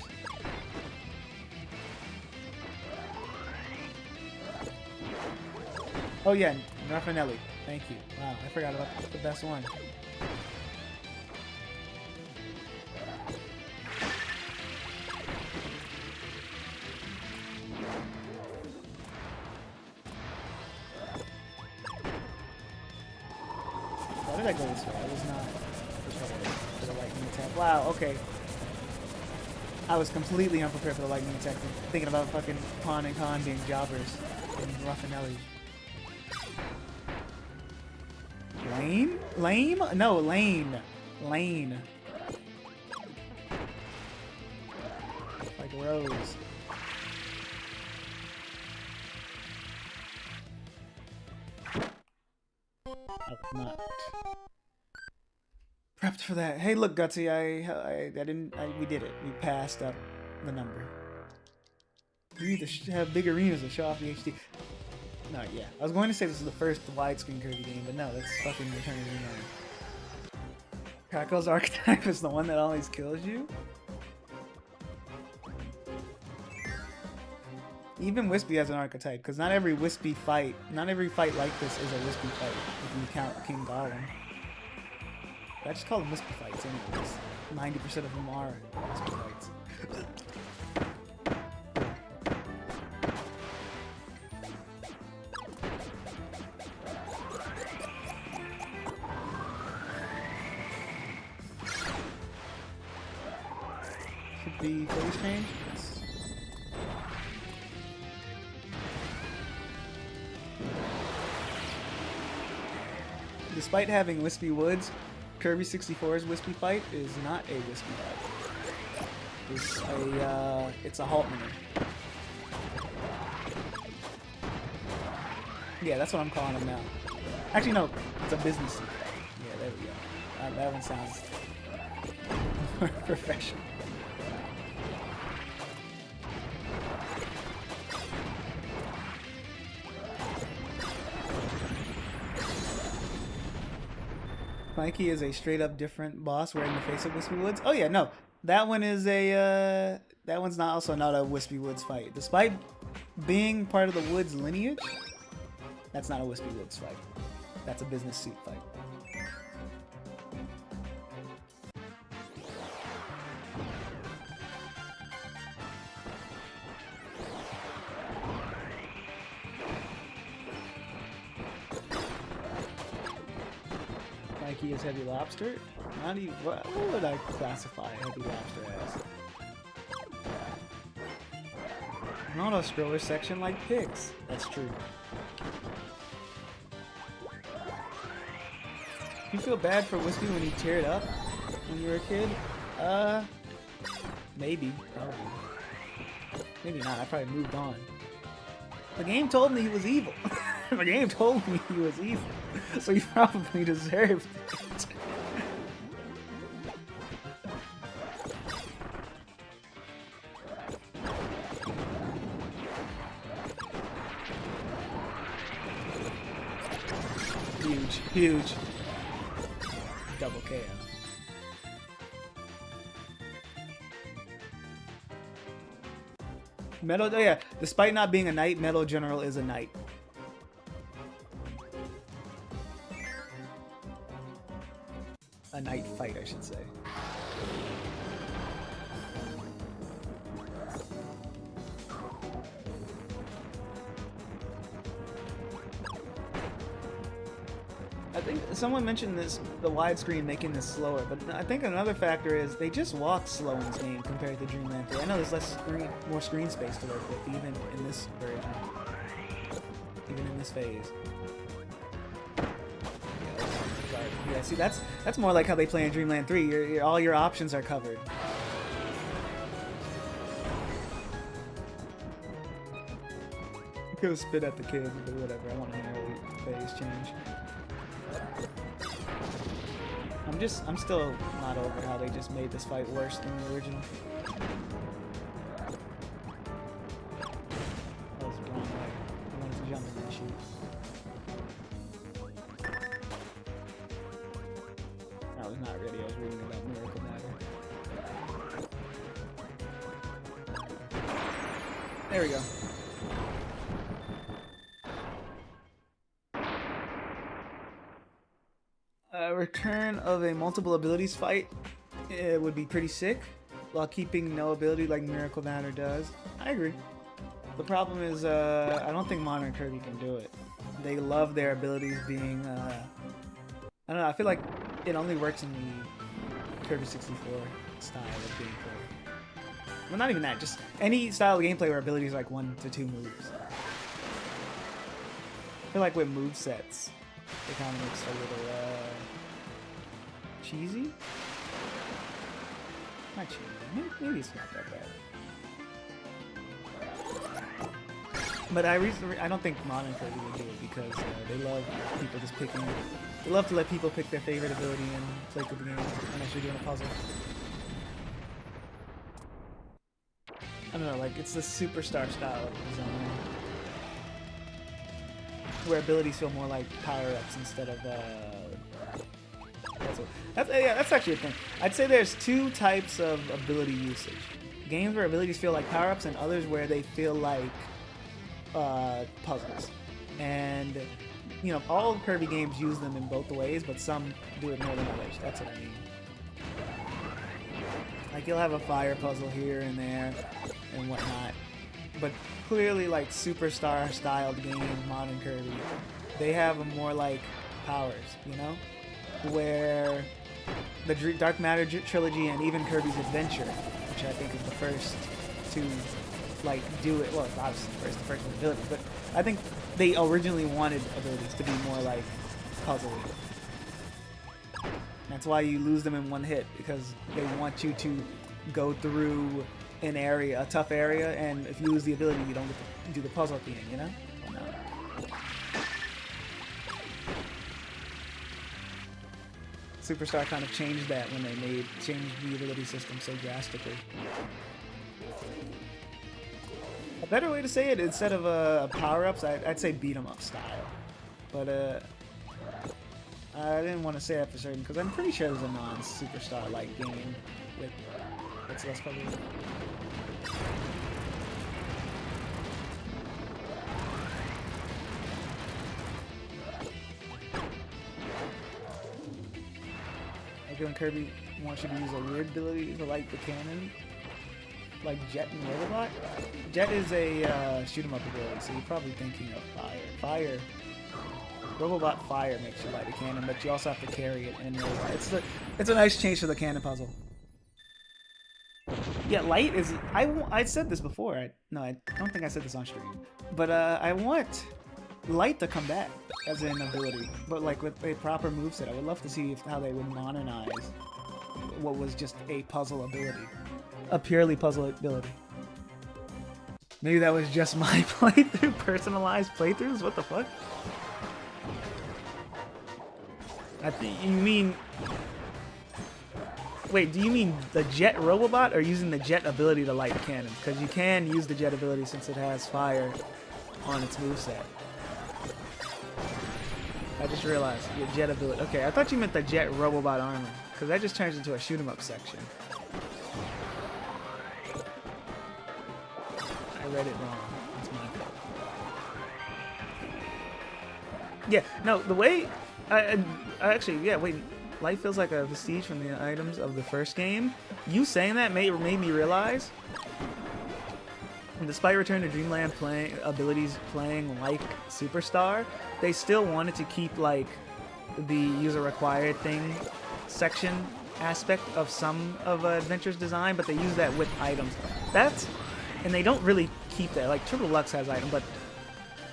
Oh yeah, Raffinelli. Thank you. Wow, I forgot about the best one. Why did I go this way? I was not prepared for the lightning attack. Wow, okay. I was completely unprepared for the lightning attack, thinking about fucking Pawn and Khan being jobbers and Raffinelli. Lane? Lame? No, Lane. Lane. Like Rose. I was not prepped for that. Hey, look, Gutsy, we did it. We passed up the number. You need to have big arenas to show off the HD. No, yeah. I was going to say this is the first widescreen Kirby game, but no, that's fucking Return of the Dream. Krako's archetype is the one that always kills you? Even Wispy has an archetype, because not every Wispy fight, not every fight like this is a Wispy fight, if you count King Gollum. I just call them Wispy fights anyways. 90% of them are Wispy fights. Should be fully strange. Yes. Despite having Wispy Woods, Kirby 64's Wispy fight is not a Wispy fight. It's a Haltmaner. Yeah, that's what I'm calling him now. Actually, no, it's a business suit fight. Yeah, there we go. That one sounds more professional. Mikey is a straight up different boss wearing the face of Wispy Woods. Oh yeah, no. That one is a that one's not a Wispy Woods fight. Despite being part of the Woods lineage, that's not a Wispy Woods fight. That's a business suit fight. Mikey is Heavy Lobster. Not even, what would I classify Heavy Lobster as? An auto scroller section like pigs. That's true. You feel bad for Wispy when he teared up when you were a kid? Maybe, probably. Maybe not. I probably moved on. The game told me he was evil. The game told me he was evil, so you probably deserved it. Huge, huge. Double KO. Metal, oh yeah, despite not being a knight, Metal General is a knight. A knight fight, I should say. I think someone mentioned this, the widescreen making this slower, but I think another factor is they just walk slow in this game compared to Dreamland 3. I know there's more screen space to work with, even in this version, even in this phase. Yeah, see, that's more like how they play in Dreamland 3. All your options are covered. Go spit at the kids, but whatever. I want an early phase change. I'm still not over how they just made this fight worse than the original. That was the wrong way. I wanted to jump and then shoot. I was not ready. I was reading about Miracle Matter. There we go. Return of a multiple abilities fight would be pretty sick, while keeping no ability like Miracle Matter does. I agree. The problem is, I don't think modern Kirby can do it. They love their abilities being, I don't know, I feel like it only works in the Kirby 64 style of gameplay. well, not even that, just any style of gameplay where ability is like 1 to 2 moves. I feel like with move sets, it kind of makes it a little cheesy. Not cheesy. Maybe it's not that bad. But I don't think modern Kirby would do it because they love people just picking. They love to let people pick their favorite ability and play through the game unless you're doing a puzzle. I don't know, like it's the superstar style of design, where abilities feel more like power-ups instead of that's actually a thing. I'd say there's 2 types of ability usage. Games where abilities feel like power-ups and others where they feel like puzzles. And you know, all Kirby games use them in both ways, but some do it more than others. That's what I mean. Like you'll have a fire puzzle here and there and whatnot, but clearly like superstar styled games, modern Kirby, they have a more like powers, you know, where the Dark Matter trilogy and even Kirby's Adventure, which I think is the first to like do it. Well, it's obviously the first with ability, but I think they originally wanted abilities to be more like puzzle-y. That's why you lose them in one hit, because they want you to go through an area, a tough area, and if you lose the ability, you don't get to do the puzzle at the end, you know? No. Superstar kind of changed that when they changed the ability system so drastically. A better way to say it, instead of power-ups, I'd say beat-em-up style. But I didn't want to say that for certain, because I'm pretty sure there's a non-superstar-like game with what's less probably. Like when Kirby wants you to use a weird ability to light the cannon, like Jet and Robobot. Jet is a shoot 'em up ability, so you're probably thinking of Fire. Robobot Fire makes you light a cannon, but you also have to carry it in Robobot. It's a nice change to the cannon puzzle. Yeah, light is. I said this before. I don't think I said this on stream, but I want light to come back as an ability, but like with a proper moveset. I would love to see how they would modernize what was just a puzzle ability, a purely puzzle ability. Maybe that was just my playthrough, personalized playthroughs. What the fuck? I think you mean. Wait, do you mean the Jet Robobot or using the Jet ability to light cannons? Because you can use the Jet ability since it has fire on its moveset. I just realized your Jet ability. Okay, I thought you meant the Jet Robobot armor, because that just turns into a shoot 'em up section. I read it wrong. That's my fault. Yeah, no, the way I actually, yeah, wait. Life feels like a vestige from the items of the first game. You saying that made me realize, despite Return to Dreamland abilities playing like Superstar, they still wanted to keep like the user required thing section aspect of some of Adventure's design, but they use that with items. And they don't really keep that. Like Triple Lux has item, but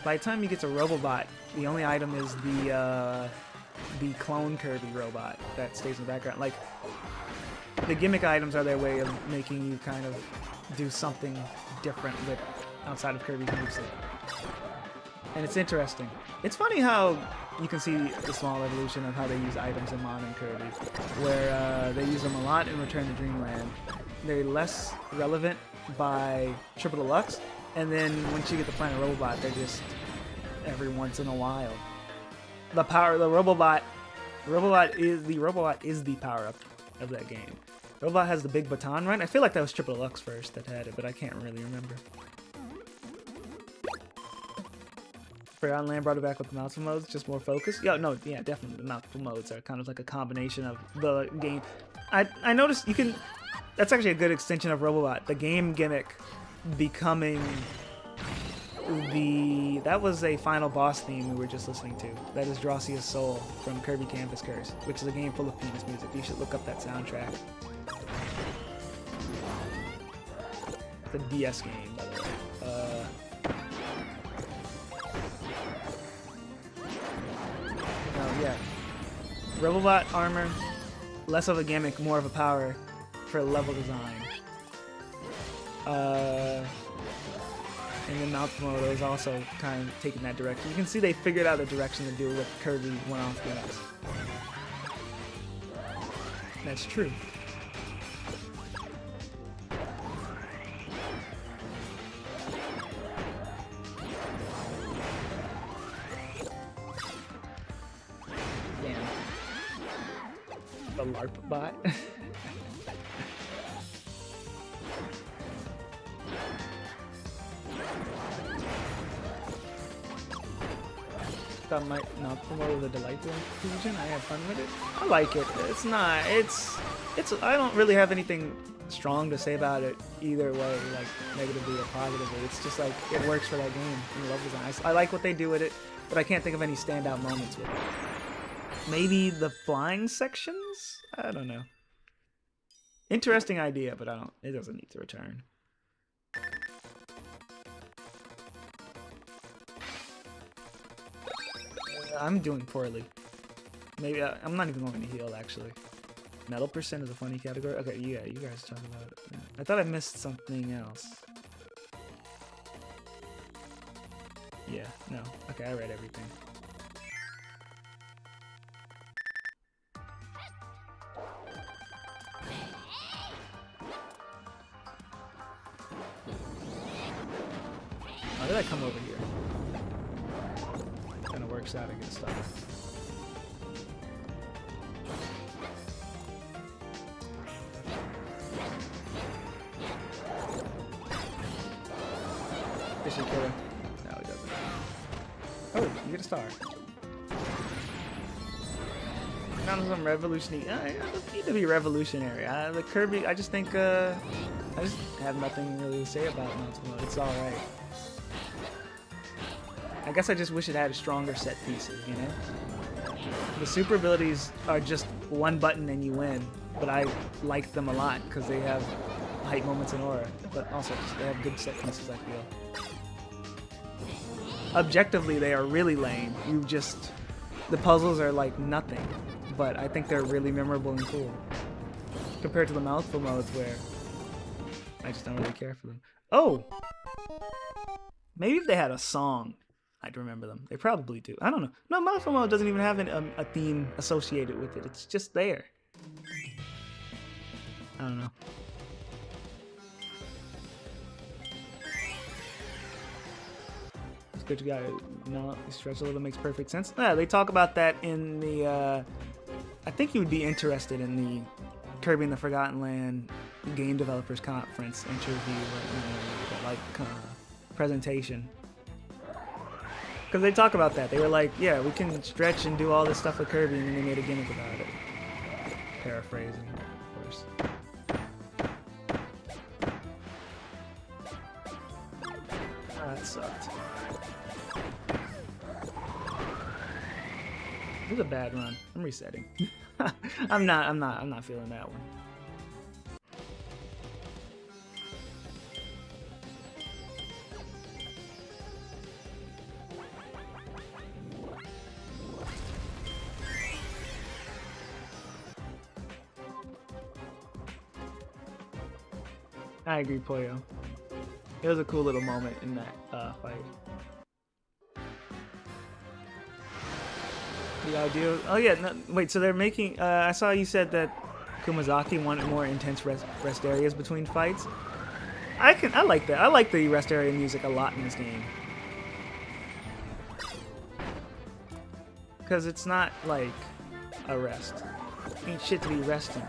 by the time you get to Robobot, the only item is the clone Kirby robot that stays in the background. Like, the gimmick items are their way of making you kind of do something different with outside of Kirby's moveset. And it's interesting. It's funny how you can see the small evolution of how they use items in modern Kirby, where they use them a lot in Return to Dreamland. They're less relevant by Triple Deluxe, and then once you get to Planet Robobot, they're just every once in a while. The Robobot is the power-up of that game. Robobot has the big baton run. I feel like that was Triple Deluxe first that had it, but I can't really remember. Forgotten Land brought it back with the multiple modes, just more focused. Yeah, definitely the multiple modes are kind of like a combination of the game. I noticed you can. That's actually a good extension of Robobot. The game gimmick becoming that was a final boss theme we were just listening to. That is Drossia's Soul from Kirby Canvas Curse, which is a game full of penis music. You should look up that soundtrack. It's a DS game, by the way. Oh, yeah. Rebelbot armor, less of a gimmick, more of a power for level design. And then Maltimoto is also kind of taking that direction. You can see they figured out a direction to do with Kirby one-off gimmicks. That's true. Damn. The LARP bot. That might not promote the delightful inclusion. I had fun with it. I like it. It's not. It's. I don't really have anything strong to say about it either way, like negatively or positively. It's just like it works for that game. And love design. I like what they do with it, but I can't think of any standout moments with it. Maybe the flying sections. I don't know. Interesting idea, but I don't. It doesn't need to return. I'm doing poorly. Maybe I'm not even going to heal, actually. Metal percent is a funny category. Okay, yeah, you guys talk about it. Yeah. I thought I missed something else. Yeah, no. Okay, I read everything. How did I come over here? Kind of works out against stuff. This should kill him. No, he doesn't. Oh, you get a star. Not some revolutionary. I don't need to be revolutionary. The Kirby, I just think, I just have nothing really to say about Mountain Mode. It's alright. I guess I just wish it had stronger set pieces, you know? The super abilities are just one button and you win, but I like them a lot because they have hype moments and aura, but also they have good set pieces, I feel. Objectively, they are really lame. The puzzles are like nothing, but I think they're really memorable and cool. Compared to the mouthful modes where I just don't really care for them. Oh! Maybe if they had a song, I'd remember them. They probably do. I don't know. No, Mouthful Mode doesn't even have a theme associated with it. It's just there. I don't know. It's good to go. No, stretch a little makes perfect sense. Yeah, they talk about that in the. I think you would be interested in the Kirby and the Forgotten Land Game Developers Conference interview, presentation. Because they talk about that. They were like, yeah, we can stretch and do all this stuff with Kirby, and then they made a gimmick about it. Paraphrasing, of course. That sucked. It was a bad run. I'm resetting. I'm not feeling that one. I agree, Poyo. It was a cool little moment in that fight. The idea. Oh yeah. No, wait. So they're making. I saw you said that Kumazaki wanted more intense rest areas between fights. I like that. I like the rest area music a lot in this game. Because it's not like a rest. Ain't shit to be resting.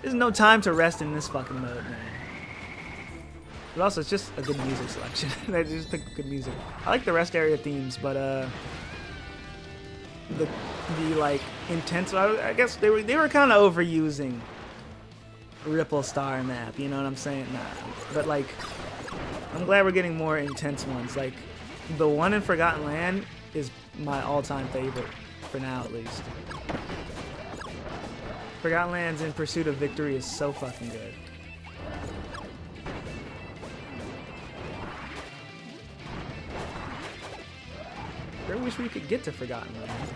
There's no time to rest in this fucking mode, man. But also, it's just a good music selection. They just pick good music. I like the rest area themes, but the like intense. I guess they were kind of overusing Ripple Star map. You know what I'm saying? Nah, but like, I'm glad we're getting more intense ones. Like the one in Forgotten Land is my all-time favorite for now, at least. Forgotten Lands in Pursuit of Victory is so fucking good. wish we could get to Forgotten Land.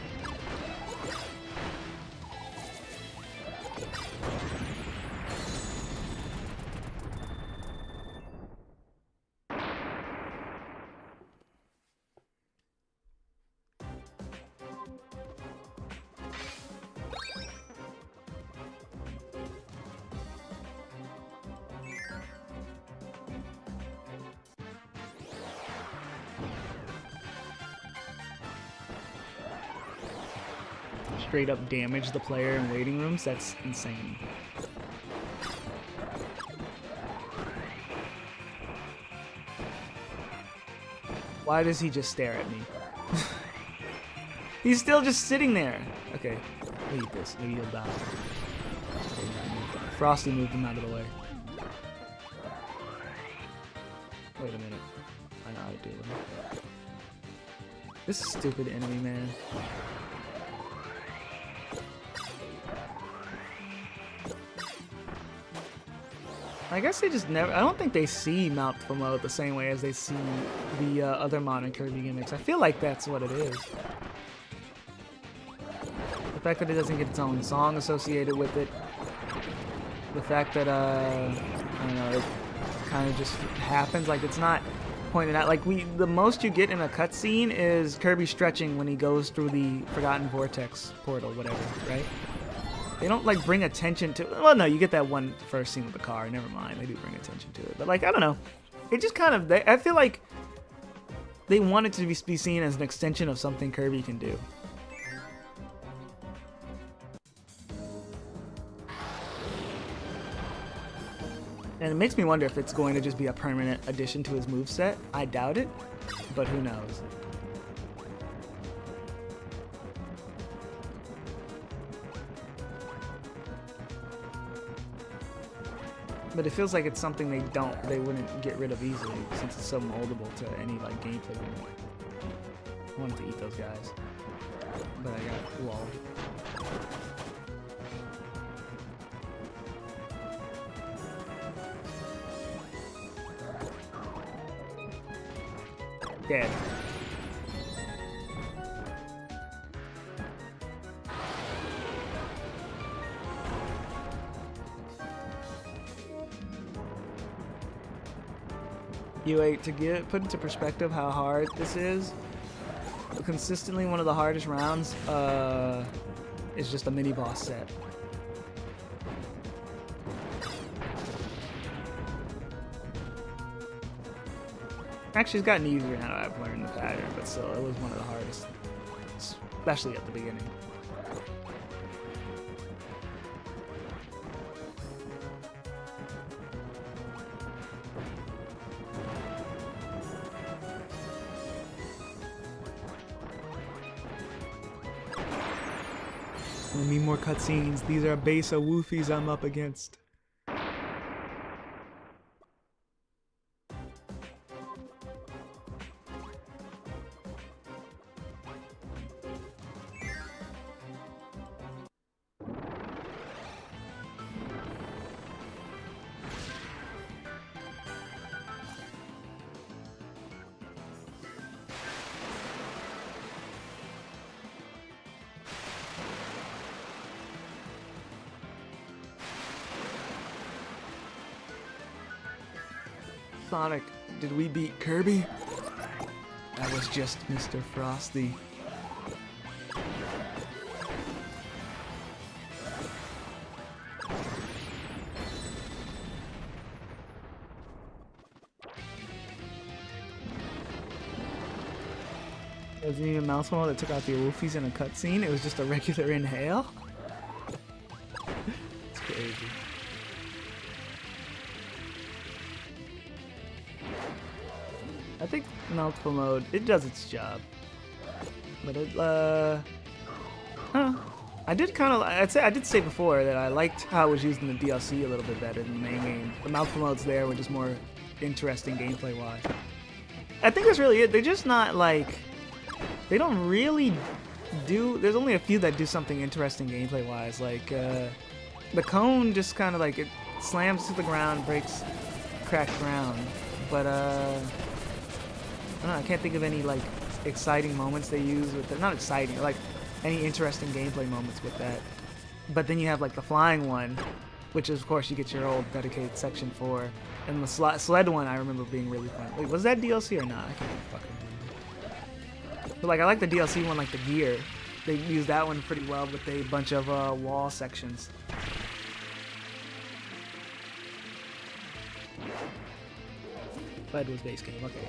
Straight up damage the player in waiting rooms. That's insane. Why does he just stare at me? He's still just sitting there. Okay, I'll eat this. Maybe he'll die. Frosty moved him out of the way. Wait a minute. I know how to do it. This stupid enemy, man. I guess they just never. I don't think they see mouthful mode the same way as they see the other modern Kirby gimmicks. I feel like that's what it is. The fact that it doesn't get its own song associated with it. The fact that I don't know, it kind of just happens. Like it's not pointed out. Like the most you get in a cutscene is Kirby stretching when he goes through the Forgotten Vortex portal, whatever, right? They don't like bring attention to. Well, no, you get that one first scene with the car. Never mind, they do bring attention to it. But like, I don't know. It just kind of. I feel like they want it to be seen as an extension of something Kirby can do. And it makes me wonder if it's going to just be a permanent addition to his moveset. I doubt it, but who knows. But it feels like it's something they wouldn't get rid of easily since it's so moldable to any like gameplay. I wanted to eat those guys, but I got lulled. Dead. To put into perspective how hard this is, consistently one of the hardest rounds is just a mini boss set. Actually, it's gotten easier now that I've learned the pattern, but still, it was one of the hardest, especially at the beginning. I need more cutscenes. These are a base of woofies I'm up against. Sonic, did we beat Kirby? That was just Mr. Frosty. It wasn't even mouse mode that took out the Wolfies in a cutscene. It was just a regular inhale. It's crazy. I think mouthful mode, it does its job. But it, I did kind of, I did say before that I liked how it was used in the DLC a little bit better than the main game. The mouthful modes there were just more interesting gameplay-wise. I think that's really it. They're just not like, they don't really do, there's only a few that do something interesting gameplay-wise. Like, the cone just kind of like, it slams to the ground, breaks cracked ground. But, I don't know, I can't think of any like exciting moments they use with it. Not exciting, like any interesting gameplay moments with that. But then you have like the flying one, which is of course you get your old dedicated section for, and the sled one I remember being really fun. Wait, was that DLC or not? I can't fucking remember. But like I like the DLC one, like the gear. They use that one pretty well with a bunch of wall sections. Sled was base game. Okay.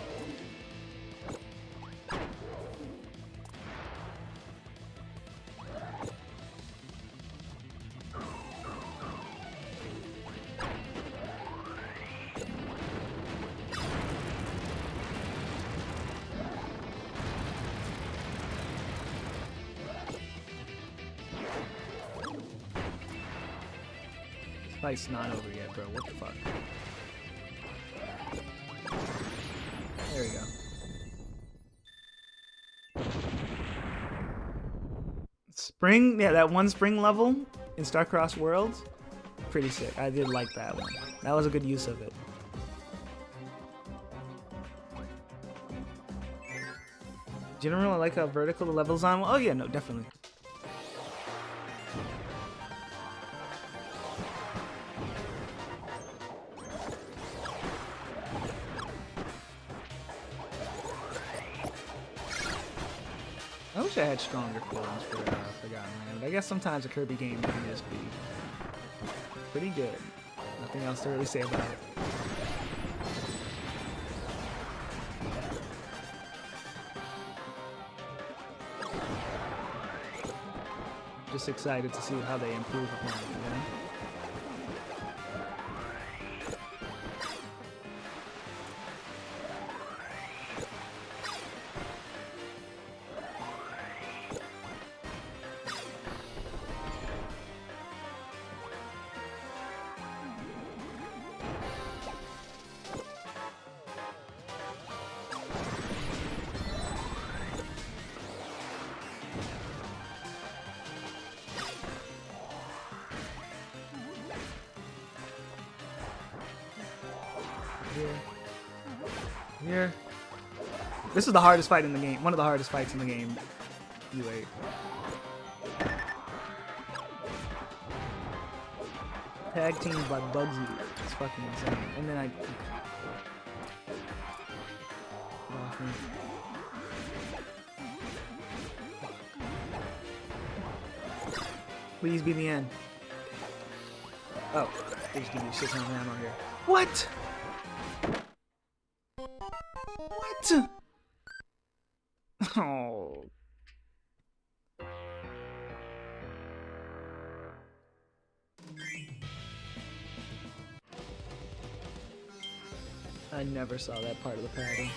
Fight's not over yet, bro. What the fuck? There we go. Spring, yeah, that one spring level in Starcross Worlds, pretty sick. I did like that one. That was a good use of it. Generally, I like how vertical the levels on. Oh yeah, no, definitely. I wish I had stronger feelings for Forgotten Land, but I guess sometimes a Kirby game can just be pretty good. Nothing else to really say about it. Just excited to see how they improve upon it, you know? Here. This is the hardest fight in the game. One of the hardest fights in the game. You wait. Tag teamed by Bugsy. It's fucking insane. And then I. Please be the end. Oh, they just give you shit ton of ammo here. What? What? Oh. I never saw that part of the pattern.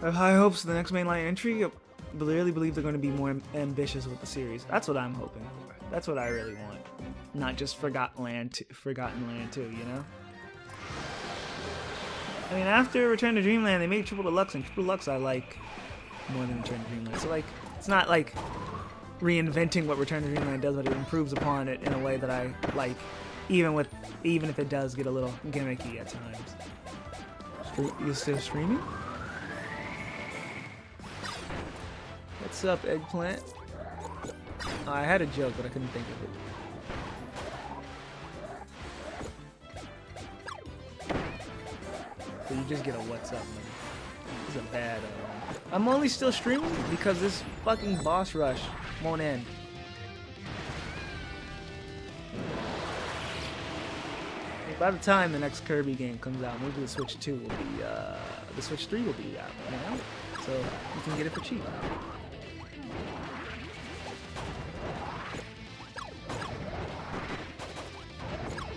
I have high hopes for the next mainline entry. I really believe they're going to be more ambitious with the series. That's what I'm hoping for. That's what I really want. Not just Forgotten Land 2, you know? I mean, after Return to Dreamland, they made Triple Deluxe, and Triple Deluxe I like more than Return to Dreamland. So, like, it's not like reinventing what Return to Dreamland does, but it improves upon it in a way that I like, even if it does get a little gimmicky at times. You still streaming? What's up, Eggplant? Oh, I had a joke, but I couldn't think of it. So you just get a what's up, man. This is a bad I'm only still streaming because this fucking boss rush won't end. By the time the next Kirby game comes out, maybe the Switch 2 will be, the Switch 3 will be out, you know? So you can get it for cheap.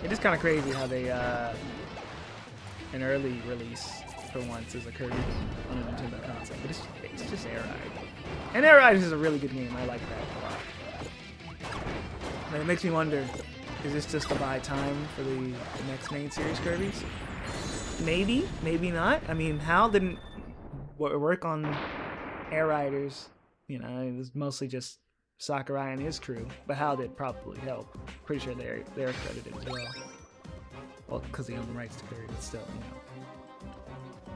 It is kind of crazy how they, an early release for once is a Kirby on a Nintendo console, but it's just Air Ride. And Air Ride is a really good game, I like that a lot. And it makes me wonder, is this just to buy time for the next main series Kirby's? Maybe, maybe not. I mean, HAL didn't work on Air Riders, you know, it was mostly just Sakurai and his crew, but HAL did probably help. Pretty sure they're credited as well. Well, because they own the rights to Kirby, but still, you know.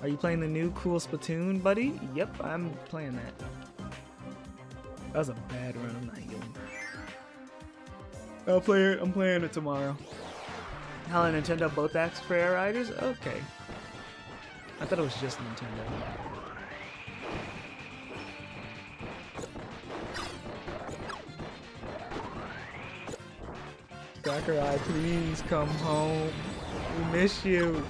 Are you playing the new cool Splatoon, buddy? Yep, I'm playing that. That was a bad run. I'm not healing. I'll play it. I'm playing it tomorrow. How Nintendo both acts for Air Riders? Okay. I thought it was just Nintendo. Sakurai, please come home. We miss you.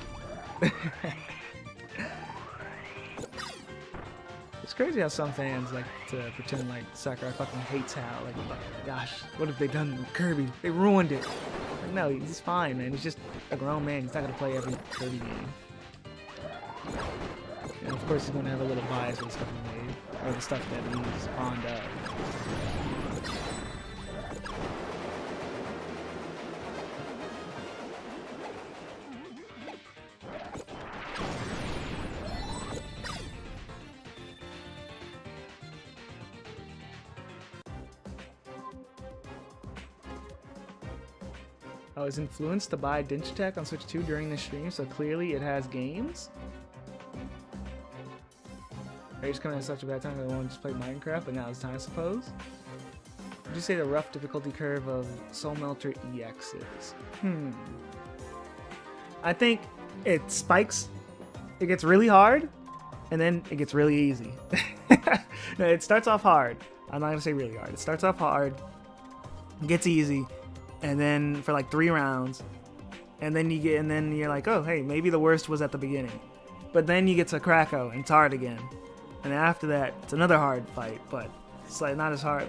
It's crazy how some fans like to pretend like Sakurai fucking hates Hal. Like, gosh, what have they done with Kirby? They ruined it. Like, no, he's fine, man. He's just a grown man. He's not gonna play every Kirby game. And of course, he's gonna have a little bias with the stuff he made, or the stuff that he's spawned up. I was influenced to buy Dinch Attack on Switch 2 during the stream, so clearly it has games. I just coming at such a bad time that I wanted to just play Minecraft, but now it's time, I suppose. Would you say the rough difficulty curve of Soul Melter EX is? I think it spikes, it gets really hard, and then it gets really easy. No, it starts off hard. I'm not gonna say really hard. It starts off hard, gets easy, and then for like 3 rounds, and then you're like, oh hey, maybe the worst was at the beginning. But then you get to Krakow and it's hard again. And after that, it's another hard fight, but it's like not as hard.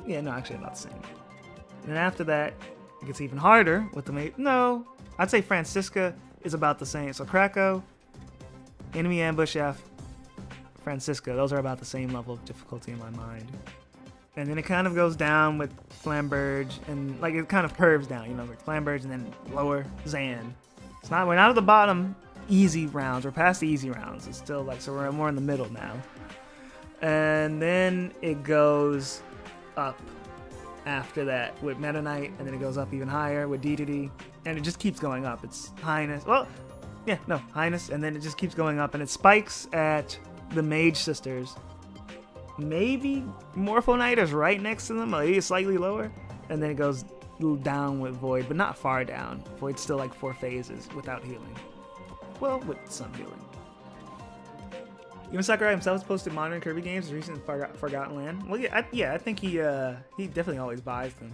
Yeah, no, actually about the same. And then after that, it gets even harder with the no, I'd say Francisca is about the same. So Krakow, Enemy Ambush F, Francisca, those are about the same level of difficulty in my mind. And then it kind of goes down with Flamberge, and like it kind of curves down, you know, like Flamberge and then lower Zan. It's not, we're not at the bottom easy rounds, we're past the easy rounds. It's still like, so we're more in the middle now. And then it goes up after that with Meta Knight, and then it goes up even higher with D2D, and it just keeps going up. It's Highness, well, yeah, no, Highness, and then it just keeps going up, and it spikes at the Mage Sisters. Maybe Morpho Knight is right next to them, maybe slightly lower, and then it goes down with Void, but not far down. Void's still like 4 phases without healing. Well, with some healing. Even Sakurai himself has posted modern Kirby games as recent Forgotten Land. Well, yeah, I think he definitely always buys them.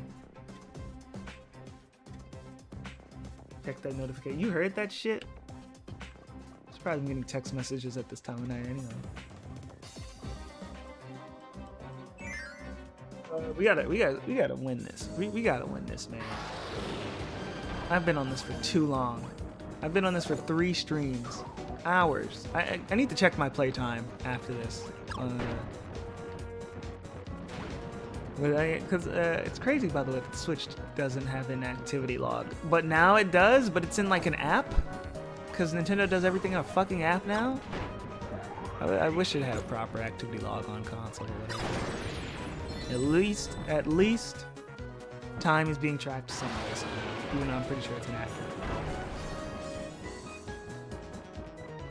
Check that notification. You heard that shit? I'm surprised I'm getting text messages at this time of night anyway. We gotta win this. We gotta win this, man. I've been on this for too long. I've been on this for 3 streams. Hours. I need to check my playtime after this. Because it's crazy, by the way, that the Switch doesn't have an activity log. But now it does, but it's in like an app. Because Nintendo does everything in a fucking app now. I wish it had a proper activity log on console or whatever. At least, time is being tracked some way, even though I'm pretty sure it's inaccurate.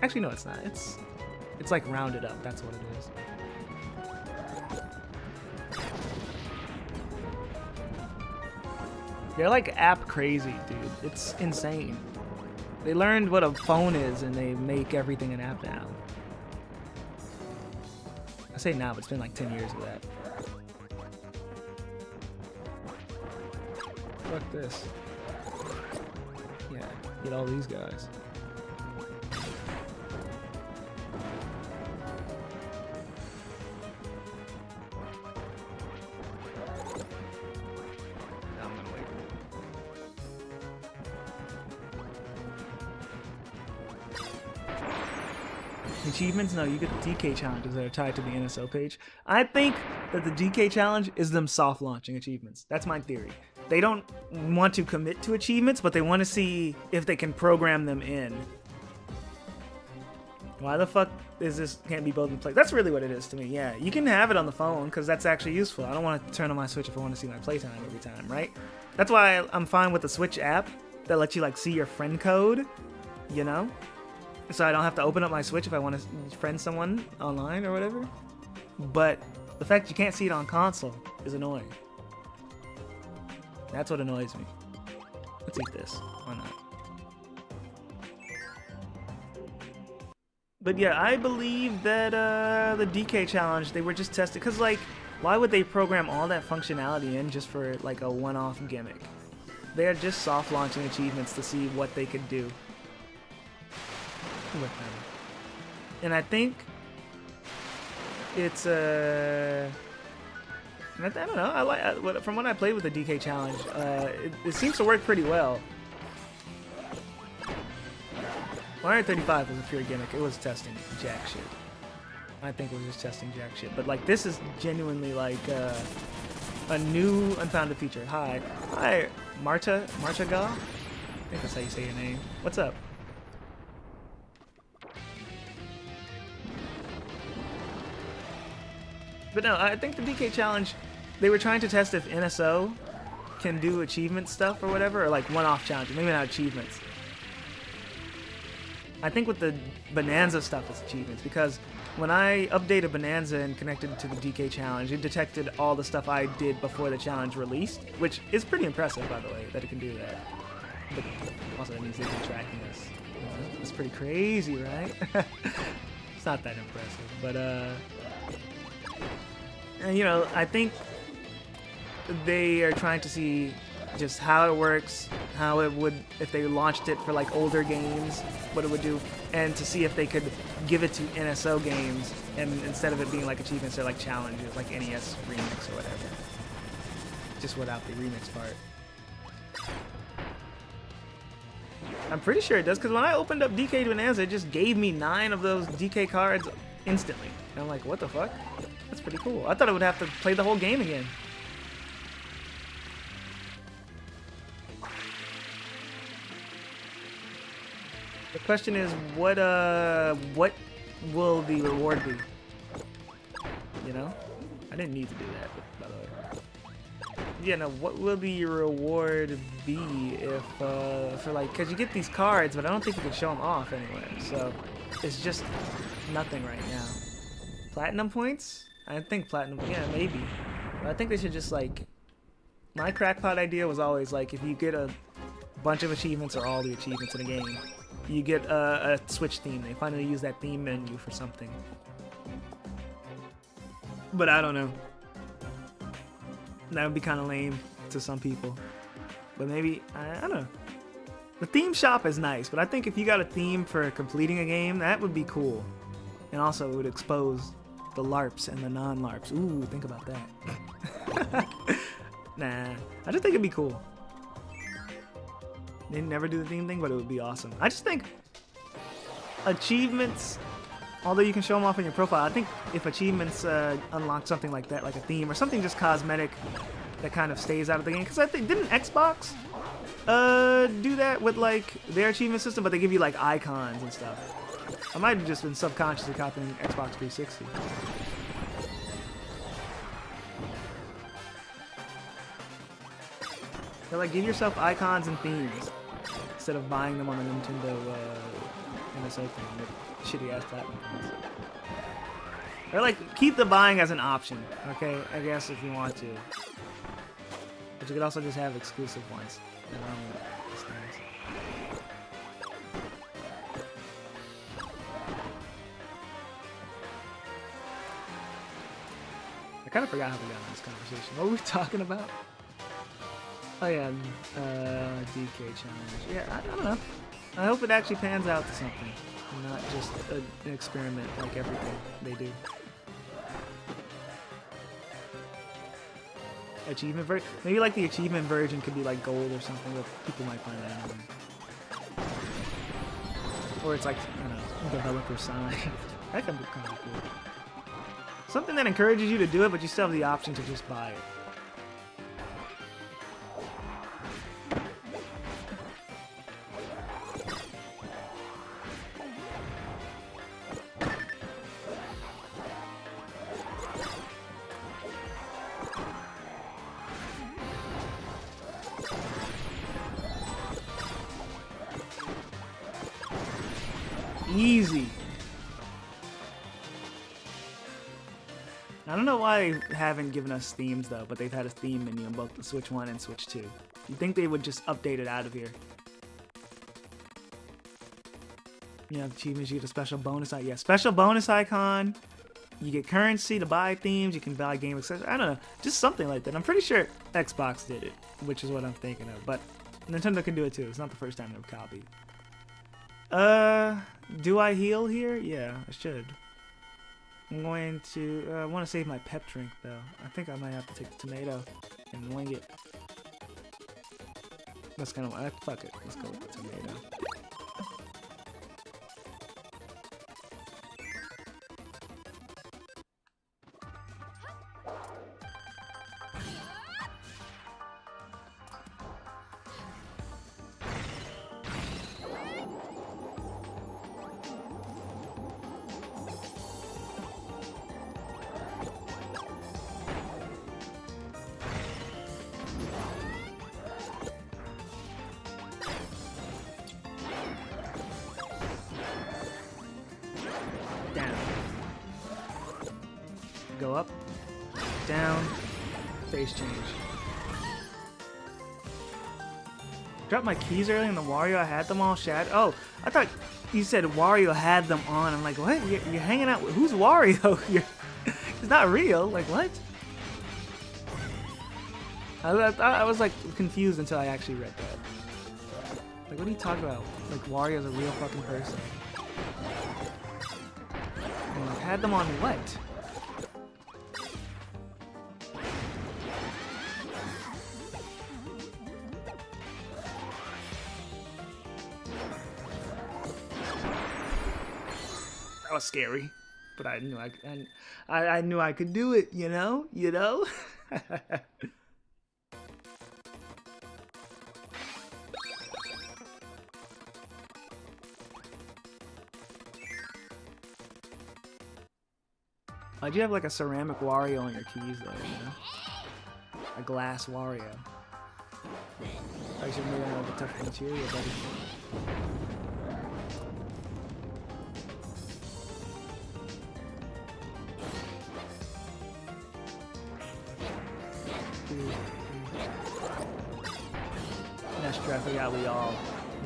Actually, no, it's not. It's like rounded up. That's what it is. They're like app crazy, dude. It's insane. They learned what a phone is, and they make everything an app now. I say now, but it's been like 10 years of that. Fuck this. Yeah, get all these guys. I'm gonna wait. Achievements? No, you get the DK challenges that are tied to the NSO page. I think that the DK challenge is them soft launching achievements. That's my theory. They don't want to commit to achievements, but they want to see if they can program them in. Why the fuck is this can't be both in place? That's really what it is to me, yeah. You can have it on the phone, because that's actually useful. I don't want to turn on my Switch if I want to see my playtime every time, right? That's why I'm fine with the Switch app that lets you, like, see your friend code, you know? so I don't have to open up my Switch if I want to friend someone online or whatever. But the fact that you can't see it on console is annoying. That's what annoys me. Let's eat this. Why not? But yeah, I believe that the DK challenge, they were just testing, because like, why would they program all that functionality in just for like a one-off gimmick? They are just soft launching achievements to see what they could do with them. And I think it's I don't know. I like from when I played with the DK challenge, it seems to work pretty well. 135 was a pure gimmick. It was testing jack shit. I think it was just testing jack shit. But like this is genuinely like a new unfounded feature. Hi, Marta Ga. I think that's how you say your name. What's up? But no, I think the DK challenge, they were trying to test if NSO can do achievement stuff or whatever, or like one-off challenges, maybe not achievements. I think with the Bonanza stuff it's achievements, because when I updated Bonanza and connected it to the DK challenge, it detected all the stuff I did before the challenge released, which is pretty impressive, by the way, that it can do that. But also that means they've been tracking us. It's pretty crazy, right? It's not that impressive, but and, you know, I think they are trying to see just how it works, how it would, if they launched it for like older games, what it would do, and to see if they could give it to NSO games, and instead of it being like achievements, they're like challenges, like NES Remix or whatever. Just without the remix part. I'm pretty sure it does, because when I opened up DK Bonanza, it just gave me 9 of those DK cards instantly. And I'm like, what the fuck? That's pretty cool. I thought I would have to play the whole game again. The question is, what will the reward be? You know? I didn't need to do that, by the way. Yeah, no, what will the reward be if, for like, because you get these cards, but I don't think you can show them off anywhere, so it's just nothing right now. Platinum points? I think platinum, yeah, maybe. But I think they should just like, my crackpot idea was always like, if you get a bunch of achievements or all the achievements in a game, you get a Switch theme. They finally use that theme menu for something. But I don't know. That would be kind of lame to some people. But maybe, I don't know. The theme shop is nice, but I think if you got a theme for completing a game, that would be cool. And also, it would expose the LARPs and the non-LARPs. Ooh, think about that. Nah, I just think it'd be cool. They never do the theme thing, but it would be awesome. I just think achievements, although you can show them off in your profile, I think if achievements unlock something like that, like a theme or something just cosmetic that kind of stays out of the game, because I think, didn't Xbox do that with like their achievement system, but they give you like icons and stuff. I might have just been subconsciously copying Xbox 360. They're like, give yourself icons and themes instead of buying them on the Nintendo NSO thing with shitty ass platinum points. Or like, keep the buying as an option, okay? I guess if you want to. But you could also just have exclusive ones. And it's nice. I kind of forgot how we got on this conversation. What were we talking about? Oh yeah, DK challenge. Yeah, I don't know. I hope it actually pans out to something, and not just an experiment like everything they do. Achievement version? Maybe like the achievement version could be like gold or something, but people might find that annoying. Or it's like, I don't know, developer sign. That could be kind of cool. Something that encourages you to do it, but you still have the option to just buy it. Easy. I don't know why they haven't given us themes though, but they've had a theme menu on both the Switch 1 and Switch 2. You'd think they would just update it out of here. You have achievements, you get a special bonus icon. Yeah, special bonus icon. You get currency to buy themes, you can buy game accessories. I don't know, just something like that. I'm pretty sure Xbox did it, which is what I'm thinking of. But Nintendo can do it too. It's not the first time they've copied. Do I heal here? Yeah, I should. I'm going to, I want to save my pep drink though. I think I might have to take the tomato and wing it. That's kind of, fuck it. Let's go with the tomato. Go up, down, face change. Dropped my keys early in the Wario. I had them all shattered. Oh, I thought you said Wario had them on. I'm like, what? You're hanging out with who's Wario? It's not real. Like what? I was like confused until I actually read that. Like, what are you talking about? Like Wario's a real fucking person. And like, had them on what? That was scary, but I knew I knew I could do it. You know. Why'd you have like a ceramic Wario on your keys though? You know, a glass Wario. I should made out of a tough material, buddy. That's true. I forgot we all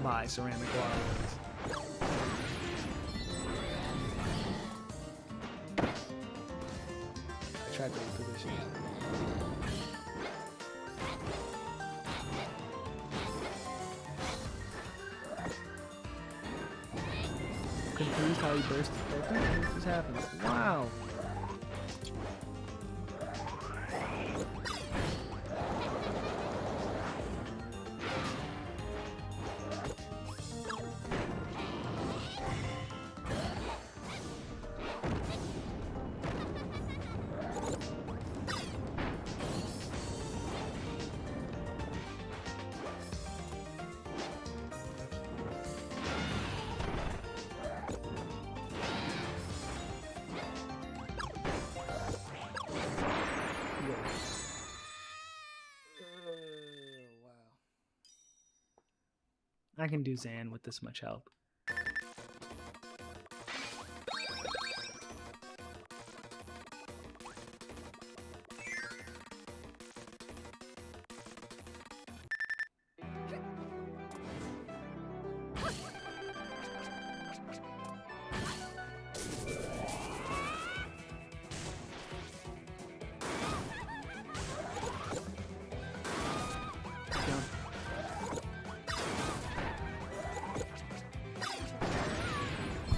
buy ceramic Warriors. I tried to reposition. Confused how he burst. What just happened? Wow. I can do Zan with this much help.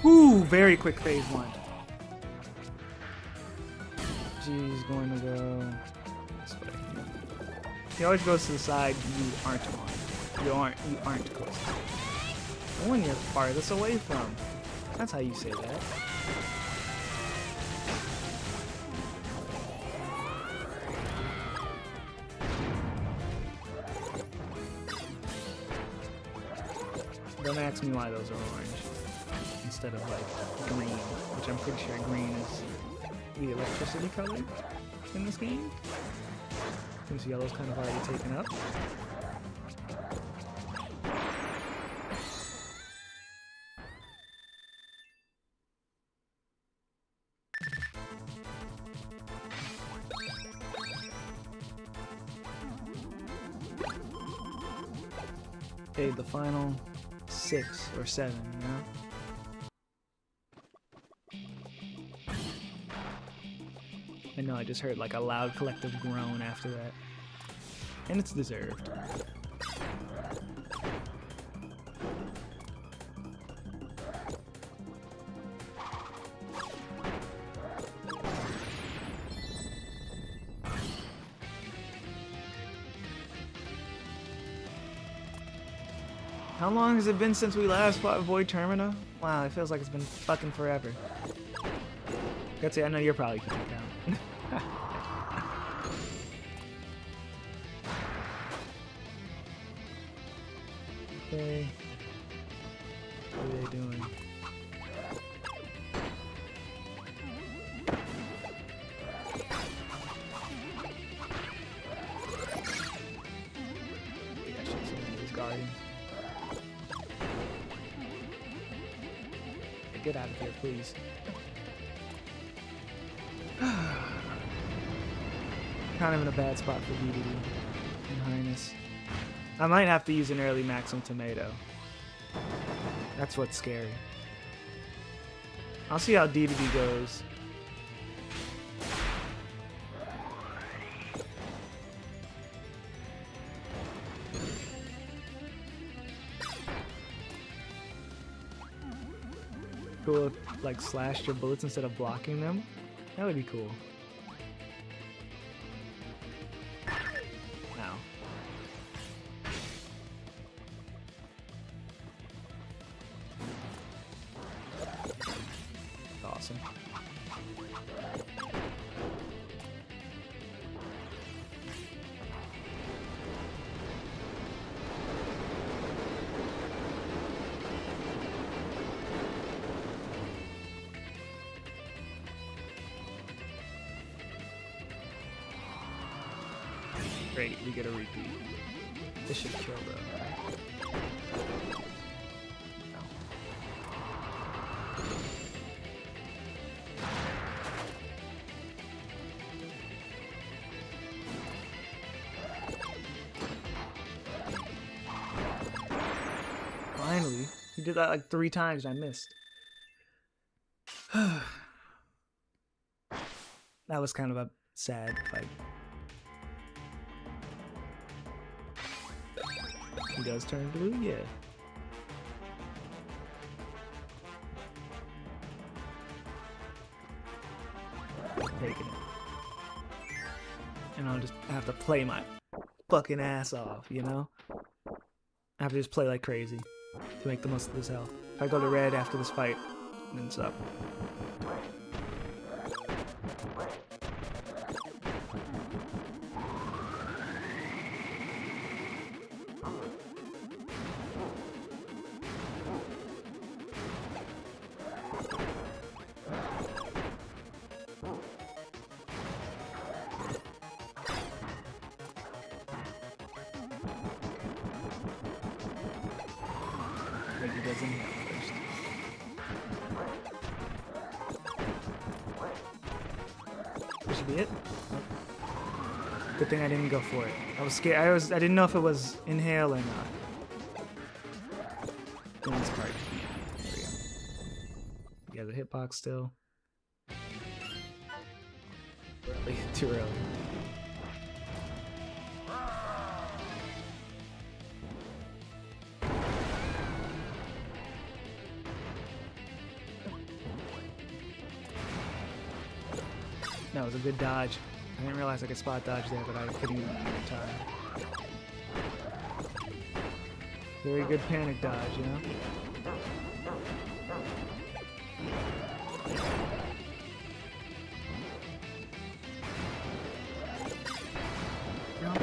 Ooh, very quick phase one. He's going to go this way. He always goes to the side you aren't on. You aren't close. The one you're farthest away from. That's how you say that. Don't ask me why those are orange instead of like green, which I'm pretty sure green is the electricity color in this game, since yellow's kind of already taken up. Hey, the final 6 or 7, you know? I know I just heard like a loud collective groan after that. And it's deserved. How long has it been since we last fought Void Termina? Wow, it feels like it's been fucking forever. Gutsy, I know you're probably keeping count. Okay. What are they doing? Maybe I should summon his guardian. Get out of here, please. Kind of in a bad spot for DDD and Highness. I might have to use an early Maximum Tomato. That's what's scary. I'll see how DDD goes. Cool if, like, slashed your bullets instead of blocking them. That would be cool. Now. Awesome. Great, we get a repeat. This should kill though, right? No. Finally, he did that like 3 times and I missed. That was kind of a sad fight. He does turn blue? Yeah. Taking it. And I'll just have to play my fucking ass off, you know? I have to just play like crazy to make the most of this health. If I go to red after this fight, then it's up. He does inhale first. That should be it. Good thing I didn't go for it. I was scared. I didn't know if it was inhale or not. In this part. There we go. Yeah, the hitbox still. Early. Too early. That was a good dodge. I didn't realize I could spot dodge there, but I couldn't even time. Very good panic dodge, you know? No.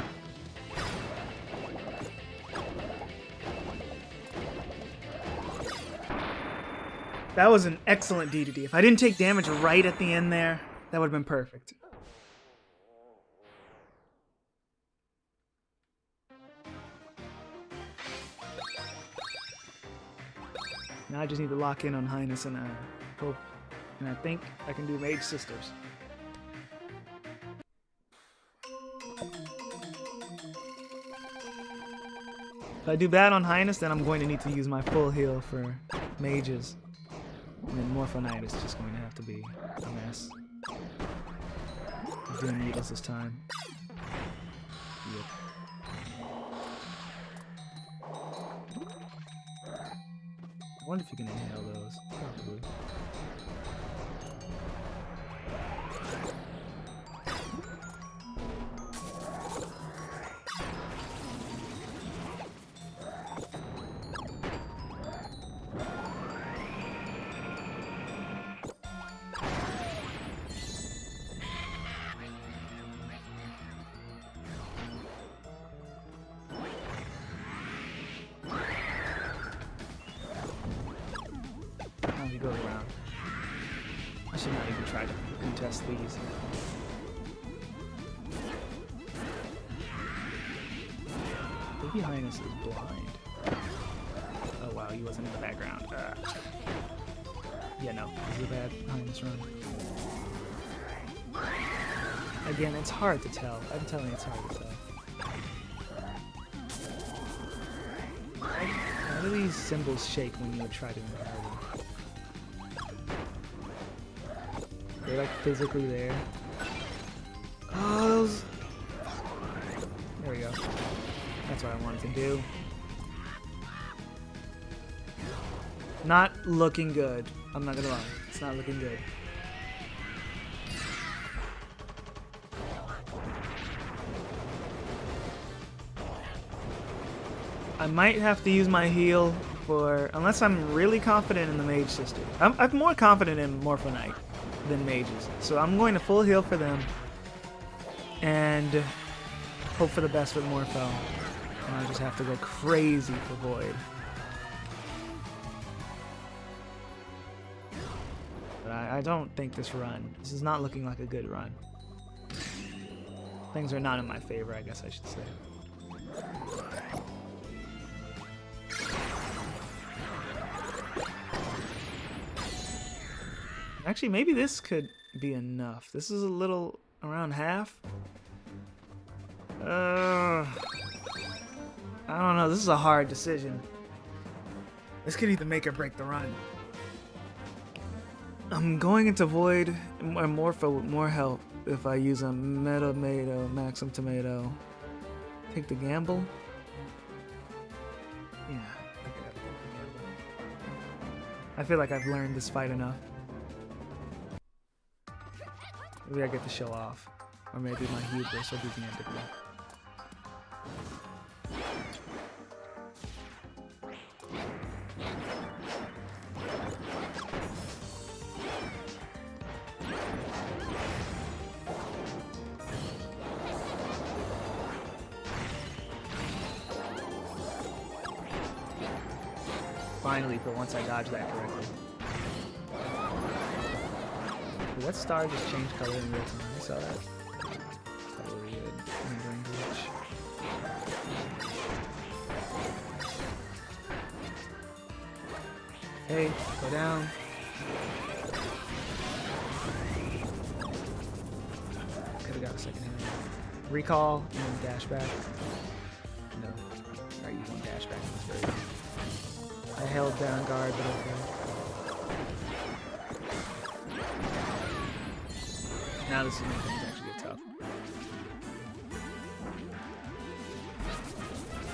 That was an excellent DDD. If I didn't take damage right at the end there, that would have been perfect. Now I just need to lock in on Highness and hope, and I think I can do Mage Sisters. If I do bad on Highness, then I'm going to need to use my full heal for mages. And then Morphonite is just going to have to be a mess. I'm doing needles this time. Yep. I wonder if you can inhale those. Probably. He goes around. I should not even try to contest these. Baby Highness is blind. Oh wow, he wasn't in the background. Yeah, no, this is a bad Highness run. Again, it's hard to tell. I'm telling you, it's hard to tell. How do these symbols shake when you try to inherit them? They're like physically there. Oh, those... There we go. That's what I wanted to do. Not looking good. I'm not gonna lie. It's not looking good. I might have to use my heal for... Unless I'm really confident in the Mage Sister. I'm more confident in Morphonite than mages. So I'm going to full heal for them and hope for the best with Morpho. And I just have to go crazy for Void. But I don't think this is not looking like a good run. Things are not in my favor, I guess I should say. Actually, maybe this could be enough. This is a little around half. I don't know. This is a hard decision. This could either make or break the run. I'm going into Void or Morpho with more help if I use a Meta Tomato, Maxim Tomato. Take the gamble. Yeah, I could have taken the gamble. I feel like I've learned this fight enough. Maybe I get to show off. Or maybe my hubris will be the end of me. Finally, for once I dodged that correctly. Did that star just change color in real time? I saw that. That was really good. Rendering glitch. Hey, go down. Could have got a second hand. Recall and then dash back. No. Alright, you can dash back. That's very easy. I held down guard, but okay. Now this is when things actually get tough.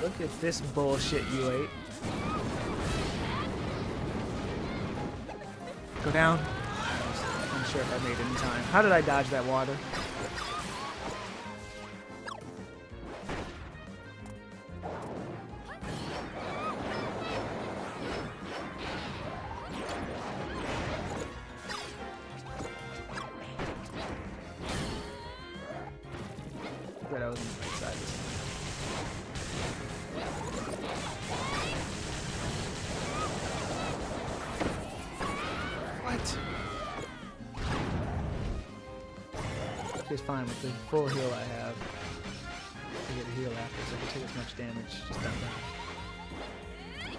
Look at this bullshit you ate. Go down. I'm sure if I made it in time. How did I dodge that water? Good, I was on the right side this time. What? It's fine with the full heal I have. I get a heal after, so I can take as much damage. Just that much.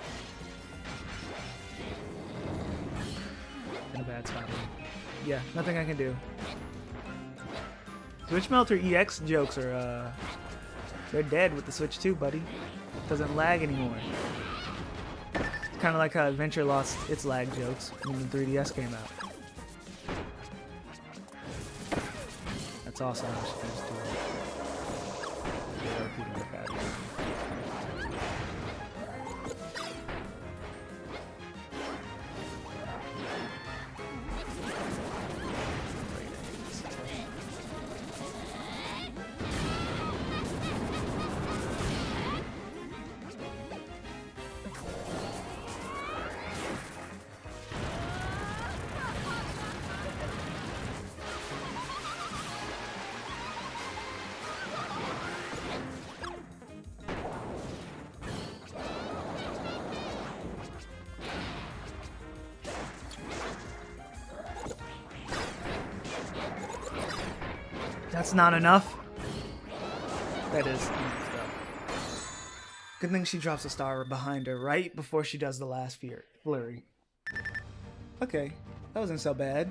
In a bad spot. Yeah, nothing I can do. Switch Melter EX jokes are, they're dead with the Switch 2, buddy. Doesn't lag anymore. Kind of like how Adventure lost its lag jokes when the 3DS came out. That's awesome how she can just do it. Yeah, repeating like that. That's not enough. That is enough, though. Good thing she drops a star behind her right before she does the last flurry. Okay, that wasn't so bad.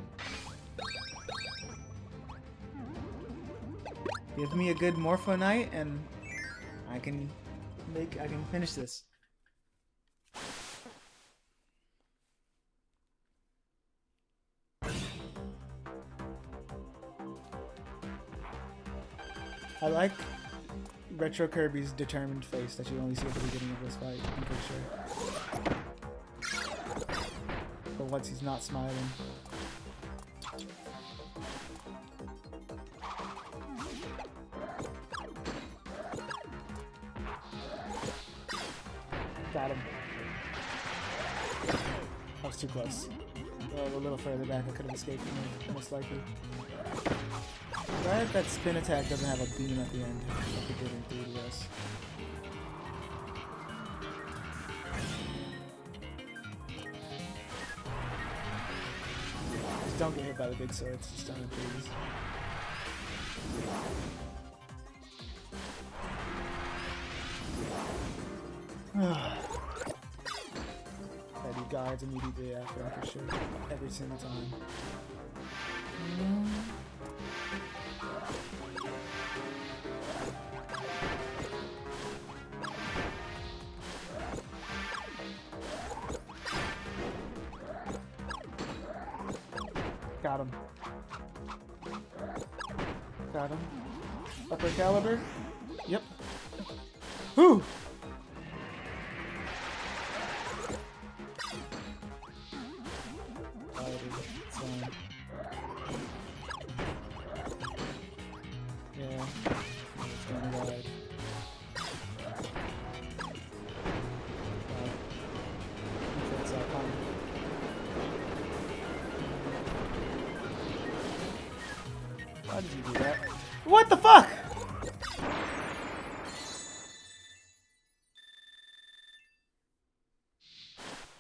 Give me a good Morpho Knight and I can finish this. I like Retro Kirby's determined face that you only see at the beginning of this fight, I'm pretty sure. But once he's not smiling. Got him. That was too close. A little further back, I could have escaped him, most likely. Right, that spin attack doesn't have a beam at the end like it did in 3DS. Just don't get hit by the big swords, just don't, please. That he guards immediately after, I'm for sure. Every single time. Got him. Got him. Upper caliber? Yep. Whew! It's fine. Yeah. It's gonna ride. That's our combo. Why did you do that? What the fuck?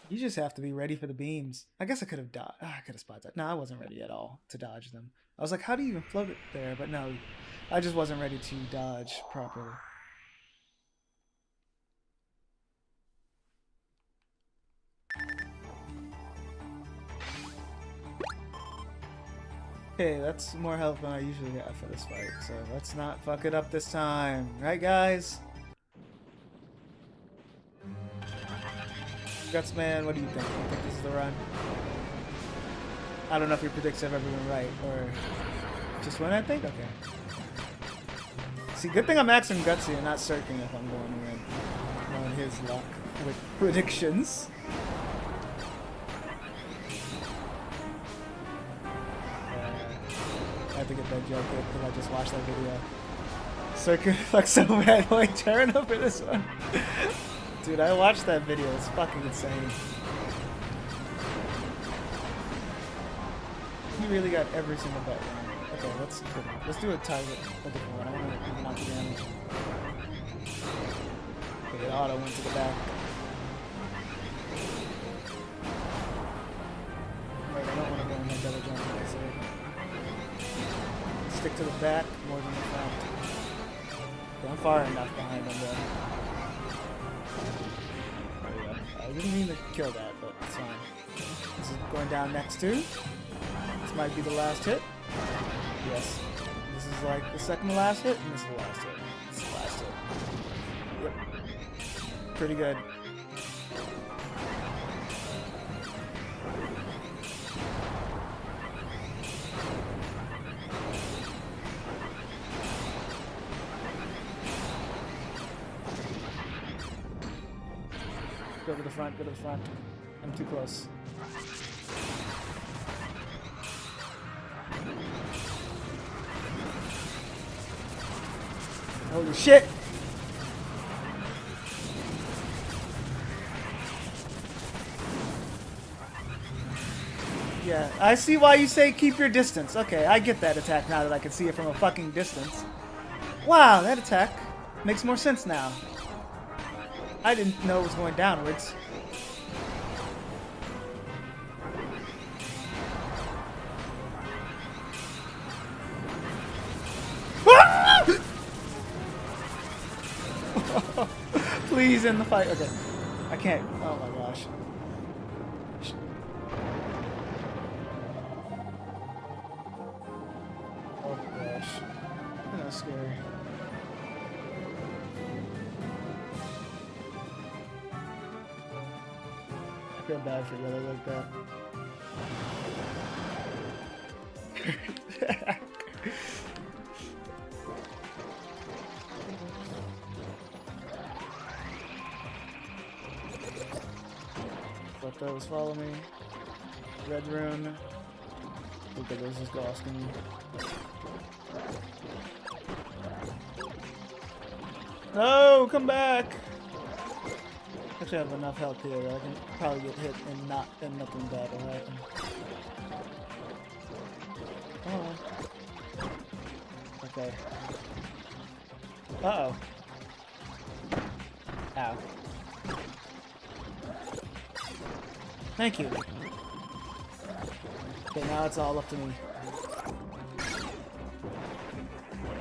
You just have to be ready for the beams. I guess I could have dodged. I could have spot that. No, I wasn't ready at all to dodge them. I was like, how do you even float it there? But no, I just wasn't ready to dodge properly. Okay, that's more health than I usually have for this fight, so let's not fuck it up this time. Right, guys? Guts Man, what do you think? You think this is the run? I don't know if your predictions have ever been right, or just when I think? Okay. See, good thing I'm maxing Gutsy and not Circling if I'm going to win. Knowing his luck with predictions. I have to get that joke in because I just watched that video. Circuit fuck so bad when I turn over this one. Dude, I watched that video. It's fucking insane. He really got every single bet wrong. Okay, let's do a target. A different one. I want to even out the damage. Okay, the auto went to the back. Wait, I don't want to go in that double jump. So stick to the back more than the front. Okay, I'm far enough behind him though. I didn't mean to kill that, but it's fine. This is going down next to. This might be the last hit. Yes. This is like the second to last hit, and this is the last hit. This is the last hit. Yep. pretty good. Go to the front, go to the front. I'm too close. Holy shit! Yeah, I see why you say keep your distance. Okay, I get that attack now that I can see it from a fucking distance. Wow, that attack makes more sense now. I didn't know it was going downwards. Please end the fight. Okay. I can't. Oh my gosh. Oh gosh. That's scary. I feel bad for yellow like that. Let those follow me. Red rune. Look at those, just ghosting me. No, come back! Actually, I have enough health here that I can probably get hit and nothing bad will happen. Come on. Okay. Uh-oh. Ow. Thank you. Okay, now it's all up to me.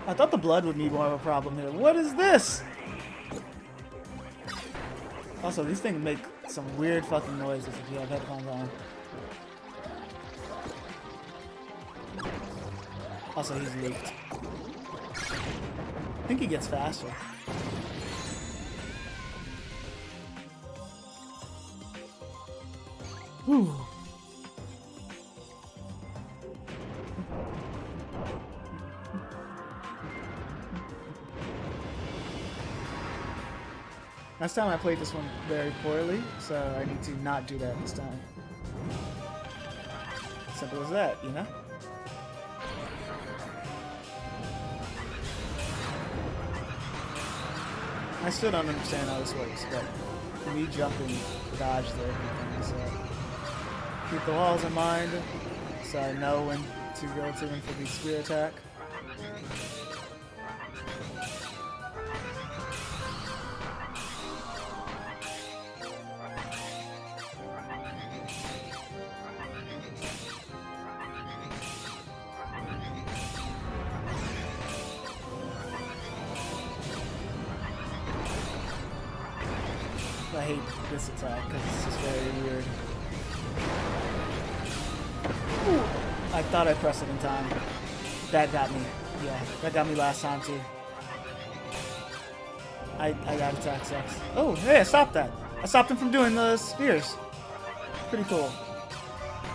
I thought the blood would be more of a problem here. What is this? Also, these things make some weird fucking noises if you have headphones on. Also, he's leaked. I think he gets faster. Whew. Last time I played this one very poorly, so I need to not do that this time. Simple as that, you know? I still don't understand how this works, but me jumping, dodge there, so keep the walls in mind, so I know when to go to them for the spear attack. I hate this attack because it's just very weird. Ooh. I thought I pressed it in time. That got me. Yeah, that got me last time too. That attack sucks. Oh, hey, I stopped that. I stopped him from doing the spears. Pretty cool.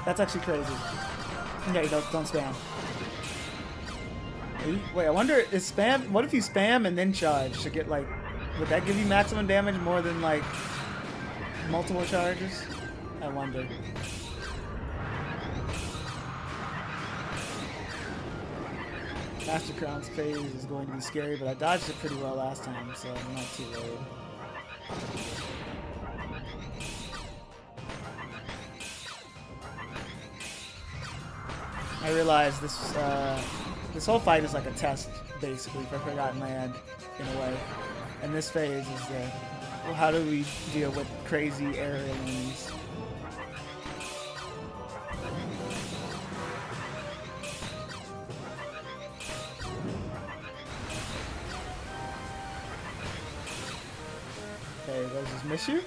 That's actually crazy. Yeah, you don't spam. Wait, I wonder, is spam... What if you spam and then charge to get, like... Would that give you maximum damage more than, like, multiple charges? I wonder. Master Crown's phase is going to be scary, but I dodged it pretty well last time, so I'm not too worried. I realize this whole fight is like a test, basically, for Forgotten Land, in a way. And this phase is well, how do we deal with crazy area enemies? Okay, does this miss you?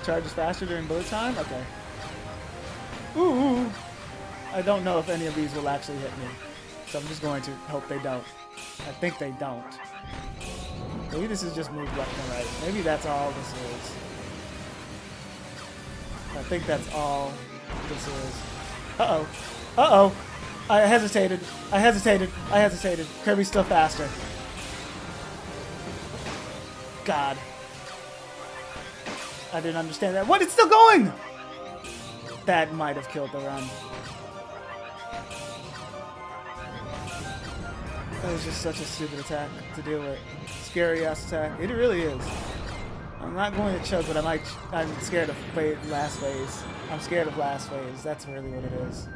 Charges faster during bullet time? Okay. Ooh! I don't know if any of these will actually hit me. So I'm just going to hope they don't. I think they don't. Maybe this is just move left and right. Maybe that's all this is. I think that's all this is. Uh-oh. Uh-oh. I hesitated. I hesitated. I hesitated. Kirby's still faster. God. I didn't understand that. What? It's still going! That might have killed the run. That was just such a stupid attack to deal with. Scary ass attack. It really is. I'm not going to choke, but I'm scared of last phase. I'm scared of last phase. That's really what it is.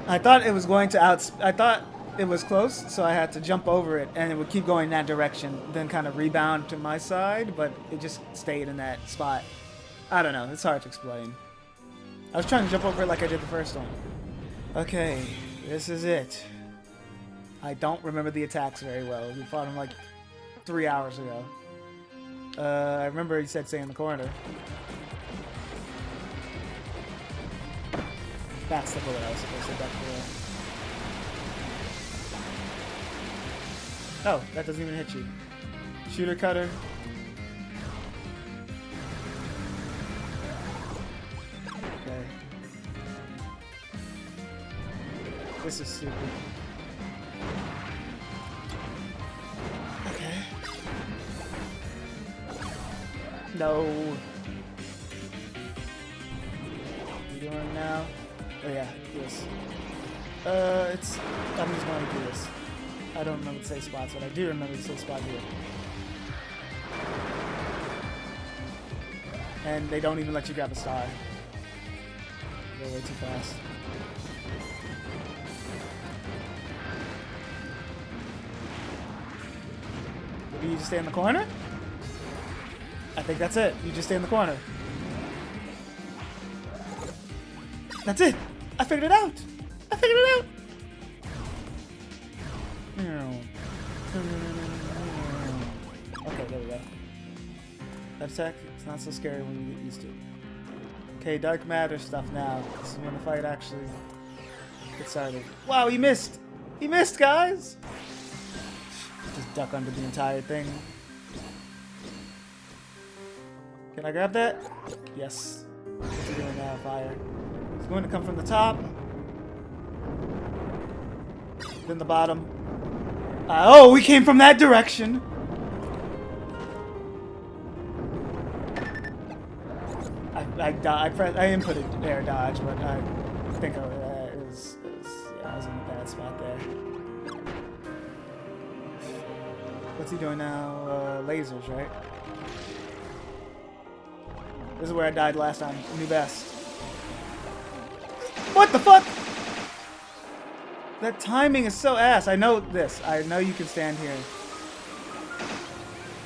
I thought it was going to I thought it was close, so I had to jump over it, and it would keep going that direction, then kind of rebound to my side, but it just stayed in that spot. I don't know. It's hard to explain. I was trying to jump over it like I did the first one. Okay, this is it. I don't remember the attacks very well. We fought him like 3 hours ago. I remember he said stay in the corner. That's the bullet I was supposed to duck for. Oh, that doesn't even hit you. Shooter cutter. Okay. This is stupid. Okay. No. What are you doing now? Oh yeah, this. I'm just going to do this. I don't remember the safe spots, but I do remember the safe spot here. And they don't even let you grab a star. They're way too fast. Maybe you just stay in the corner? I think that's it. You just stay in the corner. That's it! I figured it out! I figured it out! Okay, there we go. That attack, it's not so scary when you get used to it. Okay, dark matter stuff now. This is when the fight actually gets started. Wow, he missed! He missed, guys! Just duck under the entire thing. Can I grab that? Yes. What's he doing now? Fire. It's going to come from the top. Then the bottom. Oh, we came from that direction! I inputted air dodge, but I think yeah, I was in a bad spot there. What's he doing now? Lasers, right? This is where I died last time. New best. What the fuck? That timing is so ass. I know this. I know you can stand here.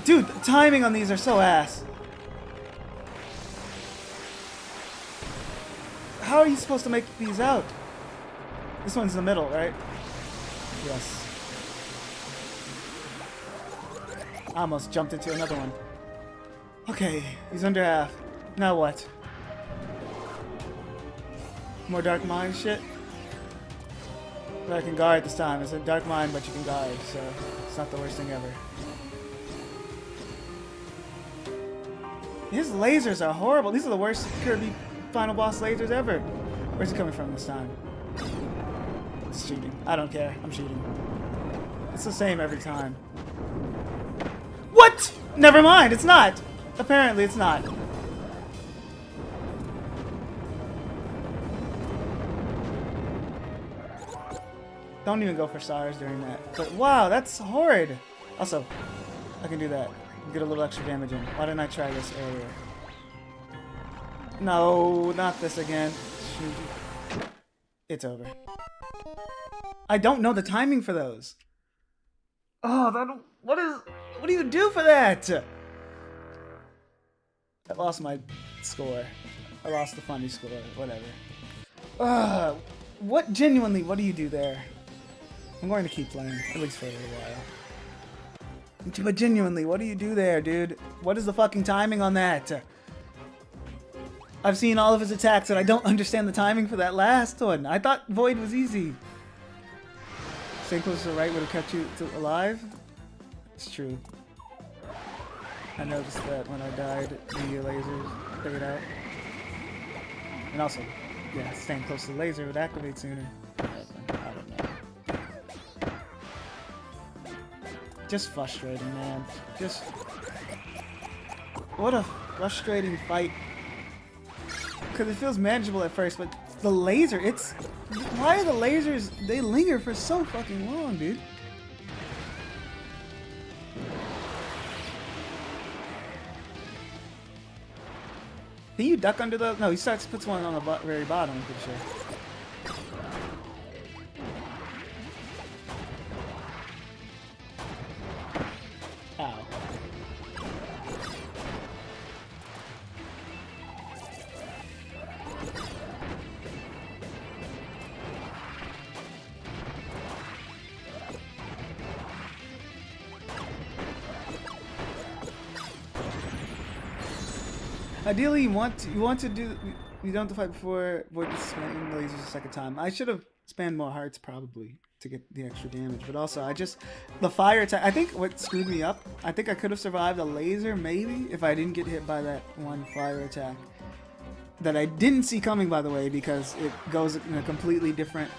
Dude, the timing on these are so ass. How are you supposed to make these out? This one's in the middle, right? Yes. I almost jumped into another one. Okay, he's under half. Now what? More Dark Mind shit? But I can guard this time. It's a Dark Mind, but you can guard, so it's not the worst thing ever. His lasers are horrible. These are the worst Kirby final boss lasers ever. Where's it coming from this time? It's cheating. I don't care. I'm cheating. It's the same every time. What? Never mind. It's not. Apparently, it's not. Don't even go for stars during that. But wow, that's horrid. Also, I can do that. Get a little extra damage in. Why didn't I try this earlier? No, not this again. Shoot. It's over. I don't know the timing for those. Oh, what do you do for that? I lost my score. I lost the funny score. Whatever. What do you do there? I'm going to keep playing, at least for a little while. But genuinely, what do you do there, dude? What is the fucking timing on that? I've seen all of his attacks and I don't understand the timing for that last one. I thought Void was easy. Staying close to the right would have kept you alive. It's true. I noticed that when I died, the lasers fade out. And also, yeah, staying close to the laser would activate sooner. I don't know. Just frustrating, man. Just... What a frustrating fight. Because it feels manageable at first, but the laser, it's... Why are the lasers... They linger for so fucking long, dude. Can you duck under the... No, he puts one on the very bottom, I'm pretty sure. Ow. Ideally, you want to do. You don't have to fight before avoid spamming lasers a second time. I should have spammed more hearts probably to get the extra damage, but also the fire attack. I think what screwed me up. I think I could have survived a laser maybe if I didn't get hit by that one fire attack that I didn't see coming, by the way, because it goes in a completely different.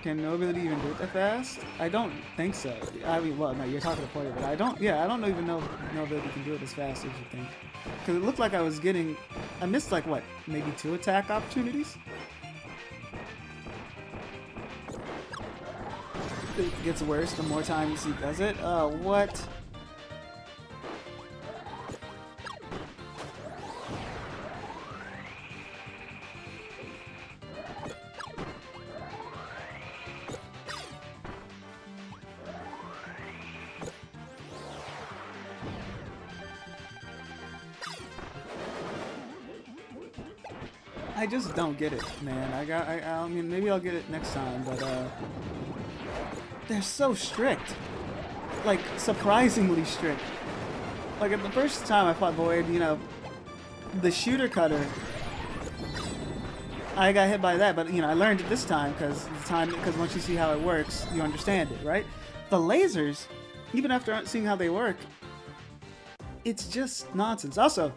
Can Nobility even do it that fast? I don't think so. I mean, well, no, you're talking to player, but I don't. Yeah, I don't even know if Nobility can do it as fast as you think. Because it looked like I missed like what, maybe 2 attack opportunities. It gets worse the more times he does it. What? I just don't get it, man. I mean, maybe I'll get it next time, but they're so strict, like surprisingly strict. Like at the first time I fought Void, you know, the shooter cutter, I got hit by that, but you know, I learned it this time because once you see how it works, you understand it, right? The lasers, even after seeing how they work, it's just nonsense. Also,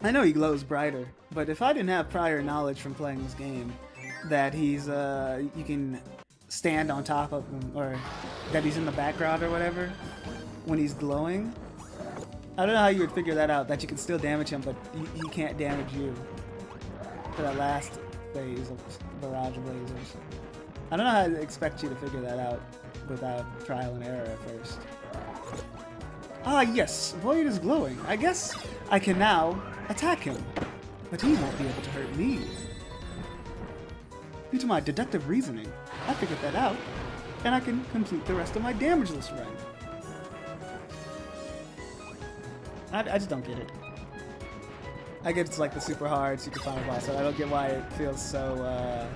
I know he glows brighter, but if I didn't have prior knowledge from playing this game that he's you can stand on top of him, or that he's in the background or whatever when he's glowing, I don't know how you would figure that out, that you can still damage him but he can't damage you for that last phase of barrage of lasers. I don't know how to expect you to figure that out without trial and error at first. Ah yes, Void is glowing. I guess I can now attack him, but he won't be able to hurt me. Due to my deductive reasoning, I figured that out, and I can complete the rest of my damageless run. I just don't get it. I get it's like the super hard, super final boss, so I don't get why it feels so,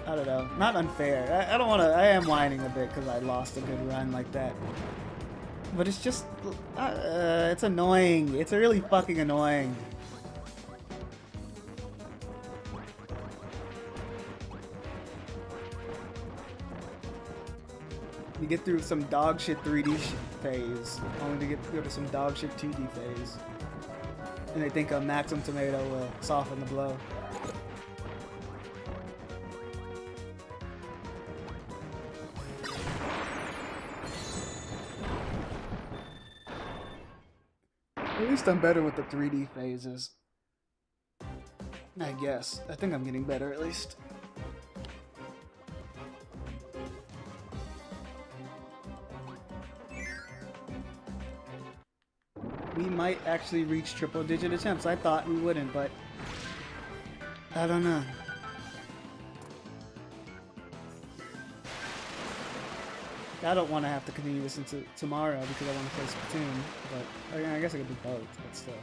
I don't know, not unfair. I don't want to, I am whining a bit because I lost a good run like that. But it's just, it's annoying. It's really fucking annoying. You get through some dog shit 3D phase, only to go to some dog shit 2D phase. And they think a Maximum Tomato will soften the blow. At least I'm better with the 3D phases. I guess. I think I'm getting better at least. We might actually reach triple-digit attempts. I thought we wouldn't, but I don't know. I don't want to have to continue this into tomorrow because I want to play Splatoon, but I guess I could do both, but still.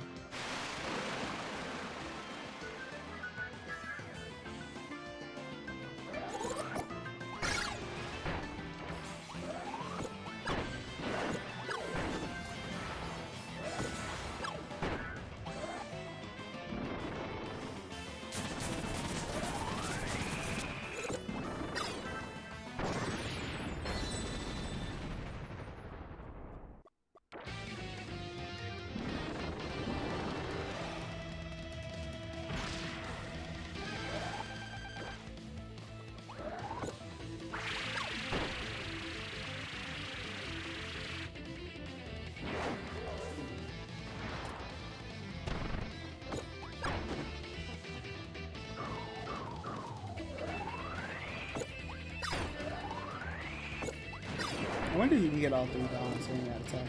wonder if you can get all 3 bombs during that attack.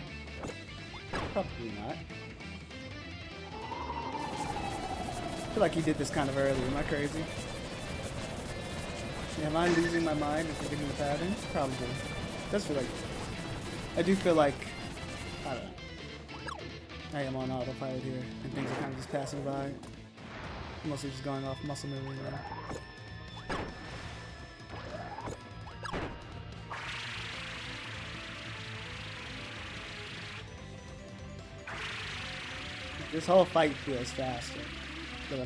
Probably not. I feel like he did this kind of early. Am I crazy? Yeah, am I losing my mind and forgetting the pattern? Probably. Does feel like. I do feel like. I don't know. I am on autopilot here, and things are kind of just passing by. Mostly just going off muscle memory now. This whole fight feels faster, but I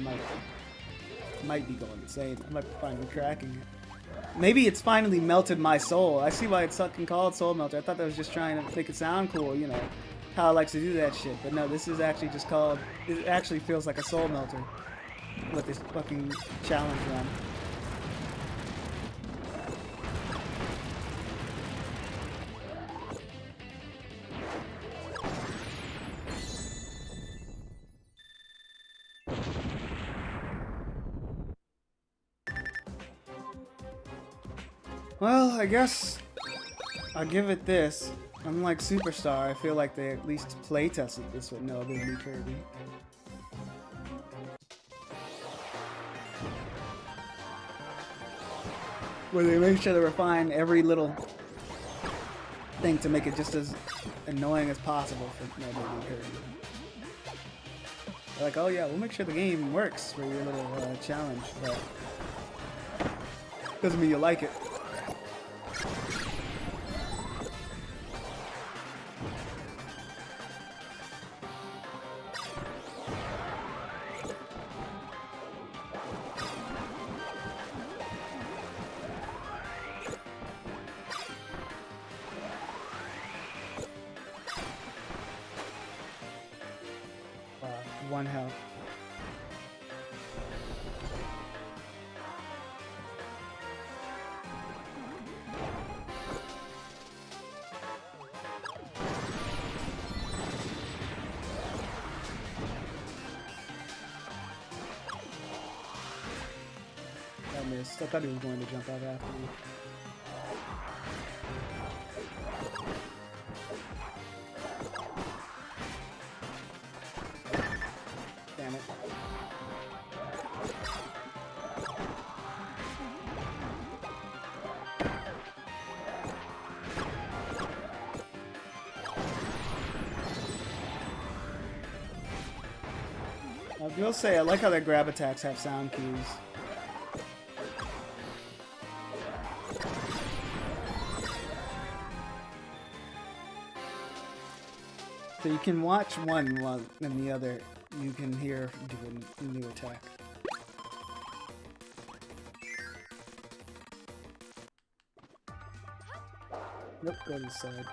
might be going insane. I might be finally cracking it. Maybe it's finally melted my soul. I see why it's fucking called Soul Melter. I thought that was just trying to make it sound cool, you know, how I like to do that shit. But no, this is actually just called. It actually feels like a Soul Melter with this fucking challenge run. Well, I guess I'll give it this. Unlike Superstar, I feel like they at least play tested this with no other new Kirby. Where they make sure to refine every little thing to make it just as annoying as possible for no other new Kirby. They're like, oh yeah, we'll make sure the game works for your little challenge, but doesn't mean you like it. One health. I missed. I thought he was going to jump out after me. Damn it. I will say, I like how their grab attacks have sound cues. So you can watch one while in the other you can hear doing a new attack. Nope, go to the side.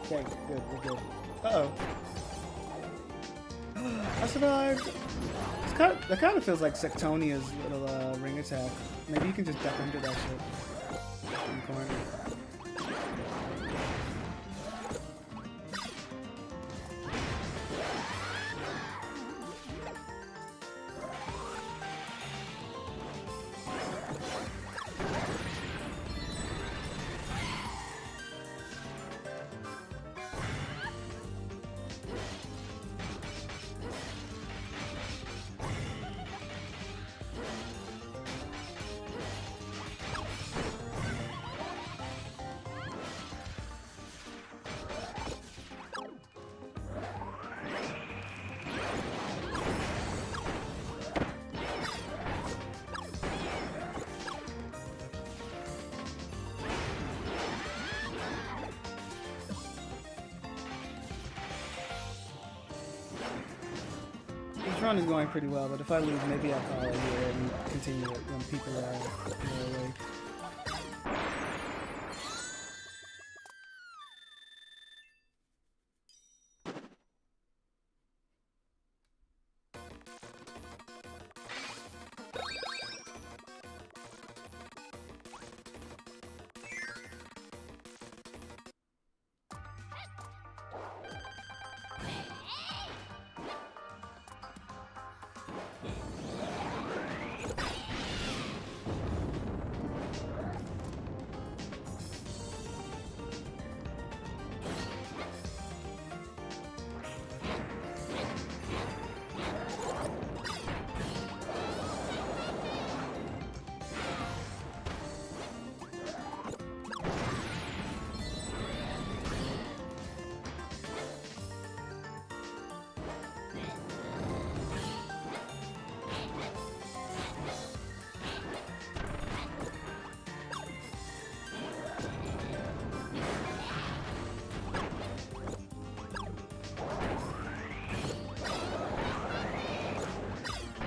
Okay, good, we're good. Uh-oh. I survived! That kind of feels like Sectonia's little ring attack. Maybe you can just duck under that shit in the corner. This run is going pretty well, but if I lose, maybe I'll call it here and continue it when people are awake.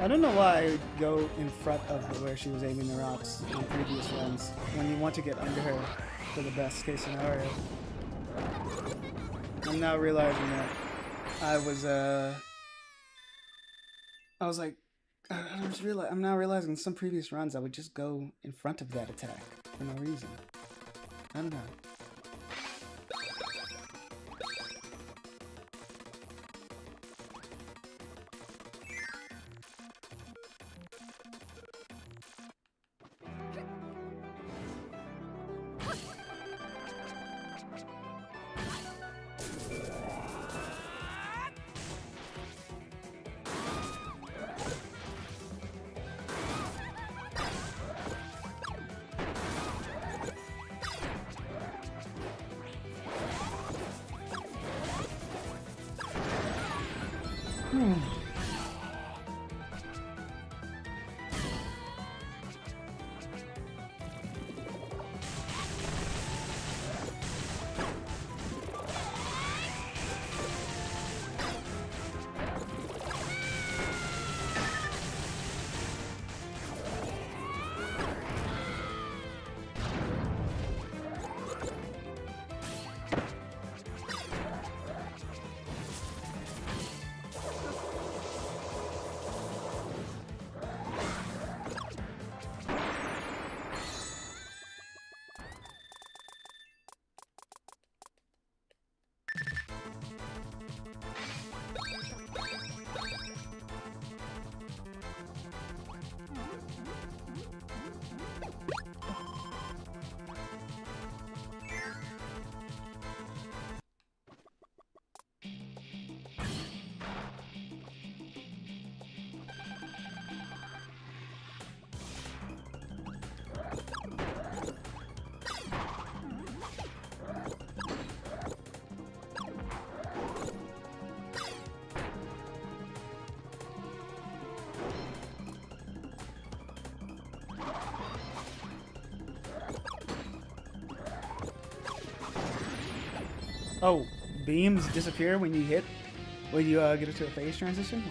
I don't know why I would go in front of where she was aiming the rocks in previous runs when you want to get under her for the best case scenario. I'm now realizing that I was like, I'm now realizing in some previous runs I would just go in front of that attack for no reason. I don't know. Oh, beams disappear when you get into a phase transition?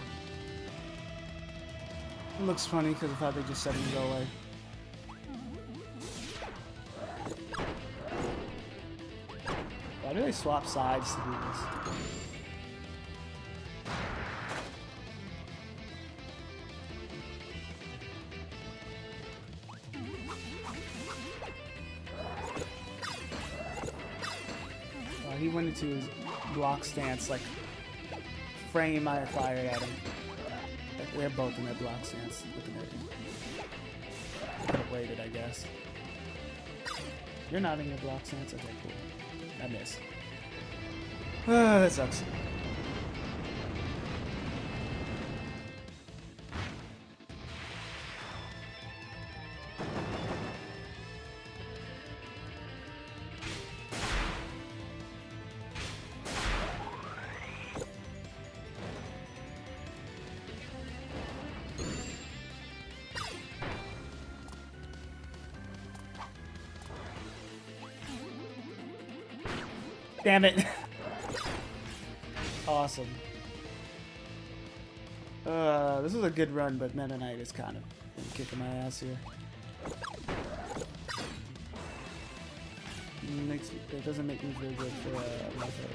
It looks funny because I thought they just said it would go away. Why do they swap sides to do this? He went into his block stance, like, frame I fired at him. They're both in their block stance, looking at him. Could have waited, I guess. You're not in your block stance? Okay, cool. I miss. That sucks. Damn it. Awesome. This is a good run, but Meta Knight is kind of kicking my ass here. It doesn't make me feel good for Meta.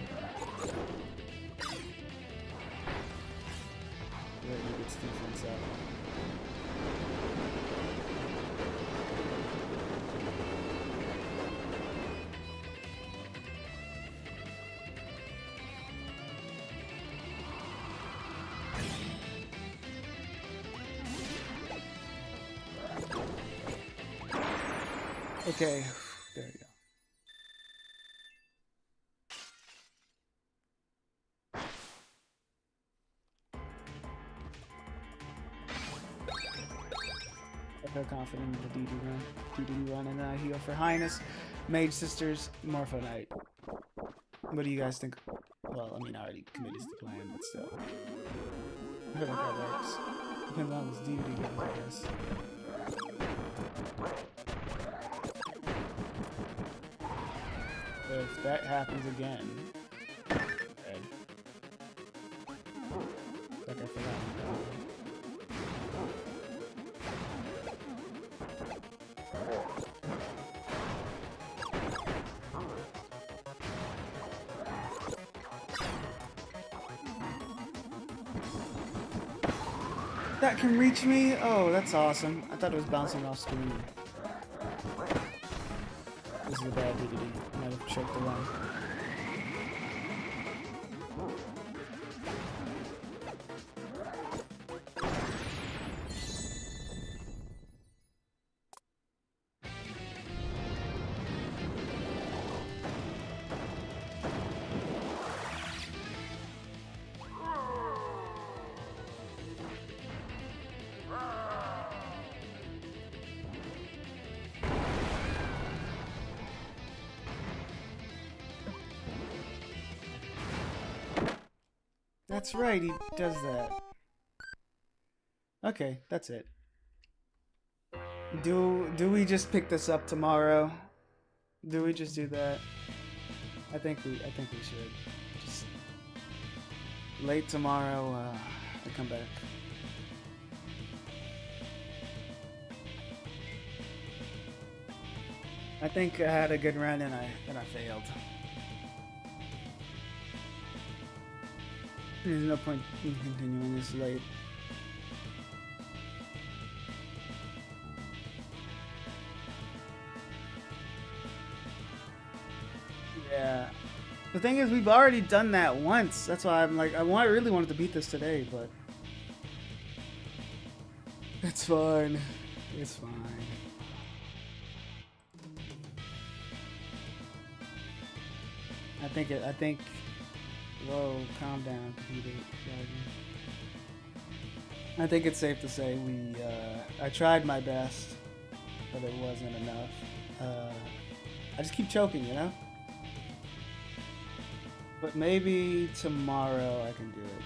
Really gets defense up. Okay, there you go. I feel confident in the DD run, and then I heal for Highness, Mage Sisters, Morpho Knight. What do you guys think? Well, I mean, I already committed to the plan, but still. I don't think that works. Depends on this DD goes, I guess. If that happens again, okay. Like I forgot. That can reach me? Oh, that's awesome. I thought it was bouncing off screen. This is a bad DDD. I might have choked the line. That's right, he does that. Okay, that's it. Do we just pick this up tomorrow? Do we just do that? I think we should. Just late tomorrow, I come back. I think I had a good run and I failed. There's no point in continuing this late. Yeah. The thing is, we've already done that once. That's why I'm like, I really wanted to beat this today, but it's fine. It's fine. I think. Whoa, calm down, computer. I think it's safe to say I tried my best, but it wasn't enough. I just keep choking, you know? But maybe tomorrow I can do it.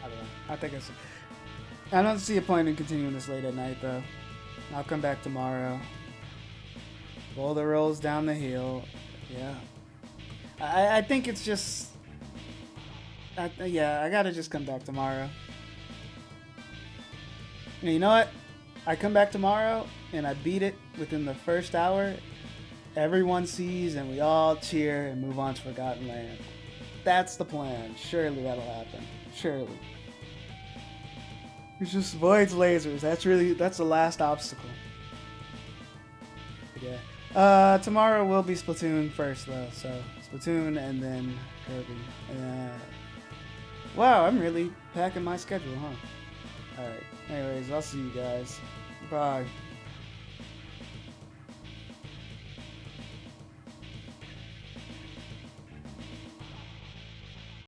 I don't know. I don't see a point in continuing this late at night, though. I'll come back tomorrow. Boulder rolls down the hill. Yeah. I think it's just... yeah, I gotta just come back tomorrow. And you know what? I come back tomorrow and I beat it within the first hour. Everyone sees and we all cheer and move on to Forgotten Land. That's the plan. Surely that'll happen. Surely. It's just Void's lasers. That's the last obstacle. Yeah. Tomorrow will be Splatoon first though, so Splatoon and then Kirby. Wow, I'm really packing my schedule, huh? Alright. Anyways, I'll see you guys. Bye.